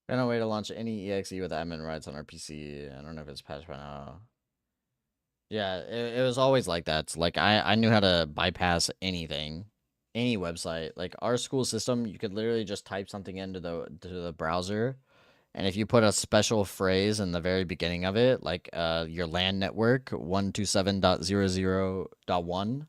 No way to launch any exe with admin rights on our PC. I don't know if it's patched by now. Yeah, it was always like that. Like I knew how to bypass anything, any website. Like our school system, you could literally just type something into the browser, and if you put a special phrase in the very beginning of it, like your LAN network 127.00.1.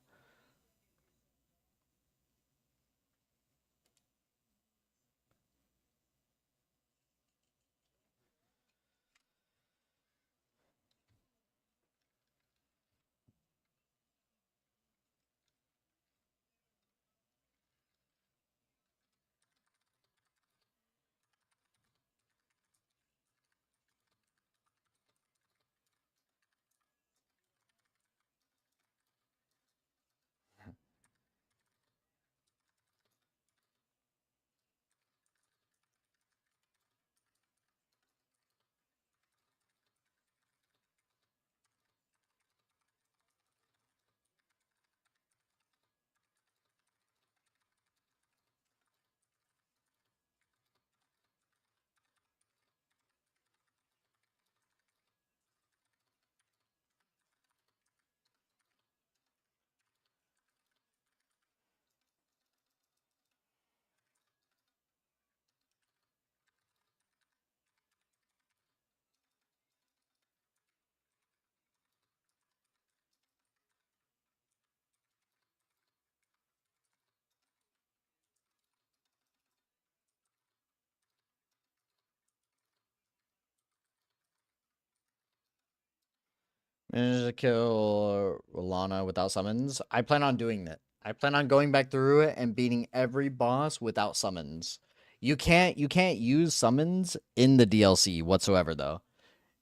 Managed to kill Lana without summons. I plan on doing that. I plan on going back through it and beating every boss without summons. You can't use summons in the DLC whatsoever though.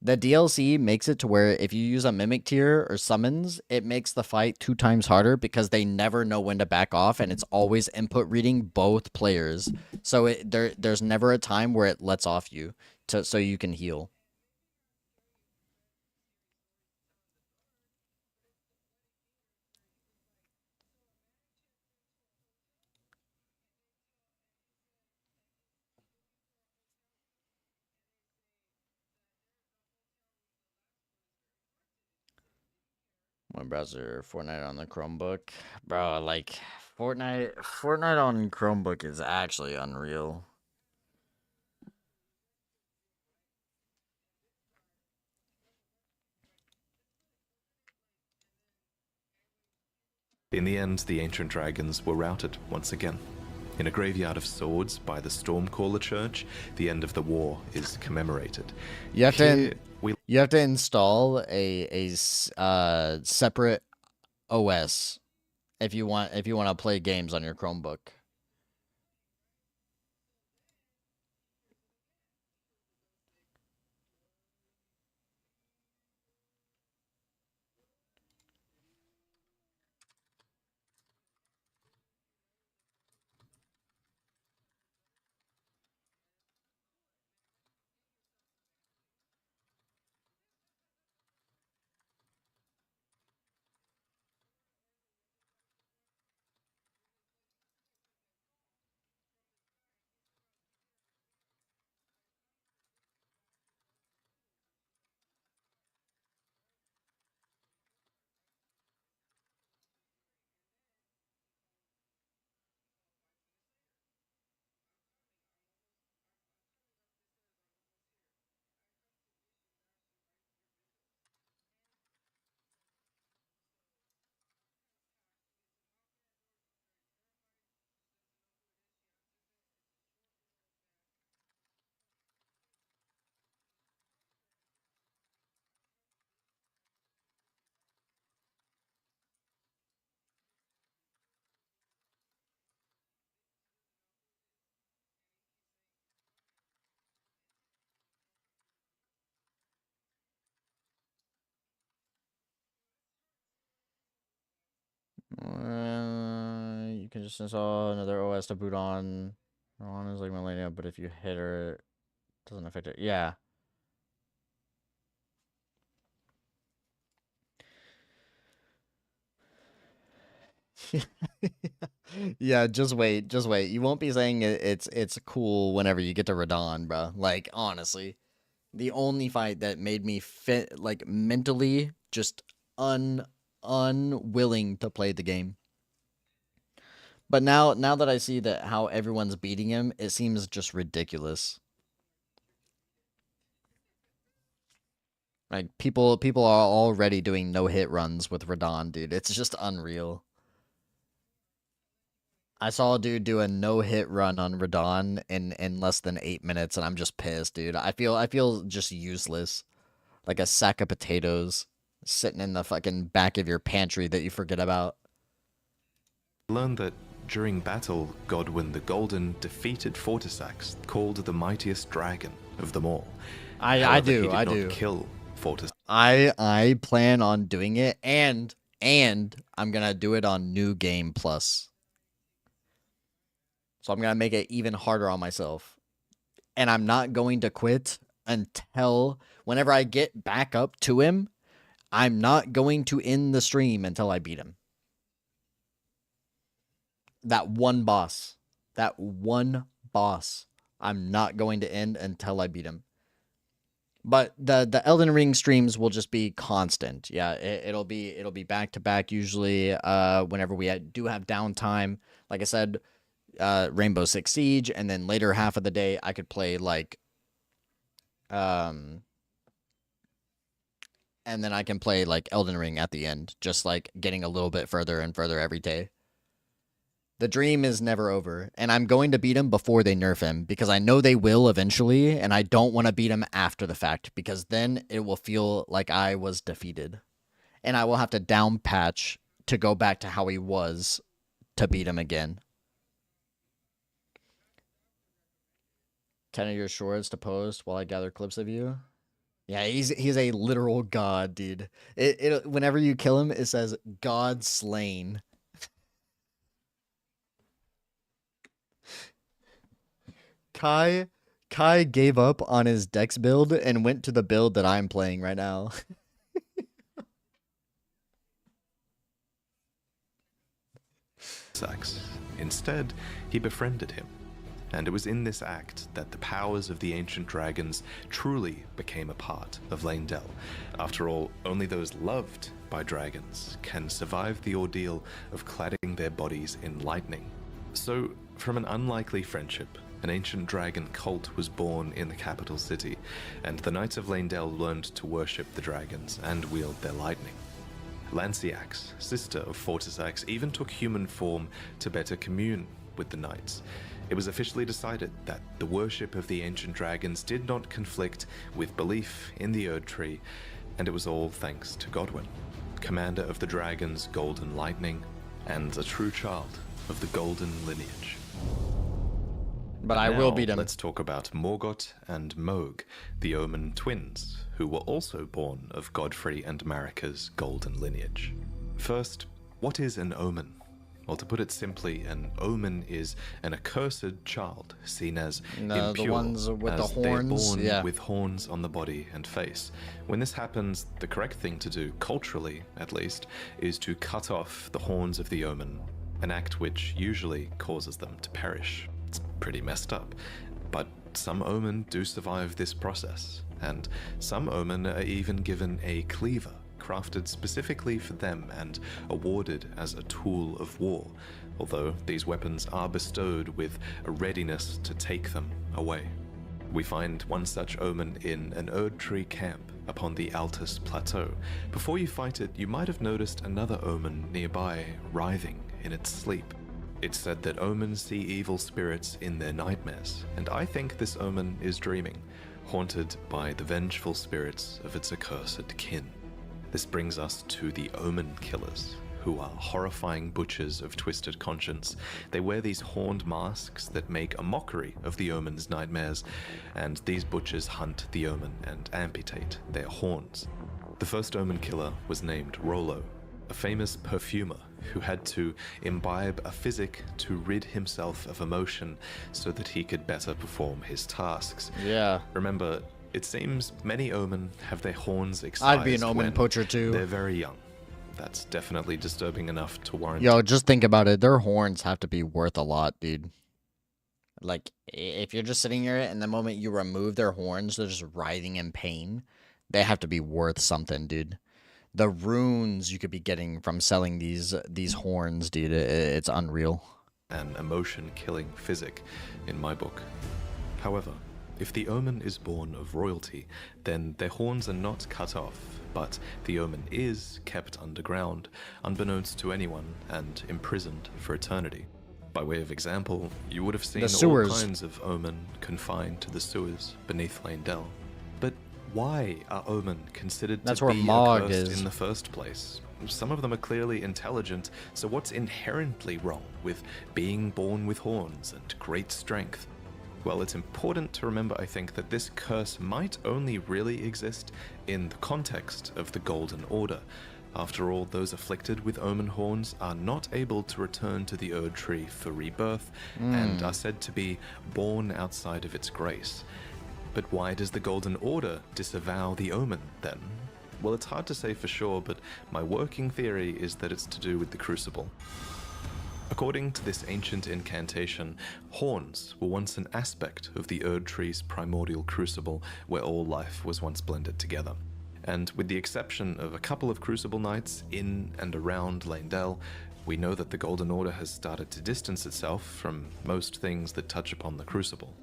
The DLC makes it to where if you use a mimic tier or summons, it makes the fight 2 times harder because they never know when to back off and it's always input reading both players. So there's never a time where it lets off you so you can heal. My browser, Fortnite on the Chromebook. Bro, like, Fortnite on Chromebook is actually unreal. In the end, the ancient dragons were routed once again. In a graveyard of swords by the Stormcaller Church, the end of the war is commemorated. You have to install a separate OS if you want to play games on your Chromebook. You can just install another OS to boot on. On is like Millennia, but if you hit her, it doesn't affect it. Yeah. Yeah, just wait. You won't be saying it's cool whenever you get to Radon, bro. Like honestly, the only fight that made me fit like mentally just unwilling to play the game. But now that I see that how everyone's beating him, it seems just ridiculous. Like people are already doing no-hit runs with Radon, dude. It's just unreal. I saw a dude do a no-hit run on Radon in less than 8 minutes, and I'm just pissed, dude. I feel just useless. Like a sack of potatoes sitting in the fucking back of your pantry that you forget about. Learn that during battle, Godwyn the Golden defeated Fortisax, called the mightiest dragon of them all. I do. He did not kill Fortisax. I plan on doing it, and I'm gonna do it on New Game Plus. So I'm gonna make it even harder on myself, and I'm not going to quit until whenever I get back up to him. I'm not going to end the stream until I beat him. That one boss, I'm not going to end until I beat him. But the Elden Ring streams will just be constant. Yeah, it'll be back to back usually. Whenever we do have downtime, like I said, Rainbow Six Siege, and then later half of the day I could play like, and then I can play like Elden Ring at the end, just like getting a little bit further and further every day. The dream is never over, and I'm going to beat him before they nerf him, because I know they will eventually, and I don't want to beat him after the fact, because then it will feel like I was defeated. and I will have to down patch to go back to how he was to beat him again. Ten of your shorts to post while I gather clips of you. Yeah, he's a literal god, dude. It whenever you kill him, it says God slain. Kai gave up on his Dex build and went to the build that I'm playing right now. Sax. Instead, he befriended him. And it was in this act that the powers of the ancient dragons truly became a part of Leyndell. After all, only those loved by dragons can survive the ordeal of cladding their bodies in lightning. So, from an unlikely friendship, an ancient dragon cult was born in the capital city, and the Knights of Leyndell learned to worship the dragons and wield their lightning. Lanciax, sister of Fortisax, even took human form to better commune with the knights. It was officially decided that the worship of the ancient dragons did not conflict with belief in the Erd Tree, and it was all thanks to Godwyn, commander of the dragon's golden lightning, and a true child of the golden lineage. But I will beat him. Let's talk about Morgott and Moog, the Omen twins, who were also born of Godfrey and Marika's golden lineage. First, what is an omen? Well, to put it simply, an omen is an accursed child, seen as impure, the ones with as the horns, they're born yeah. with horns on the body and face. When this happens, the correct thing to do, culturally at least, is to cut off the horns of the omen, an act which usually causes them to perish. It's pretty messed up, but some omen do survive this process, and some omen are even given a cleaver, crafted specifically for them and awarded as a tool of war, although these weapons are bestowed with a readiness to take them away. We find one such omen in an Erd Tree camp upon the Altus Plateau. Before you fight it, you might have noticed another omen nearby, writhing in its sleep. It's said that omens see evil spirits in their nightmares, and I think this omen is dreaming, haunted by the vengeful spirits of its accursed kin. This brings us to the Omen Killers, who are horrifying butchers of twisted conscience. They wear these horned masks that make a mockery of the Omen's nightmares, and these butchers hunt the Omen and amputate their horns. The first Omen Killer was named Rollo, a famous perfumer who had to imbibe a physic to rid himself of emotion so that he could better perform his tasks. Yeah. Remember, it seems many omen have their horns excised. I'd be an omen poacher too. They're very young. That's definitely disturbing enough to warrant... Yo, just think about it. Their horns have to be worth a lot, dude. Like, if you're just sitting here and the moment you remove their horns, they're just writhing in pain. They have to be worth something, dude. The runes you could be getting from selling these horns, dude, it's unreal. An emotion-killing physic in my book. However, if the omen is born of royalty, then their horns are not cut off, but the omen is kept underground, unbeknownst to anyone, and imprisoned for eternity. By way of example, you would have seen all kinds of omen confined to the sewers beneath Leyndell. But why are omen considered to be accursed in the first place? Some of them are clearly intelligent, so what's inherently wrong with being born with horns and great strength? Well, it's important to remember, I think, that this curse might only really exist in the context of the Golden Order. After all, those afflicted with omen horns are not able to return to the Erd Tree for rebirth, and are said to be born outside of its grace. But why does the Golden Order disavow the omen, then? Well, it's hard to say for sure, but my working theory is that it's to do with the Crucible. According to this ancient incantation, horns were once an aspect of the Erd Tree's primordial crucible, where all life was once blended together. And with the exception of a couple of Crucible Knights in and around Leyndell, we know that the Golden Order has started to distance itself from most things that touch upon the Crucible.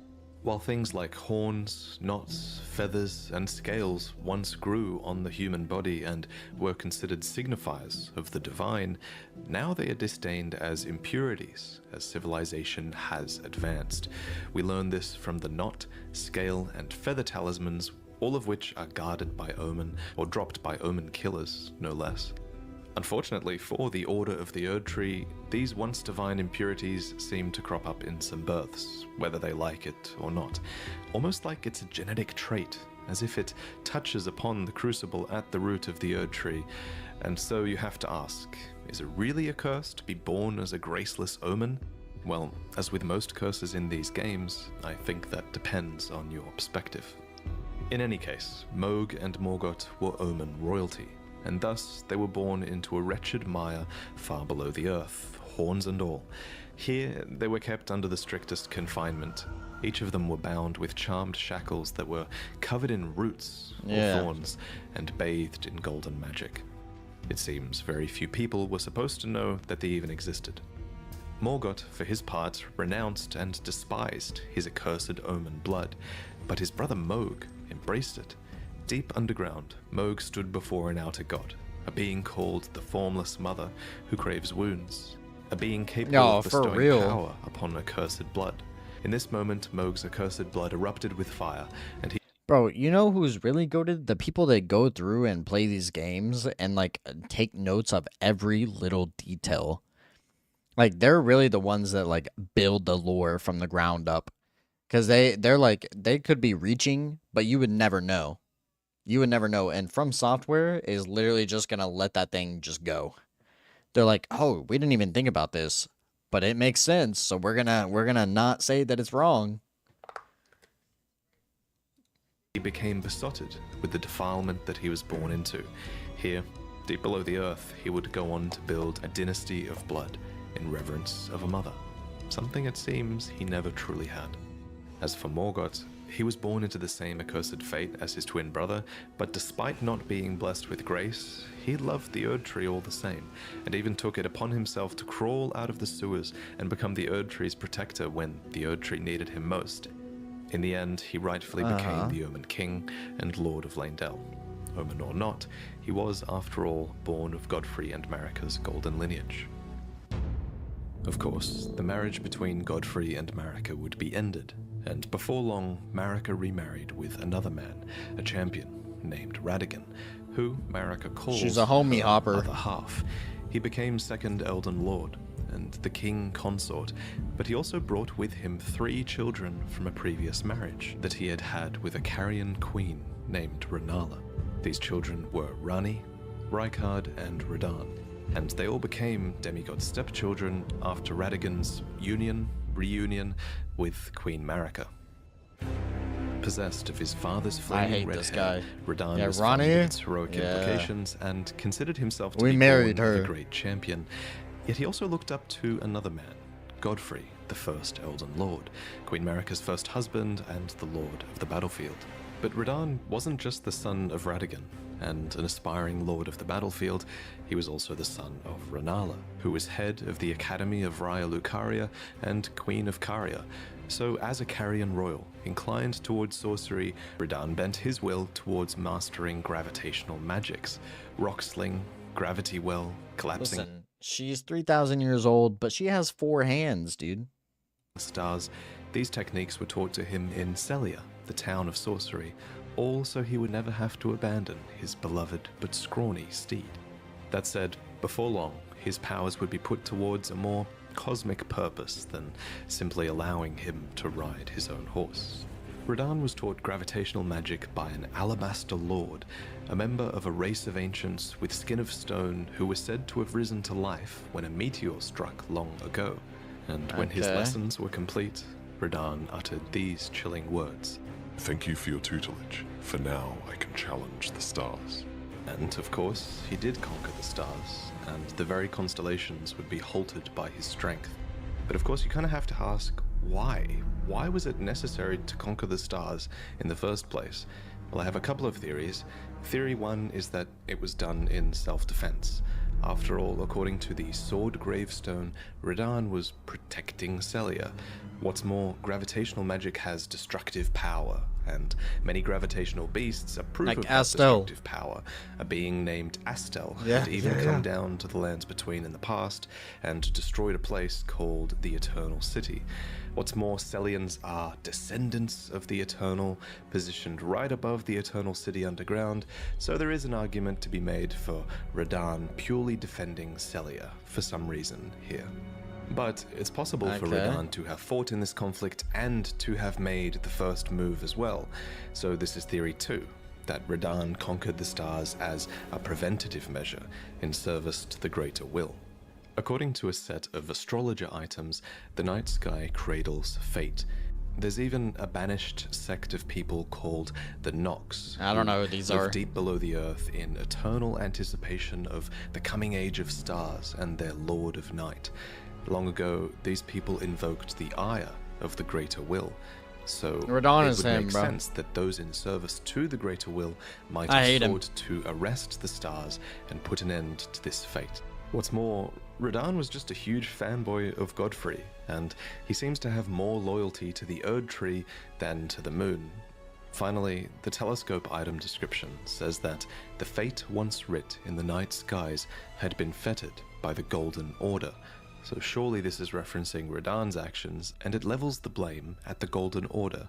While things like horns, knots, feathers, and scales once grew on the human body and were considered signifiers of the divine, now they are disdained as impurities as civilization has advanced. We learn this from the knot, scale, and feather talismans all of which are guarded by Omen, or dropped by Omen killers, no less. Unfortunately for the Order of the Erd Tree, these once divine impurities seem to crop up in some births, whether they like it or not, almost like it's a genetic trait, as if it touches upon the crucible at the root of the Erd Tree. And so you have to ask, is it really a curse to be born as a graceless Omen? Well, as with most curses in these games, I think that depends on your perspective. In any case, Mohg and Morgoth were Omen royalty, and thus they were born into a wretched mire far below the earth, horns and all. Here they were kept under the strictest confinement. Each of them were bound with charmed shackles that were covered in roots or thorns and bathed in golden magic. It seems very few people were supposed to know that they even existed. Morgoth, for his part, renounced and despised his accursed Omen blood, but his brother Mohg embraced it. Deep underground, Mohg stood before an outer god, a being called the Formless Mother who craves wounds, a being capable of bestowing power upon accursed blood. In this moment, Mohg's accursed blood erupted with fire, and he... Bro, you know who's really goated? The people that go through and play these games and, like, take notes of every little detail. Like, they're really the ones that, like, build the lore from the ground up. Because they're like, they could be reaching, but you would never know. You would never know. And FromSoftware is literally just going to let that thing just go. They're like, oh, we didn't even think about this, but it makes sense. So we're gonna not say that it's wrong. He became besotted with the defilement that he was born into. Here, deep below the earth, he would go on to build a dynasty of blood in reverence of a mother, something it seems he never truly had. As for Morgoth, he was born into the same accursed fate as his twin brother, but despite not being blessed with grace, he loved the Erd Tree all the same, and even took it upon himself to crawl out of the sewers and become the Erd Tree's protector when the Erd Tree needed him most. In the end, he rightfully became the Omen King and Lord of Leyndell. Omen or not, he was, after all, born of Godfrey and Marika's golden lineage. Of course, the marriage between Godfrey and Marika would be ended, and before long, Marika remarried with another man, a champion named Radagon, who Marika calls She's a homie her hopper. other half. He became second Elden Lord and the king consort, but he also brought with him 3 children from a previous marriage that he had had with a Carian queen named Rennala. These children were Rani, Rykard, and Radahn, and they all became demigod stepchildren after Radagon's reunion with Queen Marika. Possessed of his father's flaming red hair, Radahn was fond of its heroic implications and considered himself to be born of a great champion. Yet he also looked up to another man, Godfrey, the first Elden Lord, Queen Marika's first husband and the Lord of the Battlefield. But Radahn wasn't just the son of Radagon and an aspiring Lord of the Battlefield, he was also the son of Rennala, who was head of the Academy of Raya Lucaria and Queen of Caria. So as a Carian royal, inclined towards sorcery, Radahn bent his will towards mastering gravitational magics, rock sling, gravity well, collapsing... Listen, she's 3,000 years old, but she has 4 hands, dude. Stars. These techniques were taught to him in Celia, the town of sorcery, all so he would never have to abandon his beloved but scrawny steed. That said, before long, his powers would be put towards a more cosmic purpose than simply allowing him to ride his own horse. Radahn was taught gravitational magic by an Alabaster Lord, a member of a race of ancients with skin of stone who was said to have risen to life when a meteor struck long ago. And when his lessons were complete, Radahn uttered these chilling words. Thank you for your tutelage. For now, I can challenge the stars. And, of course, he did conquer the stars, and the very constellations would be halted by his strength. But of course, you kind of have to ask, why? Why was it necessary to conquer the stars in the first place? Well, I have a couple of theories. Theory 1 is that it was done in self-defense. After all, according to the Sword Gravestone, Radahn was protecting Celia. What's more, gravitational magic has destructive power, and many gravitational beasts are proof Like of that Astel. destructive power. A being named Astel Yeah, had even yeah, come yeah. down to the lands between in the past and destroyed a place called the Eternal City. What's more, Sellians are descendants of the Eternal, positioned right above the Eternal City underground, so there is an argument to be made for Radahn purely defending Sellia for some reason here. But it's possible for Okay. Radahn to have fought in this conflict and to have made the first move as well, so this is theory 2, that Radahn conquered the stars as a preventative measure in service to the greater will. According to a set of astrologer items, the night sky cradles fate. There's even a banished sect of people called the Nox. I don't know who these live are. deep below the earth in eternal anticipation of the coming age of stars and their Lord of Night. Long ago, these people invoked the ire of the greater will. So Radahn it is would him, make bro. sense that those in service to the greater will might I have hate him. sought to arrest the stars and put an end to this fate. What's more, Radahn was just a huge fanboy of Godfrey, and he seems to have more loyalty to the Erd Tree than to the moon. Finally, the telescope item description says that the fate once writ in the night skies had been fettered by the Golden Order, so surely this is referencing Radahn's actions, and it levels the blame at the Golden Order.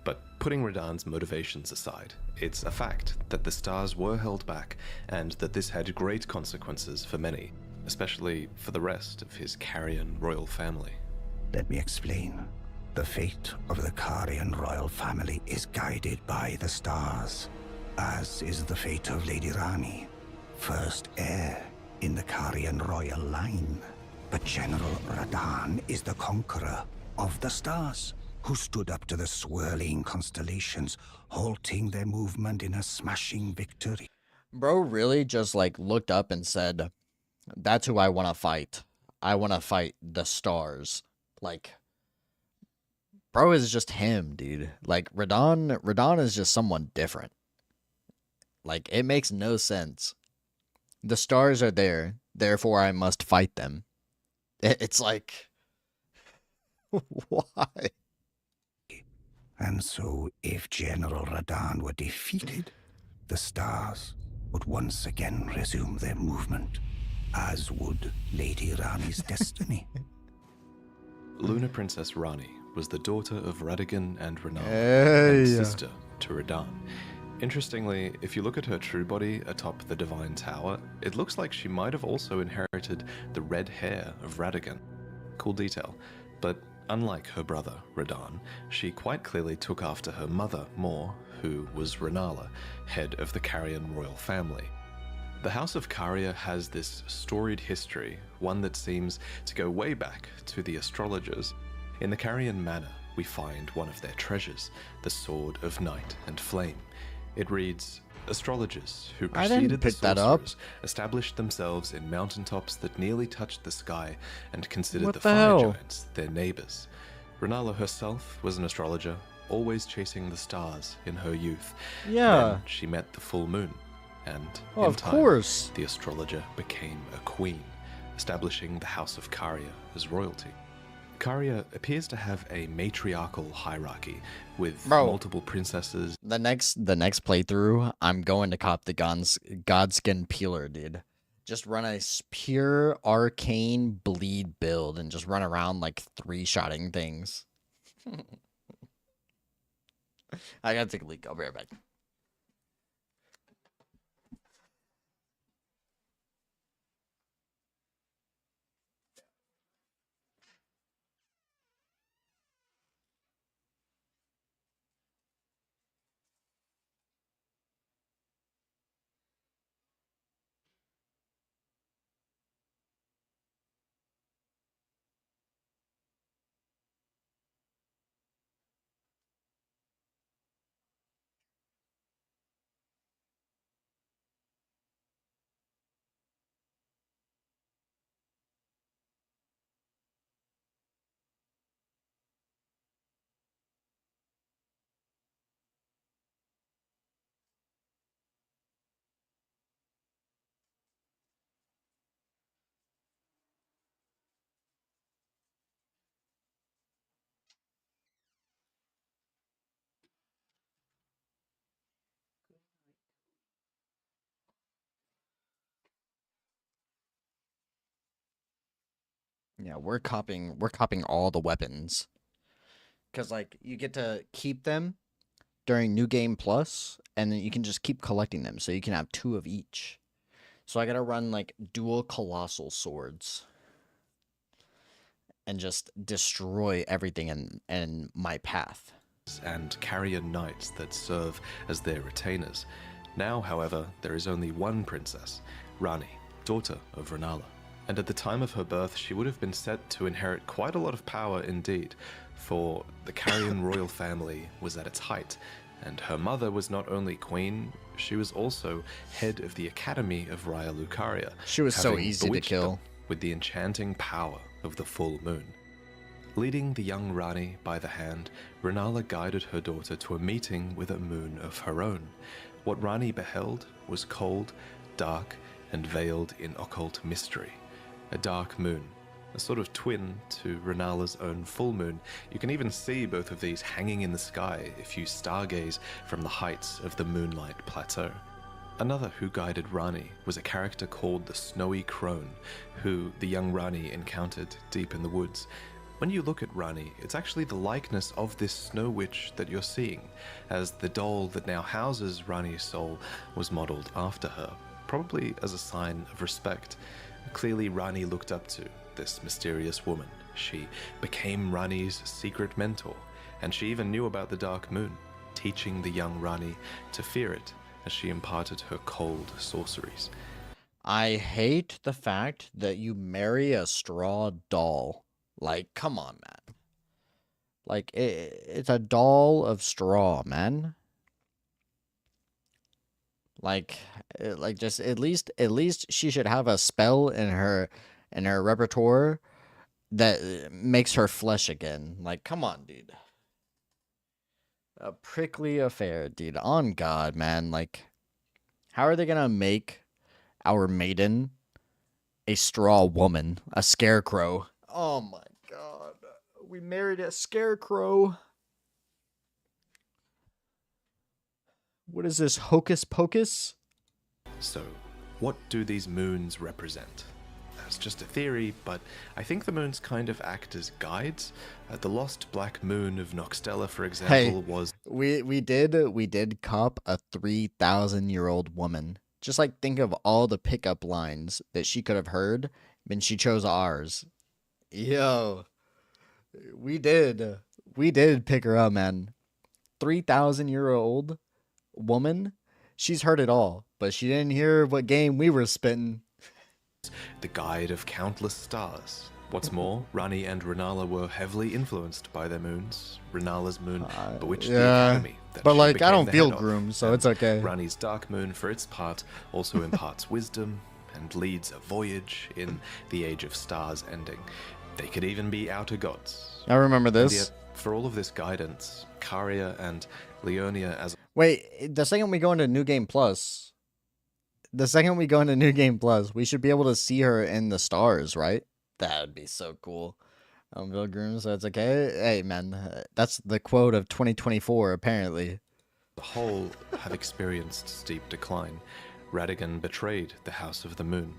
But putting Radahn's motivations aside, it's a fact that the stars were held back, and that this had great consequences for many, especially for the rest of his Carian royal family. Let me explain. The fate of the Carian royal family is guided by the stars, as is the fate of Lady Rani, first heir in the Carian royal line. But General Radahn is the conqueror of the stars, who stood up to the swirling constellations, halting their movement in a smashing victory. Bro really just like looked up and said, "That's who I want to fight. I want to fight the stars." Like, bro is just him, dude. Like Radahn is just someone different. Like, it makes no sense. The stars are there, therefore I must fight them. It's like, why? And so, if General Radahn were defeated, the stars would once again resume their movement, as would Lady Rani's destiny. Lunar Princess Rani was the daughter of Radagon and Rennala, Hey. and sister to Radahn. Interestingly, if you look at her true body atop the Divine Tower, it looks like she might have also inherited the red hair of Radagon. Cool detail. But unlike her brother, Radahn, she quite clearly took after her mother more, who was Rennala, head of the Carian royal family. The House of Caria has this storied history, one that seems to go way back to the astrologers. In the Carian Manor, we find one of their treasures, the Sword of Night and Flame. It reads, astrologers who I didn't preceded the pick that up. sorcerers established themselves in mountaintops that nearly touched the sky and considered What the the fire hell? giants their neighbors. Rennala herself was an astrologer, always chasing the stars in her youth. Yeah. Then she met the full moon, and Oh, in of time, course. the astrologer became a queen, establishing the House of Caria as royalty. Caria appears to have a matriarchal hierarchy with Bro. multiple princesses. The next playthrough, I'm going to cop the Godskin Peeler, dude. Just run a pure arcane bleed build and just run around like 3-shotting things. I gotta take a leak. I'll be right back. Yeah, we're copying all the weapons. Cause like you get to keep them during New Game Plus, and then you can just keep collecting them, so you can have 2 of each. So I gotta run like dual colossal swords and just destroy everything in my path. And carrier knights that serve as their retainers. Now, however, there is only one princess, Rani, daughter of Renala. And at the time of her birth, she would have been set to inherit quite a lot of power indeed, for the Carrion royal family was at its height, and her mother was not only queen, she was also head of the Academy of Raya Lucaria. She was so having easy to bewitched kill. them with the enchanting power of the full moon. Leading the young Rani by the hand, Renala guided her daughter to a meeting with a moon of her own. What Rani beheld was cold, dark, and veiled in occult mystery. A dark moon, a sort of twin to Renala's own full moon. You can even see both of these hanging in the sky if you stargaze from the heights of the Moonlight Plateau. Another who guided Rani was a character called the Snowy Crone, who the young Rani encountered deep in the woods. When you look at Rani, it's actually the likeness of this snow witch that you're seeing, as the doll that now houses Rani's soul was modeled after her, probably as a sign of respect. Clearly, Rani looked up to this mysterious woman. She became Rani's secret mentor, and she even knew about the Dark Moon, teaching the young Rani to fear it as she imparted her cold sorceries. I hate the fact that you marry a straw doll. Like, come on, man. Like, it's a doll of straw, man. Like just at least she should have a spell in her repertoire that makes her flesh again. Like, come on, dude. A prickly affair, dude. On God, man. Like, how are they gonna make our maiden a straw woman, a scarecrow? Oh my God. We married a scarecrow. What is this, hocus pocus? So, what do these moons represent? That's just a theory, but I think the moons kind of act as guides. The lost black moon of Noxtella, for example, was... We did cop a 3,000-year-old woman. Just like think of all the pickup lines that she could have heard, and she chose ours. Yo, we did pick her up, man. 3,000-year-old woman, she's heard it all, but she didn't hear what game we were spitting. The guide of countless stars. What's more, Rani and Renala were heavily influenced by their moons. Renala's moon bewitched the Academy. But like, I don't feel groomed, so it's okay. Rani's dark moon, for its part, also imparts wisdom and leads a voyage in the Age of Stars ending. They could even be outer gods. I remember this. And yet, for all of this guidance, Caria and Leonia as... Wait, the second we go into New Game Plus, we should be able to see her in the stars, right? That would be so cool. Bill Groom, so it's okay. Hey, man, that's the quote of 2024, apparently. The whole have experienced steep decline. Radagon betrayed the House of the Moon.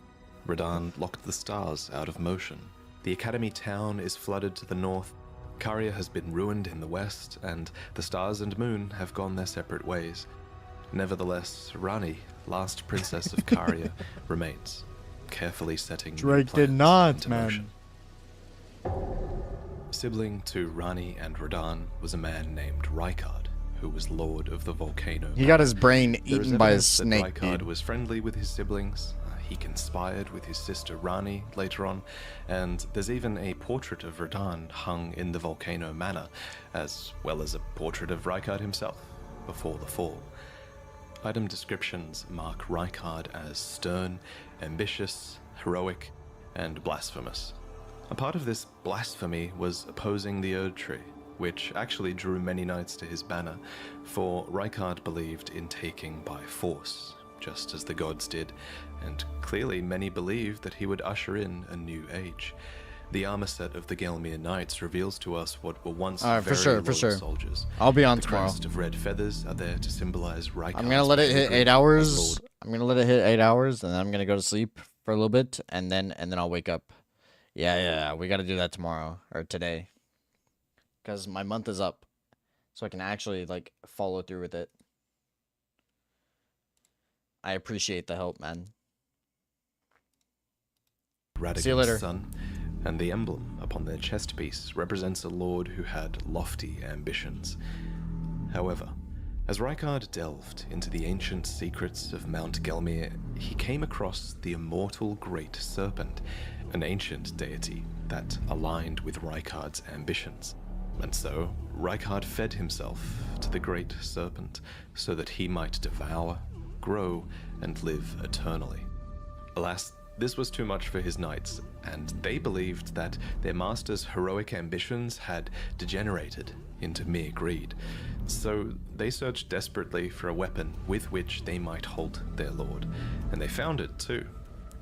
Radahn locked the stars out of motion. The Academy town is flooded to the north. Caria has been ruined in the west, and the stars and moon have gone their separate ways. Nevertheless, Rani, last princess of Caria, remains, carefully setting new plans into motion. Sibling to Rani and Radahn was a man named Rykard, who was lord of the volcano. He got his brain eaten by a snake. Rykard was friendly with his siblings. He conspired with his sister Rani later on, and there's even a portrait of Radahn hung in the volcano manor, as well as a portrait of Rykard himself before the fall. Item descriptions mark Rykard as stern, ambitious, heroic, and blasphemous. A part of this blasphemy was opposing the Erd Tree, which actually drew many knights to his banner, for Rykard believed in taking by force, just as the gods did, and clearly many believed that he would usher in a new age. The armor set of the Gelmir Knights reveals to us what were once very loyal soldiers. I'll be on the tomorrow. crest of red feathers are there to symbolize Rykard's I'm gonna let it hit 8 hours. I'm gonna let it hit 8 hours, and then I'm gonna go to sleep for a little bit, and then I'll wake up. Yeah, we gotta do that tomorrow, or today. Because my month is up. So I can actually, like, follow through with it. I appreciate the help, man. See you later. Radagon's son, and the emblem upon their chest piece represents a lord who had lofty ambitions. However, as Rykard delved into the ancient secrets of Mount Gelmir, he came across the immortal Great Serpent, an ancient deity that aligned with Rykard's ambitions. And so, Rykard fed himself to the Great Serpent so that he might devour, grow, and live eternally. Alas, this was too much for his knights, and they believed that their master's heroic ambitions had degenerated into mere greed. So they searched desperately for a weapon with which they might halt their lord, and they found it too.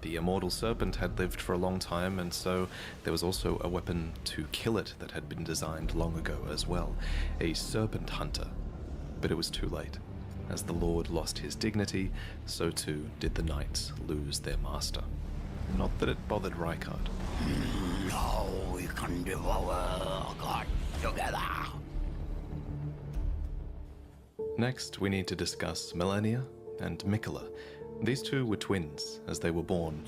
The immortal serpent had lived for a long time, and so there was also a weapon to kill it that had been designed long ago as well, a serpent hunter. But it was too late. As the lord lost his dignity, so too did the knights lose their master. Not that it bothered Rykard. Now we can devour God together. Next, we need to discuss Millennia and Mikola. These two were twins as they were born.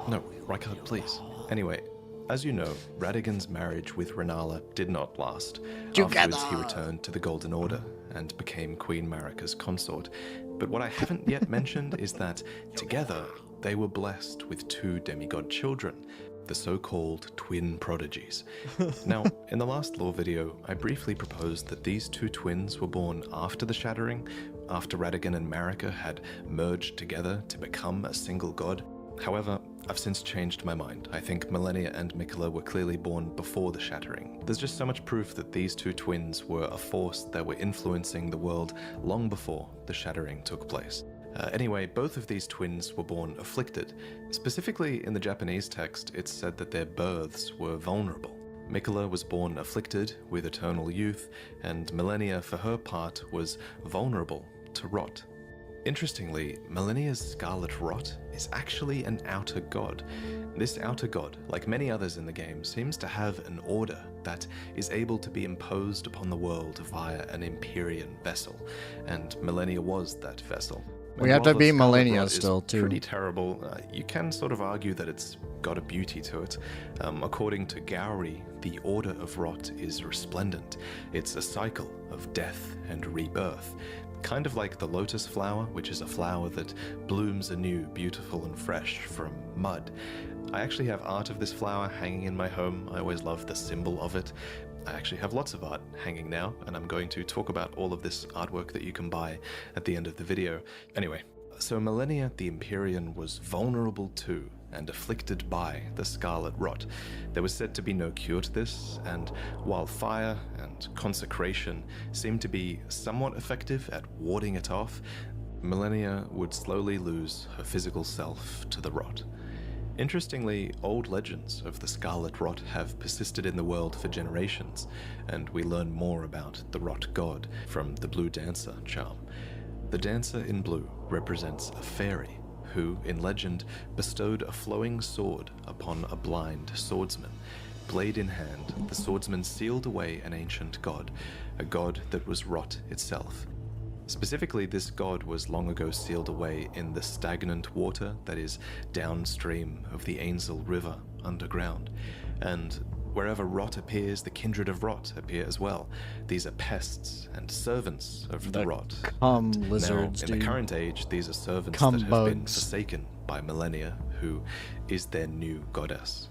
No, Rykard, please. Anyway, as you know, Radagon's marriage with Renala did not last. Afterwards, he returned to the Golden Order and became Queen Marika's consort. But what I haven't yet mentioned is that, together, they were blessed with two demigod children, the so-called twin prodigies. Now, in the last lore video, I briefly proposed that these two twins were born after the Shattering, after Radagon and Marika had merged together to become a single god. However, I've since changed my mind. I think Millennia and Mikola were clearly born before the Shattering. There's just so much proof that these two twins were a force that were influencing the world long before the Shattering took place. Anyway, both of these twins were born afflicted. Specifically, in the Japanese text, it's said that their births were vulnerable. Mikola was born afflicted with eternal youth, and Millennia, for her part, was vulnerable to rot. Interestingly, Millennia's scarlet rot is actually an outer god. This outer god, like many others in the game, seems to have an order that is able to be imposed upon the world via an Empyrean vessel, and Millennia was that vessel. We have to be Millennia still, too. Pretty terrible. You can sort of argue that it's got a beauty to it. According to Gowry, the Order of Rot is resplendent. It's a cycle of death and rebirth. Kind of like the lotus flower, which is a flower that blooms anew, beautiful and fresh from mud. I actually have art of this flower hanging in my home. I always love the symbol of it. I actually have lots of art hanging now, and I'm going to talk about all of this artwork that you can buy at the end of the video. Anyway, so Millennia the Empyrean was vulnerable to and afflicted by the Scarlet Rot. There was said to be no cure to this, and while fire and consecration seemed to be somewhat effective at warding it off, Millennia would slowly lose her physical self to the rot. Interestingly, old legends of the Scarlet Rot have persisted in the world for generations, and we learn more about the Rot God from the Blue Dancer charm. The Dancer in blue represents a fairy who, in legend, bestowed a flowing sword upon a blind swordsman. Blade in hand, the swordsman sealed away an ancient god, a god that was rot itself. Specifically, this god was long ago sealed away in the stagnant water that is downstream of the Ainsel River underground. And wherever rot appears, the kindred of rot appear as well. These are pests and servants of the rot. Lizards, now, in the current age, these are servants that have been forsaken by Millennia, who is their new goddess.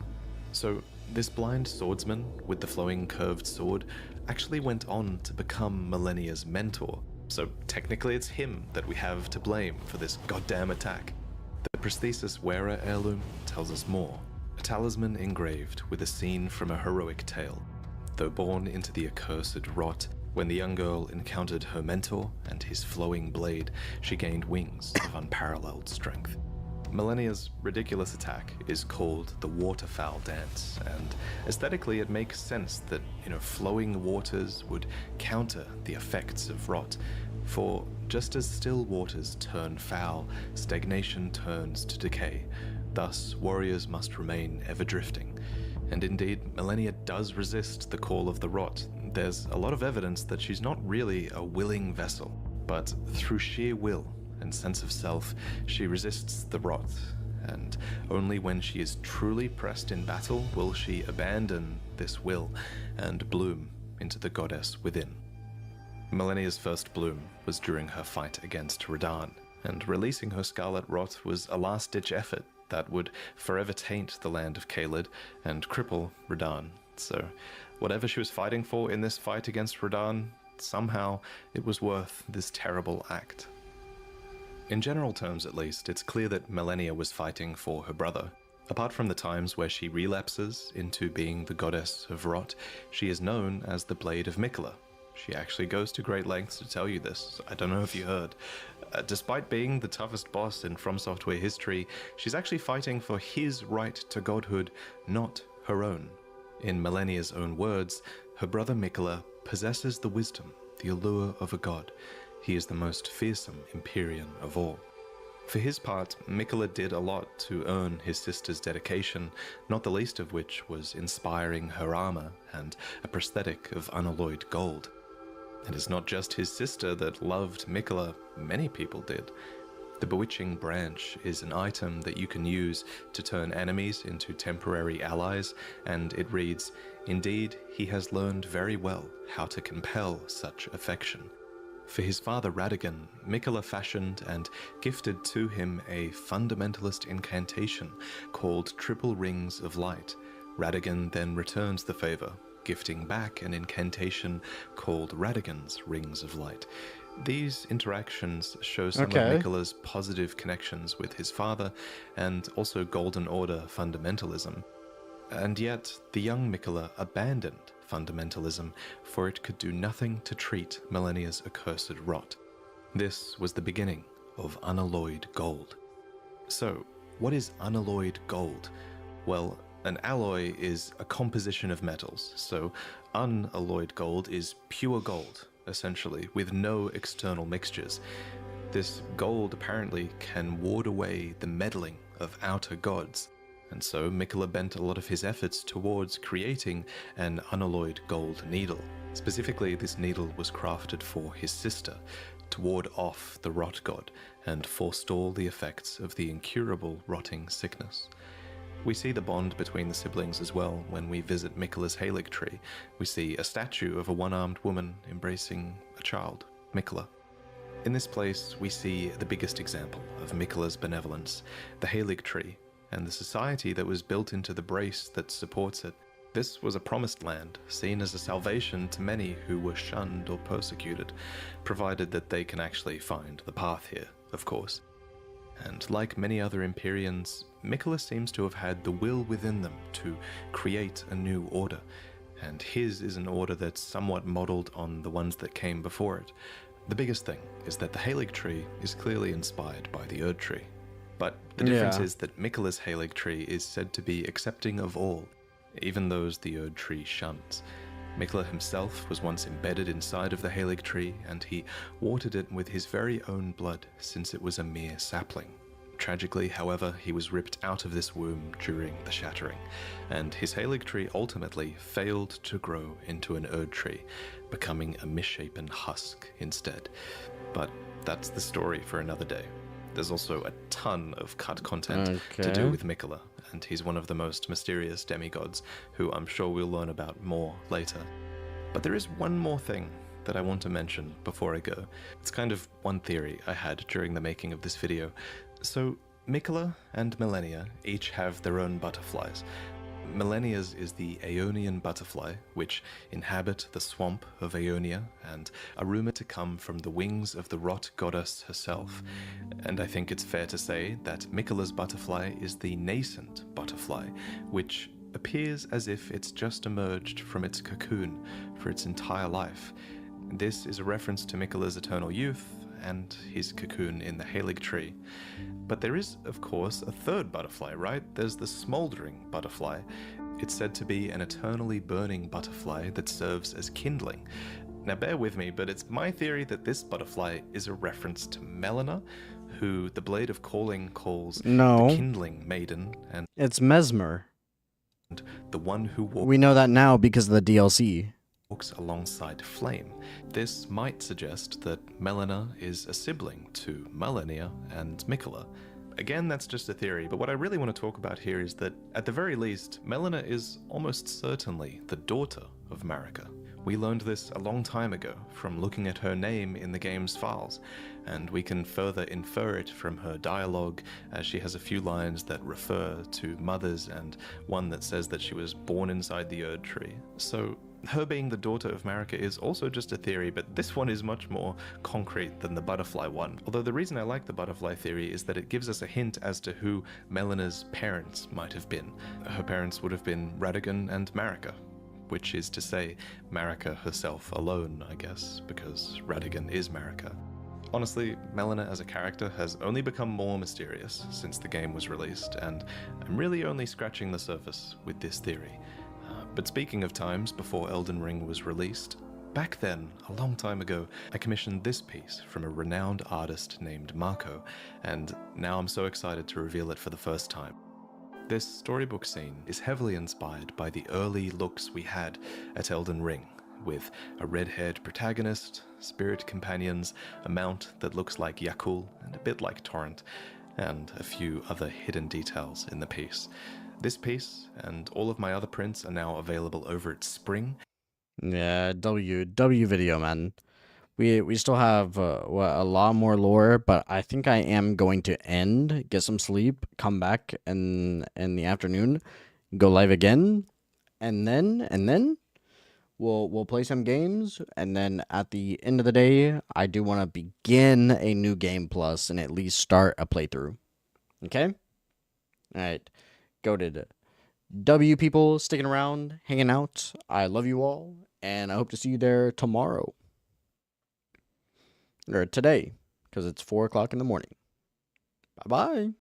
So this blind swordsman with the flowing curved sword actually went on to become Millennia's mentor. So technically it's him that we have to blame for this goddamn attack. The prosthesis wearer heirloom tells us more. A talisman engraved with a scene from a heroic tale. Though born into the accursed rot, when the young girl encountered her mentor and his flowing blade, she gained wings of unparalleled strength. Millennia's ridiculous attack is called the Waterfowl Dance, and aesthetically it makes sense that, flowing waters would counter the effects of rot. For just as still waters turn foul, stagnation turns to decay. Thus, warriors must remain ever drifting. And indeed, Malenia does resist the call of the rot. There's a lot of evidence that she's not really a willing vessel, but through sheer will and sense of self, she resists the rot. And only when she is truly pressed in battle will she abandon this will and bloom into the goddess within. Malenia's first bloom was during her fight against Radahn, and releasing her scarlet rot was a last-ditch effort that would forever taint the land of Caelid and cripple Radahn. So, whatever she was fighting for in this fight against Radahn, somehow it was worth this terrible act. In general terms at least, it's clear that Malenia was fighting for her brother. Apart from the times where she relapses into being the goddess of rot, she is known as the Blade of Miquella. She actually goes to great lengths to tell you this. I don't know if you heard. Despite being the toughest boss in FromSoftware history, she's actually fighting for his right to godhood, not her own. In Malenia's own words, her brother Miquella possesses the wisdom, the allure of a god. He is the most fearsome Empyrean of all. For his part, Miquella did a lot to earn his sister's dedication, not the least of which was inspiring her armor and a prosthetic of unalloyed gold. And it's not just his sister that loved Miquella, many people did. The Bewitching Branch is an item that you can use to turn enemies into temporary allies, and it reads, "Indeed, he has learned very well how to compel such affection." For his father Radagon, Miquella fashioned and gifted to him a fundamentalist incantation called Triple Rings of Light. Radagon then returns the favor, gifting back an incantation called Radagon's Rings of Light. These interactions show some of Miquella's positive connections with his father and also Golden Order fundamentalism. And yet, the young Miquella abandoned fundamentalism, for it could do nothing to treat Malenia's accursed rot. This was the beginning of unalloyed gold. So, what is unalloyed gold? Well, an alloy is a composition of metals, so unalloyed gold is pure gold, essentially, with no external mixtures. This gold apparently can ward away the meddling of outer gods, and so Miquella bent a lot of his efforts towards creating an unalloyed gold needle. Specifically, this needle was crafted for his sister, to ward off the rot god and forestall the effects of the incurable rotting sickness. We see the bond between the siblings as well when we visit Miquella's Halig tree. We see a statue of a one-armed woman embracing a child, Miquella. In this place, we see the biggest example of Miquella's benevolence, the Halig tree, and the society that was built into the brace that supports it. This was a promised land, seen as a salvation to many who were shunned or persecuted, provided that they can actually find the path here, of course. And like many other Empyreans, Miquella seems to have had the will within them to create a new order, and his is an order that's somewhat modeled on the ones that came before it. The biggest thing is that the Halig tree is clearly inspired by the Erd tree. But the difference is that Miquella's Halig tree is said to be accepting of all, even those the Erd tree shuns. Miquella himself was once embedded inside of the Halig tree, and he watered it with his very own blood since it was a mere sapling. Tragically, however, he was ripped out of this womb during the shattering, and his Halig tree ultimately failed to grow into an Erd tree, becoming a misshapen husk instead. But that's the story for another day. There's also a ton of cut content to do with Miquella, and he's one of the most mysterious demigods, who I'm sure we'll learn about more later. But there is one more thing that I want to mention before I go. It's kind of one theory I had during the making of this video. So, Miquella and Malenia each have their own butterflies. Malenia's is the Aeonian butterfly, which inhabit the swamp of Aeonia and are rumored to come from the wings of the rot goddess herself. And I think it's fair to say that Miquella's butterfly is the nascent butterfly, which appears as if it's just emerged from its cocoon for its entire life. This is a reference to Miquella's eternal youth and his cocoon in the Halig tree. But there is, of course, a third butterfly, right? There's the smoldering butterfly. It's said to be an eternally burning butterfly that serves as kindling. Now bear with me, but it's my theory that this butterfly is a reference to Melina, who the Blade of Calling calls No. the Kindling Maiden, and It's Mesmer. the one who We know that now because of the DLC. walks alongside Flame. This might suggest that Melina is a sibling to Malenia and Mikola. Again, that's just a theory, but what I really want to talk about here is that, at the very least, Melina is almost certainly the daughter of Marika. We learned this a long time ago from looking at her name in the game's files, and we can further infer it from her dialogue, as she has a few lines that refer to mothers and one that says that she was born inside the Erd Tree. So her being the daughter of Marika is also just a theory, but this one is much more concrete than the butterfly one. Although the reason I like the butterfly theory is that it gives us a hint as to who Melina's parents might have been. Her parents would have been Radagon and Marika, which is to say, Marika herself alone, I guess, because Radagon is Marika. Honestly, Melina as a character has only become more mysterious since the game was released, and I'm really only scratching the surface with this theory. But speaking of times before Elden Ring was released, back then, a long time ago, I commissioned this piece from a renowned artist named Marco, and now I'm so excited to reveal it for the first time. This storybook scene is heavily inspired by the early looks we had at Elden Ring, with a red-haired protagonist, spirit companions, a mount that looks like Yakul and a bit like Torrent, and a few other hidden details in the piece. This piece and all of my other prints are now available over at Spring. Yeah, W video, man. We still have a lot more lore, but I think I am going to get some sleep, come back in the afternoon, go live again, and then we'll play some games, and then at the end of the day, I do want to begin a new game plus and at least start a playthrough. Okay? All right. Goated. W people sticking around, hanging out. I love you all, and I hope to see you there tomorrow. Or today, because it's 4 o'clock in the morning. Bye-bye.